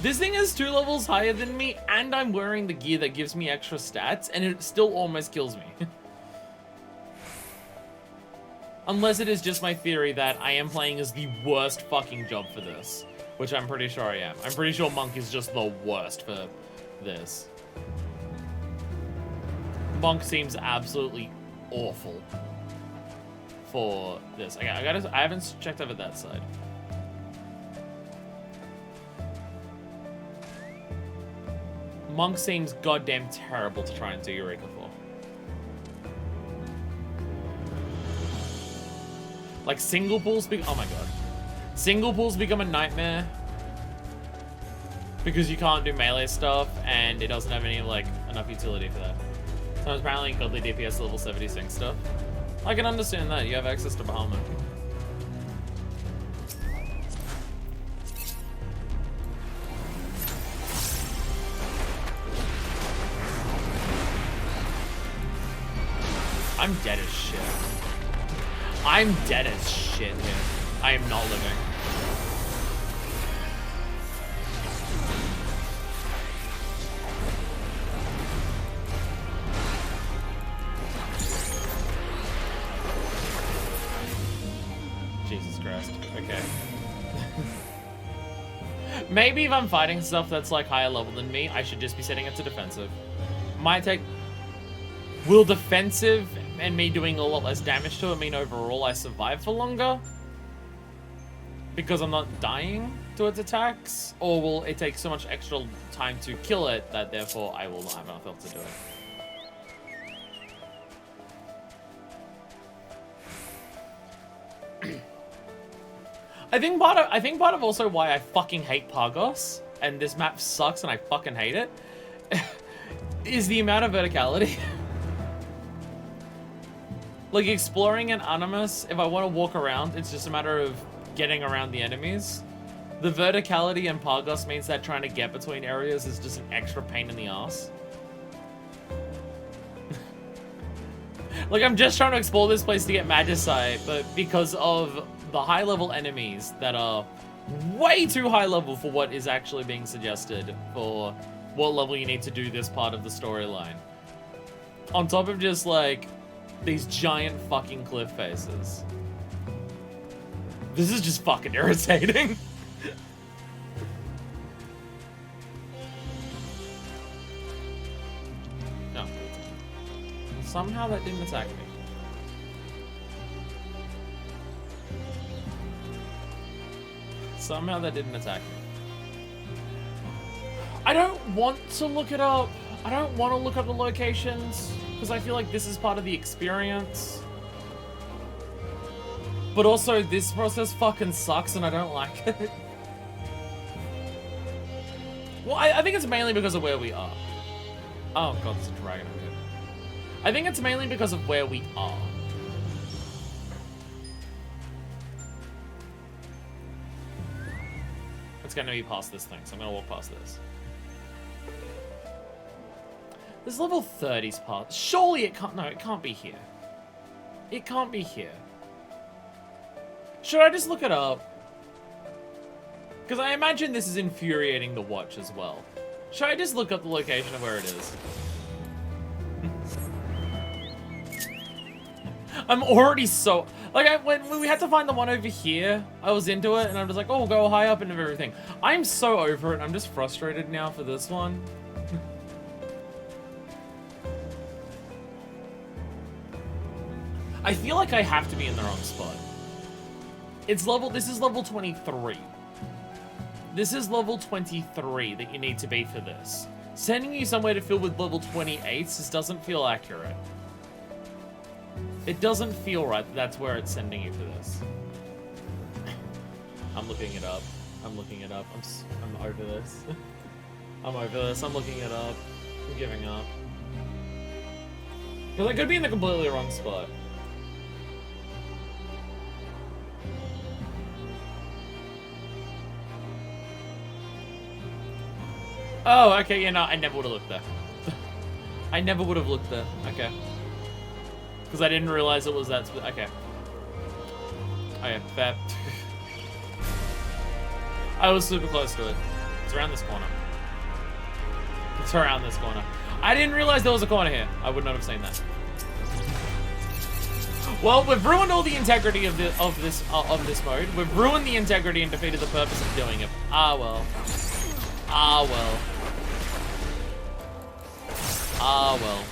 This thing is 2 levels higher than me, and I'm wearing the gear that gives me extra stats, and it still almost kills me. Unless it is just my theory that I am playing as the worst fucking job for this. Which I'm pretty sure I am. I'm pretty sure Monk is just the worst for this. Monk seems absolutely awful for this. Okay, I haven't checked over that side. Monk seems goddamn terrible to try and do Eureka for. Like, single pulls oh my god. Single pulls become a nightmare. Because you can't do melee stuff, and it doesn't have any, like, enough utility for that. So it's apparently godly DPS level 76 stuff. I can understand that, you have access to Bahamut. I'm dead as shit. I'm dead as shit here. I am not living. Jesus Christ. Okay. Maybe if I'm fighting stuff that's like higher level than me, I should just be setting it to defensive. Might take... Will defensive and me doing a lot less damage to it mean overall I survive for longer? Because I'm not dying to its attacks? Or will it take so much extra time to kill it that therefore I will not have enough health to do it? I think part of also why I fucking hate Pargos, and this map sucks and I fucking hate it, is the amount of verticality. Like, exploring an Animus, if I want to walk around, it's just a matter of getting around the enemies. The verticality in Pargos means that trying to get between areas is just an extra pain in the ass. Like, I'm just trying to explore this place to get Magicite, but because of the high-level enemies that are way too high level for what is actually being suggested for what level you need to do this part of the storyline. On top of just, like, these giant fucking cliff faces. This is just fucking irritating. No. Somehow that didn't attack me. Somehow that didn't attack me. I don't want to look it up. I don't want to look up the locations, because I feel like this is part of the experience. But also, this process fucking sucks and I don't like it. Well, I think it's mainly because of where we are. Oh god, there's a dragon over here. I think it's mainly because of where we are. It's gonna be past this thing, so I'm gonna walk past this. This level 30's past. Surely it can't, no, it can't be here. It can't be here. Should I just look it up? Because I imagine this is infuriating the watch as well. Should I just look up the location of where it is? I'm already so... Like, when we had to find the one over here, I was into it, and I'm just like, oh, we'll go high up and everything. I'm so over it. I'm just frustrated now for this one. I feel like I have to be in the wrong spot. This is level 23. This is level 23 that you need to be for this. Sending you somewhere to fill with level 28s just doesn't feel accurate. It doesn't feel right that that's where it's sending you for this. I'm looking it up. I'm looking it up. I'm over this. I'm over this. I'm looking it up. I'm giving up. Because I could be in the completely wrong spot. Oh, okay, yeah, no, I never would have looked there. I never would have looked there. Okay. Because I didn't realize it was that. Okay. Okay, fair. I was super close to it. It's around this corner. It's around this corner. I didn't realize there was a corner here. I would not have seen that. Well, we've ruined all the integrity of this mode. We've ruined the integrity and defeated the purpose of doing it. Ah well. Ah well. Ah well.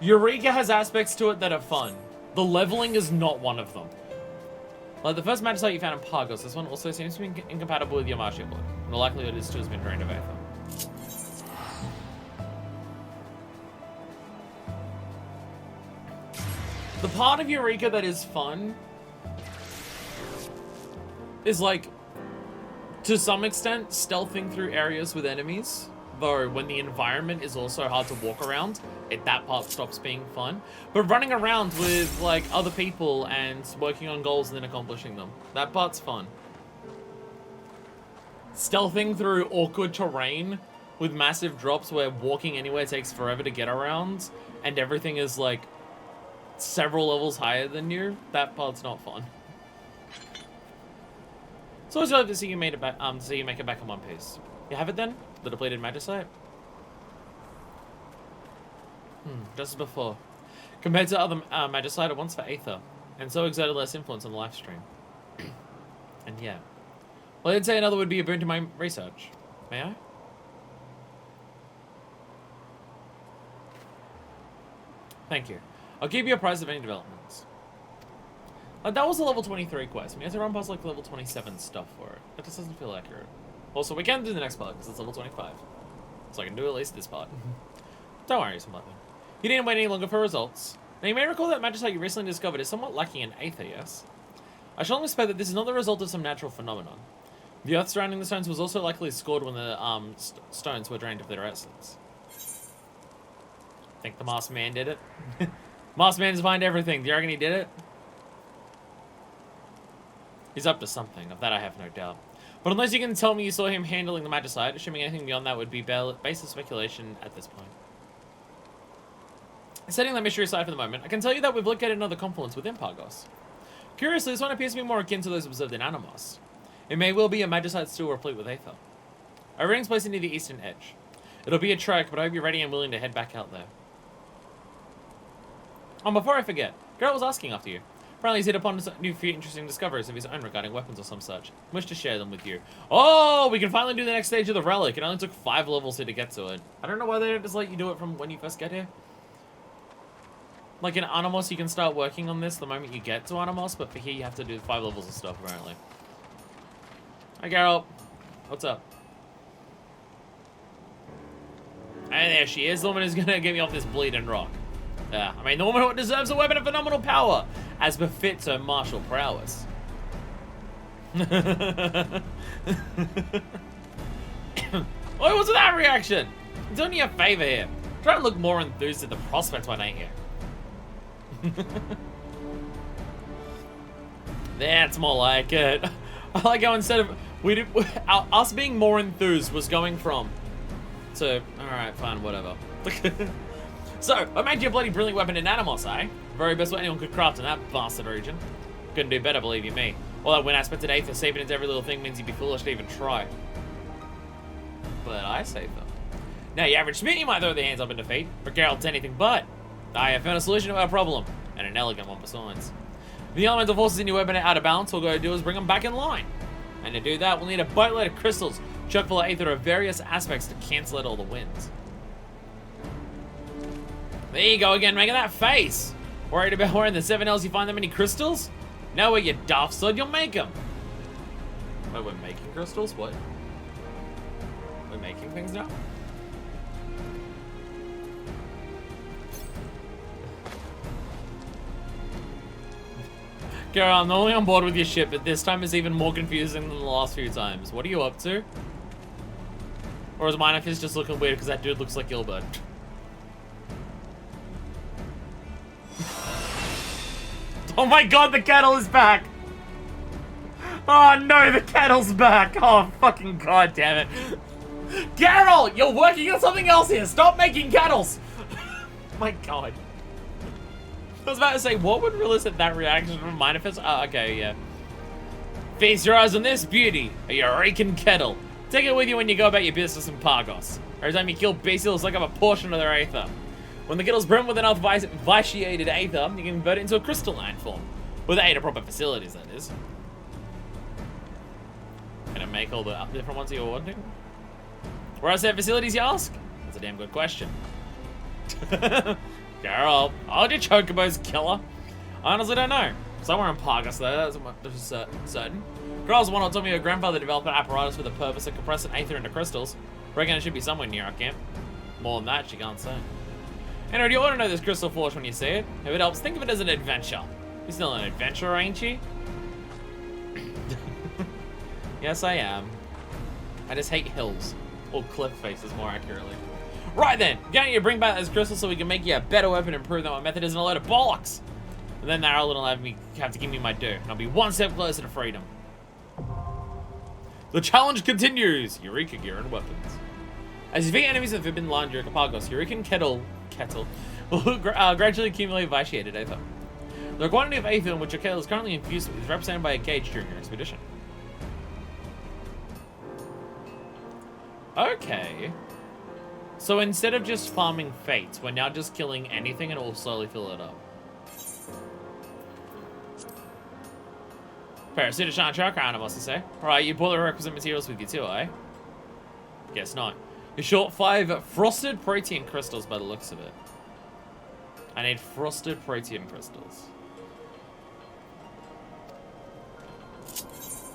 Eureka has aspects to it that are fun. The leveling is not one of them. Like the first magic site you found in Pagos, this one also seems to be incompatible with your martial blood. And the likelihood is to have been drained of Aether. The part of Eureka that is fun is like, to some extent, stealthing through areas with enemies. Though, when the environment is also hard to walk around, that part stops being fun. But running around with, like, other people and working on goals and then accomplishing them, that part's fun. Stealthing through awkward terrain with massive drops where walking anywhere takes forever to get around and everything is, like, several levels higher than you, that part's not fun. So it's glad to see you made it back. See you make it back in one piece. You have it then? The depleted magicite? Just as before. Compared to other magicite, it wants for Aether, and so exerted less influence on the live stream. And yeah. Well, I'd say another would be a boon to my research. May I? Thank you. I'll keep you apprised of any developments. That was a level 23 quest. We have to run past like level 27 stuff for it. That just doesn't feel accurate. Also, we can do the next part because it's level 25. So I can do at least this part. Don't worry, something. You didn't wait any longer for results. Now you may recall that magicite you recently discovered is somewhat lacking in Aether, yes? I strongly suspect that this is not the result of some natural phenomenon. The earth surrounding the stones was also likely scored when the stones were drained of their essence. Think the masked man did it? Masked man is behind everything. Do you reckon he did it? He's up to something. Of that I have no doubt. But unless you can tell me you saw him handling the magicite, assuming anything beyond that would be baseless speculation at this point. Setting that mystery aside for the moment, I can tell you that we've located another confluence within Pagos. Curiously, this one appears to be more akin to those observed in Animos. It may well be a magicite still replete with Aether. Our ring's placed near the eastern edge. It'll be a trek, but I hope you're ready and willing to head back out there. Before I forget, Garrett was asking after you. Apparently he's hit upon a few interesting discoveries of his own regarding weapons or some such. I wish to share them with you. Oh, we can finally do the next stage of the relic. It only took 5 levels here to get to it. I don't know why they don't just let you do it from when you first get here. Like in Animos, you can start working on this the moment you get to Animos, but for here you have to do 5 levels of stuff, apparently. Hi, Geralt. What's up? And there she is, the woman who's gonna get me off this bleeding rock. Yeah, I mean, the woman who deserves a weapon of phenomenal power, as befits her martial prowess. Oh, what's that reaction? I'm doing you a favor here. Try and look more enthused at the prospect when I hear. That's more like it. I like how instead of us being more enthused was going from to alright, fine, whatever. So, I made you a bloody brilliant weapon in Animos, eh? Very best way anyone could craft in that bastard region. Couldn't do better, believe you me. All that win aspect of Aether seeping into every little thing means you'd be foolish to even try. But I say so. Now, your average smith, you might throw their hands up in defeat, but Geralt's anything but. I have found a solution to our problem, and an elegant one besides. If the elemental forces in your weapon are out of balance, all we're going to do is bring them back in line. And to do that, we'll need a boatload of crystals, chock full of Aether of various aspects to cancel out all the winds. There you go again, making that face. Worried about where in the 7 Ls you find that many crystals? No way, you daft sod, you'll make them. Wait, we're making crystals? What? We're making things now? Girl, I'm not only on board with your shit, but this time is even more confusing than the last few times. What are you up to? Or is Minefist just looking weird because that dude looks like Gilbert? Oh my god, the kettle is back! Oh no, the kettle's back! Oh fucking god damn it. Geralt, you're working on something else here! Stop making kettles! My god. I was about to say, what would elicit that reaction from Minefist? Oh, okay, yeah. Feast your eyes on this beauty, a Eureka's kettle. Take it with you when you go about your business in Pargos. Every time you kill beasts, it'll suck up a portion of their Aether. When the kettle's brimmed with enough vitiated Aether, you can convert it into a crystalline form. With Aether proper facilities, that is. Can I make all the different ones you're wanting? Where else are facilities, you ask? That's a damn good question. Girl, hold your chocobos, killer. I honestly don't know. Somewhere in Pargos, though, that's certain. Girls one told me her grandfather developed an apparatus for the purpose of compressing Aether into crystals. Reckon it should be somewhere near our camp. More than that, she can't say. Anyway, you ought to know this crystal forge when you see it. If it helps, think of it as an adventure. You're still an adventurer, ain't you? Yes, I am. I just hate hills. Or cliff faces, more accurately. Right then, going to bring back those crystals so we can make you a better weapon and prove that my method isn't a load of bollocks. And then Narrowlin will have to give me my due, and I'll be one step closer to freedom. The challenge continues. Eureka gear and weapons. As you defeat enemies in the Forbidden Line during Pargos, Eureka kettle will gradually accumulate vitiated Aether. The quantity of Aether in which your kettle is currently infused with is represented by a gauge during your expedition. Okay. So instead of just farming fates, we're now just killing anything and it will slowly fill it up. Parasuit Shan Truck around, I must say. Alright, you brought the requisite materials with you too, eh? Guess not. You're short 5 frosted protein crystals by the looks of it. I need frosted protein crystals.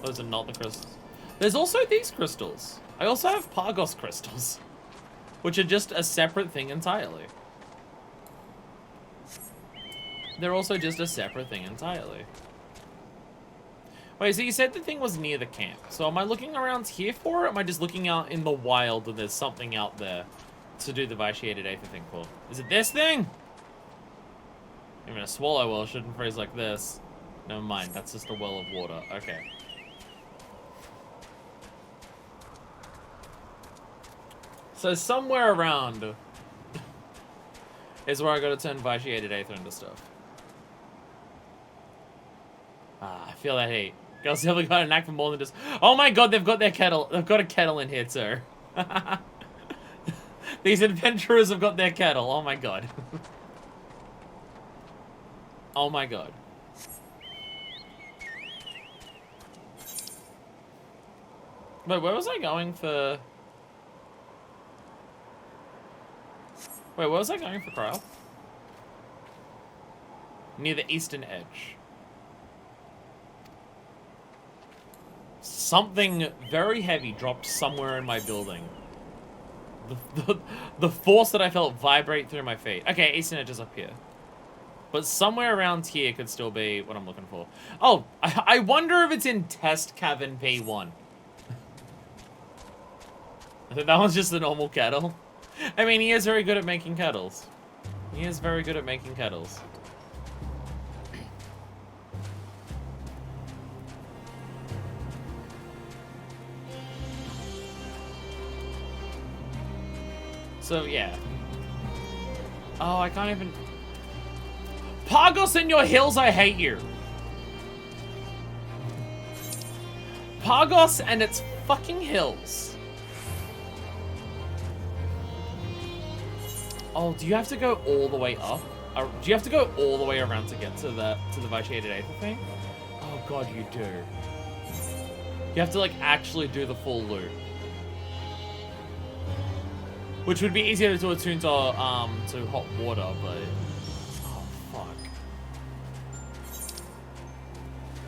Those are not the crystals. There's also these crystals. I also have Pargos crystals, which are just a separate thing entirely. They're also just a separate thing entirely. Wait, so you said the thing was near the camp. So am I looking around here for it, or am I just looking out in the wild and there's something out there to do the vitiated Aether thing for? Is it this thing? Even a swallow well shouldn't phrase like this. Never mind, that's just a well of water. Okay. So somewhere around is where I gotta turn vitiated Aether into stuff. Ah, I feel that heat. Girls definitely got a knack for more than just... Oh my god, they've got their kettle. They've got a kettle in here too. These adventurers have got their kettle. Oh my god. Oh my god. Wait, where was I going for... Wait, where was I going for Cryle? Near the eastern edge. Something very heavy dropped somewhere in my building. The force that I felt vibrate through my feet. Okay, eastern edge is up here. But somewhere around here could still be what I'm looking for. Oh, I wonder if it's in Test Cavern P1. I think that one's just a normal kettle. I mean, he is very good at making kettles. He is very good at making kettles. So, yeah. Oh, I can't even... Pagos in your hills, I hate you. Pagos and its fucking hills. Oh, do you have to go all the way up? Do you have to go all the way around to get to the vitiated aether thing? Oh god, you do. You have to like actually do the full loop. Which would be easier to attune to hot water, but oh fuck.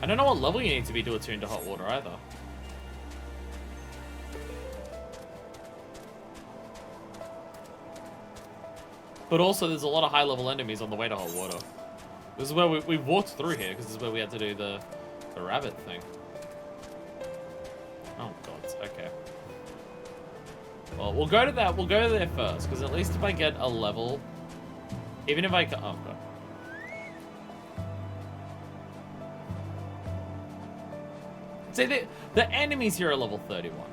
I don't know what level you need to be to attune to hot water either. But also, there's a lot of high-level enemies on the way to hot water. This is where we walked through here, because this is where we had to do the rabbit thing. Oh, God. Okay. Well, we'll go to that. We'll go there first, because at least if I get a level... Even if I... Oh, God. See, the enemies here are level 31.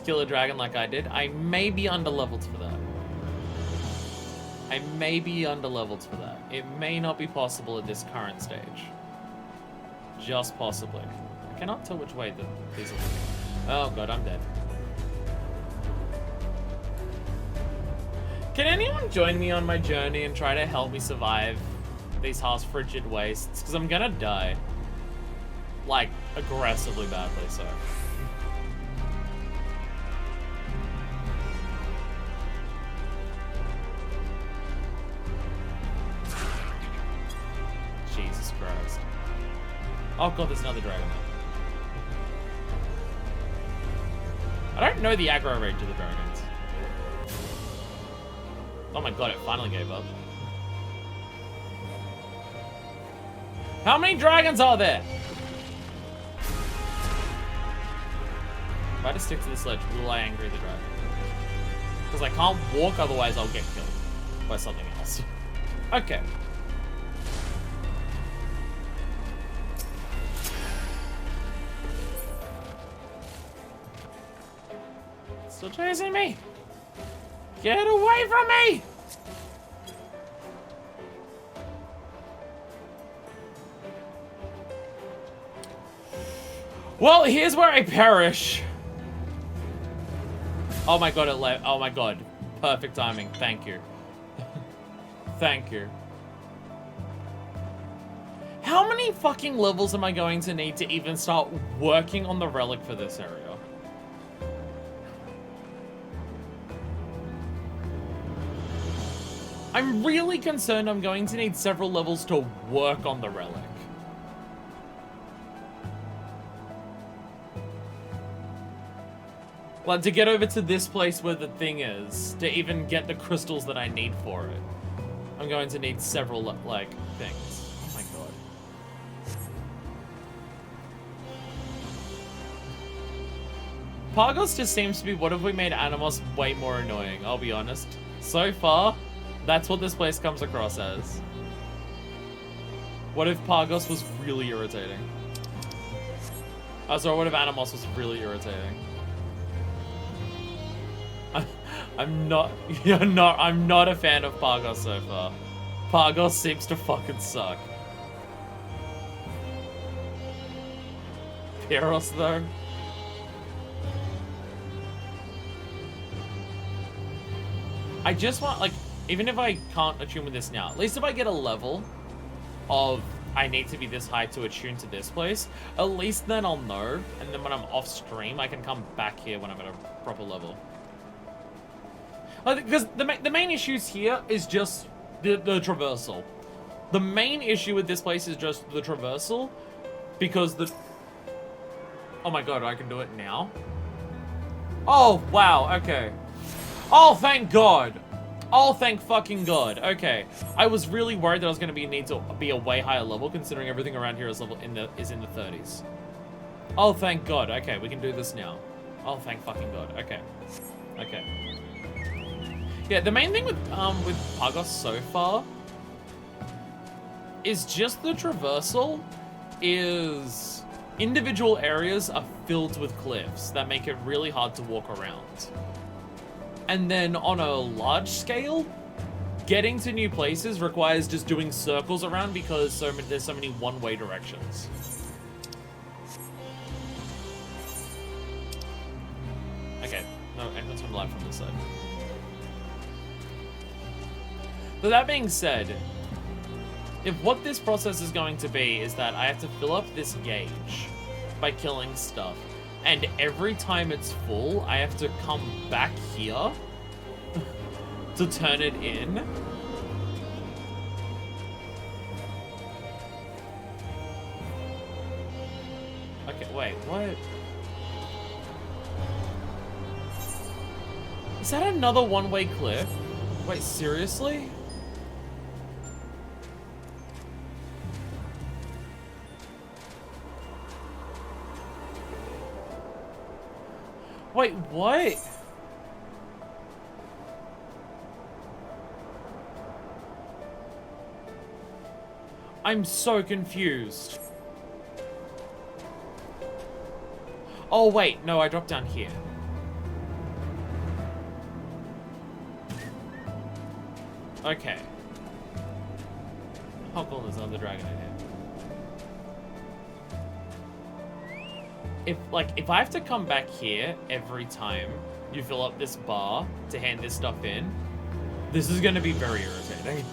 Kill a dragon like I did. I may be underleveled for that. I may be underleveled for that. It may not be possible at this current stage. Just possibly. I cannot tell which way these are looking. Oh god, I'm dead. Can anyone join me on my journey and try to help me survive these harsh frigid wastes? Because I'm gonna die. Like, aggressively badly, so. Jesus Christ. Oh god, there's another dragon there. I don't know the aggro range of the dragons. Oh my god, it finally gave up. How many dragons are there? If I just stick to this ledge, will I angry the dragon? Because I can't walk, otherwise I'll get killed by something else. Okay. Still chasing me! Get away from me! Well, here's where I perish. Oh my god, oh my god. Perfect timing. Thank you. Thank you. How many fucking levels am I going to need to even start working on the relic for this area? I'm really concerned I'm going to need several levels to work on the relic. Like, to get over to this place where the thing is, to even get the crystals that I need for it, I'm going to need several, like, things. Oh my god. Pagos just seems to be, what if we made Animos way more annoying, I'll be honest. So far, that's what this place comes across as. What if Pagos was really irritating? Oh, sorry, what if Animos was really irritating? I'm not a fan of Pagos so far. Pagos seems to fucking suck. Pyros though? I just want, like, even if I can't attune with this now, at least if I get a level of I need to be this high to attune to this place, at least then I'll know, and then when I'm off stream, I can come back here when I'm at a proper level. Because the main issues here is just the traversal. The main issue with this place is just the traversal, because the... Oh my god, I can do it now? Oh, wow, okay. Oh, thank god. Oh, thank fucking god. Okay. I was really worried that I was going to need to be a way higher level, considering everything around here is in the 30s. Oh, thank god. Okay, we can do this now. Oh, thank fucking god. Okay. Okay. Yeah, the main thing with Pagos so far is just the traversal is individual areas are filled with cliffs that make it really hard to walk around. And then on a large scale, getting to new places requires just doing circles around because there's so many one-way directions. Okay, no entrance from the left from this side. But that being said, if what this process is going to be is that I have to fill up this gauge by killing stuff, and every time it's full, I have to come back here to turn it in. Okay, wait, what? Is that another one-way cliff? Wait, seriously? Wait, what? I'm so confused. Oh, wait. No, I dropped down here. Okay. Oh, cool. There's another dragon in here. If I have to come back here every time you fill up this bar to hand this stuff in, this is going to be very irritating.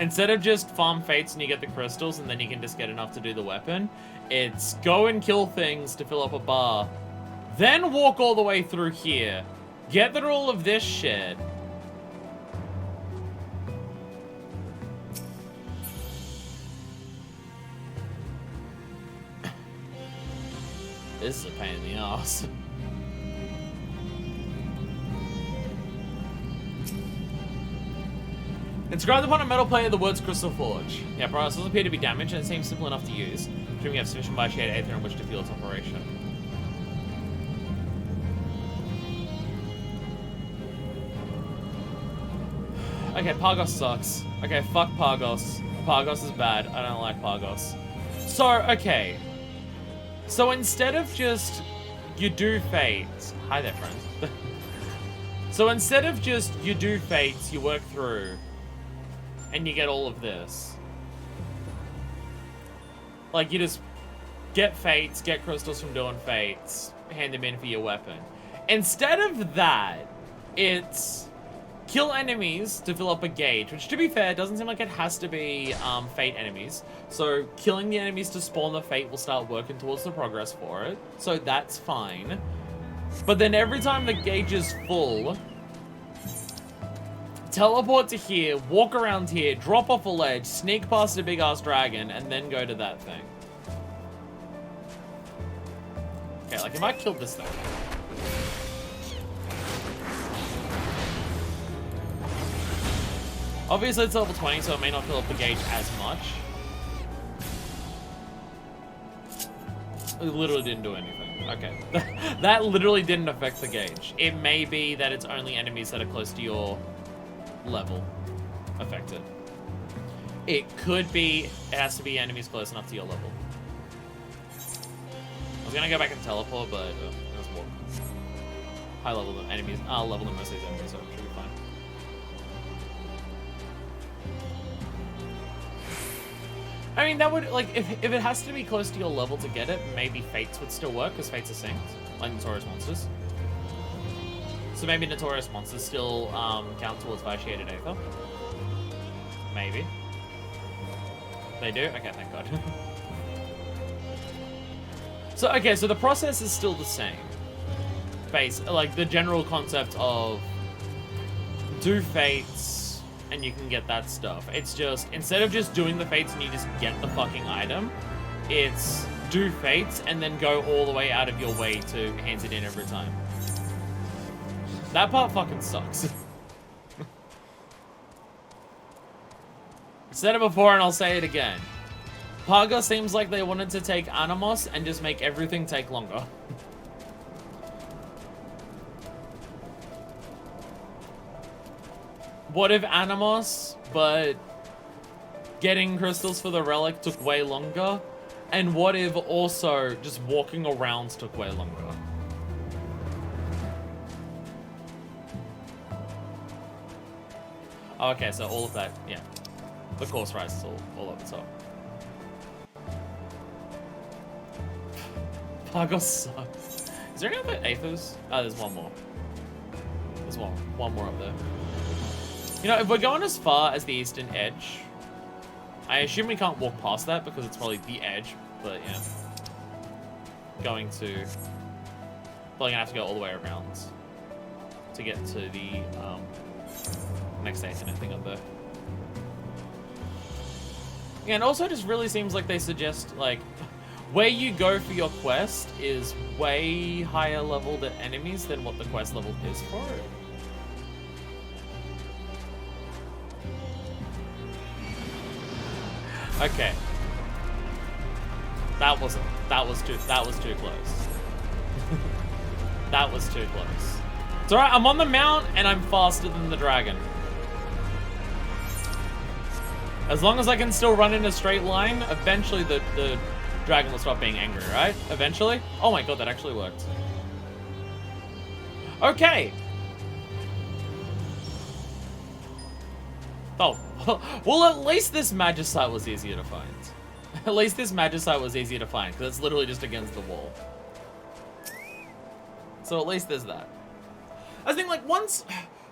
Instead of just farm fates and you get the crystals and then you can just get enough to do the weapon, it's go and kill things to fill up a bar, then walk all the way through here, get through all of this shit. This is a pain in the ass. Inscribed upon a metal plate the words Crystal Forge. Yeah, products does appear to be damaged and it seems simple enough to use, assuming you have sufficient bi-shade aether in which to fuel its operation. Okay, Pargos sucks. Okay, fuck Pargos. Pargos is bad. I don't like Pargos. So, okay. So instead of just you do fates. Hi there, friend. So instead of just you do fates, you work through and you get all of this. Like, you just get fates, get crystals from doing fates, hand them in for your weapon. Instead of that, it's kill enemies to fill up a gauge, which, to be fair, doesn't seem like it has to be fate enemies. So killing the enemies to spawn the fate will start working towards the progress for it. So that's fine. But then every time the gauge is full, teleport to here, walk around here, drop off a ledge, sneak past a big-ass dragon, and then go to that thing. Okay, like, if I killed this thing... Obviously, it's level 20, so it may not fill up the gauge as much. It literally didn't do anything. Okay. That literally didn't affect the gauge. It may be that it's only enemies that are close to your level affected. It could be, it has to be enemies close enough to your level. I was gonna go back and teleport, but let's walk. High level enemies, level than most of these enemies, so it should be fine. I mean, that would, like, if it has to be close to your level to get it, maybe Fates would still work, because Fates are synced, like Notorious Monsters. So maybe Notorious Monsters still count towards Vitiated Aether. Maybe. They do? Okay, thank God. So, okay, so the process is still the same. Like, the general concept of do Fates, and you can get that stuff. It's just, instead of just doing the Fates and you just get the fucking item, it's do Fates and then go all the way out of your way to hand it in every time. That part fucking sucks. Said it before and I'll say it again. Paga seems like they wanted to take Animos and just make everything take longer. What if Animos, but getting crystals for the relic took way longer? And what if also just walking around took way longer? Oh, okay, so all of that, yeah. The course rice is all at the top. Pagos sucks. Is there any other Aethers? Oh, there's one more. There's one more up there. You know, if we're going as far as the eastern edge, I assume we can't walk past that because it's probably the edge, but yeah. Probably gonna have to go all the way around to get to the next Aethernet thing up there. Yeah, and also it just really seems like they suggest, like, where you go for your quest is way higher level to enemies than what the quest level is for it. Okay. That was too close. That was too close. It's alright, I'm on the mount and I'm faster than the dragon. As long as I can still run in a straight line, eventually the dragon will stop being angry, right? Eventually? Oh my god, that actually worked. Okay. Oh, well, at least this Magicite was easier to find. At least this Magicite was easier to find, because it's literally just against the wall. So at least there's that. I think, like, once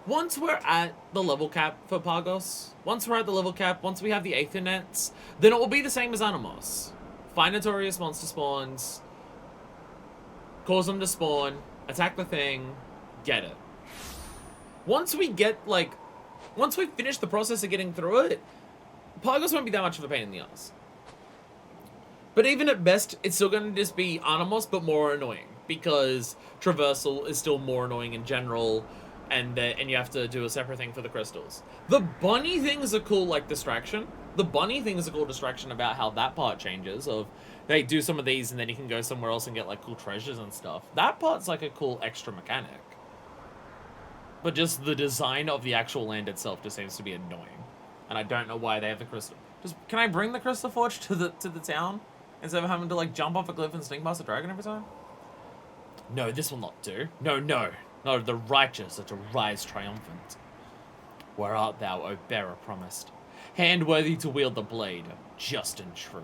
we're at the level cap for Pagos, once we have the Aethernets, then it will be the same as Animos. Find notorious monster spawns, cause them to spawn, attack the thing, get it. Once we finish the process of getting through it, Pagos won't be that much of a pain in the ass. But even at best, it's still going to just be Animos, but more annoying. Because traversal is still more annoying in general, and you have to do a separate thing for the crystals. The bunny thing is a cool, like, distraction. The bunny thing is a cool distraction about how that part changes, of they do some of these and then you can go somewhere else and get, like, cool treasures and stuff. That part's, like, a cool extra mechanic. But just the design of the actual land itself just seems to be annoying. And I don't know why they have the crystal. Can I bring the crystal forge to the town? Instead of having to, like, jump off a cliff and sneak past a dragon every time? No, this will not do. No, no. No, the righteous are to rise triumphant. Where art thou, O bearer promised? Hand worthy to wield the blade, just and true.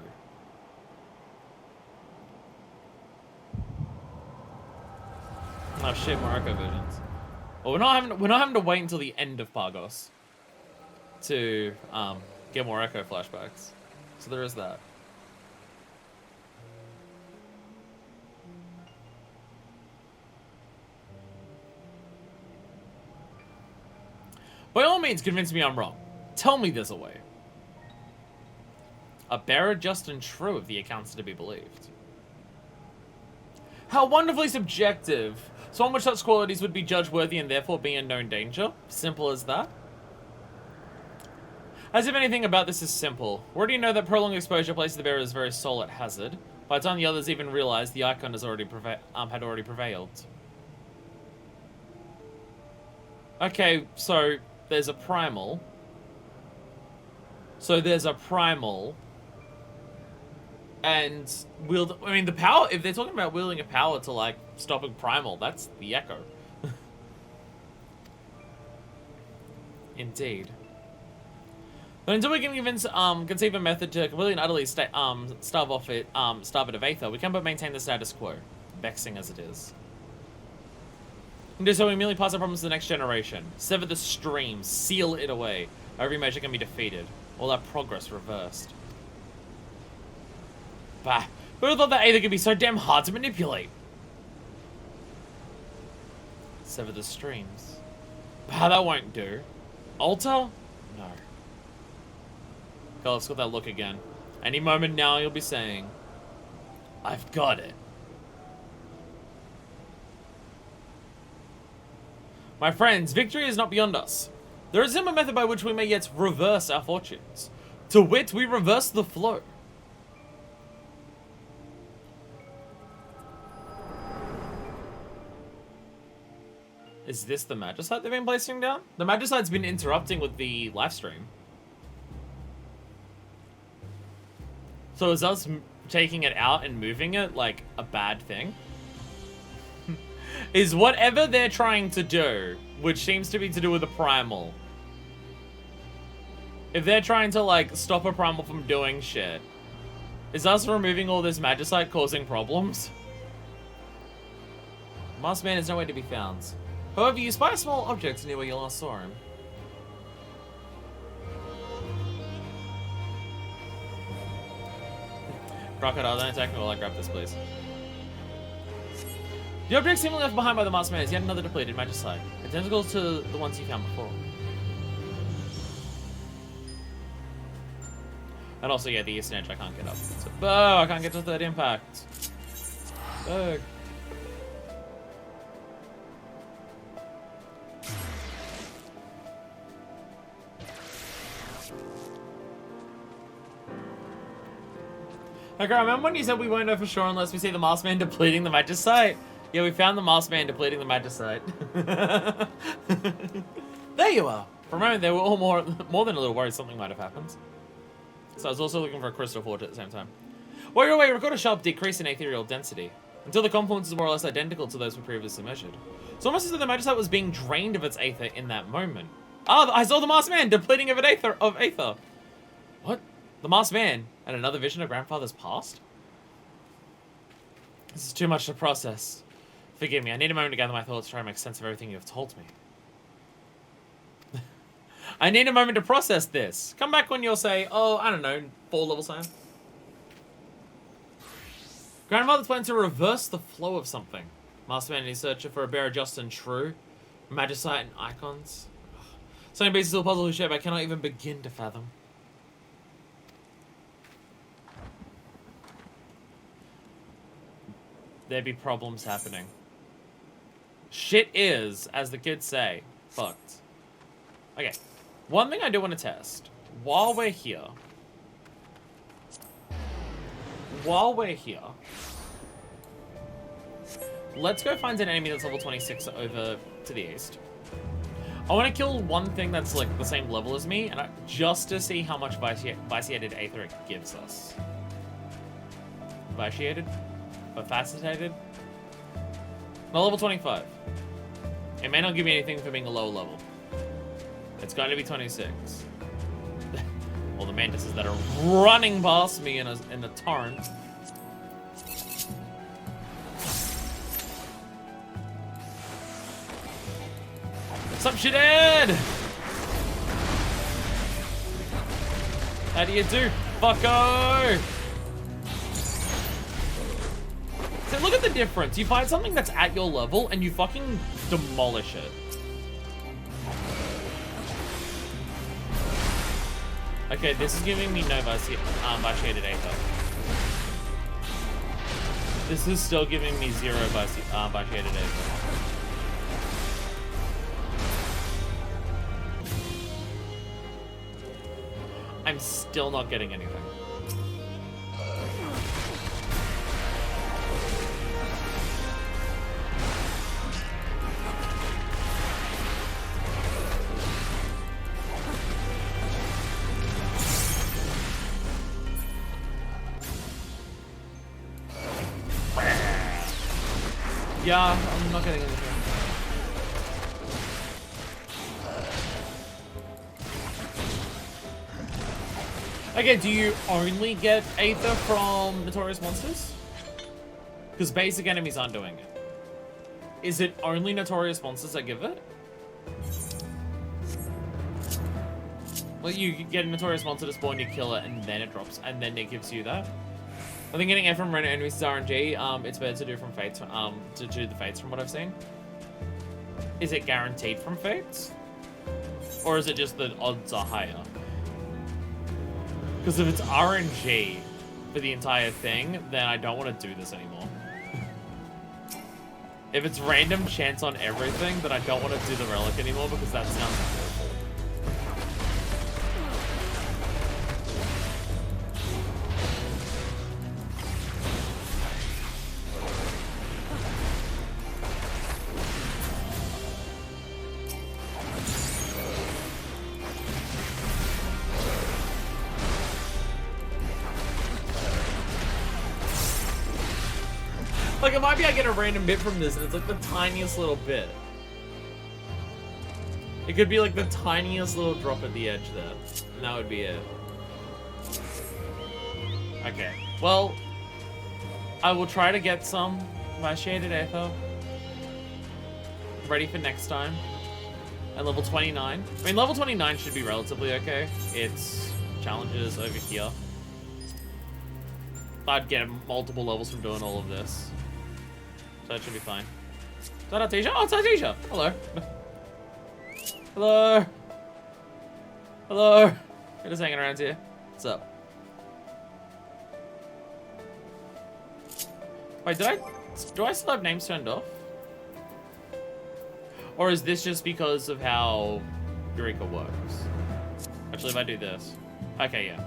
Oh shit, more echo versions. Well, we're not having to wait until the end of Pagos to get more echo flashbacks. So there is that. By all means, convince me I'm wrong. Tell me there's a way. A bearer just and true if the accounts are to be believed. How wonderfully subjective. Someone with such qualities would be judged worthy and therefore be in known danger. Simple as that. As if anything about this is simple. We already know that prolonged exposure places the bearer's very soul at hazard. By the time the others even realize, the icon has already had already prevailed. Okay, so there's a primal. And the power, if they're talking about wielding a power to, like, stopping primal, that's the echo. Indeed. But until we can conceive a method to completely and utterly starve it of Aether, we can but maintain the status quo, vexing as it is. And do so we merely pass our problems to the next generation. Sever the stream, seal it away. Every measure can be defeated. All our progress reversed. Bah, who would have thought that Aether could be so damn hard to manipulate? Sever the streams. Bah, that won't do. Alter? No. God, let's got that look again. Any moment now you'll be saying, I've got it. My friends, victory is not beyond us. There is a method by which we may yet reverse our fortunes. To wit, we reverse the flow. Is this the Magicite they've been placing down? The Magicite's been interrupting with the live stream. So is us taking it out and moving it, like, a bad thing? Is whatever they're trying to do, which seems to be to do with the primal, If they're trying to, like, stop a primal from doing shit, is us removing all this magicite causing problems? Masked man is nowhere to be found. However, you spy small objects near where you last saw him. Crocodile, don't attack me while I grab this, please. The object seemingly left behind by the masked man is yet another depleted magicite. Identical to the ones you found before. And also, yeah, the Eastern Edge I can't get up. So, I can't get to third impact. Bug. Okay, remember when you said we won't know for sure unless we see the masked man depleting the magicite? Yeah, we found the masked man depleting the magicite. There you are. For a moment, they were all more than a little worried something might have happened. So I was also looking for a crystal forge at the same time. While you're away, record a sharp decrease in ethereal density, until the confluence is more or less identical to those we previously measured. It's almost as though the magicite was being drained of its aether in that moment. Ah, I saw the masked man depleting of aether. What? The masked man and another vision of grandfather's past? This is too much to process. Forgive me, I need a moment to gather my thoughts to try and make sense of everything you've told me. I need a moment to process this. Come back when you'll say, oh, I don't know, 4 levels higher. Grandfather's plan to reverse the flow of something. Masked man is searching for a bearer just and true. Magicite and icons. So many pieces of the puzzle whose shape I cannot even begin to fathom. There be problems happening. Shit is, as the kids say, fucked. Okay. One thing I do want to test. While we're here, let's go find an enemy that's level 26 over to the east. I want to kill one thing that's like the same level as me, and just to see how much vitiated aether it gives us. Vitiated? But facilitated? No, level 25. It may not give me anything for being a low level. It's going to be 26. All the mantises that are running past me in a torrent. What's up, shithead? How do you do, fucko? So look at the difference. You find something that's at your level and you fucking demolish it. Okay, this is giving me no vitiated aether. This is still giving me 0 vitiated aether. I'm still not getting anything. Yeah, I'm not getting anything. Okay, do you only get aether from notorious monsters? Because basic enemies aren't doing it. Is it only notorious monsters that give it? Well, you get a notorious monster to spawn, you kill it, and then it drops, and then it gives you that. I think getting aether from random enemies is RNG. It's better to do from fates. To do the fates from what I've seen. Is it guaranteed from fates, or is it just the odds are higher? Because if it's RNG for the entire thing, then I don't want to do this anymore. If it's random chance on everything, then I don't want to do the relic anymore because that sounds awful. Like, it might be I get a random bit from this, and it's like the tiniest little bit. It could be like the tiniest little drop at the edge there. And that would be it. Okay. Well, I will try to get some by Shaded Aether. Ready for next time. At level 29. I mean, level 29 should be relatively okay. It's challenges over here. I'd get multiple levels from doing all of this. So that should be fine. Is that Artesia? Oh, it's Artesia! Hello. Hello. Hello. You're just hanging around here. What's up? Wait, do I still have names turned off? Or is this just because of how Eureka works? Actually, if I do this. Okay, yeah.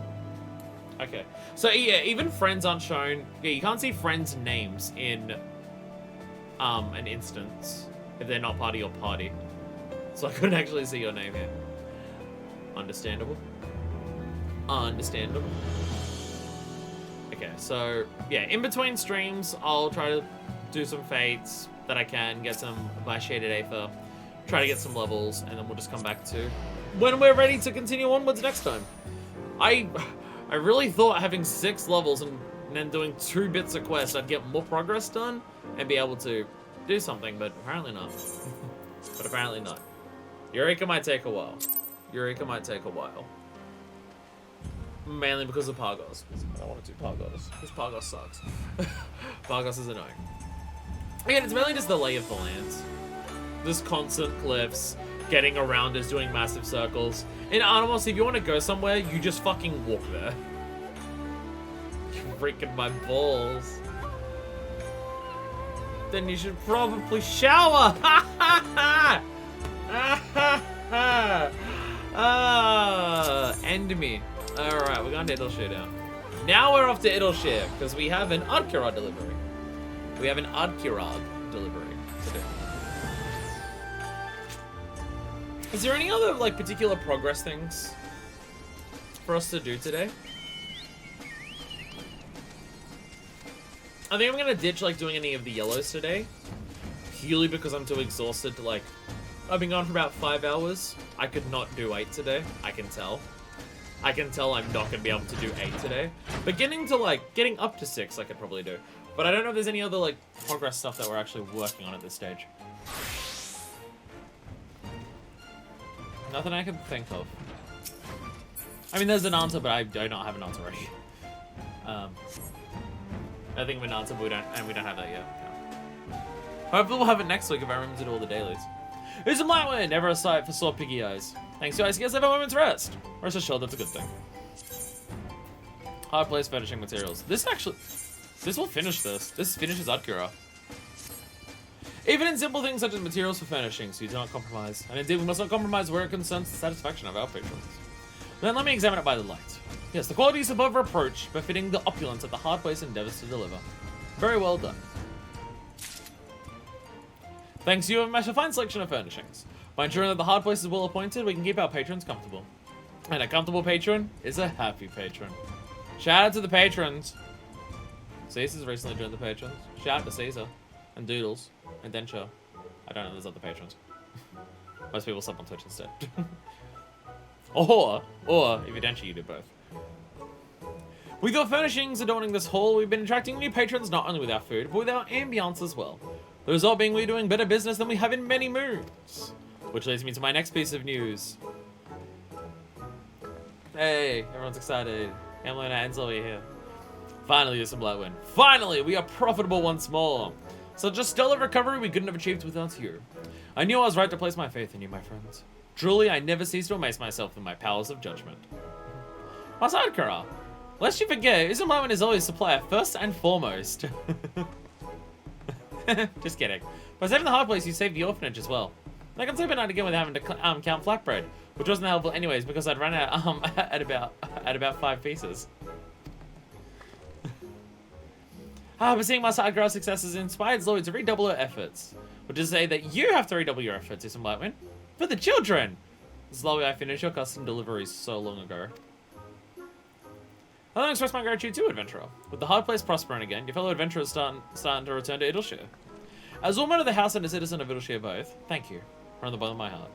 Okay. So, yeah, even friends aren't shown. Yeah, you can't see friends' names in an instance if they're not part of your party. So I couldn't actually see your name here. Understandable. Understandable. Okay, so, yeah, in between streams, I'll try to do some fates that I can, get some by Shaded Aether, try to get some levels, and then we'll just come back to when we're ready to continue onwards next time. I really thought having 6 levels and then doing 2 bits of quest, I'd get more progress done and be able to do something, but apparently not. But apparently not. Eureka might take a while. Eureka might take a while. Mainly because of Pargos. I don't want to do Pargos. Because Pargos sucks. Pargos is annoying. Again, it's mainly just the lay of the lands. Just constant cliffs, getting around is doing massive circles. In Animals, if you want to go somewhere, you just fucking walk there. You're freaking my balls. Then you should probably shower! Ha ha ha! End me. Alright, we're going to Idleshire now. Now we're off to Idleshire, because we have an Adkirag delivery. We have an Adkirag delivery to do. Is there any other, like, particular progress things for us to do today? I think I'm going to ditch, like, doing any of the yellows today. Purely because I'm too exhausted to, like... I've been gone for about 5 hours. I could not do 8 today. I can tell. I can tell I'm not going to be able to do 8 today. But getting up to 6 I could probably do. But I don't know if there's any other, like, progress stuff that we're actually working on at this stage. Nothing I can think of. I mean, there's an answer, but I do not have an answer ready. I think of an answer, but we don't have that yet. No. Hopefully we'll have it next week if I remember to do all the dailies. Who's a Lightwind? Never a sight for sore piggy eyes. Thanks, guys. You guys have a moment's rest. Rest assured, that's a good thing. Hard place finishing materials. This will finish this. This finishes Adkira. Even in simple things such as materials for furnishing, so you do not compromise. And indeed, we must not compromise where it concerns the satisfaction of our patrons. Then let me examine it by the light. Yes, the quality is above reproach, befitting the opulence that the hard place endeavors to deliver. Very well done. Thanks to you, we've matched a fine selection of furnishings. By ensuring that the hard place is well appointed, we can keep our patrons comfortable. And a comfortable patron is a happy patron. Shout out to the patrons. Caesar's recently joined the patrons. Shout out to Caesar. And Doodles. And Densho. I don't know, there's other patrons. Most people sub on Twitch instead. or, if you're Densho, you do both. With your furnishings adorning this hall, we've been attracting new patrons not only with our food, but with our ambience as well. The result being we're doing better business than we have in many moons. Which leads me to my next piece of news. Hey, everyone's excited. Emily and Ansel are here. Finally, there's some Lightwind. Finally, we are profitable once more. Such a stellar recovery we couldn't have achieved without you. I knew I was right to place my faith in you, my friends. Truly, I never cease to amaze myself with my powers of judgment. Masadkara, lest you forget, Lightwind is always supplier first and foremost. Just kidding. By saving the hard place, you saved the orphanage as well. I can sleep at night again with having to count flatbread, which wasn't helpful anyways because I'd run out at about 5 pieces. But seeing my side girl's successes inspired Zoe to redouble her efforts. Which is to say that you have to redouble your efforts, Ism Lightwind. For the children! Slowly I finished your custom deliveries so long ago. I want to express my gratitude to Adventurer. With the hard place prospering again, your fellow adventurers starting to return to Idleshire. As a woman of the house and a citizen of Idleshire both, thank you. From the bottom of my heart.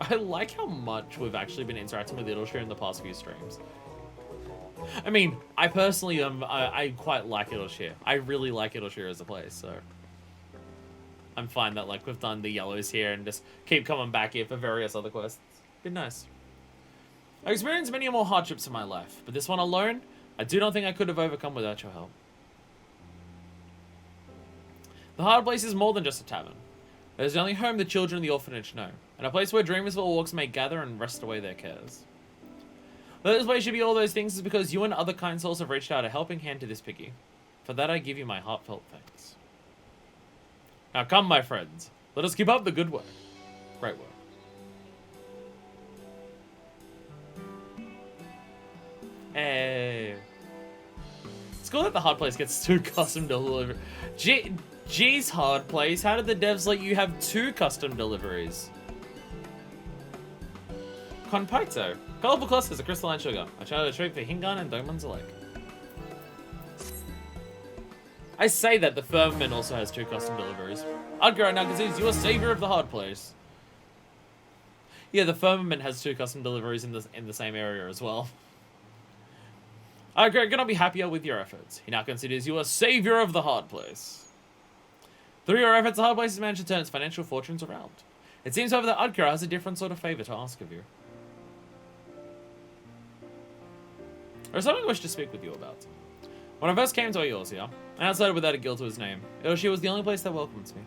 I like how much we've actually been interacting with Idleshire in the past few streams. I mean, I personally I quite like Idleshire. I really like Idleshire as a place, so I'm fine that like we've done the yellows here and just keep coming back here for various other quests. Been nice. I've experienced many more hardships in my life, but this one alone, I do not think I could have overcome without your help. The hard place is more than just a tavern. It is the only home the children of the orphanage know, and a place where dreamers of all walks may gather and rest away their cares. Though this place should be all those things is because you and other kind souls have reached out a helping hand to this piggy. For that I give you my heartfelt thanks. Now come, my friends, let us keep up the good work. Great work. Hey. It's cool that the hard place gets 2 custom deliveries. Geez, hard place. How did the devs let you have 2 custom deliveries? Conpaito. Colorful clusters of crystalline sugar. I tried a trick for Hingan and Domans alike. I say that the Firmament also has 2 custom deliveries. Udgar now considers you a savior of the hard place. Yeah, the Firmament has 2 custom deliveries in the same area as well. Udgar cannot be happier with your efforts. He now considers you a savior of the hard place. Through your efforts, the hard place has managed to turn its financial fortunes around. It seems, however, that Udgar has a different sort of favor to ask of you. There is something I wish to speak with you about. When I first came to Eorzea, and outside without a guild to his name, Eorzea was the only place that welcomed me.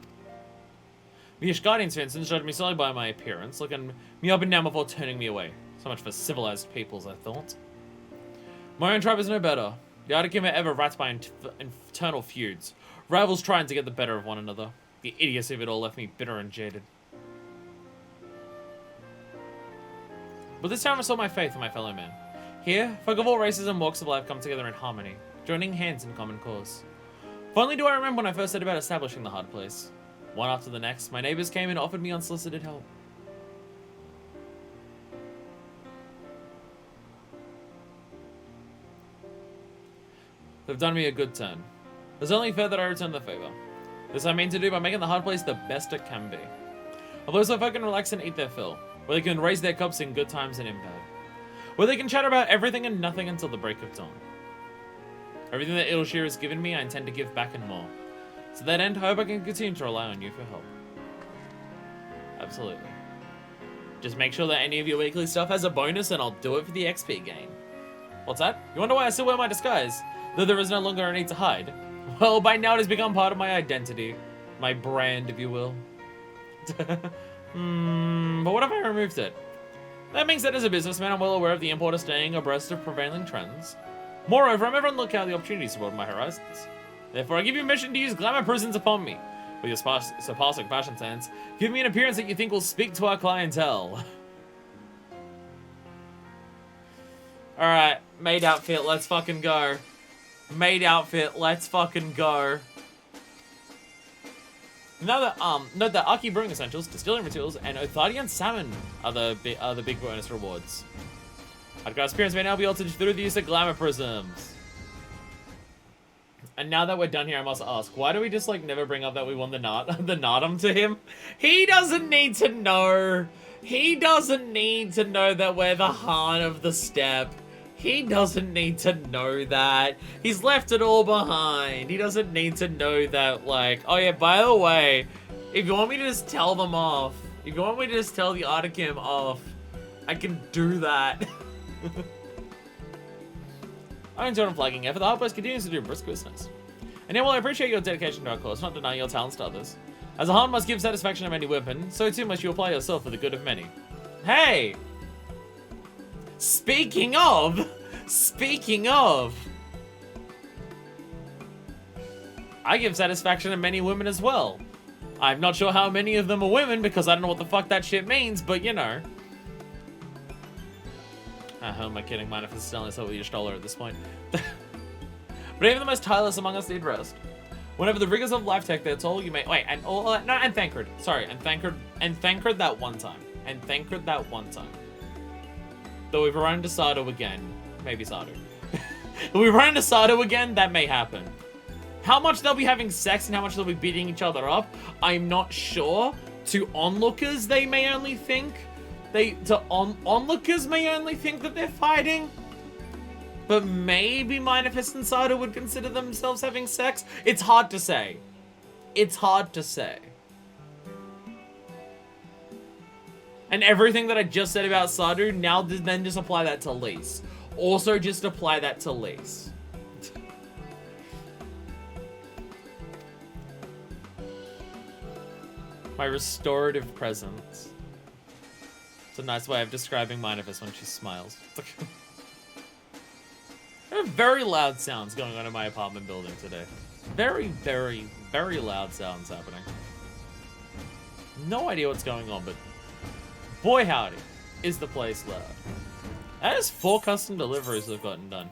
The Ishgardians, for instance, judged me solely by my appearance, looking me up and down before turning me away. So much for civilized peoples, I thought. My own tribe is no better. The Artikim are ever racked by internal feuds. Rivals trying to get the better of one another. The idiocy of it all left me bitter and jaded. But this time I saw my faith in my fellow man. Here, folk of all races and walks of life come together in harmony, joining hands in common cause. Fondly do I remember when I first set about establishing the hard place. One after the next, my neighbors came and offered me unsolicited help. They've done me a good turn. It's only fair that I return the favor. This I mean to do by making the hard place the best it can be. A place where folk can relax and eat their fill, where they can raise their cups in good times and in bad, where they can chat about everything and nothing until the break of dawn. Everything that Idleshire has given me, I intend to give back and more. To that end, I hope I can continue to rely on you for help. Absolutely. Just make sure that any of your weekly stuff has a bonus and I'll do it for the XP gain. What's that? You wonder why I still wear my disguise, though there is no longer a need to hide? Well, by now it has become part of my identity. My brand, if you will. But what if I removed it? That means that as a businessman, I'm well aware of the import of staying abreast of prevailing trends. Moreover, I'm ever on the lookout for the opportunities to broaden my horizons. Therefore, I give you permission to use glamour prisons upon me. With your surpassing fashion sense, give me an appearance that you think will speak to our clientele. Alright, maid outfit, let's fucking go. Maid outfit, let's fucking go. Now that, note that Aki Brewing Essentials, Distilling Materials, and Othadian Salmon are the big bonus rewards. Udgar's appearance may now be altered through the use of glamour prisms. And now that we're done here, I must ask, why do we just, like, never bring up that we won the Nardum to him? He doesn't need to know. He doesn't need to know that we're the Han of the Steppe. He doesn't need to know that. He's left it all behind. He doesn't need to know that, like, oh yeah, by the way, if you want me to just tell them off, if you want me to just tell the Artikim off, I can do that. I enjoy flagging effort. The hard place continues to do brisk business. And yeah, while I appreciate your dedication to our cause, not denying your talents to others. As a Han must give satisfaction to many women, so too must you apply yourself for the good of many. Hey! Speaking of, I give satisfaction to many women as well. I'm not sure how many of them are women because I don't know what the fuck that shit means, but you know. Who am I kidding? Mind if it's still so you stole her at this point. But even the most tireless among us need rest. Whenever the rigors of life take their toll, you may wait and and Thancred. Sorry, and Thancred that one time. And Thancred that one time. Though we've run into Sardo again. Maybe Sardo. If we run into Sardo again, that may happen. How much they'll be having sex and how much they'll be beating each other up, I'm not sure. To onlookers, they may only think. Onlookers may only think that they're fighting, but maybe Minifest and Sada would consider themselves having sex. It's hard to say. It's hard to say. And everything that I just said about Sadu, now then just apply that to Lise. Also just apply that to Lise. My restorative presence. It's a nice way of describing Minifest when she smiles. There are very loud sounds going on in my apartment building today. Very, very, very loud sounds happening. No idea what's going on, but boy howdy, is the place loud. That is 4 custom deliveries I've gotten done.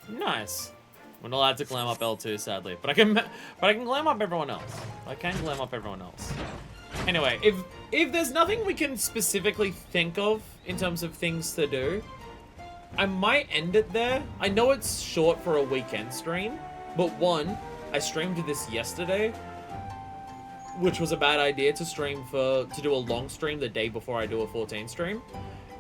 Nice. We're not allowed to glam up L2, sadly, but I can glam up everyone else. I can glam up everyone else. Anyway, if there's nothing we can specifically think of in terms of things to do, I might end it there. I know it's short for a weekend stream, but one, I streamed this yesterday, which was a bad idea to do a long stream the day before I do a 14 stream.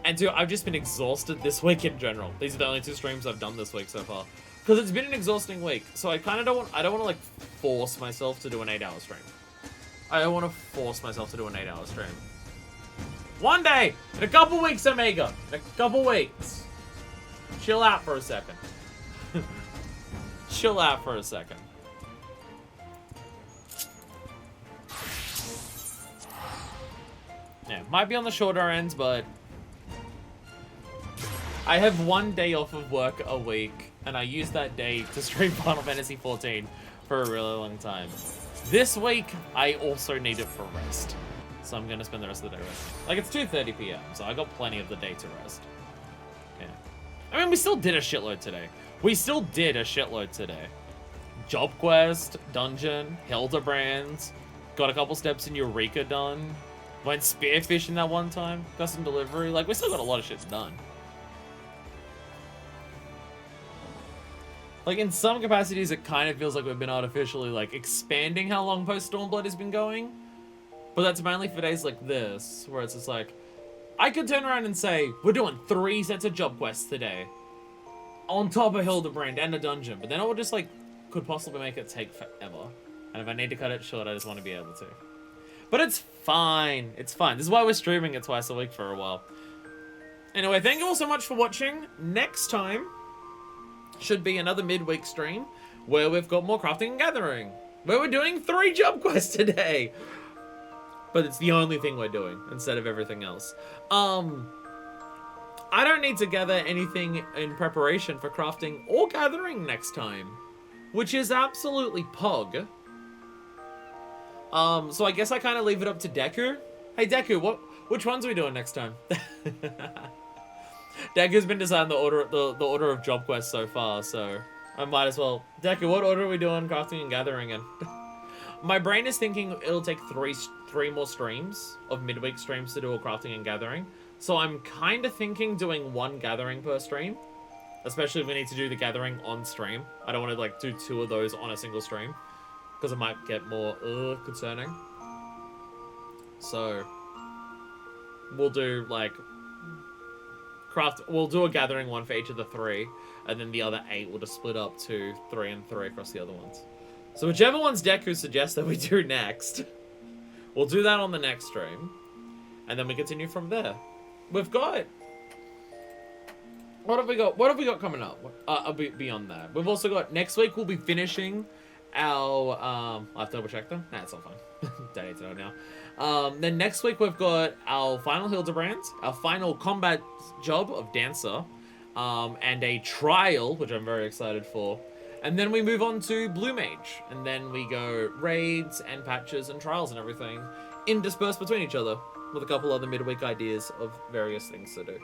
And 2, I've just been exhausted this week in general. These are the only 2 streams I've done this week so far. Because it's been an exhausting week. So I kind of don't want to like force myself to do an 8-hour stream. I don't want to force myself to do an 8-hour stream. One day! In a couple weeks, Omega! In a couple weeks. Chill out for a second. Chill out for a second. Yeah, might be on the shorter ends, but I have 1 day off of work a week, and I use that day to stream Final Fantasy XIV for a really long time. This week, I also need it for rest, so I'm gonna spend the rest of the day resting. Like, it's 2:30 p.m., so I got plenty of the day to rest. Yeah. I mean, we still did a shitload today. Job quest, dungeon, Hildebrand, got a couple steps in Eureka done. Went spearfishing that one time, custom delivery. Like, we still got a lot of shit done. Like, in some capacities, it kind of feels like we've been artificially, like, expanding how long post-Stormblood has been going. But that's mainly for days like this, where it's just like, I could turn around and say, we're doing 3 sets of job quests today. On top of Hildebrand and a dungeon. But then I would just, like, could possibly make it take forever. And if I need to cut it short, I just want to be able to. But it's fine. It's fine. This is why we're streaming it twice a week for a while. Anyway, thank you all so much for watching. Next time should be another midweek stream where we've got more crafting and gathering. Where we're doing 3 job quests today. But it's the only thing we're doing instead of everything else. I don't need to gather anything in preparation for crafting or gathering next time, which is absolutely pog. So I guess I kind of leave it up to Deku. Hey Deku, which ones are we doing next time? Deku's been deciding the order of job quests so far, so I might as well. Deku, what order are we doing crafting and gathering in? My brain is thinking it'll take three more streams of midweek streams to do a crafting and gathering. So I'm kind of thinking doing 1 gathering per stream, especially if we need to do the gathering on stream. I don't want to like do 2 of those on a single stream, because it might get more concerning. So we'll do like we'll do a gathering one for each of the 3, and then the other 8 will just split up to 3 and 3 across the other ones. So whichever ones Deku suggests that we do next, we'll do that on the next stream, and then we continue from there. We've got... What have we got? What have we got coming up? Beyond that, we've also got next week. We'll be finishing our. I'll have to double check them. Nah, it's all fine. Don't need to know now. Then next week we've got our final Hildebrand, our final combat job of Dancer, and a trial, which I'm very excited for. And then we move on to Blue Mage, and then we go raids and patches and trials and everything, interspersed between each other, with a couple other midweek ideas of various things to do.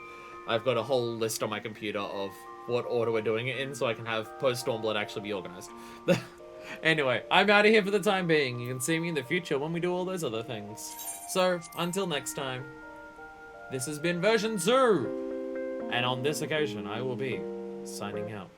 I've got a whole list on my computer of what order we're doing it in, so I can have post-Stormblood actually be organized. Anyway, I'm out of here for the time being. You can see me in the future when we do all those other things. So, until next time, this has been version 2, and on this occasion, I will be signing out.